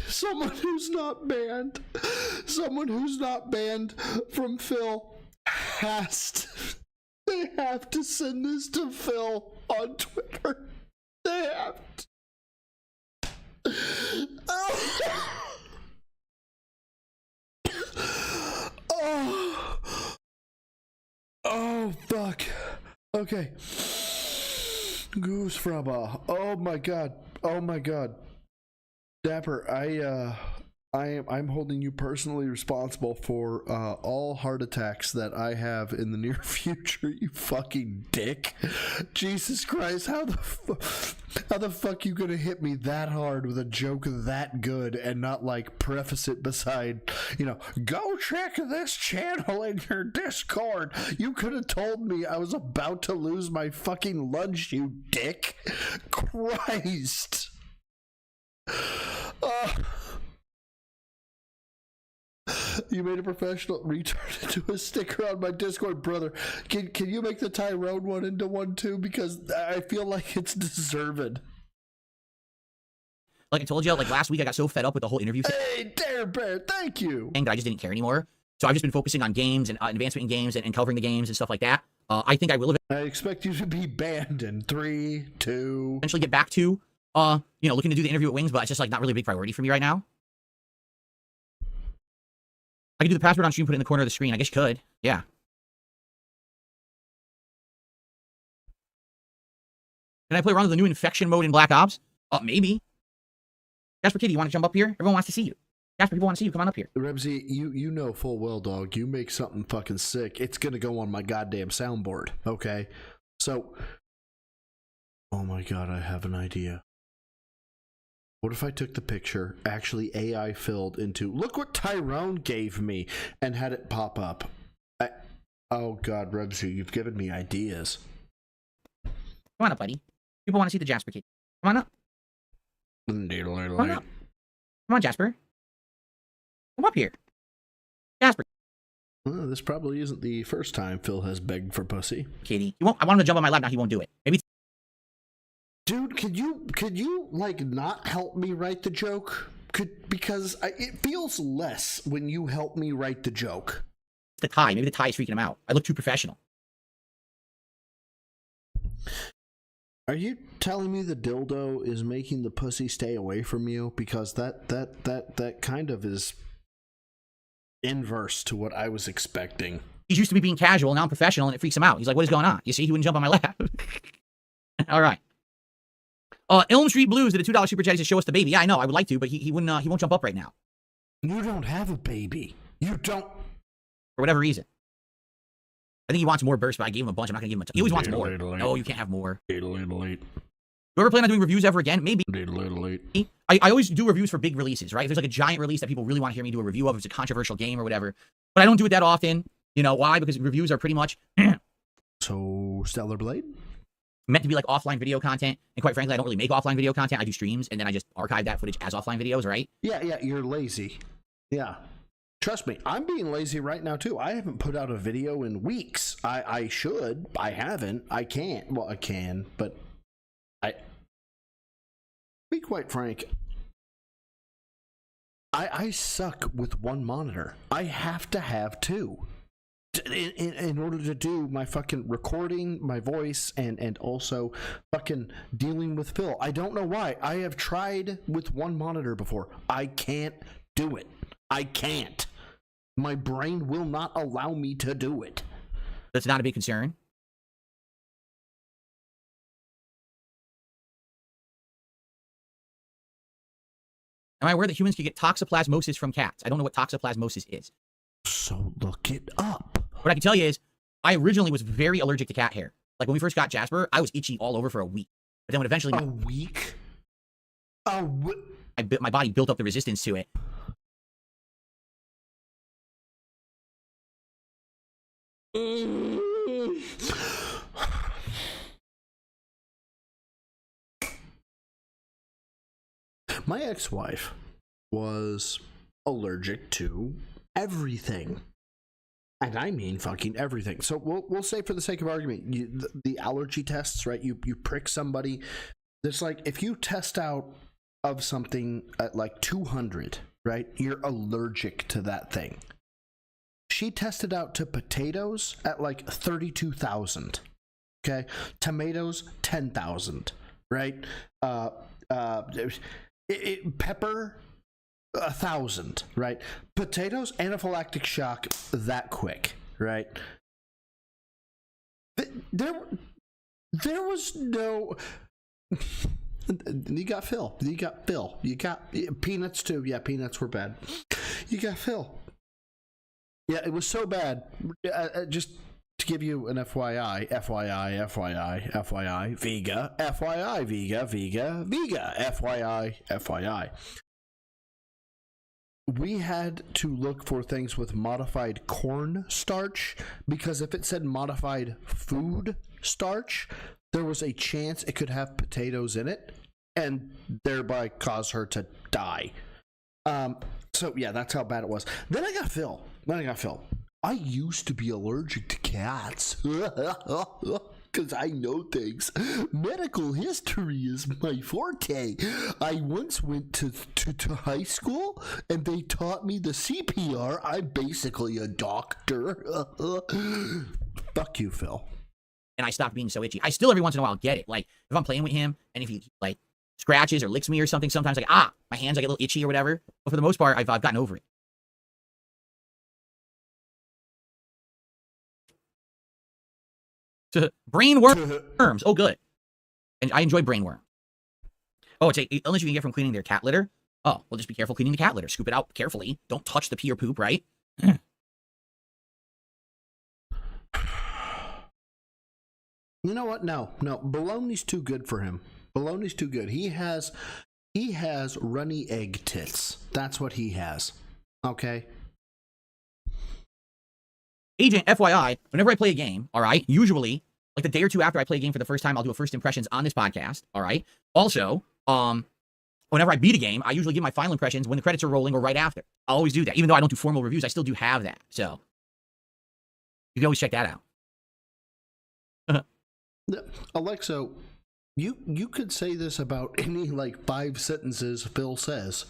Someone who's not banned from Phil they have to send this to Phil on Twitter. They have to. Oh, fuck. Okay. Goose Fraba. Oh my god. Dapper, I'm holding you personally responsible for all heart attacks that I have in the near future, you fucking dick. Jesus Christ, how the fuck you gonna hit me that hard with a joke that good and not like preface it beside, go check this channel in your Discord. You could have told me I was about to lose my fucking lunch, you dick. Christ. You made a professional retard into a sticker on my Discord, brother. Can you make the Tyrone one into one too? Because I feel like it's deserved. Like I told you, like last week I got so fed up with the whole interview thing. Hey, Dare Bear, thank you. And I just didn't care anymore. So I've just been focusing on games and advancement in games and covering the games and stuff like that. I think I will I expect you to be banned in 3, 2. Eventually get back to looking to do the interview at Wings, but it's just like not really a big priority for me right now. I could do the password on stream, put it in the corner of the screen. I guess you could. Yeah. Can I play around with the new infection mode in Black Ops? Maybe. Jasper Kitty, you want to jump up here? Everyone wants to see you. Jasper, people want to see you. Come on up here. Rebsy, you know full well, dog. You make something fucking sick, it's gonna go on my goddamn soundboard. Okay, so. Oh my god, I have an idea. What if I took the picture, actually AI filled into, look what Tyrone gave me, and had it pop up? Oh god, Rebsy, you've given me ideas. Come on up, buddy. People want to see the Jasper Kitty. Come on up. Come on up. Come on, Jasper. Come up here. Jasper. Well, this probably isn't the first time Phil has begged for pussy. Kitty. He won't. I want him to jump on my lap now. He won't do it. Maybe. Dude, could you like not help me write the joke? Because it feels less when you help me write the joke. It's the tie. Maybe the tie is freaking him out. I look too professional. Are you telling me the dildo is making the pussy stay away from you? Because that kind of is inverse to what I was expecting. He's used to me being casual, now I'm professional, and it freaks him out. He's like, what is going on? You see, he wouldn't jump on my lap. All right. Elm Street Blues did a $2 super chat to show us the baby. Yeah, I know. I would like to, but he wouldn't. He won't jump up right now. You don't have a baby. You don't. For whatever reason. I think he wants more bursts, but I gave him a bunch. I'm not gonna give him a ton. He always wants more. No, you can't have more. You ever plan on doing reviews ever again? Maybe. I always do reviews for big releases, right? If there's like a giant release that people really want to hear me do a review of, if it's a controversial game or whatever. But I don't do it that often. You know why? Because reviews are pretty much so Stellar Blade meant to be like offline video content, and quite frankly, I don't really make offline video content. I do streams, and then I just archive that footage as offline videos, right? Yeah, you're lazy. Yeah. Trust me, I'm being lazy right now too. I haven't put out a video in weeks. I should. I haven't. I can't. Well, I can, but be quite frank, I suck with one monitor. I have to have two. In order to do my fucking recording, my voice, and also fucking dealing with Phil. I don't know why. I have tried with one monitor before. I can't do it. I can't. My brain will not allow me to do it. That's not a big concern. Am I aware that humans can get toxoplasmosis from cats? I don't know what toxoplasmosis is. So look it up. What I can tell you is, I originally was very allergic to cat hair. Like when we first got Jasper, I was itchy all over for a week. But then when eventually a week? my body built up the resistance to it. My ex-wife was allergic to everything. And I mean fucking everything. So we'll say, for the sake of argument, the allergy tests, right? You prick somebody. It's like if you test out of something at like 200, right? You're allergic to that thing. She tested out to potatoes at like 32,000. Okay, tomatoes 10,000. Right? Pepper 1,000. Right? Potatoes, anaphylactic shock that quick. Right? There was no. You got Phil. You got peanuts too. Yeah, peanuts were bad. You got Phil. Yeah, it was so bad. Just to give you an FYI, Vega, FYI. We had to look for things with modified corn starch, because if it said modified food starch, there was a chance it could have potatoes in it and thereby cause her to die. So yeah, that's how bad it was. Then I got Phil. I used to be allergic to cats. Because I know things. Medical history is my forte. I once went to high school and they taught me the CPR. I'm basically a doctor. Fuck you, Phil. And I stopped being so itchy. I still every once in a while get it. Like if I'm playing with him and if he like scratches or licks me or something, sometimes like, my hands like, get a little itchy or whatever. But for the most part, I've gotten over it. Brainworms. Oh, good. And I enjoy brainworm. Oh, it's a illness you can get from cleaning their cat litter. Oh, well, just be careful cleaning the cat litter. Scoop it out carefully. Don't touch the pee or poop, right? You know what? No. Baloney's too good for him. Baloney's too good. He has runny egg tits. That's what he has. Okay? Agent, FYI, whenever I play a game, all right, usually, like the day or two after I play a game for the first time, I'll do a first impressions on this podcast, all right? Also, whenever I beat a game, I usually give my final impressions when the credits are rolling or right after. I always do that. Even though I don't do formal reviews, I still do have that. So, you can always check that out. Alexa, you could say this about any, like, 5 sentences Phil says.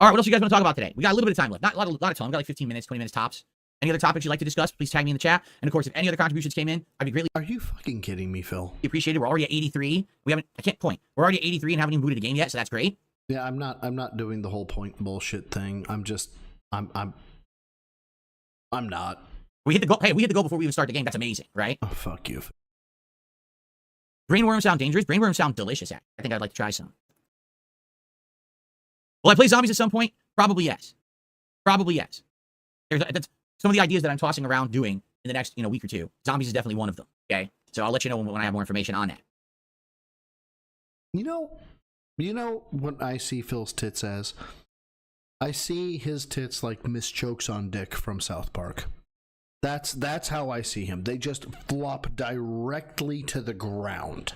All right, what else you guys want to talk about today? We got a little bit of time left. Not a lot of time. We got like 15 minutes, 20 minutes tops. Any other topics you'd like to discuss, please tag me in the chat. And of course, if any other contributions came in, I'd be greatly... Are you fucking kidding me, Phil? Appreciated. We're already at 83. I can't point. We're already at 83 and haven't even booted a game yet, so that's great. Yeah, I'm not doing the whole point bullshit thing. I'm not. We hit the goal. Hey, we hit the goal before we even start the game. That's amazing, right? Oh, fuck you. Brainworms sound dangerous. Brainworms sound delicious. I think I'd like to try some. Will I play zombies at some point? Probably yes. Probably yes. That's some of the ideas that I'm tossing around doing in the next week or two. Zombies is definitely one of them. Okay, so I'll let you know when I have more information on that. You know what I see Phil's tits as? I see his tits like Miss Chokes on Dick from South Park. That's how I see him. They just flop directly to the ground.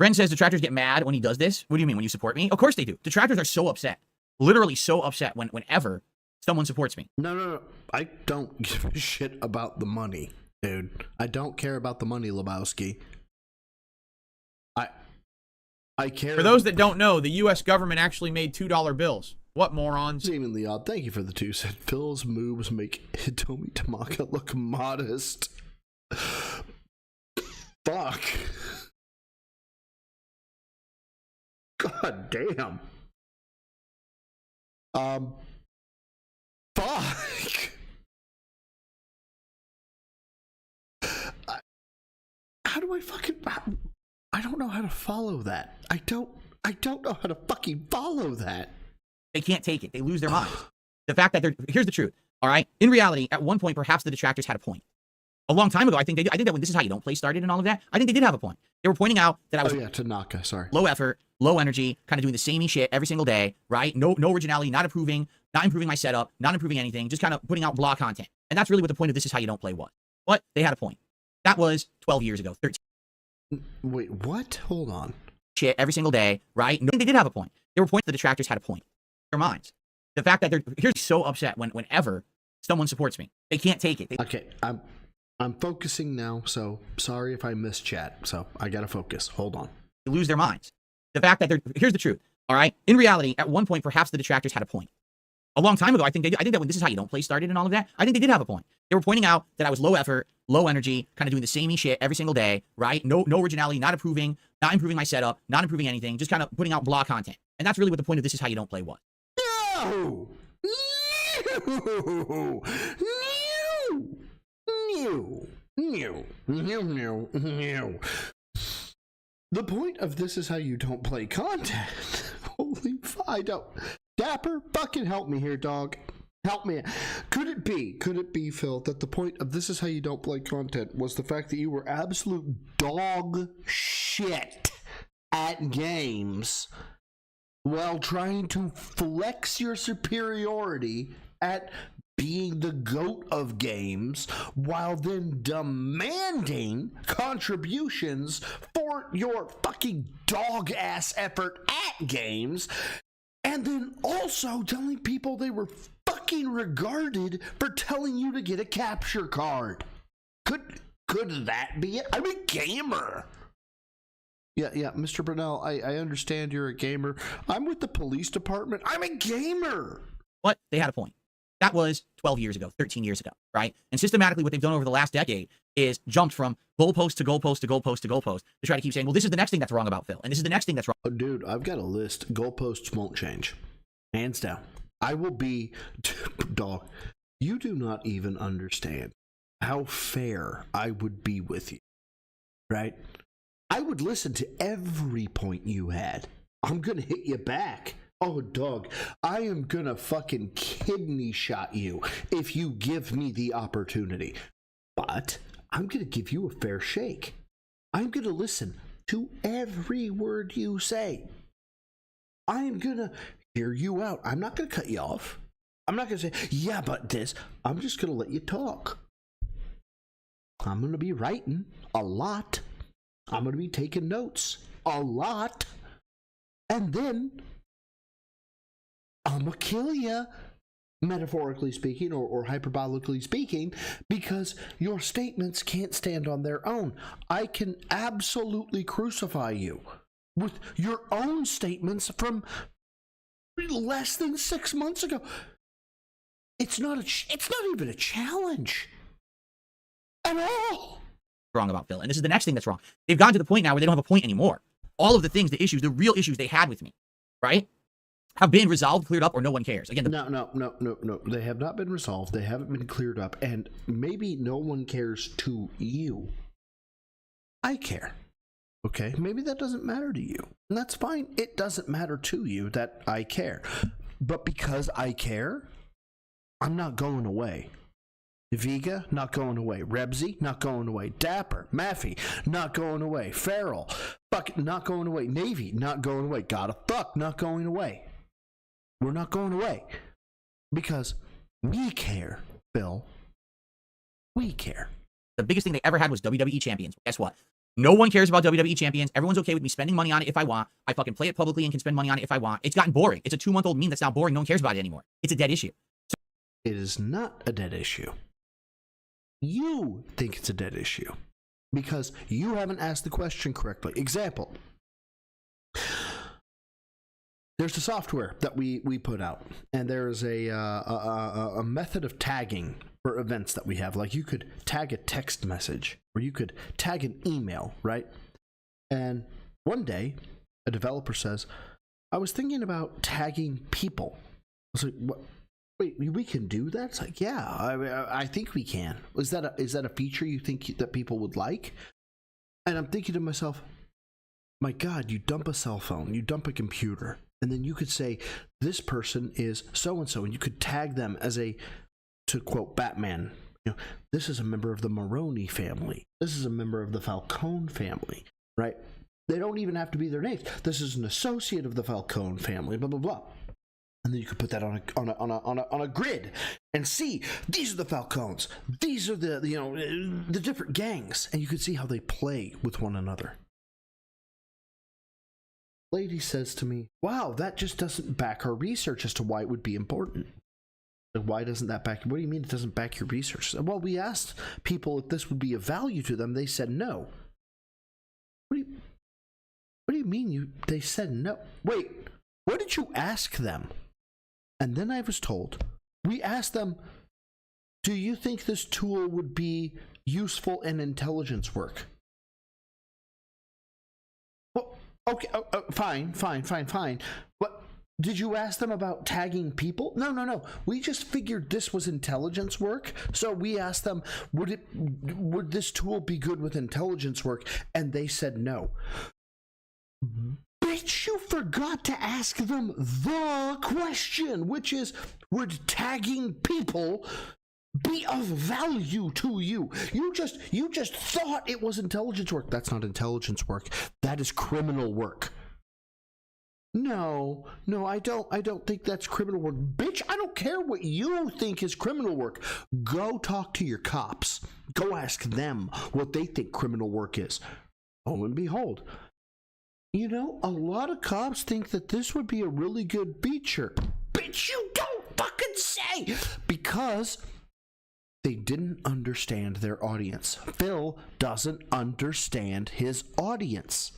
Bren says detractors get mad when he does this. What do you mean, when you support me? Of course they do. Detractors are so upset. Literally so upset whenever someone supports me. No. I don't give a shit about the money, dude. I don't care about the money, Lebowski. I care. For those that don't know, the U.S. government actually made $2 bills. What morons? Seemingly odd. Thank you for the 2 cent. Phil's moves make Hitomi Tamaka look modest. Fuck. God damn. Fuck. How do I fucking... I don't know how to follow that. I don't know how to fucking follow that. They can't take it. They lose their minds. The fact that here's the truth. All right. In reality, at one point, perhaps the detractors had a point. A long time ago, I think that when This Is How You Don't Play started and all of that, I think they did have a point. They were pointing out that I was Tanaka, sorry. Low effort, low energy, kind of doing the samey shit every single day, right? No originality, not improving my setup, not improving anything, just kind of putting out blah content. And that's really what the point of This Is How You Don't Play was. But they had a point. That was 12 years ago, 13. Wait, what? Hold on. Shit every single day, right? No, they did have a point. They were pointing. The detractors had a point. Their minds. The fact that they're so upset whenever someone supports me. They can't take it. Okay, I'm focusing now, so sorry if I missed chat. So I gotta focus. Hold on. They lose their minds. The fact that here's the truth. All right. In reality, at one point, perhaps the detractors had a point. A long time ago, I think that when This Is How You Don't Play started and all of that, I think they did have a point. They were pointing out that I was low effort, low energy, kind of doing the samey shit every single day, right? No originality, not improving my setup, not improving anything, just kind of putting out blah content. And that's really what the point of This Is How You Don't Play was. No! No. The point of This Is How You Don't Play content. Holy I don't. Dapper, fucking help me here, dog. Help me. Could it be, Phil, that the point of This Is How You Don't Play content was the fact that you were absolute dog shit at games while trying to flex your superiority at being the GOAT of games, while then demanding contributions for your fucking dog-ass effort at games, and then also telling people they were fucking regarded for telling you to get a capture card? Could that be it? I'm a gamer. Yeah, Mr. Brunel, I understand you're a gamer. I'm with the police department. I'm a gamer. But they had a point. That was 12 years ago, 13 years ago, right? And systematically, what they've done over the last decade is jumped from goalpost to goalpost to goalpost to goalpost to try to keep saying, well, this is the next thing that's wrong about Phil, and this is the next thing that's wrong. Oh, dude, I've got a list. Goalposts won't change. Hands down. I will be... Dog, you do not even understand how fair I would be with you, right? I would listen to every point you had. I'm going to hit you back. Oh, dog, I am going to fucking kidney shot you if you give me the opportunity. But I'm going to give you a fair shake. I'm going to listen to every word you say. I am going to hear you out. I'm not going to cut you off. I'm not going to say, yeah, but this. I'm just going to let you talk. I'm going to be writing a lot. I'm going to be taking notes a lot. And then I'm going to kill you, metaphorically speaking, or hyperbolically speaking, because your statements can't stand on their own. I can absolutely crucify you with your own statements from less than 6 months ago. It's not even a challenge at all. Wrong about Phil, and this is the next thing that's wrong. They've gotten to the point now where they don't have a point anymore. All of the things, the issues, the real issues they had with me, right, have been resolved, cleared up, or no one cares. Again, no. They have not been resolved. They haven't been cleared up, and maybe no one cares to you. I care. Okay, maybe that doesn't matter to you, and that's fine. It doesn't matter to you that I care, but because I care, I'm not going away. Vega, not going away. Rebsy, not going away. Dapper, Maffey, not going away. Farrell, fuck, not going away. Navy, not going away. Gotta fuck, not going away. We're not going away. Because we care, Phil. We care. The biggest thing they ever had was WWE Champions. Guess what? No one cares about WWE Champions. Everyone's okay with me spending money on it if I want. I fucking play it publicly and can spend money on it if I want. It's gotten boring. It's a 2-month-old meme that's now boring. No one cares about it anymore. It's a dead issue. It is not a dead issue. You think it's a dead issue because you haven't asked the question correctly. Example. There's a software that we put out, and there's a method of tagging for events that we have. Like you could tag a text message, or you could tag an email, right? And one day, a developer says, I was thinking about tagging people. I was like, what? Wait, we can do that? It's like, yeah, I think we can. Is that a feature you think that people would like? And I'm thinking to myself, my God, you dump a cell phone, you dump a computer, and then you could say, this person is so-and-so, and you could tag them as to quote Batman, this is a member of the Maroney family. This is a member of the Falcone family, right? They don't even have to be their names. This is an associate of the Falcone family, blah, blah, blah. And then you could put that on a grid and see these are the Falcones. These are the different gangs, and you could see how they play with one another. Lady says to me, "Wow, that just doesn't back our research as to why it would be important." Like, why doesn't that back? What do you mean it doesn't back your research? Well, we asked people if this would be of value to them. They said no. What do you mean they said no? Wait, what did you ask them? And then I was told, we asked them, do you think this tool would be useful in intelligence work? Well, okay, fine. But did you ask them about tagging people? No. We just figured this was intelligence work. So we asked them, would this tool be good with intelligence work? And they said no. Bitch, you forgot to ask them the question, which is, would tagging people be of value to you? You just thought it was intelligence work. That's not intelligence work. That is criminal work. No, I don't think that's criminal work. Bitch, I don't care what you think is criminal work. Go talk to your cops. Go ask them what they think criminal work is. Oh, and behold, a lot of cops think that this would be a really good feature. Bitch, you don't fucking say! Because they didn't understand their audience. Phil doesn't understand his audience.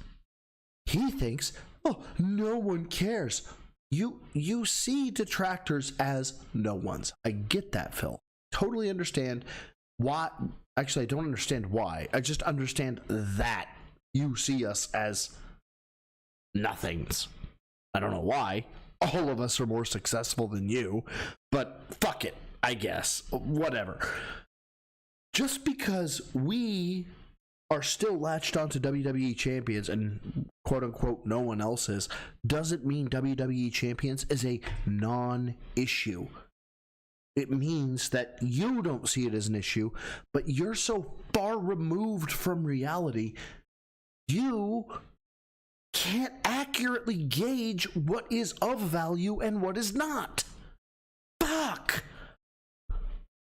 He thinks, oh, no one cares. You see detractors as no ones. I get that, Phil. Totally understand why. Actually, I don't understand why. I just understand that you see us as nothings. I don't know why. All of us are more successful than you, but fuck it, I guess. Whatever. Just because we are still latched onto WWE champions and quote unquote no one else is, doesn't mean WWE champions is a non-issue. It means that you don't see it as an issue, but you're so far removed from reality, you can't accurately gauge what is of value and what is not. Fuck!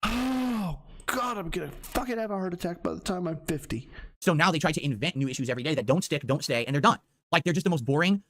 Oh, God, I'm gonna fucking have a heart attack by the time I'm 50. So now they try to invent new issues every day that don't stick, don't stay, and they're done. Like, they're just the most boring,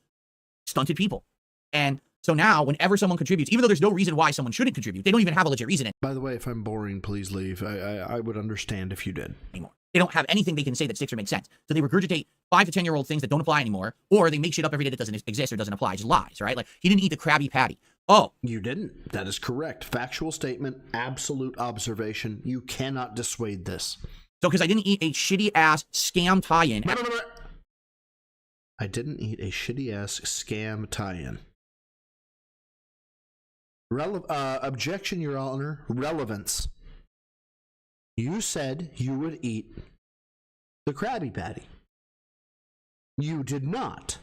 stunted people. And so now, whenever someone contributes, even though there's no reason why someone shouldn't contribute, they don't even have a legit reason By the way, if I'm boring, please leave. I would understand if you did. anymore. They don't have anything they can say that sticks or makes sense. So they regurgitate 5 to 10-year-old things that don't apply anymore, or they make shit up every day that doesn't exist or doesn't apply. Just lies, right? Like, he didn't eat the Krabby Patty. Oh, You didn't. That is correct. Factual statement, absolute observation. You cannot dissuade this. so because I didn't eat a shitty-ass scam tie-in. I didn't eat a shitty-ass scam tie-in. Objection, Your Honor. Relevance. You said you would eat the Krabby Patty. You did not.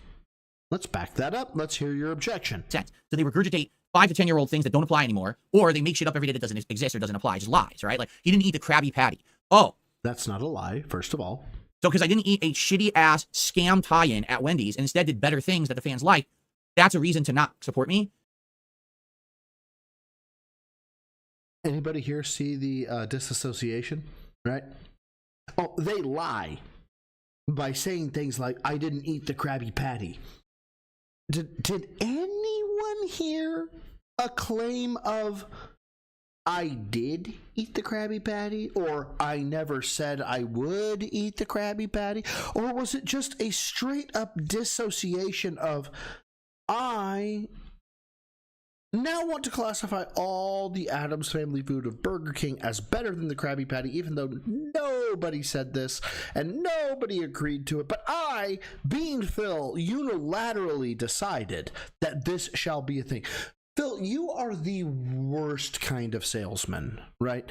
Let's back that up. Let's hear your objection. Sense. So they regurgitate 5 to 10-year-old things that don't apply anymore, or they make shit up every day that doesn't exist or doesn't apply. Just lies, right? Like, he didn't eat the Krabby Patty. Oh, That's not a lie, first of all. so because I didn't eat a shitty-ass scam tie-in at Wendy's and instead did better things that the fans like, that's a reason to not support me? Anybody here see the disassociation? Right? Oh, they lie by saying things like, I didn't eat the Krabby Patty. Did anyone hear a claim of, I did eat the Krabby Patty, or I never said I would eat the Krabby Patty? Or was it just a straight up dissociation of, I now want to classify all the Addams Family food of Burger King as better than the Krabby Patty, even though nobody said this and nobody agreed to it. But I, being Phil, unilaterally decided that this shall be a thing. Phil, you are the worst kind of salesman, right?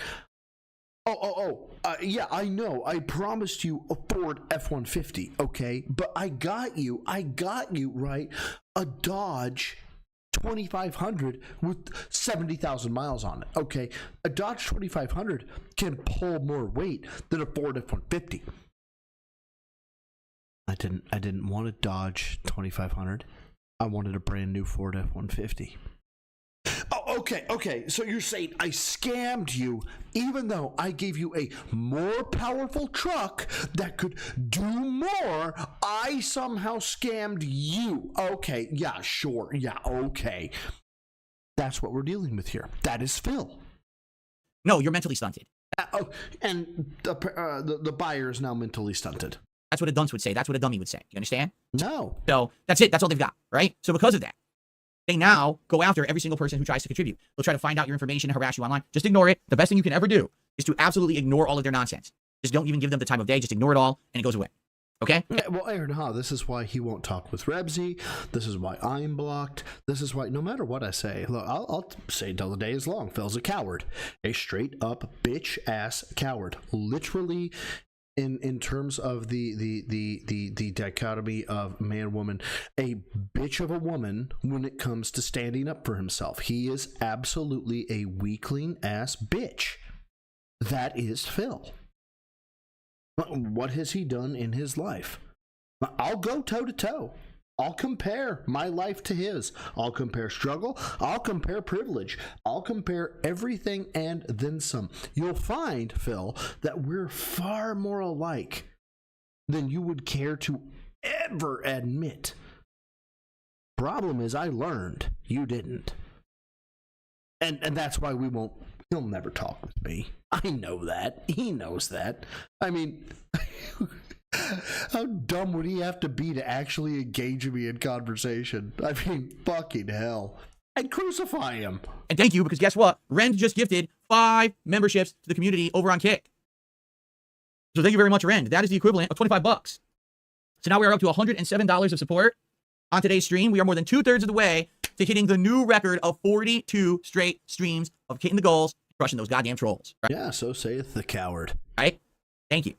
Yeah, I know. I promised you a Ford F-150, okay? But I got you, right? A Dodge 2500 with 70,000 miles on it. Okay, a Dodge 2500 can pull more weight than a Ford F-150. I didn't want a Dodge 2500. I wanted a brand new Ford F-150. Oh, okay. So you're saying I scammed you, even though I gave you a more powerful truck that could do more. I somehow scammed you. Okay, yeah, sure. Yeah, okay. That's what we're dealing with here. That is Phil. No, you're mentally stunted. And the buyer is now mentally stunted. That's what a dunce would say. That's what a dummy would say. You understand? No. So that's it. That's all they've got, right? So because of that, they now go after every single person who tries to contribute. They'll try to find out your information and harass you online. Just ignore it. The best thing you can ever do is to absolutely ignore all of their nonsense. Just don't even give them the time of day. Just ignore it all, and it goes away. Okay? Yeah, well, Aaron, this is why he won't talk with Rebsy. This is why I'm blocked. This is why, no matter what I say, look, I'll say till the day is long. Phil's a coward. A straight-up bitch-ass coward. Literally, in terms of the dichotomy of man-woman, a bitch of a woman when it comes to standing up for himself. He is absolutely a weakling-ass bitch. That is Phil. What has he done in his life? I'll go toe-to-toe. I'll compare my life to his. I'll compare struggle. I'll compare privilege. I'll compare everything and then some. You'll find, Phil, that we're far more alike than you would care to ever admit. Problem is, I learned. You didn't. And that's why he'll never talk with me. I know that. He knows that. I mean, How dumb would he have to be to actually engage me in conversation? I mean, fucking hell. I'd crucify him. And thank you, because guess what? Rend just gifted 5 memberships to the community over on Kick. So thank you very much, Rend. That is the equivalent of $25. So now we are up to $107 of support on today's stream. We are more than 2/3 of the way to hitting the new record of 42 straight streams of hitting the goals, crushing those goddamn trolls. Right? Yeah, so saith the coward. Right? Thank you.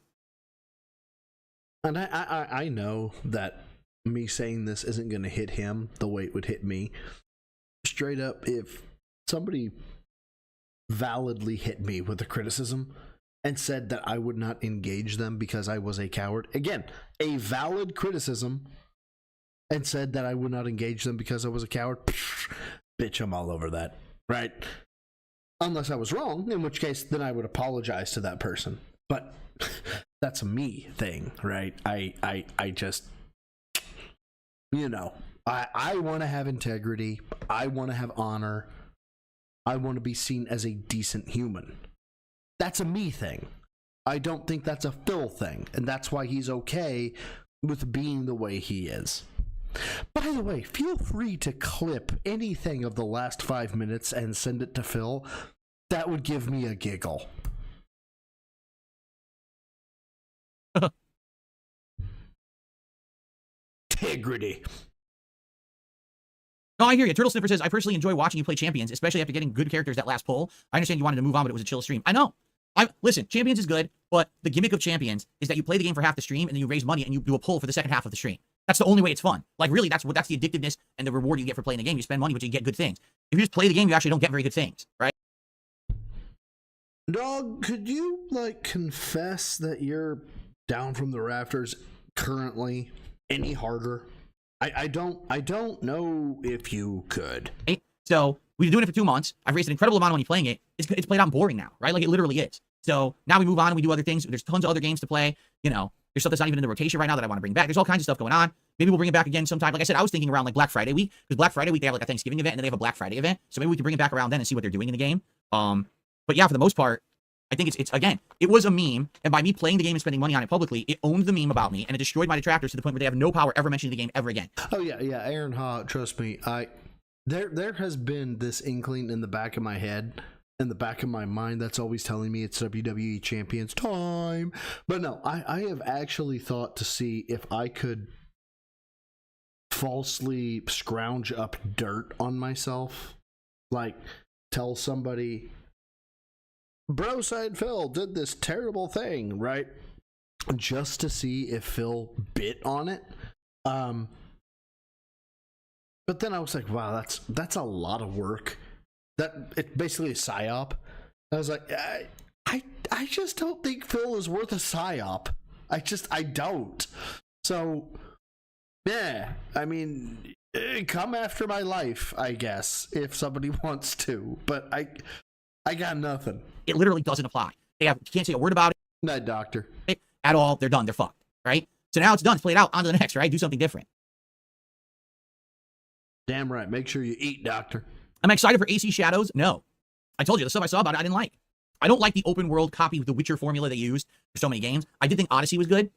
And I know that me saying this isn't going to hit him the way it would hit me. Straight up, if somebody validly hit me with a criticism and said that I would not engage them because I was a coward, again, a valid criticism, and said that I would not engage them because I was a coward, bitch, I'm all over that, right? Unless I was wrong, in which case then I would apologize to that person. But that's a me thing, right? I just, you know, I want to have integrity. I want to have honor. I want to be seen as a decent human. That's a me thing. I don't think that's a Phil thing. And that's why he's okay with being the way he is. By the way, feel free to clip anything of the last 5 minutes and send it to Phil. That would give me a giggle. Integrity. No, I hear you. Turtle Sniffer says, I personally enjoy watching you play Champions, especially after getting good characters that last pull. I understand you wanted to move on, but it was a chill stream. I know. Listen, Champions is good, but the gimmick of Champions is that you play the game for half the stream and then you raise money and you do a pull for the second half of the stream. That's the only way it's fun. Like, really, that's the addictiveness and the reward you get for playing the game. You spend money, but you get good things. If you just play the game, you actually don't get very good things, right? Dog, could you, like, confess that you're down from the rafters currently any harder? I don't know if you could. Right? So we've been doing it for 2 months. I've raised an incredible amount of money playing it. It's played out boring now, right? Like, it literally is. So now we move on and we do other things. There's tons of other games to play. You know, there's stuff that's not even in the rotation right now that I want to bring back. There's all kinds of stuff going on. Maybe we'll bring it back again sometime. Like I said, I was thinking around like Black Friday week, because Black Friday week they have like a Thanksgiving event and then they have a Black Friday event. So maybe we can bring it back around then and see what they're doing in the game. But yeah, for the most part, I think it's again, it was a meme, and by me playing the game and spending money on it publicly, it owned the meme about me, and it destroyed my detractors to the point where they have no power ever mentioning the game ever again. Oh yeah, Aaron Ha, trust me, there has been this inkling in the back of my head, in the back of my mind, that's always telling me it's WWE Champions time. But no, I have actually thought to see if I could falsely scrounge up dirt on myself, like tell somebody, Broside Phil did this terrible thing, right? Just to see if Phil bit on it. But then I was like, wow, that's a lot of work. That it's basically a psyop. I was like, I just don't think Phil is worth a psyop. I don't. So yeah, I mean, come after my life, I guess, if somebody wants to. But I got nothing. It literally doesn't apply. You can't say a word about it. No, doctor. At all. They're done. They're fucked. Right? So now it's done. It's played out. On to the next, right? Do something different. Damn right. Make sure you eat, doctor. Am I excited for AC Shadows? No. I told you, the stuff I saw about it, I didn't like. I don't like the open world copy with the Witcher formula they used for so many games. I did think Odyssey was good.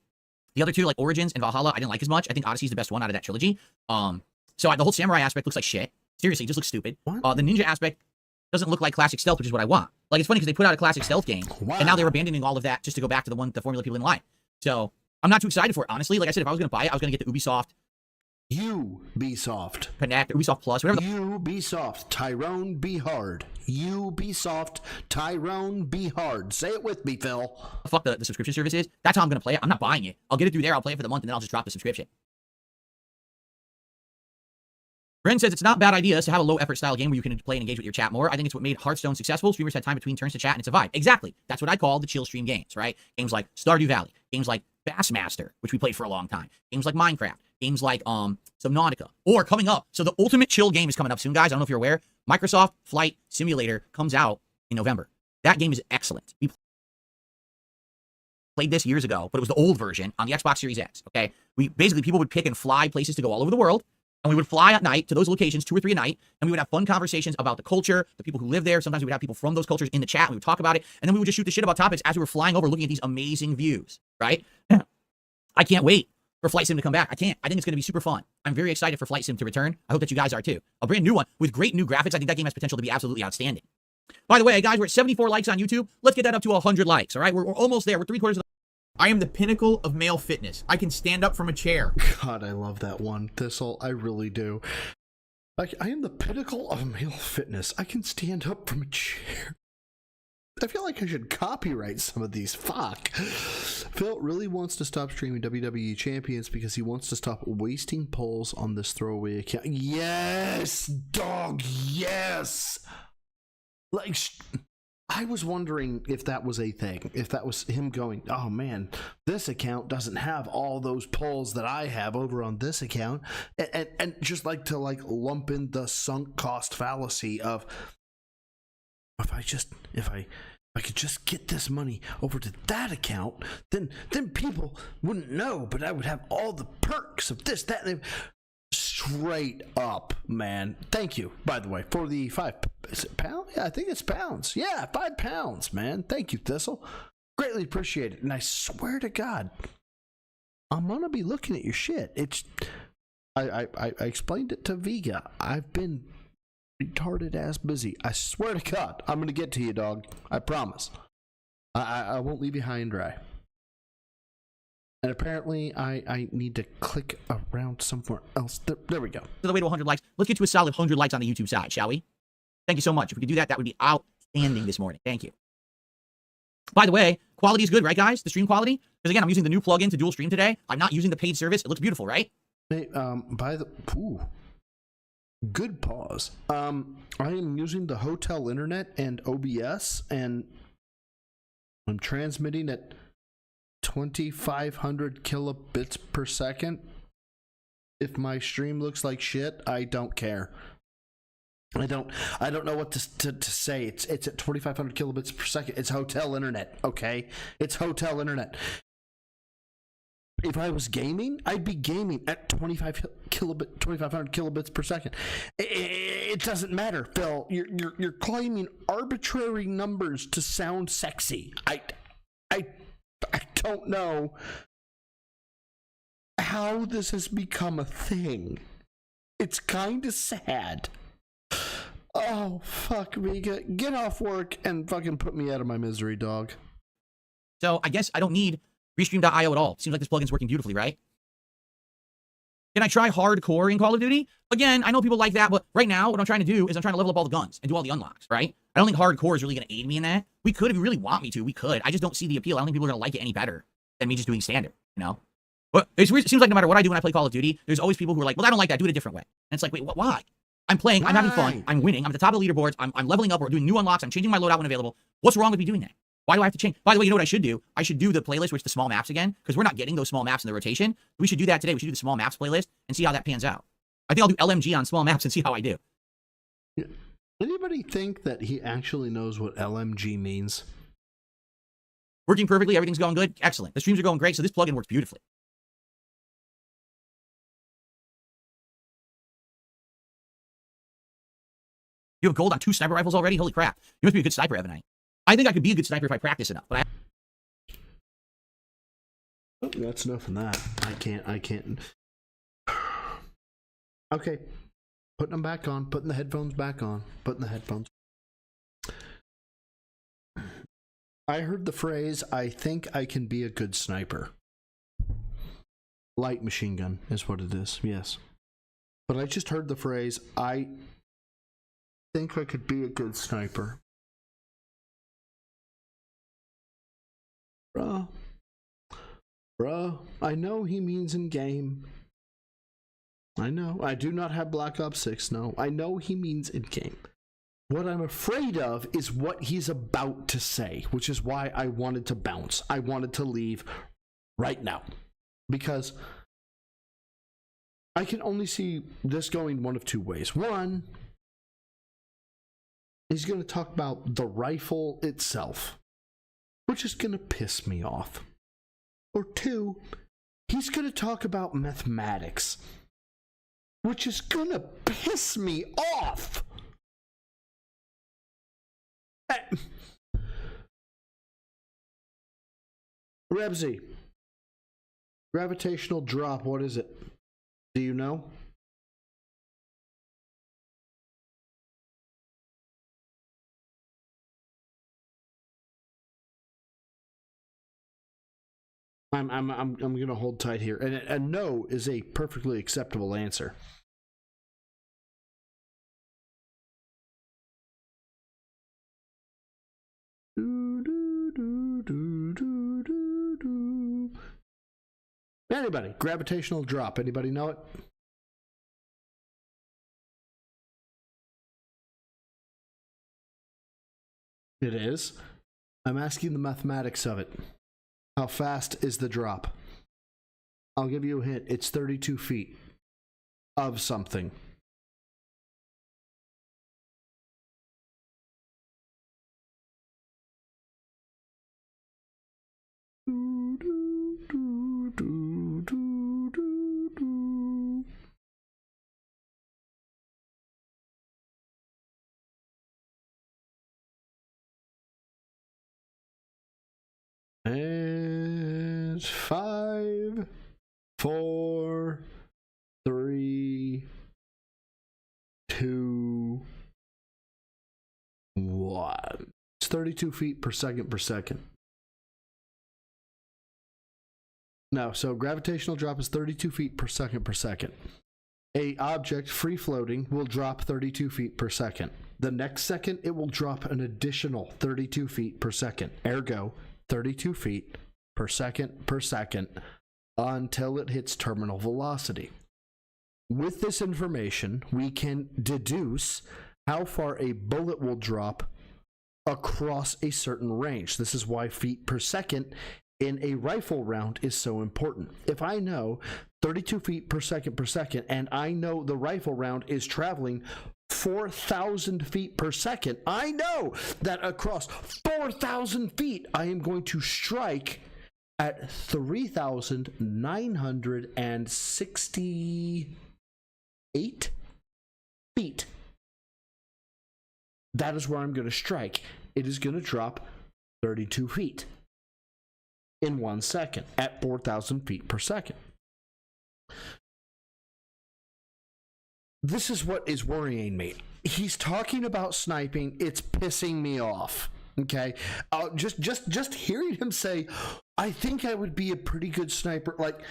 The other two, like Origins and Valhalla, I didn't like as much. I think Odyssey's the best one out of that trilogy. So the whole samurai aspect looks like shit. Seriously, it just looks stupid. The ninja aspect doesn't look like classic stealth, which is what I want. Like, it's funny because they put out a classic stealth game, and now they're abandoning all of that just to go back to the formula people didn't like. So I'm not too excited for it, honestly. Like I said, if I was going to buy it, I was going to get the Ubisoft Connect, Ubisoft Plus, whatever. Ubisoft, Tyrone be hard. Ubisoft, Tyrone be hard. Say it with me, Phil. Fuck the subscription service is. That's how I'm going to play it. I'm not buying it. I'll get it through there. I'll play it for the month, and then I'll just drop the subscription. Ren says it's not bad ideas to have a low-effort style game where you can play and engage with your chat more. I think it's what made Hearthstone successful. Streamers had time between turns to chat, and it's a vibe. Exactly. That's what I call the chill stream games, right? Games like Stardew Valley. Games like Bassmaster, which we played for a long time. Games like Minecraft. Games like Subnautica. Or coming up. So the ultimate chill game is coming up soon, guys. I don't know if you're aware. Microsoft Flight Simulator comes out in November. That game is excellent. We played this years ago, but it was the old version on the Xbox Series X, okay? People would pick and fly places to go all over the world. And we would fly at night to those locations, 2 or 3 a night, and we would have fun conversations about the culture, the people who live there. Sometimes we would have people from those cultures in the chat, and we would talk about it, and then we would just shoot the shit about topics as we were flying over, looking at these amazing views, right? I can't wait for Flight Sim to come back. I can't. I think it's going to be super fun. I'm very excited for Flight Sim to return. I hope that you guys are too. A brand new one with great new graphics. I think that game has potential to be absolutely outstanding. By the way, guys, we're at 74 likes on YouTube. Let's get that up to 100 likes, all right? We're almost there. We're 3/4 of the... I am the pinnacle of male fitness. I can stand up from a chair. God, I love that one, Thistle. I really do. Like, I am the pinnacle of male fitness. I can stand up from a chair. I feel like I should copyright some of these. Fuck. Phil really wants to stop streaming WWE Champions because he wants to stop wasting polls on this throwaway account. Yes, dog, yes. Like, I was wondering if that was a thing, if that was him going, oh man, this account doesn't have all those polls that I have over on this account, and just like to like lump in the sunk cost fallacy of, if I could just get this money over to that account, then people wouldn't know, but I would have all the perks of this, that, and straight up, man. Thank you, by the way, for the is it pound? Yeah, I think it's pounds. Yeah, £5, man. Thank you, Thistle. Greatly appreciate it. And I swear to God, I'm gonna be looking at your shit. It's I explained it to Vega. I've been retarded ass busy. I swear to God, I'm gonna get to you, dog. I promise. I won't leave you high and dry. And apparently, I need to click around somewhere else. There we go. To the way to 100 likes. Let's get to a solid 100 likes on the YouTube side, shall we? Thank you so much. If we could do that, that would be outstanding this morning. Thank you. By the way, quality is good, right, guys? The stream quality? Because again, I'm using the new plugin to dual stream today. I'm not using the paid service. It looks beautiful, right? Hey, good pause. I am using the hotel internet and OBS, and I'm transmitting at 2,500 kilobits per second. If my stream looks like shit, I don't care. I don't know what to say. It's at 2,500 kilobits per second. It's hotel internet, okay? It's hotel internet. If I was gaming, I'd be gaming at 2,500 kilobits per second. It doesn't matter, Phil. You're claiming arbitrary numbers to sound sexy. I don't know how this has become a thing. It's kind of sad. Oh, fuck, Vega. Get off work and fucking put me out of my misery, dog. So I guess I don't need Restream.io at all. Seems like this plugin's working beautifully, right? Can I try hardcore in Call of Duty? Again, I know people like that, but right now what I'm trying to do is I'm trying to level up all the guns and do all the unlocks, right? I don't think hardcore is really going to aid me in that. We could, if you really want me to, we could. I just don't see the appeal. I don't think people are going to like it any better than me just doing standard, you know? But it seems like no matter what I do when I play Call of Duty, there's always people who are like, well, I don't like that. Do it a different way. And it's like, wait, why? I'm playing, I'm having fun, I'm winning, I'm at the top of the leaderboards, I'm leveling up, we're doing new unlocks, I'm changing my loadout when available. What's wrong with me doing that? Why do I have to change? By the way, you know what I should do? I should do the playlist, which is the small maps again, because we're not getting those small maps in the rotation. We should do that today. We should do the small maps playlist and see how that pans out. I think I'll do LMG on small maps and see how I do. Anybody think that he actually knows what LMG means? Working perfectly, everything's going good. Excellent. The streams are going great, so this plugin works beautifully. You have gold on 2 sniper rifles already? Holy crap. You must be a good sniper, Evanite. I think I could be a good sniper if I practice enough, but Oh, that's enough of that. I can't. Okay. Putting them back on. Putting the headphones back on. Putting the headphones. I heard the phrase, I think I can be a good sniper. Light machine gun is what it is, yes. But I just heard the phrase, I think I could be a good sniper. Bruh, I know he means in game. I know. I do not have Black Ops 6, no. I know he means in game. What I'm afraid of is what he's about to say, which is why I wanted to bounce. I wanted to leave right now. Because I can only see this going one of two ways. One, he's going to talk about the rifle itself, which is going to piss me off. Or two, he's going to talk about mathematics, which is going to piss me off. Rebsy, Gravitational drop, what is it? Do you know? I'm gonna hold tight here, and a no is a perfectly acceptable answer. Anybody? Gravitational drop. Anybody know it? It is. I'm asking the mathematics of it. How fast is the drop? I'll give you a hint. It's 32 feet of something. And 5, 4, 3, 2, 1. It's 32 feet per second per second. No, so gravitational drop is 32 feet per second per second. A object free floating will drop 32 feet per second. The next second, it will drop an additional 32 feet per second. Ergo, 32 feet per second until it hits terminal velocity. With this information, we can deduce how far a bullet will drop across a certain range. This is why feet per second in a rifle round is so important. If I know 32 feet per second, and I know the rifle round is traveling 4,000 feet per second, I know that across 4,000 feet, I am going to strike at 3,968 feet. That is where I'm going to strike. It is going to drop 32 feet in 1 second at 4,000 feet per second. This is what is worrying me. He's talking about sniping. It's pissing me off. Okay, just hearing him say, "I think I would be a pretty good sniper." Like,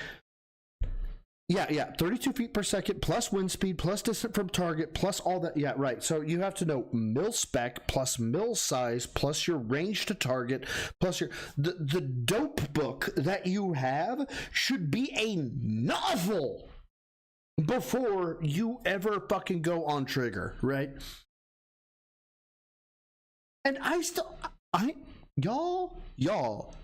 yeah, 32 feet per second plus wind speed plus distance from target plus all that. Yeah, right. So you have to know mil spec plus mil size plus your range to target plus your the dope book that you have should be a novel before you ever fucking go on trigger, right? And y'all,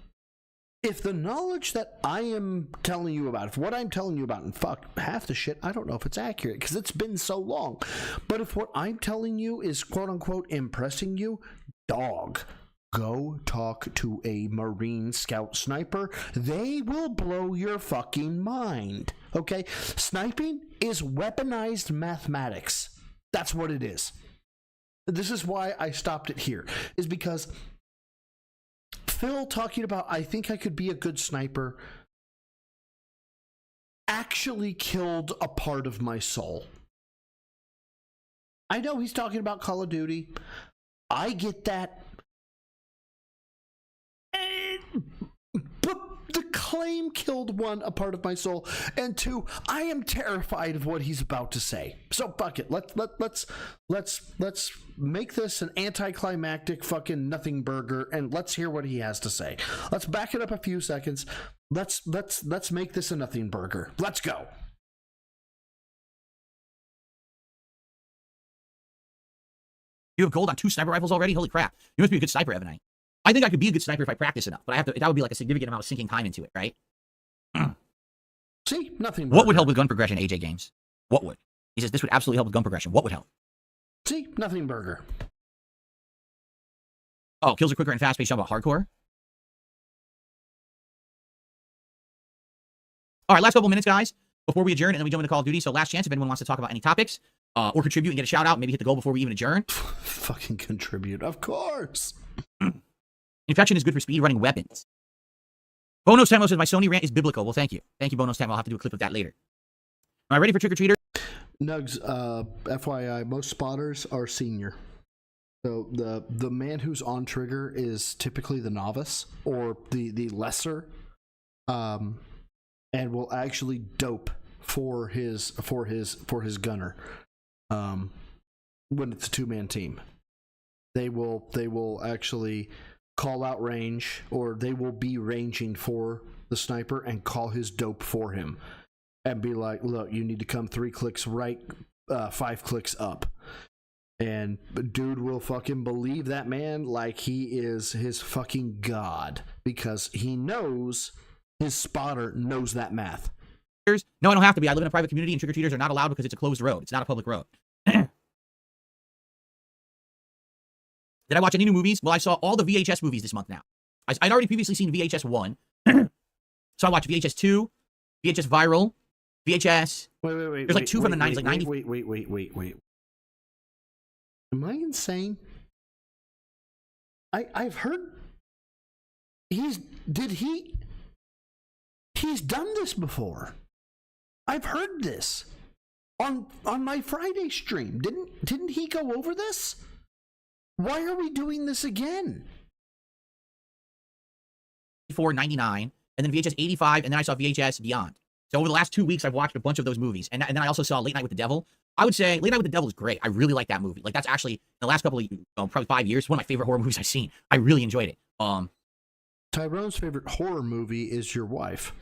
if the knowledge that I am telling you about, if what I'm telling you about, and fuck, half the shit, I don't know if it's accurate because it's been so long, but if what I'm telling you is quote unquote impressing you, dog, go talk to a Marine Scout sniper. They will blow your fucking mind. Okay? Sniping is weaponized mathematics. That's what it is. This is why I stopped it here, is because Phil talking about, I think I could be a good sniper, actually killed a part of my soul. I know he's talking about Call of Duty. I get that. But the claim killed one, a part of my soul, and two, I am terrified of what he's about to say. So fuck it. Let's make this an anticlimactic fucking nothing burger, and let's hear what he has to say. Let's back it up a few seconds. Let's make this a nothing burger. Let's go. You have gold on 2 sniper rifles already? Holy crap. You must be a good sniper, Evan. I think I could be a good sniper if I practice enough, but that would be like a significant amount of sinking time into it, right? See, nothing. What would help with gun progression, AJ Games? What would? He says this would absolutely help with gun progression. What would help? See, nothing burger. Oh, kills are quicker and fast-paced. About hardcore. All right, last couple minutes, guys, before we adjourn, and then we jump into Call of Duty. So last chance if anyone wants to talk about any topics or contribute and get a shout out, maybe hit the goal before we even adjourn. Fucking contribute, of course. Infection is good for speed running weapons. Bonos Tamo says my Sony rant is biblical. Well, thank you. Thank you, Bonos Tamo. I'll have to do a clip of that later. Am I ready for Trick or Treater? Nugs, FYI, most spotters are senior. So the man who's on trigger is typically the novice or the lesser, and will actually dope for his gunner. When it's a 2-man team, they will actually call out range, or they will be ranging for the sniper and call his dope for him, and be like, "Look, you need to come 3 clicks right, 5 clicks up." And dude will fucking believe that man like he is his fucking god, because he knows his spotter knows that math. No, I don't have to be. I live in a private community, and trick-or-treaters are not allowed because it's a closed road. It's not a public road. Did I watch any new movies? Well, I saw all the VHS movies this month now. I'd already previously seen VHS 1. So I watched VHS 2, VHS Viral, VHS... Wait. There's like 2 from the 90s, like 90... Wait. Am I insane? I've heard... He's done this before. I've heard this on my Friday stream. Didn't he go over this? Why are we doing this again? 99, and then VHS 85, and then I saw VHS Beyond. So over the last 2 weeks, I've watched a bunch of those movies, and then I also saw Late Night with the Devil. I would say Late Night with the Devil is great. I really like that movie. Like, that's actually, in the last couple of, probably 5 years, one of my favorite horror movies I've seen. I really enjoyed it. Tyrone's favorite horror movie is your wife.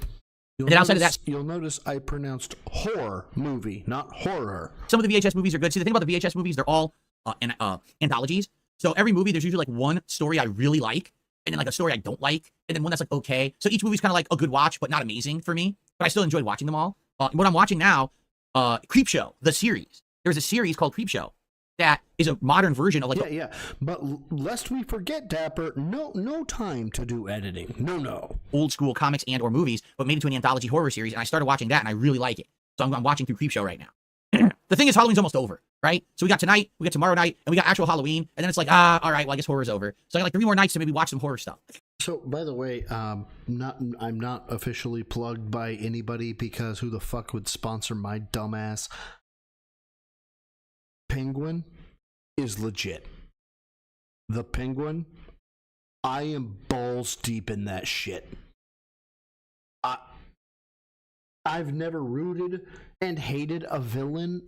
And then outside of that, you'll notice I pronounced horror movie, not horror. Some of the VHS movies are good. See, the thing about the VHS movies, they're all anthologies. So every movie, there's usually like one story I really like, and then like a story I don't like, and then one that's like okay. So each movie's kind of like a good watch, but not amazing for me. But I still enjoyed watching them all. What I'm watching now, Creepshow, the series. There's a series called Creepshow that is a modern version of like... Yeah. But lest we forget, Dapper, no time to do editing. No. Old school comics and or movies, but made into an anthology horror series, and I started watching that, and I really like it. So I'm watching through Creepshow right now. The thing is, Halloween's almost over, right? So we got tonight, we got tomorrow night, and we got actual Halloween, and then it's like, all right, well, I guess horror's over. So I got like 3 more nights to maybe watch some horror stuff. So, by the way, I'm not officially plugged by anybody, because who the fuck would sponsor my dumbass? Penguin is legit. The Penguin, I am balls deep in that shit. I've never rooted and hated a villain.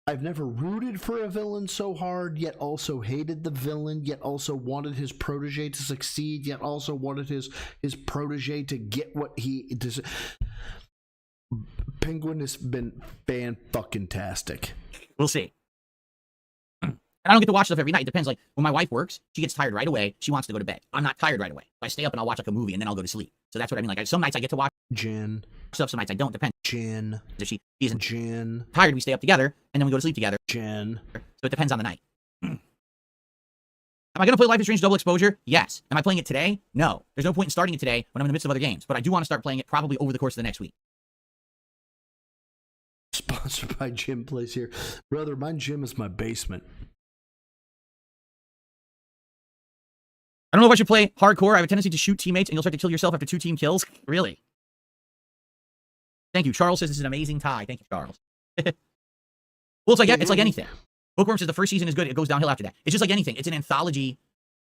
I've never rooted for a villain so hard, yet also hated the villain, yet also wanted his protege to succeed, yet also wanted his protege to get what he does. Penguin has been fan-fucking-tastic. We'll see. And I don't get to watch stuff every night. It depends. Like, when my wife works, she gets tired right away. She wants to go to bed. I'm not tired right away. I stay up and I'll watch like a movie, and then I'll go to sleep. So that's what I mean. Like, some nights I get to watch Jen stuff, some nights I don't. Depends. Jen. If she isn't Jen. tired, we stay up together, and then we go to sleep together. Jen. So it depends on the night. Am I going to play Life is Strange Double Exposure? Yes. Am I playing it today? No. There's no point in starting it today when I'm in the midst of other games. But I do want to start playing it probably over the course of the next week. Sponsored by Jim Place here. Brother, my gym is my basement. I don't know if I should play hardcore. I have a tendency to shoot teammates, and you'll start to kill yourself after 2 team kills. Really? Thank you. Charles says this is an amazing tie. Thank you, Charles. Well, it's like anything. Bookworm says the first season is good. It goes downhill after that. It's just like anything. It's an anthology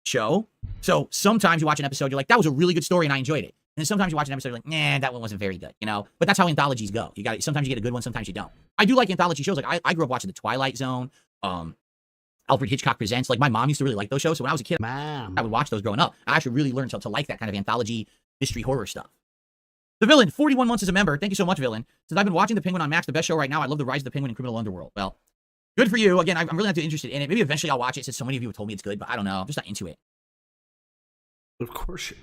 show. So sometimes you watch an episode, you're like, that was a really good story, and I enjoyed it. And then sometimes you watch an episode, you're like, nah, that one wasn't very good, you know? But that's how anthologies go. Sometimes you get a good one, sometimes you don't. I do like anthology shows. Like, I grew up watching The Twilight Zone, Alfred Hitchcock Presents. Like, my mom used to really like those shows. So when I was a kid, I would watch those growing up. I actually really learned to like that kind of anthology, mystery, horror stuff. The Villain, 41 months as a member. Thank you so much, Villain. Since I've been watching The Penguin on Max, the best show right now. I love The Rise of the Penguin in Criminal Underworld. Well, good for you. Again, I'm really not too interested in it. Maybe eventually I'll watch it since so many of you have told me it's good, but I don't know. I'm just not into it. Of course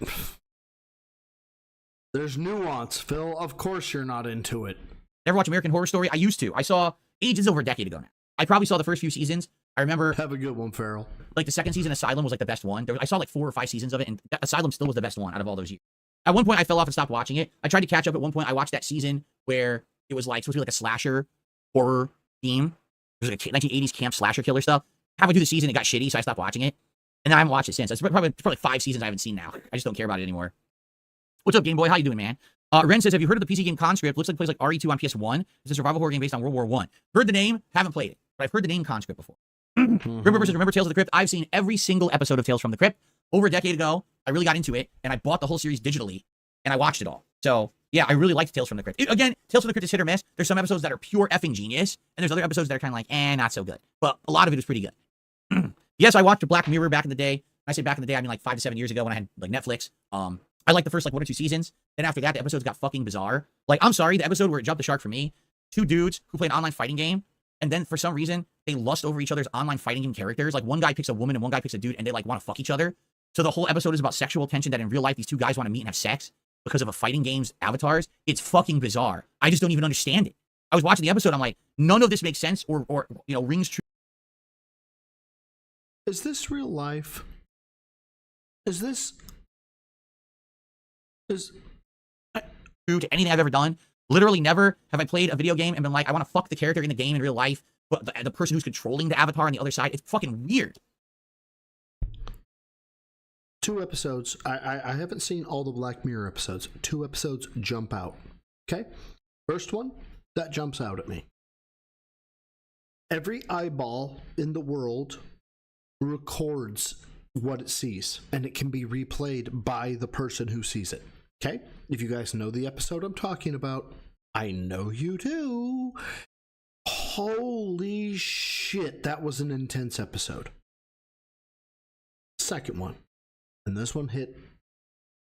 there's nuance, Phil. Of course you're not into it. Never watch American Horror Story? I used to. I saw ages over a decade ago now. I probably saw the first few seasons. I remember... Have a good one, Farrell. Like, the second season, Asylum, was like the best one. I saw like 4 or 5 seasons of it, and Asylum still was the best one out of all those years. At one point, I fell off and stopped watching it. I tried to catch up at one point. I watched that season where it was like supposed to be like a slasher horror theme. It was like a 1980s camp slasher killer stuff. Halfway through the season, it got shitty, so I stopped watching it. And then I haven't watched it since. It's probably 5 seasons I haven't seen now. I just don't care about it anymore. What's up, Game Boy? How you doing, man? Ren says, have you heard of the PC game Conscript? Looks like it plays like RE2 on PS1. It's a survival horror game based on World War I. Heard the name, haven't played it, but I've heard the name Conscript before. Remember Tales of the Crypt? I've seen every single episode of Tales from the Crypt. Over a decade ago, I really got into it, and I bought the whole series digitally, and I watched it all. So, yeah, I really liked Tales from the Crypt. Again, Tales from the Crypt is hit or miss. There's some episodes that are pure effing genius, and there's other episodes that are kind of like, not so good. But a lot of it was pretty good. Yes, I watched Black Mirror back in the day. When I say back in the day, I mean like 5 to 7 years ago when I had like Netflix. I liked the first like 1 or 2 seasons. Then after that, the episodes got fucking bizarre. Like, I'm sorry, the episode where it jumped the shark for me, 2 dudes who play an online fighting game, and then for some reason, they lust over each other's online fighting game characters. Like, one guy picks a woman and one guy picks a dude, and they like want to fuck each other. So the whole episode is about sexual tension that in real life, these 2 guys want to meet and have sex because of a fighting game's avatars. It's fucking bizarre. I just don't even understand it. I was watching the episode, I'm like, none of this makes sense or rings true. Is this real life? True to anything I've ever done. Literally never have I played a video game and been like, I want to fuck the character in the game in real life, but the person who's controlling the avatar on the other side, it's fucking weird. 2 episodes. I haven't seen all the Black Mirror episodes. 2 episodes jump out. Okay? First one, that jumps out at me. Every eyeball in the world records what it sees, and it can be replayed by the person who sees it. Okay? If you guys know the episode I'm talking about, I know you do. Holy shit, that was an intense episode. Second one. And this one hit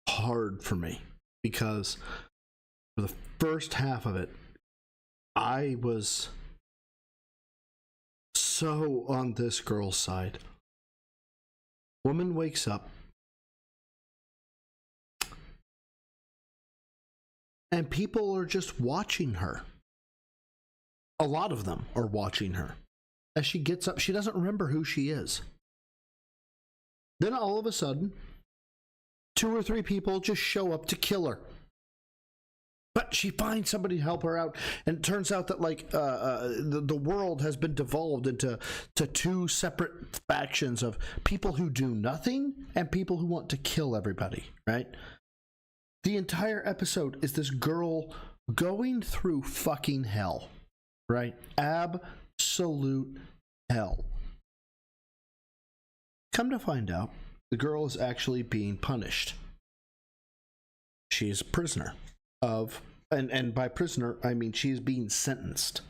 hard for me because for the first half of it, I was so on this girl's side. Woman wakes up and people are just watching her. A lot of them are watching her. As she gets up, she doesn't remember who she is. Then all of a sudden, 2 or 3 people just show up to kill her. But she finds somebody to help her out, and it turns out that like the world has been devolved into 2 separate factions of people who do nothing and people who want to kill everybody, right? The entire episode is this girl going through fucking hell, right? Absolute hell. Come to find out, the girl is actually being punished. She is a prisoner of, and by prisoner, I mean she is being sentenced.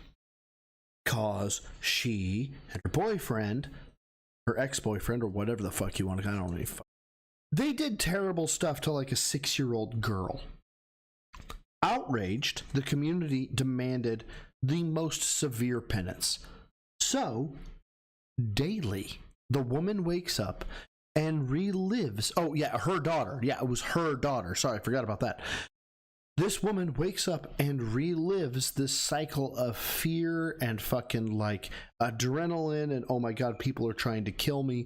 Because she and her boyfriend, her ex-boyfriend, or whatever the fuck you want to, I don't know. They did terrible stuff to like a 6-year-old girl. Outraged, the community demanded the most severe penance. So, daily, the woman wakes up and relives. Oh, yeah, her daughter. Yeah, it was her daughter. Sorry, I forgot about that. This woman wakes up and relives this cycle of fear and fucking like adrenaline and oh my god, people are trying to kill me.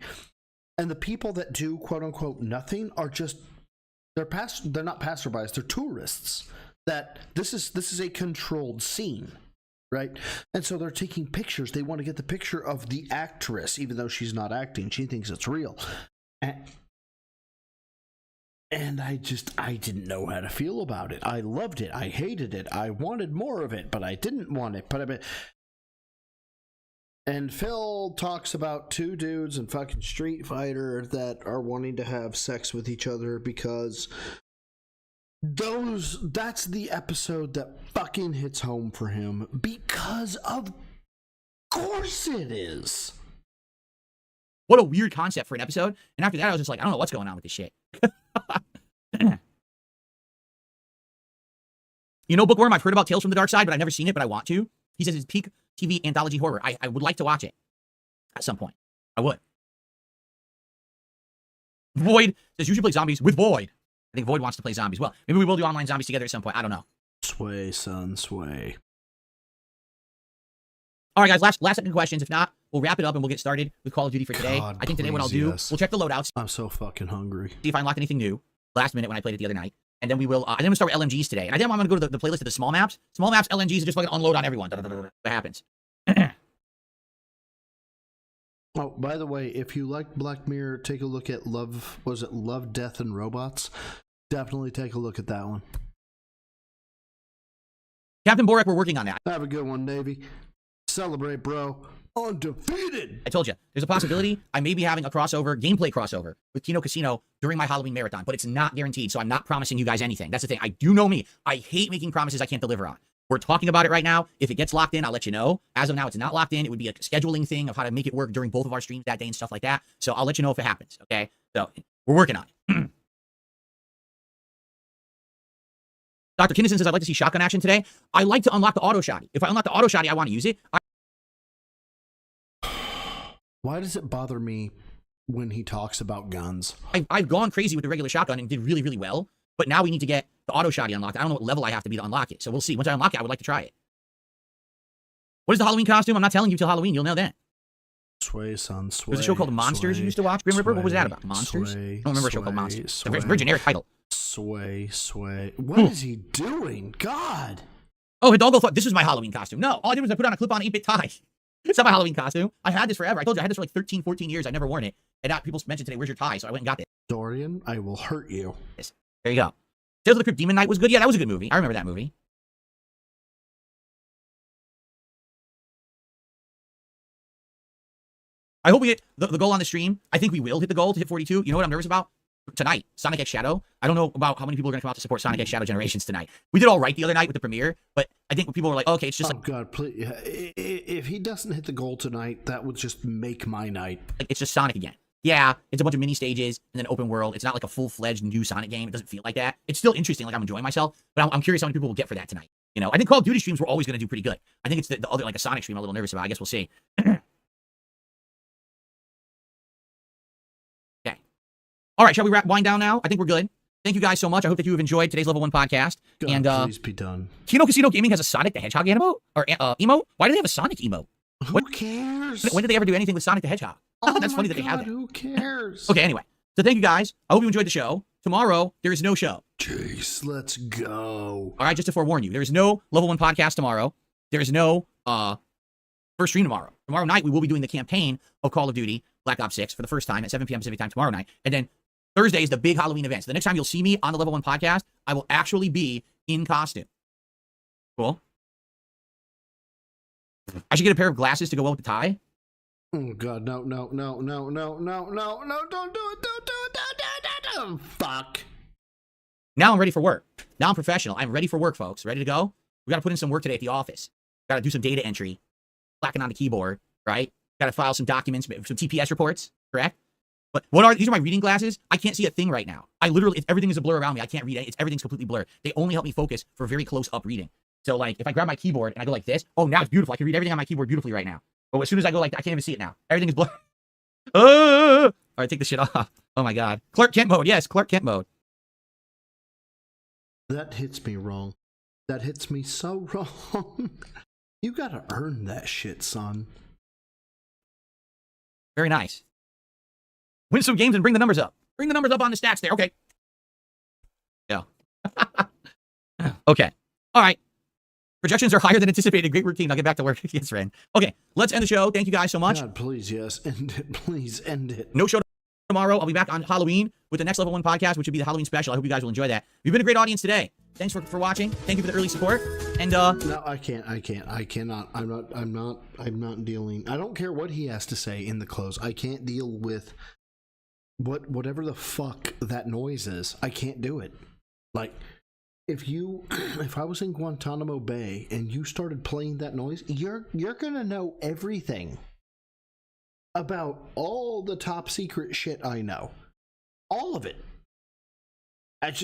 And the people that do quote unquote nothing are just they're not passerbys, they're tourists. That this is a controlled scene. Right? And so they're taking pictures. They want to get the picture of the actress, even though she's not acting. She thinks it's real. And I didn't know how to feel about it. I loved it. I hated it. I wanted more of it, but I didn't want it. And Phil talks about 2 dudes in fucking Street Fighter that are wanting to have sex with each other because that's the episode that fucking hits home for him, because of course it is. What a weird concept for an episode. And after that, I was just like, I don't know what's going on with this shit. You know, Bookworm, I've heard about Tales from the Dark Side, but I've never seen it, but I want to. He says it's peak TV anthology horror. I would like to watch it at some point. I would. Void says you should play zombies with Void. I think Void wants to play zombies. Well, maybe we will do online zombies together at some point. I don't know. Sway, son, sway. All right, guys, last second questions. If not, we'll wrap it up and we'll get started with Call of Duty for today. God, I think today what I'll do, we'll check the loadouts. I'm so fucking hungry. See if I unlocked anything new last minute when I played it the other night. And then we will, and then we'll start with LMGs today. And I think I'm going to go to the playlist of the small maps. Small maps, LMGs, are just fucking unload on everyone. That happens. Oh, by the way, if you like Black Mirror, take a look at Love, was it Love, Death, and Robots? Definitely take a look at that one. Captain Borek, we're working on that. Have a good one, Navy. Celebrate, bro. Undefeated. I told you, there's a possibility I may be having a gameplay crossover with Kino Casino during my Halloween marathon, but it's not guaranteed, so I'm not promising you guys anything. That's the thing. I do know me. I hate making promises I can't deliver on. We're talking about it right now. If it gets locked in, I'll let you know. As of now, it's not locked in. It would be a scheduling thing of how to make it work during both of our streams that day and stuff like that. So I'll let you know if it happens, okay? So we're working on it. Dr. Kinnison says, I'd like to see shotgun action today. I like to unlock the auto shotty. If I unlock the auto shotty, I want to use it. Why does it bother me when he talks about guns? I've gone crazy with the regular shotgun and did really, really well. But now we need to get the auto shotty unlocked. I don't know what level I have to be to unlock it. So we'll see. Once I unlock it, I would like to try it. What is the Halloween costume? I'm not telling you till Halloween. You'll know then. Sway, son, sway. There's a show called Monsters sway, you used to watch, Grim Reaper. sway, What was that about? Monsters? sway, I don't remember a show called sway, Monsters. It's a sway. very generic title. Sway, sway. What is he doing? God. Oh, Hidalgo thought this was my Halloween costume. No, all I did was I put on a clip-on 8-bit tie. It's not my Halloween costume. I had this forever. I told you I had this for like 13, 14 years. I never worn it. And people mentioned today, where's your tie? So I went and got it. Dorian, I will hurt you. Yes. There you go. Tales of the Crypt Demon Knight was good. Yeah, that was a good movie. I remember that movie. I hope we hit the goal on the stream. I think we will hit the goal to hit 42. You know what I'm nervous about? Tonight, Sonic X Shadow. I don't know about how many people are going to come out to support Sonic X Shadow Generations tonight. We did all right the other night with the premiere, but I think people were like, okay, it's just oh, God, please. If he doesn't hit the goal tonight, that would just make my night. It's just Sonic again. Yeah, it's a bunch of mini stages and then open world. It's not like a full-fledged new Sonic game. It doesn't feel like that. It's still interesting. Like I'm enjoying myself, but I'm curious how many people will get for that tonight. You know, I think Call of Duty streams were always going to do pretty good. I think it's the other, like a Sonic stream I'm a little nervous about. I guess we'll see. Okay. All right, shall we wind down now? I think we're good. Thank you guys so much. I hope that you have enjoyed today's Level 1 podcast. God, and please be done. Kino Casino Gaming has a Sonic the Hedgehog emote? Or emote? Why do they have a Sonic emote? Who cares? When did they ever do anything with Sonic the Hedgehog? Oh That's funny that they have that. Who cares? Okay, anyway. So thank you guys. I hope you enjoyed the show. Tomorrow, there is no show. Jeez, let's go. All right, just to forewarn you, there is no Level 1 podcast tomorrow. There is no first stream tomorrow. Tomorrow night, we will be doing the campaign of Call of Duty Black Ops 6 for the first time at 7 p.m. Pacific time tomorrow night. And then Thursday is the big Halloween event. So the next time you'll see me on the Level 1 podcast, I will actually be in costume. Cool. I should get a pair of glasses to go well with the tie. Oh, God, no, don't do it, don't do it, fuck. Now I'm ready for work. Now I'm professional. I'm ready for work, folks. Ready to go? We got to put in some work today at the office. Got to do some data entry, clacking on the keyboard, right? Got to file some documents, some TPS reports, correct? But these are my reading glasses. I can't see a thing right now. I literally, everything is a blur around me. I can't read it. Everything's completely blurred. They only help me focus for very close up reading. So like, if I grab my keyboard and I go like this, oh, now it's beautiful. I can read everything on my keyboard beautifully right now. But as soon as I go like that, I can't even see it now. Everything is blurred. All right, take the shit off. Oh my God. Clark Kent mode. Yes, Clark Kent mode. That hits me wrong. That hits me so wrong. You gotta earn that shit, son. Very nice. Win some games and bring the numbers up. Bring the numbers up on the stats there. Okay. Yeah. Okay. All right. Projections are higher than anticipated. Great routine. I'll get back to work. Yes, Ren. Okay, let's end the show. Thank you guys so much. God, please, yes. End it. Please, end it. No show tomorrow. I'll be back on Halloween with the next Level 1 podcast, which will be the Halloween special. I hope you guys will enjoy that. You've been a great audience today. Thanks for watching. Thank you for the early support. And no, I cannot. I'm not dealing. I don't care what he has to say in the close. I can't deal with whatever the fuck that noise is. I can't do it. Like, if I was in Guantanamo Bay and you started playing that noise, you're gonna know everything about all the top secret shit I know. All of it. That's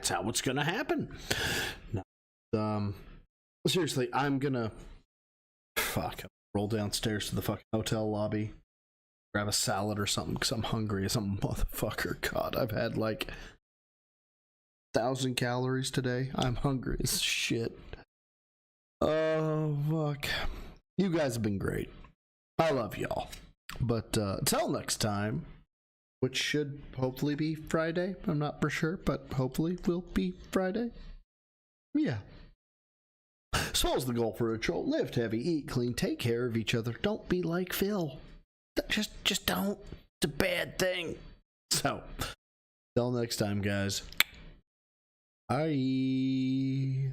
how it's gonna happen. No. Seriously, I'm gonna roll downstairs to the fucking hotel lobby, grab a salad or something because I'm hungry as a motherfucker. God, I've had like 1,000 calories today. I'm hungry as shit. Oh, fuck. You guys have been great. I love y'all. But till next time, which should hopefully be Friday. I'm not for sure, but hopefully will be Friday. Yeah. Small's the goal for a troll. Live heavy, eat clean, take care of each other. Don't be like Phil. Just don't. It's a bad thing. So, till next time, guys. Bye.